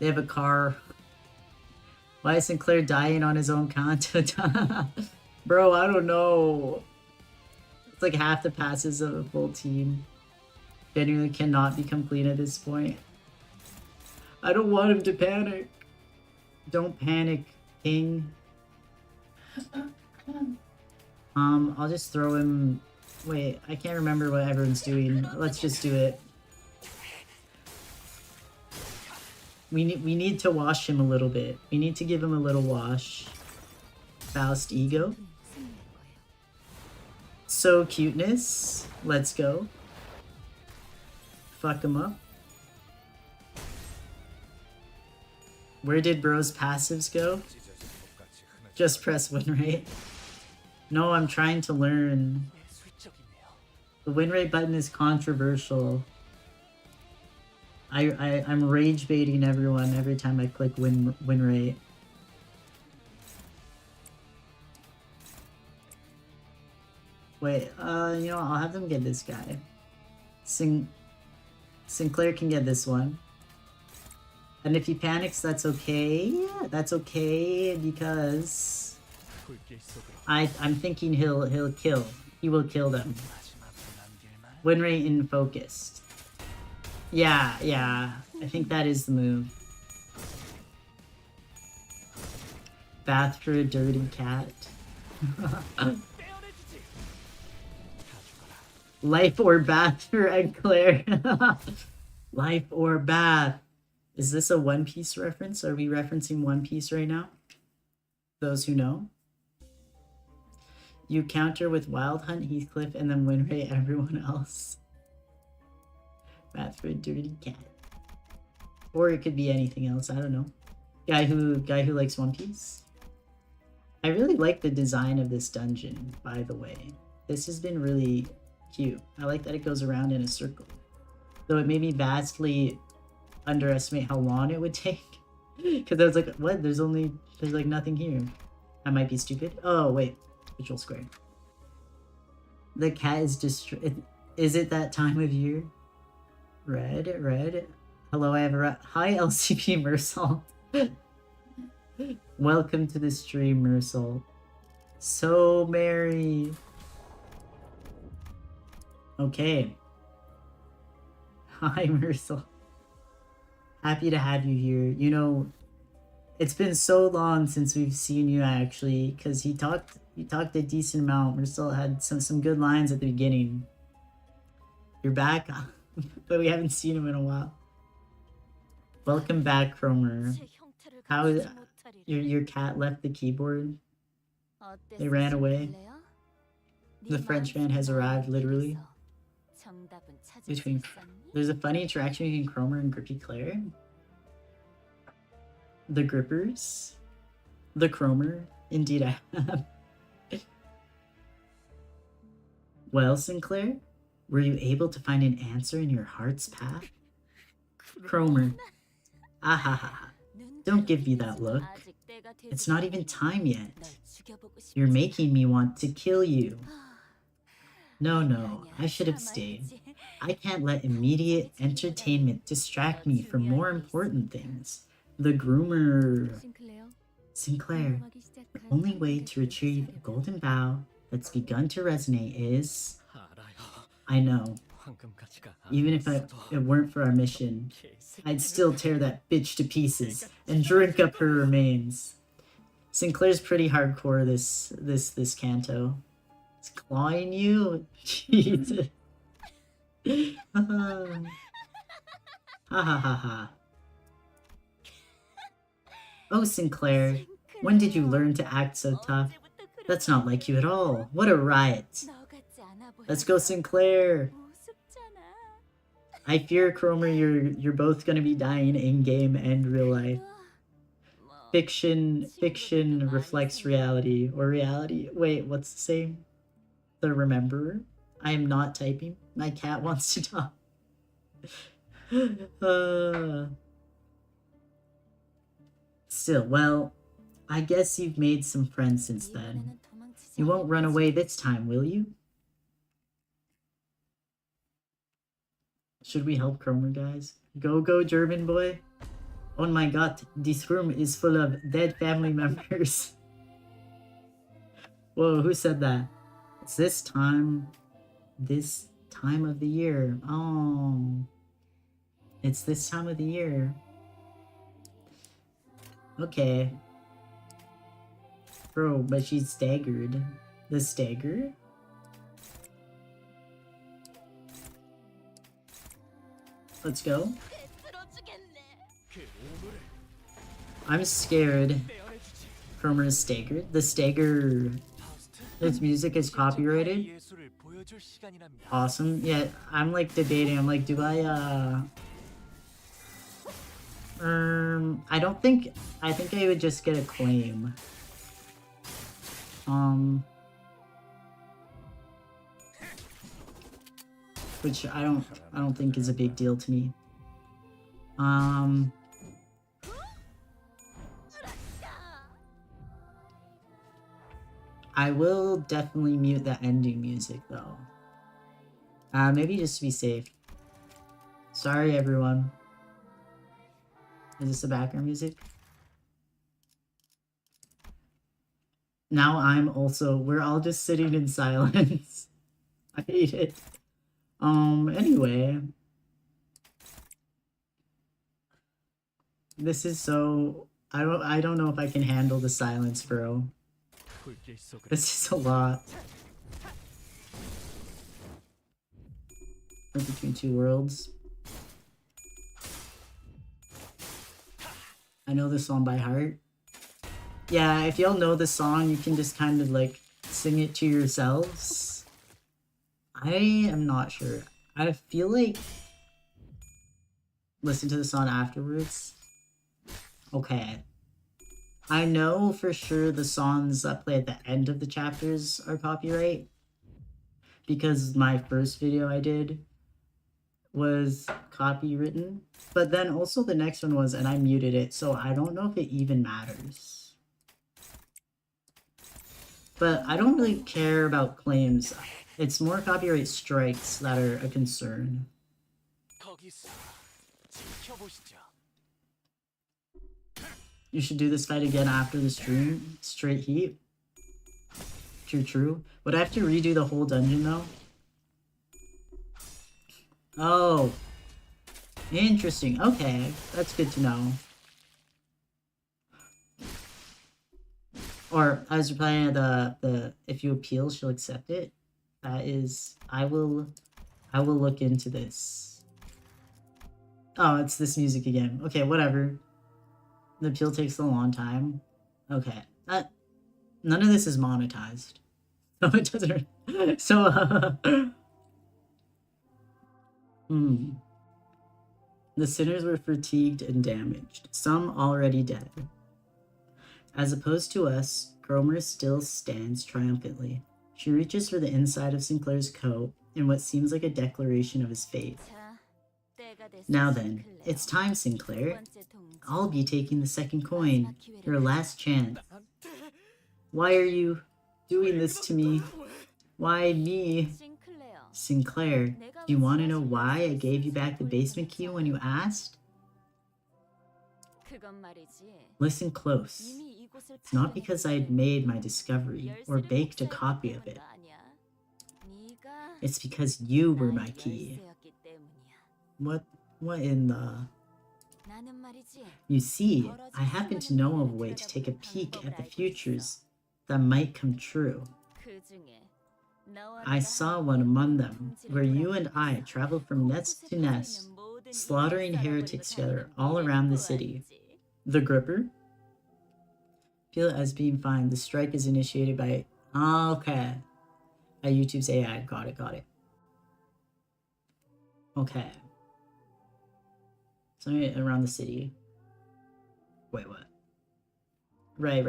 have a car. Why is Sinclair dying on his own Canto? Bro, I don't know. It's like half the passes of a full team. Genuinely cannot be complete at this point. I don't want him to panic. Don't panic, King. I'll just throw him... Wait, I can't remember what everyone's doing. Let's just do it. We need to wash him a little bit. We need to give him a little wash. Faust ego. So cuteness. Let's go. Fuck him up. Where did bro's passives go? Just press win rate. No, I'm trying to learn. The win rate button is controversial. I'm rage baiting everyone every time I click win rate. Wait, you know, I'll have them get this guy. Sinclair can get this one. And if he panics, that's okay. That's okay because I'm thinking he'll kill. He will kill them. Win rate in focused. Yeah. I think that is the move. Bath for a dirty cat. Life or bath for Sinclair. Life or bath. Is this a One Piece reference? Are we referencing One Piece right now? Those who know. You counter with Wild Hunt, Heathcliff, and then win rate everyone else. Bath for a dirty cat. Or it could be anything else, I don't know. Guy who likes One Piece. I really like the design of this dungeon, by the way. This has been really cute. I like that it goes around in a circle. Though it made me vastly underestimate how long it would take. Because I was like, what? There's like nothing here. I might be stupid. Oh, wait. Visual square. The cat is is it that time of year? Red. Hello, I have a hi, LCP Mersal. Welcome to the stream, Mersal. So merry. Okay. Hi, Mersal. Happy to have you here. You know, it's been so long since we've seen you actually, because you talked a decent amount. Mersal had some good lines at the beginning. You're back, but we haven't seen him in a while. Welcome back, Cromer. How your cat left the keyboard? They ran away. The Frenchman has arrived, literally. There's a funny interaction between Cromer and Grippy Claire. The Grippers. The Cromer. Indeed I have. Well, Sinclair? Were you able to find an answer in your heart's path? Cromer. Ahaha. Don't give me that look. It's not even time yet. You're making me want to kill you. No, I should have stayed. I can't let immediate entertainment distract me from more important things. The groomer. Sinclair, the only way to retrieve a golden bough that's begun to resonate is... I know. Even if it weren't for our mission, I'd still tear that bitch to pieces and drink up her remains. Sinclair's pretty hardcore this Canto. It's clawing you? Jesus. Ha ha ha ha. Oh, Sinclair, when did you learn to act so tough? That's not like you at all. What a riot. Let's go, Sinclair. I fear, Cromer, you're both gonna be dying in-game and real life. Fiction reflects reality. Or reality. Wait, what's the same? The Rememberer? I am not typing. My cat wants to talk. Still, well, I guess you've made some friends since then. You won't run away this time, will you? Should we help Cromer, guys? Go, German boy. Oh my god, this room is full of dead family members. Whoa, who said that? It's this time of the year. Oh. It's this time of the year. Okay. Bro, but she's staggered. The stagger? Let's go. I'm scared. Cromer is staggered. The stagger... Its music is copyrighted. Awesome. Yeah, I'm like debating. I'm like, do I don't think... I think I would just get a claim. Which I don't think is a big deal to me. I will definitely mute the ending music though. Maybe just to be safe. Sorry everyone. Is this the background music? Now we're all just sitting in silence. I hate it. Anyway. This is so... I don't know if I can handle the silence, bro. This is a lot. We're between two worlds. I know this song by heart. Yeah, if y'all know the song, you can just kind of like sing it to yourselves. I am not sure. I feel like... Listen to the song afterwards. Okay. I know for sure the songs that play at the end of the chapters are copyright. Because my first video I did was copywritten. But then also the next one was, and I muted it, so I don't know if it even matters. But I don't really care about claims. It's more copyright strikes that are a concern. You should do this fight again after the stream. Straight heat. True. Would I have to redo the whole dungeon though? Oh. Interesting. Okay. That's good to know. Or I was replying the if you appeal, she'll accept it. That is, I will look into this. Oh, it's this music again. Okay, whatever. The appeal takes a long time. Okay. None of this is monetized. So it doesn't... So, The sinners were fatigued and damaged, some already dead. As opposed to us, Cromer still stands triumphantly. She reaches for the inside of Sinclair's coat in what seems like a declaration of his fate. Now then, it's time, Sinclair. I'll be taking the second coin, your last chance. Why are you doing this to me? Why me? Sinclair, do you want to know why I gave you back the basement key when you asked? Listen close. It's not because I had made my discovery or baked a copy of it. It's because you were my key. What in the... You see, I happen to know of a way to take a peek at the futures that might come true. I saw one among them, where you and I traveled from nest to nest, slaughtering heretics together all around the city. The Gripper? Feel it as being fine. The strike is initiated by... Okay. By YouTube's AI. Got it. Okay. Something around the city. Wait, what? Right.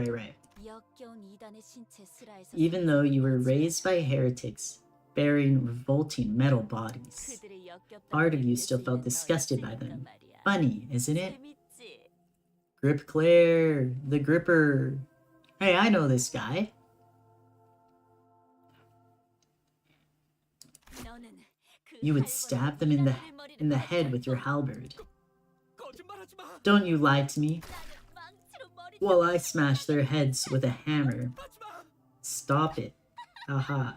Even though you were raised by heretics, bearing revolting metal bodies, part of you still felt disgusted by them. Funny, isn't it? Grip Claire, the Gripper. Hey, I know this guy. You would stab them in the head with your halberd. Don't you lie to me. Well, I smash their heads with a hammer. Stop it. Haha.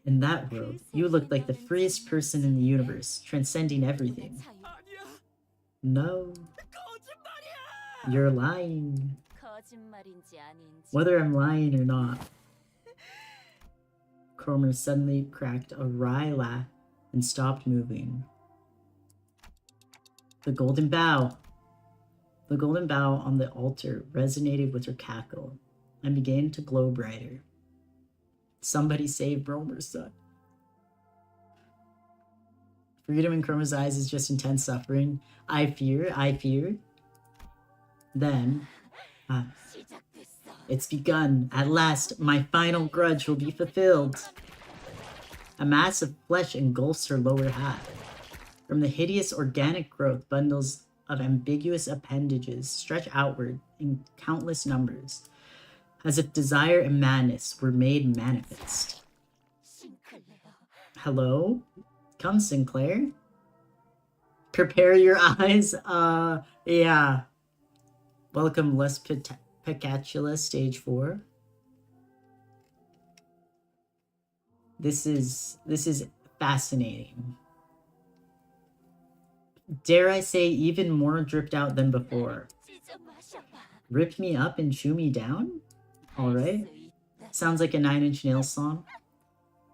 In that world, you looked like the freest person in the universe, transcending everything. No. You're lying. Whether I'm lying or not. Cromer suddenly cracked a wry laugh and stopped moving. The golden bow. The golden bow on the altar resonated with her cackle and began to glow brighter. Somebody save Bromer's son. Freedom in Chroma's eyes is just intense suffering. I fear. Then, it's begun. At last, my final grudge will be fulfilled. A mass of flesh engulfs her lower half. From the hideous organic growth, bundles of ambiguous appendages stretch outward in countless numbers, as if desire and madness were made manifest. Hello? Come, Sinclair? Prepare your eyes. Yeah. Welcome, Les Picatula, Stage 4. This is fascinating. Dare I say, even more dripped out than before. Rip me up and chew me down? Alright. Sounds like a Nine Inch Nails song.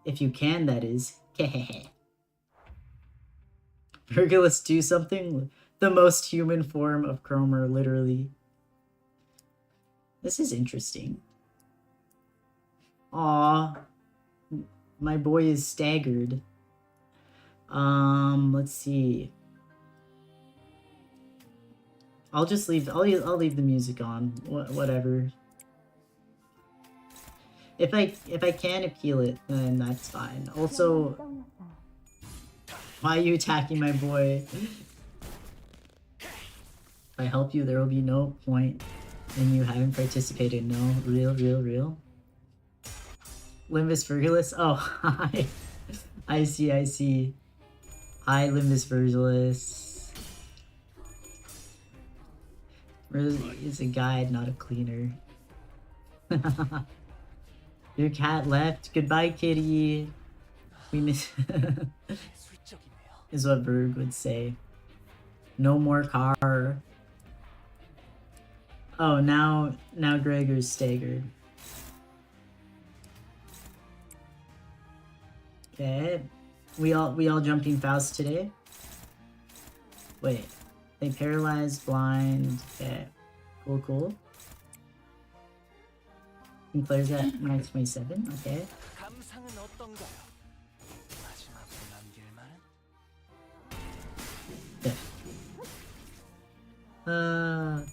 If you can, that is. Virgilus do something? The most human form of Cromer, literally. This is interesting. Aw. My boy is staggered. Let's see. I'll just leave. I'll leave the music on. Whatever. If I can appeal it, then that's fine. Also, why are you attacking my boy? If I help you, there will be no point in you having participated. No, real. Limbus Virgilus. Oh, hi. I see. Hi, Limbus Virgilus. It's a guide, not a cleaner. Your cat left. Goodbye, kitty. We miss... is what Berg would say. No more car. Oh, now Gregor's staggered. Okay. We all jumping Faust today? Wait. They paralyzed, blind. Okay. Cool. Sinclair's at minus 27. Okay.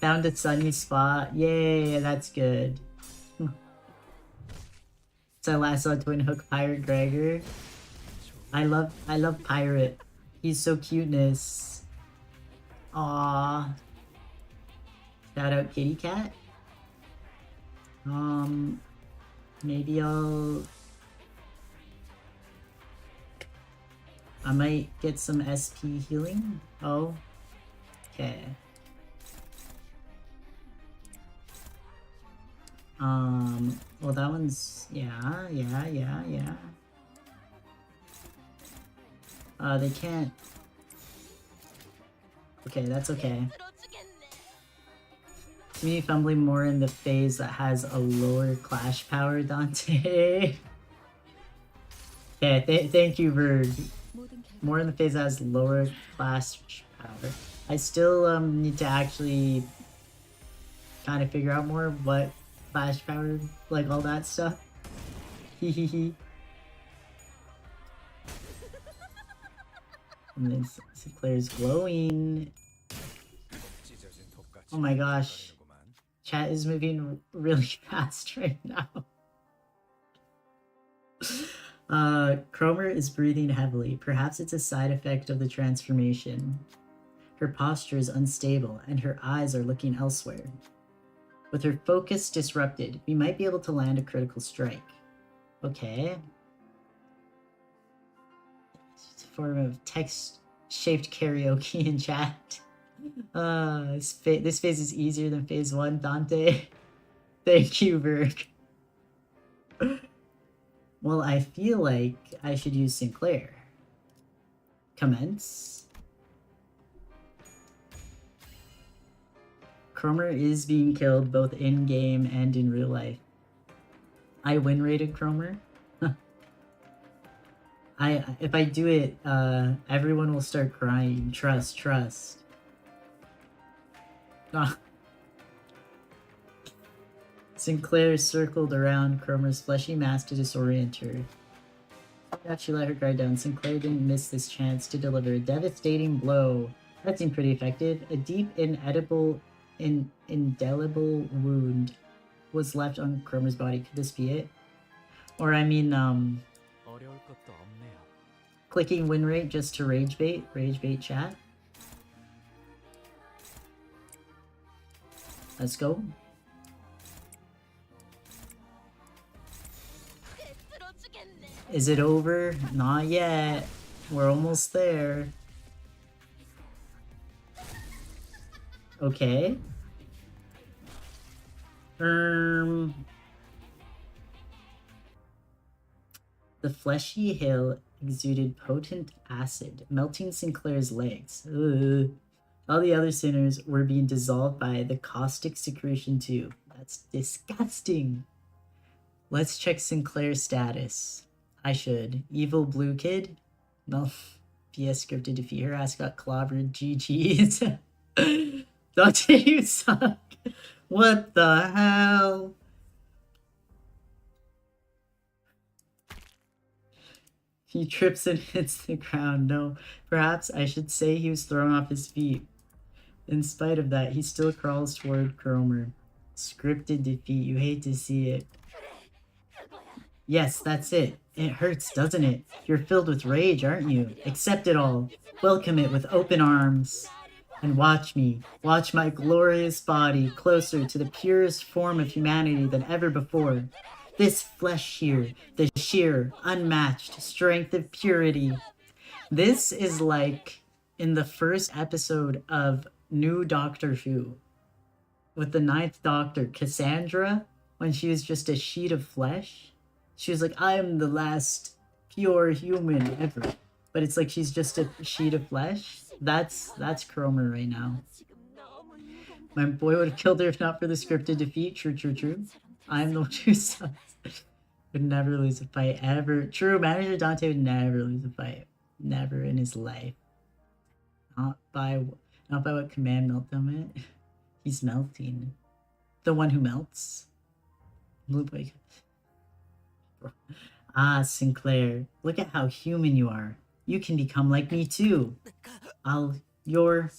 Found a sunny spot. Yay, that's good. So last saw Twin Hook Pirate Gregor. I love Pirate. He's so cuteness. Aww. Shout out Kitty Cat. Maybe I might get some SP healing. Oh. Okay. Well that one's yeah. They can't. Okay, that's okay. Me fumbling more in the phase that has a lower clash power, Dante. Okay, thank you, Verg. More in the phase has lower class power. I still need to actually kind of figure out more what flash power, like all that stuff. Hehehe. And then Sinclair's glowing. Oh my gosh. Chat is moving really fast right now. Cromer is breathing heavily. Perhaps it's a side effect of the transformation. Her posture is unstable, and her eyes are looking elsewhere. With her focus disrupted, we might be able to land a critical strike. Okay. It's a form of text-shaped karaoke in chat. This phase is easier than phase 1, Dante. Thank you, Berg. Well, I feel like I should use Sinclair. Commence. Cromer is being killed both in-game and in real life. I win-rated Cromer. If I do it, everyone will start crying. Trust. Ah. Sinclair circled around Cromer's fleshy mass to disorient her. She let her guard down. Sinclair didn't miss this chance to deliver a devastating blow. That seemed pretty effective. A deep, indelible wound was left on Cromer's body. Could this be it? Or I mean, clicking win rate just to rage bait chat. Let's go. Is it over? Not yet. We're almost there. Okay. The fleshy hill exuded potent acid, melting Sinclair's legs. Ugh. All the other sinners were being dissolved by the caustic secretion too. That's disgusting. Let's check Sinclair's status. I should. Evil blue kid? No. PS scripted defeat. Her ass got clobbered. GG's. Dante, you suck. What the hell? He trips and hits the ground. No, perhaps I should say he was thrown off his feet. In spite of that, he still crawls toward Cromer. Scripted defeat. You hate to see it. Yes, that's it. It hurts, doesn't it? You're filled with rage, aren't you? Accept it all. Welcome it with open arms. And watch me. Watch my glorious body closer to the purest form of humanity than ever before. This flesh here, the sheer, unmatched strength of purity. This is like in the first episode of New Doctor Who, with the 9th Doctor, Cassandra, when she was just a sheet of flesh. She was like, I am the last pure human ever. But it's like she's just a sheet of flesh. That's Cromer right now. My boy would have killed her if not for the scripted defeat. True. I'm the one who sucks. Would never lose a fight, ever. True, Manager Dante would never lose a fight. Never in his life. Not by what command meltdown meant. He's melting. The one who melts. Blue boy. Ah, Sinclair. Look at how human you are. You can become like me too. You're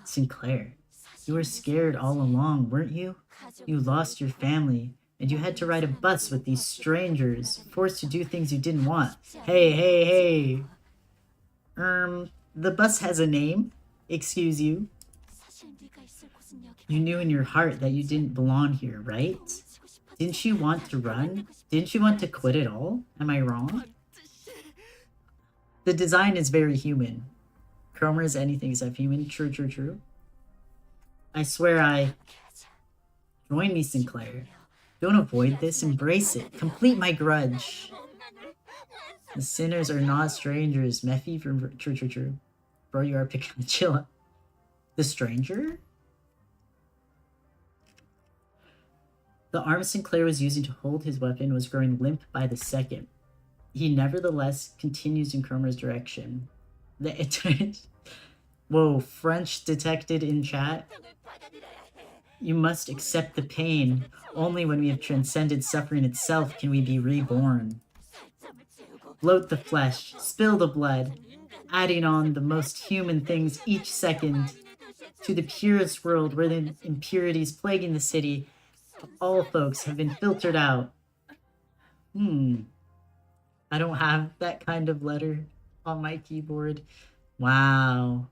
Sinclair. You were scared all along, weren't you? You lost your family, and you had to ride a bus with these strangers, forced to do things you didn't want. Hey. The bus has a name. Excuse you. You knew in your heart that you didn't belong here, right? Didn't you want to run? Didn't you want to quit it all? Am I wrong? The design is very human. Cromer is anything except human. True. I swear Join me, Sinclair. Don't avoid this. Embrace it. Complete my grudge. The sinners are not strangers. Mephi from True. Bro, you are picking chill. The stranger? The arm Sinclair was using to hold his weapon was growing limp by the second. He nevertheless continues in Cromer's direction. Whoa, French detected in chat? You must accept the pain. Only when we have transcended suffering itself can we be reborn. Bloat the flesh, spill the blood, adding on the most human things each second to the purest world where the impurities plaguing the city of all folks have been filtered out. I don't have that kind of letter on my keyboard. Wow.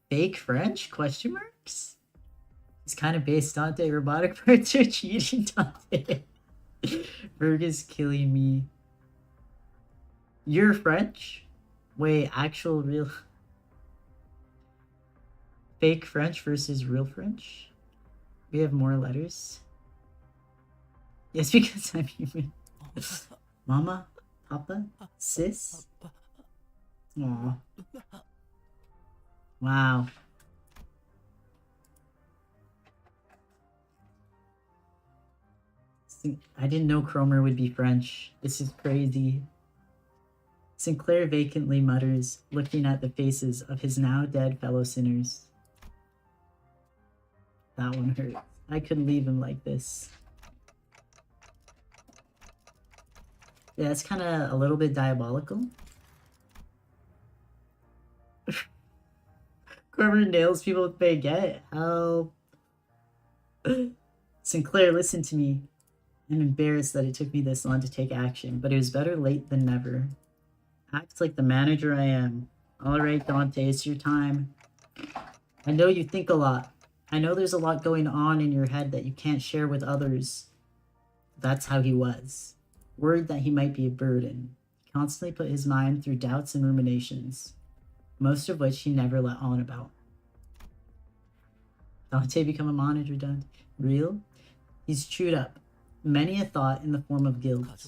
Fake French? Question marks? It's kind of based Dante. Robotic parts are cheating, Dante. Berg is killing me. You're French? Wait, actual real... Fake French versus real French? We have more letters? Yes, because I'm human. Mama? Papa? Sis? Aww. Wow. I didn't know Cromer would be French. This is crazy. Sinclair vacantly mutters, looking at the faces of his now dead fellow sinners. That one hurts. I couldn't leave him like this. Yeah, it's kind of a little bit diabolical. Cromer nails people with baguette. Help. Sinclair, listen to me. I'm embarrassed that it took me this long to take action, but it was better late than never. Act like the manager I am. Alright, Dante, it's your time. I know you think a lot. I know there's a lot going on in your head that you can't share with others. That's how he was. Worried that he might be a burden. He constantly put his mind through doubts and ruminations, most of which he never let on about. Dante become a manager, Dante? Real? He's chewed up. Many a thought in the form of guilt.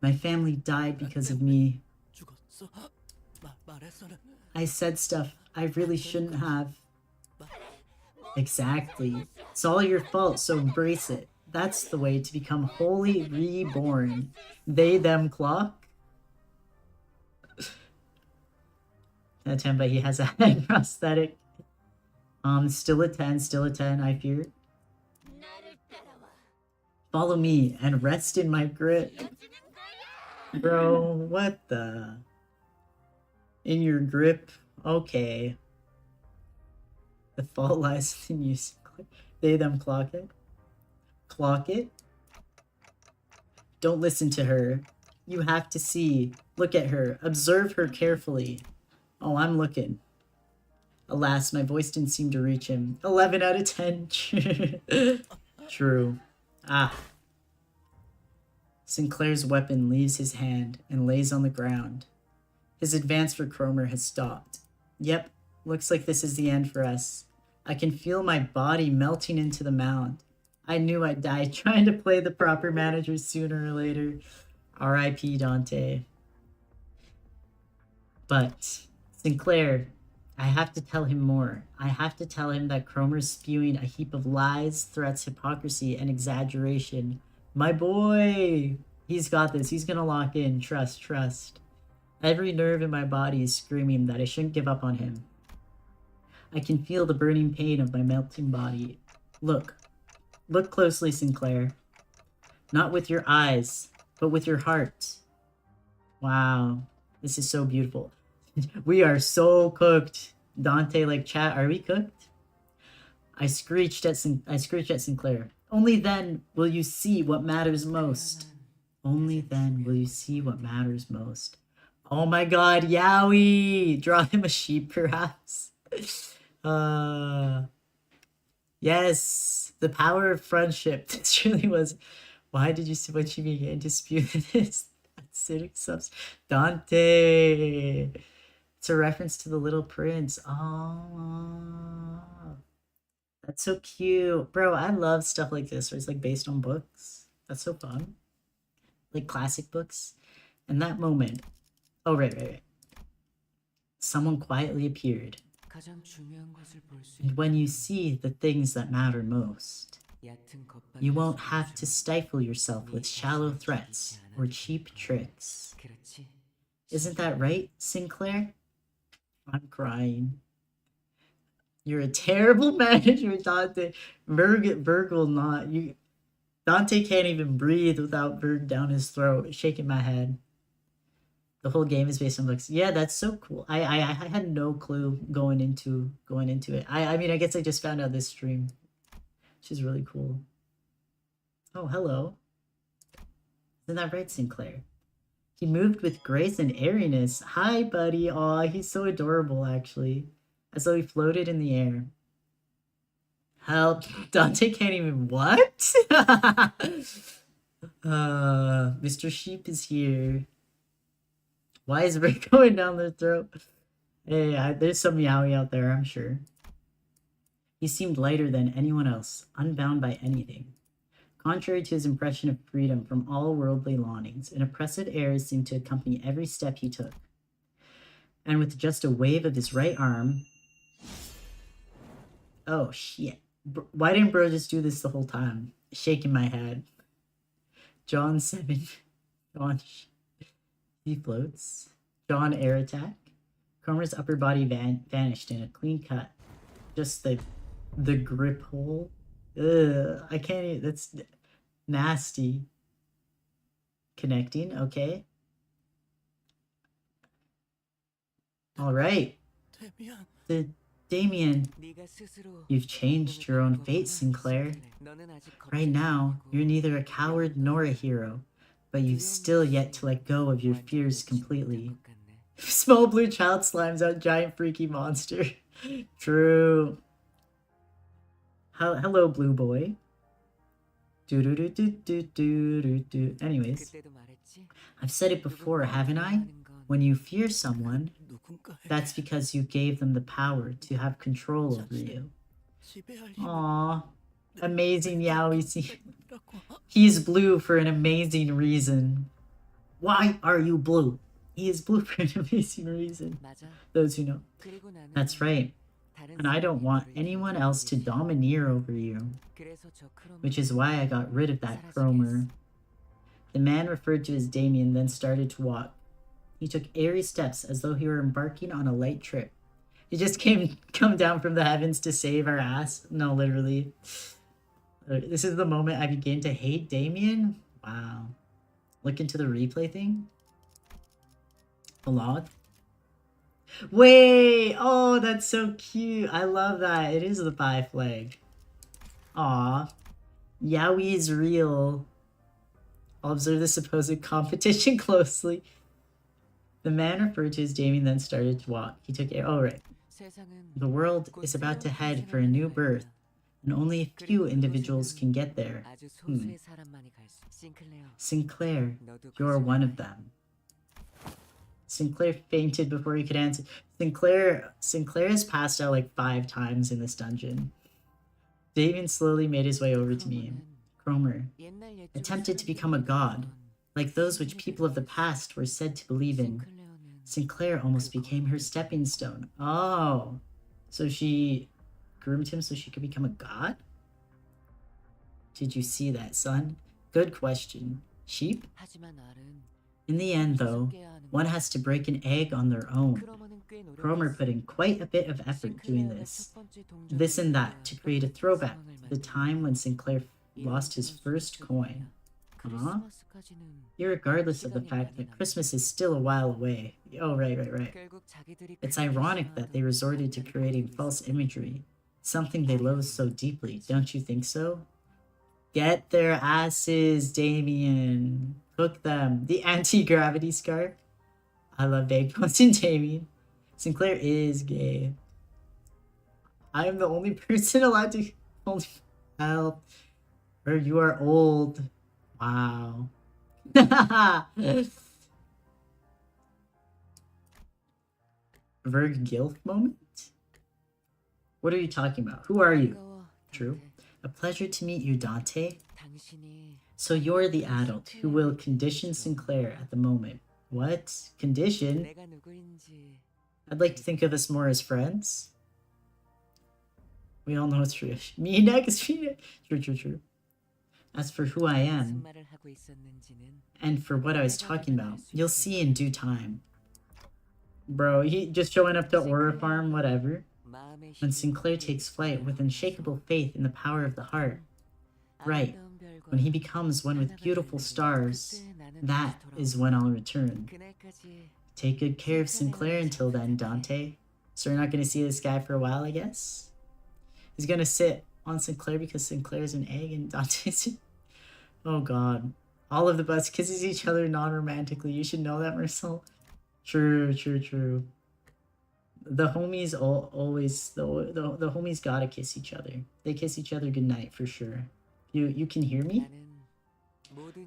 My family died because of me. I said stuff I really shouldn't have. Exactly. It's all your fault, so embrace it. That's the way to become wholly reborn. They, them clock? But he has a head prosthetic. Still a 10, I fear. Follow me and rest in my grip. Bro, what the? In your grip? Okay. The fault lies in you. They, them clock it. Clock it? Don't listen to her. You have to see. Look at her. Observe her carefully. Oh, I'm looking. Alas, my voice didn't seem to reach him. 11 out of 10. True. Ah. Sinclair's weapon leaves his hand and lays on the ground. His advance for Cromer has stopped. Yep, looks like this is the end for us. I can feel my body melting into the mound. I knew I'd die trying to play the proper manager sooner or later. R.I.P. Dante. But, Sinclair, I have to tell him more. I have to tell him that Cromer's spewing a heap of lies, threats, hypocrisy, and exaggeration. My boy! He's got this. He's gonna lock in. Trust, trust. Every nerve in my body is screaming that I shouldn't give up on him. I can feel the burning pain of my melting body. Look. Look closely, Sinclair. Not with your eyes, but with your heart. Wow. This is so beautiful. We are so cooked. Dante, like, chat, are we cooked? I screeched at Sinclair. Only then will you see what matters most. Only then will you see what matters most. Oh my god, Yowie! Draw him a sheep, perhaps. Yes, the power of friendship. This really was. Why did you see when she began to spew this acidic substance? Dante! It's a reference to the Little Prince. Oh, that's so cute. Bro, I love stuff like this where it's like based on books. That's so fun. Like classic books. And that moment. Oh, right. Someone quietly appeared. And when you see the things that matter most, you won't have to stifle yourself with shallow threats or cheap tricks. Isn't that right, Sinclair? I'm crying. You're a terrible manager, Dante. Berg will not. Dante can't even breathe without Berg down his throat, shaking my head. The whole game is based on books. Yeah, that's so cool. I had no clue going into it. I mean, I guess I just found out this stream. She's really cool. Oh, hello. Isn't that right, Sinclair? He moved with grace and airiness. Hi, buddy. Aw, he's so adorable, actually. As though he floated in the air. Help. Dante can't even... What? Mr. Sheep is here. Why is Rick going down their throat? Hey, there's some Yowie out there, I'm sure. He seemed lighter than anyone else, unbound by anything. Contrary to his impression of freedom from all worldly longings, an oppressive air seemed to accompany every step he took. And with just a wave of his right arm... Oh, shit. Why didn't bro just do this the whole time? Shaking my head. John 7. John... He floats. John air attack. Cromer's upper body vanished in a clean cut. Just the grip hole. Ugh, I can't even... That's nasty. Connecting, okay. Alright. Damien, you've changed your own fate, Sinclair. Right now, you're neither a coward nor a hero, but you've still yet to let go of your fears completely. Small blue child slimes out giant freaky monster. True. Hello, blue boy. Anyways, I've said it before, haven't I? When you fear someone, that's because you gave them the power to have control over you. Aww. Amazing Yowie. He's blue for an amazing reason. Why are you blue? He is blue for an amazing reason. Those who know. That's right. And I don't want anyone else to domineer over you. Which is why I got rid of that Cromer. The man referred to as Damien then started to walk. He took airy steps as though he were embarking on a light trip. He just come down from the heavens to save our ass. No, literally. This is the moment I begin to hate Damien. Wow. Look into the replay thing. The log. Wait! Oh, that's so cute. I love that. It is the pie flag. Aw. Yowie is real. I'll observe the supposed competition closely. The man referred to as Damien then started to walk. He took air. Oh, right. The world is about to head for a new birth, and only a few individuals can get there. Sinclair, you're one of them. Sinclair fainted before he could answer. Sinclair has passed out like 5 times in this dungeon. Damien slowly made his way over to me. Cromer, attempted to become a god, like those which people of the past were said to believe in. Sinclair almost became her stepping stone. Oh, so she groomed him so she could become a god? Did you see that, son? Good question. Sheep? In the end, though, one has to break an egg on their own. Cromer put in quite a bit of effort doing this and that, to create a throwback to the time when Sinclair lost his first coin. Huh? Irregardless of the fact that Christmas is still a while away. Oh, right. It's ironic that they resorted to creating false imagery, something they loathe so deeply, don't you think so? Get their asses, Damien. Cook them. The anti-gravity scarf. I love bagpipes in Damien. Sinclair is gay. I am the only person allowed to help. Or you are old. Wow. Verg Gilf moment? What are you talking about? Who are you? True. A pleasure to meet you, Dante. So you're the adult who will condition Sinclair at the moment. What? Condition? I'd like to think of us more as friends. We all know it's true. Me next. True. As for who I am, and for what I was talking about, you'll see in due time. Bro, he just showing up to Aura Farm, whatever. When Sinclair takes flight with unshakable faith in the power of the heart. Right, when he becomes one with beautiful stars, that is when I'll return. Take good care of Sinclair until then, Dante. So we're not going to see this guy for a while, I guess? He's going to sit on Sinclair because Sinclair's an egg and Dante's... Oh god. All of the bus kisses each other non-romantically. You should know that, Marcel. True. The homies always... The homies gotta kiss each other. They kiss each other goodnight for sure. You can hear me?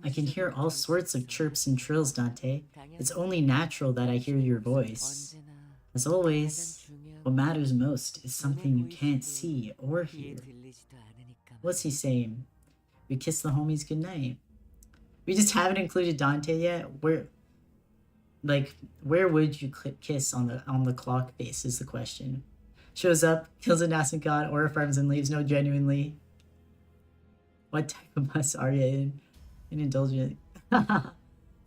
I can hear all sorts of chirps and trills, Dante. It's only natural that I hear your voice. As always, what matters most is something you can't see or hear. What's he saying? We kiss the homies goodnight. We just haven't included Dante yet. Where would you kiss on the clock face is the question. Shows up, kills a nascent god, Aura farms and leaves. No, genuinely. What type of bus are you in? An indulgent. I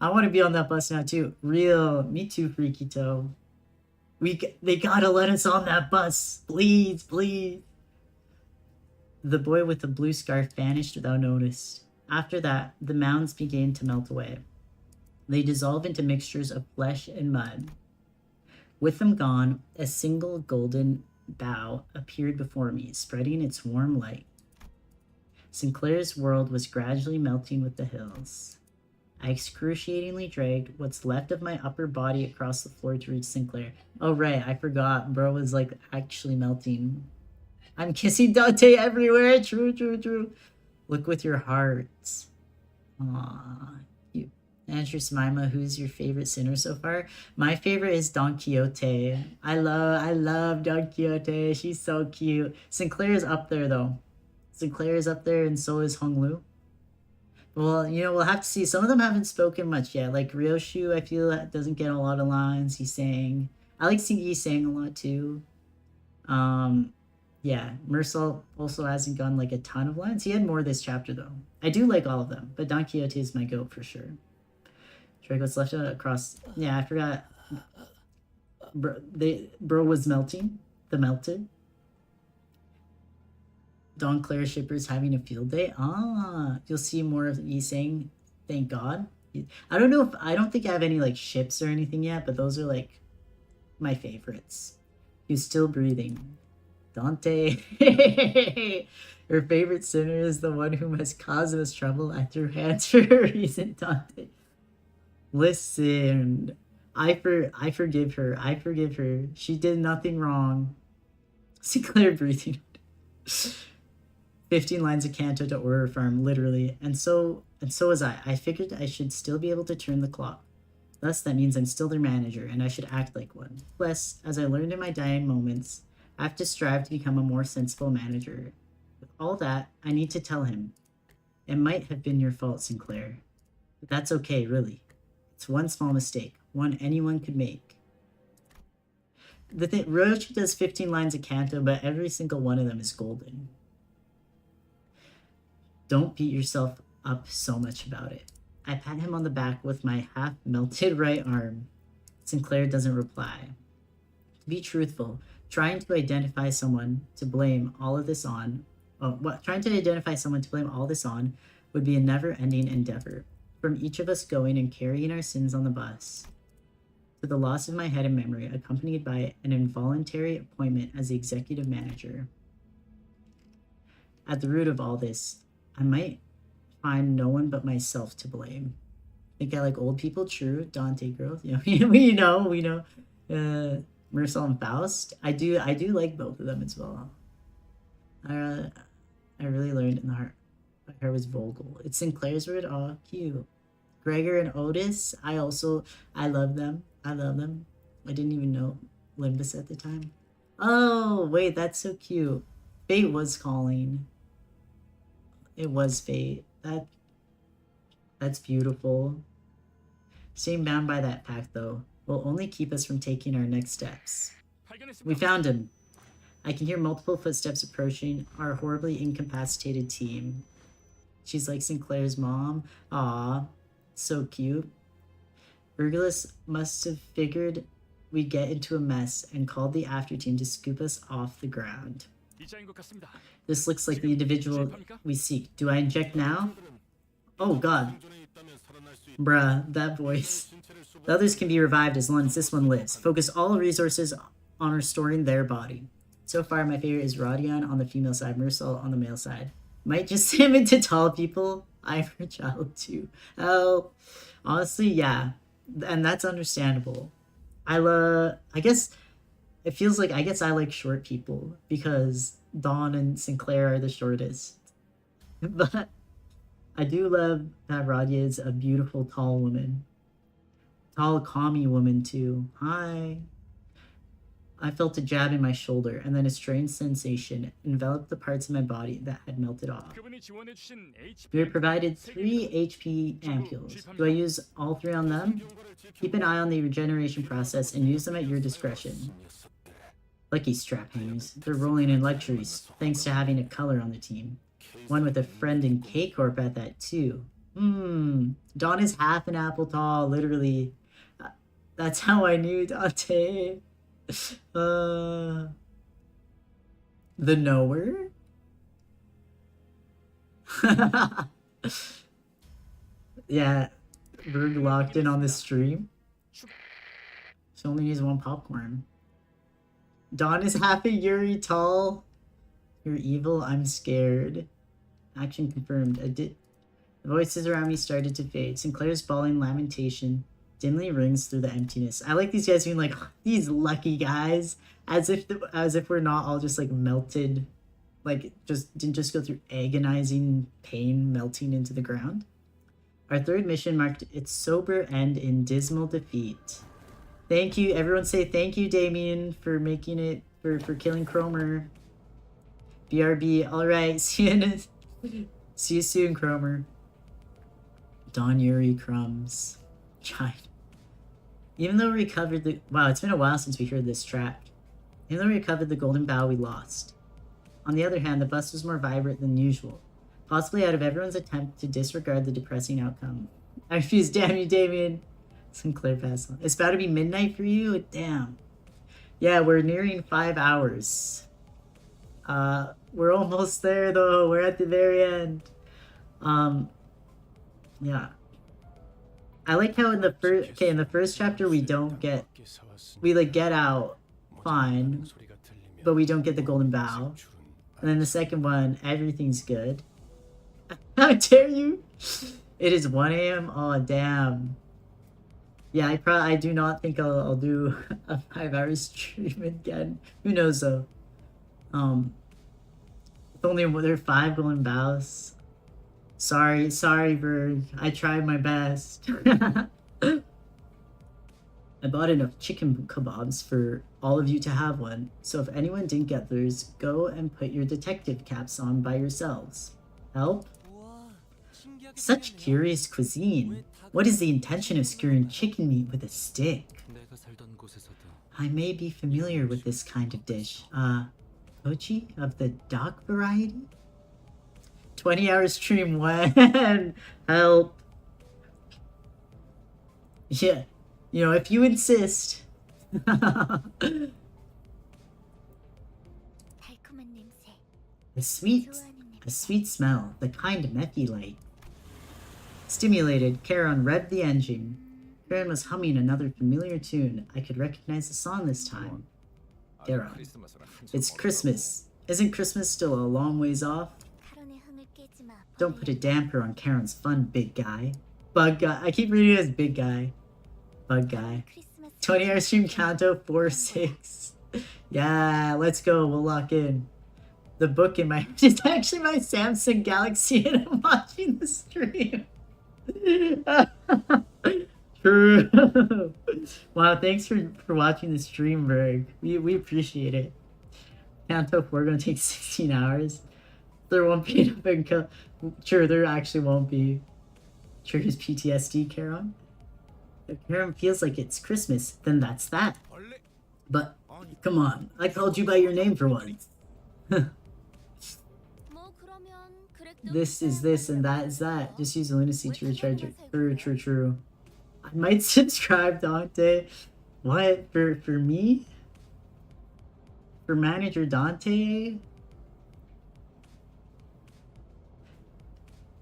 want to be on that bus now too. Real. Me too, Freaky Toe. They gotta let us on that bus. Please. The boy with the blue scarf vanished without notice. After that, the mounds began to melt away. They dissolved into mixtures of flesh and mud. With them gone, a single golden bow appeared before me, spreading its warm light. Sinclair's world was gradually melting with the hills. I excruciatingly dragged what's left of my upper body across the floor to reach Sinclair. Oh right, I forgot. Bro was like actually melting. I'm kissing Dante everywhere. True. Look with your hearts. Aww. You. Andrew Smima, who's your favorite sinner so far? My favorite is Don Quixote. I love Don Quixote. She's so cute. Sinclair is up there though. Sinclair is up there and so is Hong Lu. Well, you know, we'll have to see. Some of them haven't spoken much yet. Like Ryoshu, I feel that doesn't get a lot of lines. He sang. I like he sang a lot too. Yeah, Mersal also hasn't gotten like a ton of lines. He had more this chapter though. I do like all of them, but Don Quixote is my goat for sure. Drago's left across. Yeah, I forgot. Bro was melting. The melted. Don Claire shippers having a field day. You'll see more of Yisang. Thank God. I don't think I have any like ships or anything yet, but those are like my favorites. He's still breathing. Dante. Her favorite sinner is the one who must cause us trouble. I threw hands for a reason, Dante. Listen, I forgive her. I forgive her. She did nothing wrong. Sinclair breathing. 15 lines of Canto to Aura Farm, literally. And so was I. I figured I should still be able to turn the clock. Thus, that means I'm still their manager, and I should act like one. Plus, as I learned in my dying moments, I have to strive to become a more sensible manager. With all that, I need to tell him. It might have been your fault, Sinclair. But that's okay, really. It's one small mistake, one anyone could make. The thing, Roche does 15 lines of Canto, but every single one of them is golden. Don't beat yourself up so much about it. I pat him on the back with my half-melted right arm. Sinclair doesn't reply. To be truthful, trying to identify someone to blame all this on would be a never-ending endeavor. From each of us going and carrying our sins on the bus, to the loss of my head and memory, accompanied by an involuntary appointment as the executive manager. At the root of all this, I might find no one but myself to blame. Think I like old people? True. Dante girls. You know, we know. Mersal and Faust. I do like both of them as well. I really learned in the heart. My hair was Vogel. It's Sinclair's word. Oh, cute. Gregor and Otis. I love them. I didn't even know Limbus at the time. Oh, wait, that's so cute. Fate was calling. It was fate. That's beautiful. Staying bound by that pact, though, will only keep us from taking our next steps. We found him. I can hear multiple footsteps approaching our horribly incapacitated team. She's like Sinclair's mom. Aw, so cute. Urgulus must have figured we'd get into a mess and called the after team to scoop us off the ground. This looks like the individual we seek. Do I inject now? Oh god. Bruh, that voice. The others can be revived as long as this one lives. Focus all resources on restoring their body. So far, my favorite is Rodion on the female side, Mersal on the male side. Might just sim into tall people. I'm her child too. Oh, honestly, yeah. And that's understandable. I guess it feels like, I guess I like short people because Dawn and Sinclair are the shortest. But I do love that Radia is a beautiful tall woman. Tall, calmy woman too. Hi. I felt a jab in my shoulder, and then a strange sensation enveloped the parts of my body that had melted off. We were provided 3 HP ampules. Do I use all 3 on them? Keep an eye on the regeneration process and use them at your discretion. Lucky strap hangers. They're rolling in luxuries, thanks to having a color on the team. One with a friend in K-Corp at that too. Dawn is half an apple tall, literally. That's how I knew Dante. The knower? Yeah, Berg locked in on the stream. She only needs 1 popcorn. Dawn is half a Yuri tall. You're evil, I'm scared. Action confirmed. The voices around me started to fade. Sinclair's bawling lamentation dimly rings through the emptiness. I like these guys being like, these lucky guys, as if we're not all just like melted, like didn't just go through agonizing pain melting into the ground. Our 3rd mission marked its sober end in dismal defeat. Thank you, everyone say thank you, Damien, for making it, for killing Cromer. BRB, alright, see you soon, Cromer. Don Yuri crumbs. Child. Even though we recovered the... Wow, it's been a while since we heard this track. Even though we recovered the golden bow, we lost. On the other hand, the bus was more vibrant than usual. Possibly out of everyone's attempt to disregard the depressing outcome. I refuse, damn you, Damien. Sinclair passed on. It's about to be midnight for you? Damn. Yeah, we're nearing 5 hours. We're almost there, though. We're at the very end. Yeah. I like how in the first chapter we don't get, we like get out fine, but we don't get the golden bow. And then the second one, everything's good. How dare you? It is 1 a.m. Oh damn. Yeah, I do not think I'll do a 5-hour stream again. Who knows though? It's only there are 5 golden bows. Sorry, Berg. I tried my best. I bought enough chicken kebabs for all of you to have one, so if anyone didn't get theirs, go and put your detective caps on by yourselves. Help? Such curious cuisine. What is the intention of skewering chicken meat with a stick? I may be familiar with this kind of dish. Kochi of the dock variety? 20-hour stream when? Help. Yeah, you know, if you insist. A sweet smell, the kind Mephi like. Stimulated, Charon revved the engine. Charon was humming another familiar tune. I could recognize the song this time. Charon. It's Christmas. Isn't Christmas still a long ways off? Don't put a damper on Charon's fun, big guy. Bug guy. I keep reading it as big guy. Bug guy. 20-hour stream Canto 4-6. Yeah, let's go. We'll lock in. The book in my... It's actually my Samsung Galaxy and I'm watching the stream. True. Wow, thanks for watching the stream, Berg. We appreciate it. Canto 4 gonna take 16 hours. There won't be enough income. Sure, there actually won't be. Triggers PTSD, Charon. If Charon feels like it's Christmas, then that's that. But, come on, I called you by your name for once. this is this and that is that. Just use lunacy to recharge it. True. I might subscribe, Dante. What? For me? For Manager Dante?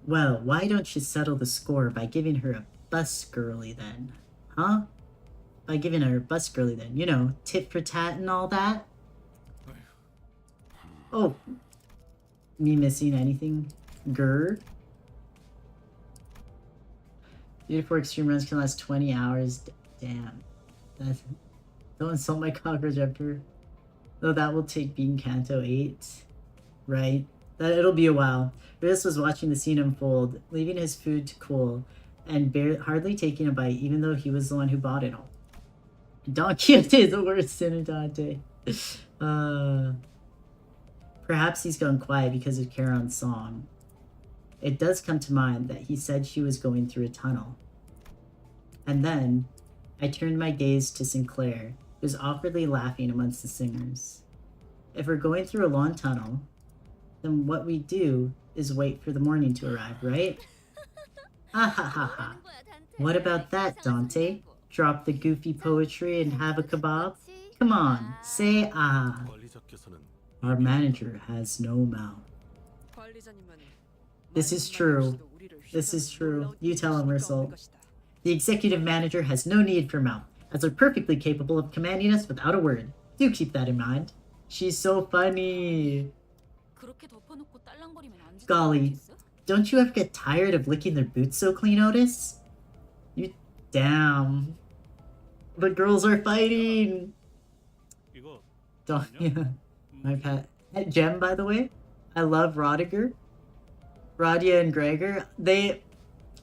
Well, why don't you settle the score by giving her a bus girly then? Huh? By giving her a bus girly then. You know, tit for tat and all that? Oh. Me missing anything? Grr? 3 to 4 extreme runs can last 20 hours. Damn. That's... Don't insult my cockroach after. Though that will take being Canto 8. Right? That it'll be a while. Rios was watching the scene unfold, leaving his food to cool, and hardly taking a bite, even though he was the one who bought it all. Don Quixote is the worst sinner, Dante. Perhaps he's gone quiet because of Charon's song. It does come to mind that he said she was going through a tunnel. And then, I turned my gaze to Sinclair, who was awkwardly laughing amongst the singers. If we're going through a long tunnel, then what we do is wait for the morning to arrive, right? Ha ha ha ha. What about that, Dante? Drop the goofy poetry and have a kebab? Come on, say ah. Our manager has no mouth. This is true. This is true. You tell him, Ursel. The executive manager has no need for mouth, as they're perfectly capable of commanding us without a word. Do keep that in mind. She's so funny. Golly, don't you ever get tired of licking their boots so clean, Otis? You damn. The girls are fighting. Don't, yeah. My pet. Gem, by the way. I love Rodiger. Radia and Gregor.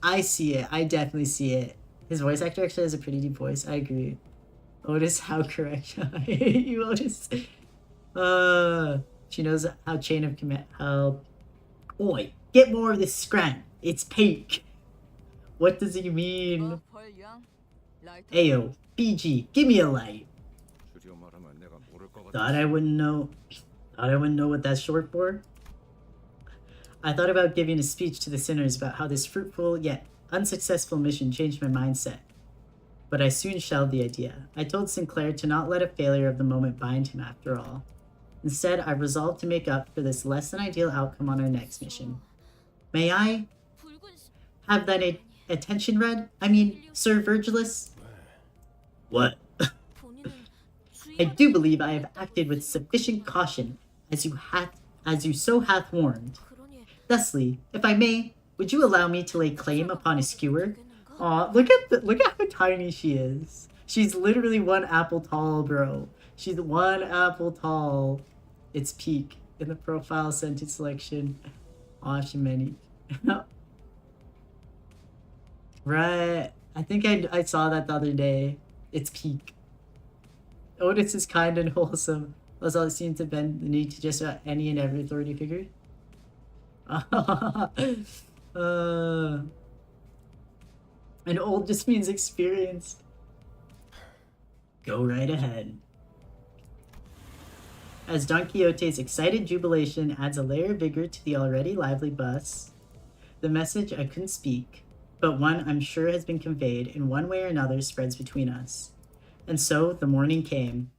I see it. I definitely see it. His voice actor actually has a pretty deep voice. I agree. Otis, how correct. I hate you, Otis. She knows how chain of command. How. Oi, get more of this scran. It's peak. What does he mean? Ayo, BG, give me a light. Thought I wouldn't know what that's short for. I thought about giving a speech to the sinners about how this fruitful yet unsuccessful mission changed my mindset. But I soon shelved the idea. I told Sinclair to not let a failure of the moment bind him after all. Instead, I resolved to make up for this less than ideal outcome on our next mission. May I have that attention read? I mean, Sir Virgilus? What? I do believe I have acted with sufficient caution, as you so hath warned. Thusly, if I may, would you allow me to lay claim upon a skewer? Aw, look at how tiny she is. She's literally 1 apple tall, bro. She's 1 apple tall. It's peak in the profile sentence selection. Aw, Shimeni. Right. I think I saw that the other day. It's peak. Otis is kind and wholesome. Was all it seemed to bend the knee to just about any and every authority figure. And old just means experienced. Go right ahead. As Don Quixote's excited jubilation adds a layer of vigor to the already lively bus, the message I couldn't speak, but one I'm sure has been conveyed in one way or another spreads between us. And so the morning came.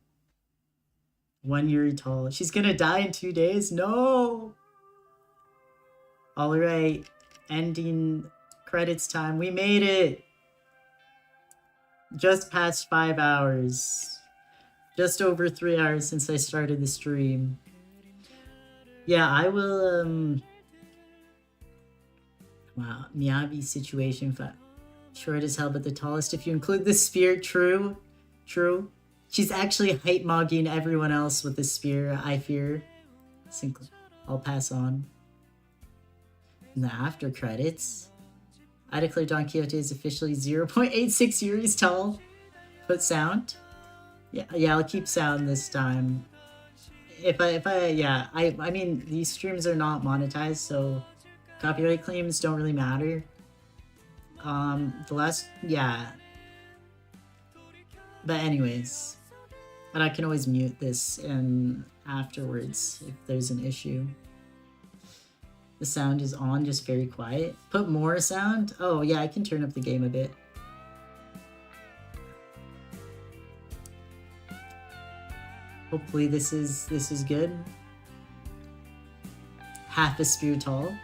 1 year tall. She's gonna die in 2 days? No! Alright. Ending credits time. We made it! Just past 5 hours. Just over 3 hours since I started the stream. Yeah, I will, Wow, Miyabi's situation. Short as hell, but the tallest if you include the spear. True. True. She's actually hype-mogging everyone else with the spear, I fear. I'll pass on. In the after credits, I declare Don Quixote is officially 0.86 years tall. Put sound. Yeah, I'll keep sound this time. I mean, these streams are not monetized, so copyright claims don't really matter. But anyways, but I can always mute this and afterwards if there's an issue. The sound is on, just very quiet. Put more sound? Oh yeah, I can turn up the game a bit. Hopefully this is good. Half a spear tall.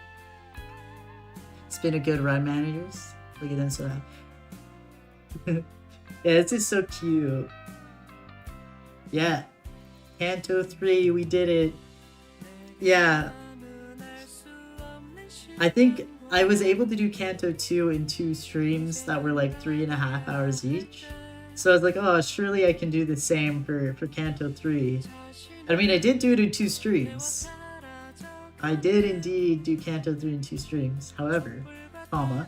It's been a good run, managers. Look at them so happy. Yeah, this is so cute. Yeah. Canto 3, we did it. Yeah. I think I was able to do Canto 2 in 2 streams that were like 3.5 hours each. So I was like, oh, surely I can do the same for Canto 3. I mean, I did do it in 2 streams. I did indeed do Canto 3 in 2 streams. However, comma.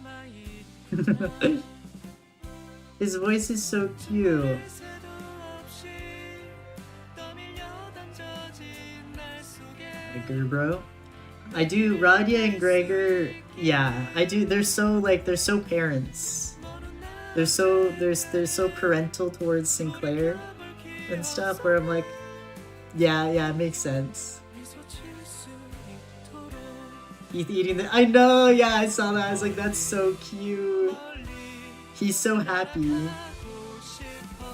His voice is so cute. Gregor, bro. I do Radia and Gregor. Yeah, I do. They're so parents. They're so parental towards Sinclair and stuff. Where I'm like, yeah, it makes sense. Heath eating the. I know. Yeah, I saw that. I was like, that's so cute. He's so happy.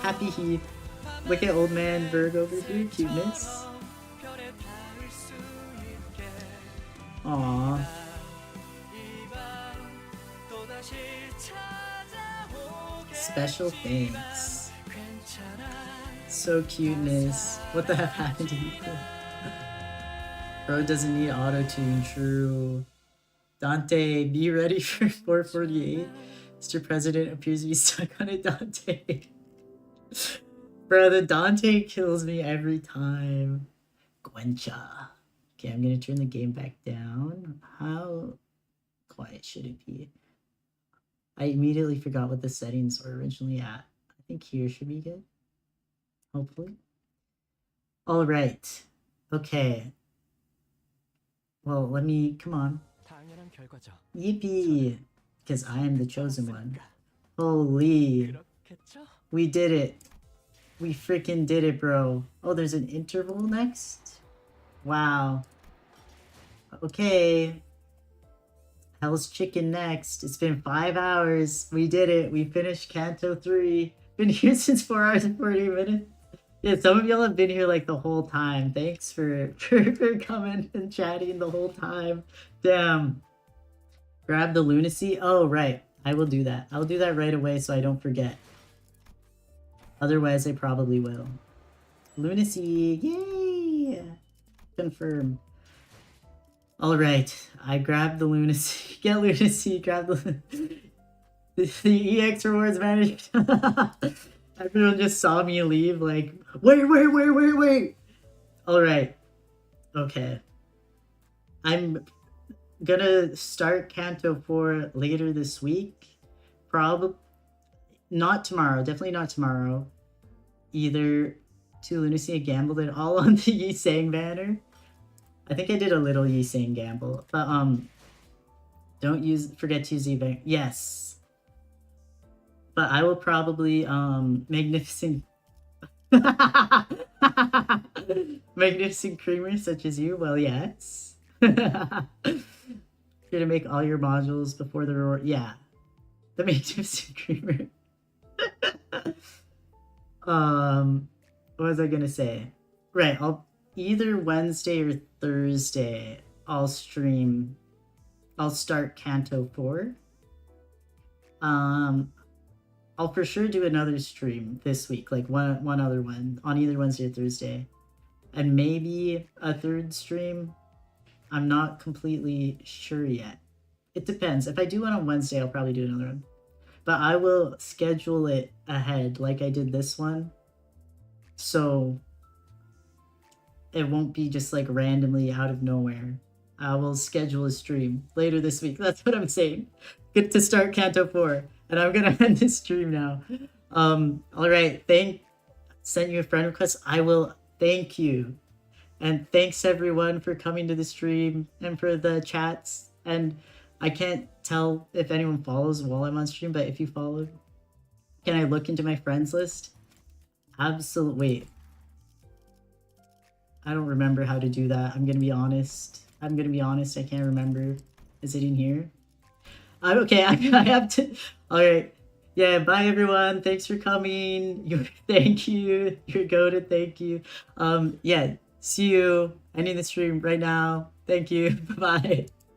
Happy Heath. Look at old man Berg over here. Cuteness. Aww. Special thanks. So cuteness. What the heck happened to you? Bro doesn't need auto-tune, true. Dante, be ready for 448. Mr. President appears to be stuck on a Dante. Bro, the Dante kills me every time. Gwencha. Okay, I'm gonna turn the game back down. How quiet should it be? I immediately forgot what the settings were originally at. I think here should be good. Hopefully. Alright. Okay. Well, let me... Come on. Yippee! Because I am the chosen one. Holy. We did it. We freaking did it, bro. Oh, there's an interval next? Wow. Okay. Hell's Chicken next. It's been 5 hours. We did it. We finished Canto 3. Been here since 4 hours and 40 minutes. Yeah, some of y'all have been here like the whole time. Thanks for coming and chatting the whole time. Damn. Grab the lunacy. Oh, right. I will do that. I'll do that right away so I don't forget. Otherwise, I probably will. Lunacy. Yay! Confirm. Alright. I grabbed the lunacy. Get lunacy. Grab the EX rewards manager. Everyone just saw me leave like, wait. Alright. Okay. I'm gonna start Canto 4 later this week. Probably not tomorrow. Definitely not tomorrow. Either to Lunacy and gambled it all on the Yi Sang banner. I think I did a little Yi Sang gamble. But don't forget to use the event. Yes. But I will probably magnificent magnificent creamer such as you. Well, yes. You're gonna make all your modules before the reward. Yeah, the magnificent creamer. What was I gonna say? Right, I'll either Wednesday or Thursday. I'll stream. I'll start Canto 4. I'll for sure do another stream this week, like one other one on either Wednesday or Thursday, and maybe a third stream. I'm not completely sure yet. It depends. If I do one on Wednesday, I'll probably do another one, but I will schedule it ahead like I did this one, so it won't be just like randomly out of nowhere. I will schedule a stream later this week. That's what I'm saying. Good to start Canto 4. And I'm gonna end this stream now. Alright, send you a friend request. I will thank you. And thanks everyone for coming to the stream and for the chats. And I can't tell if anyone follows while I'm on stream, but if you follow, can I look into my friends list? Absolutely. Wait. I don't remember how to do that. I'm gonna be honest. I'm gonna be honest, I can't remember. Is it in here? Okay, I have to. All right. Yeah, bye everyone. Thanks for coming. Thank you. You're goated. Thank you. Yeah, see you. Ending the stream right now. Thank you. Bye.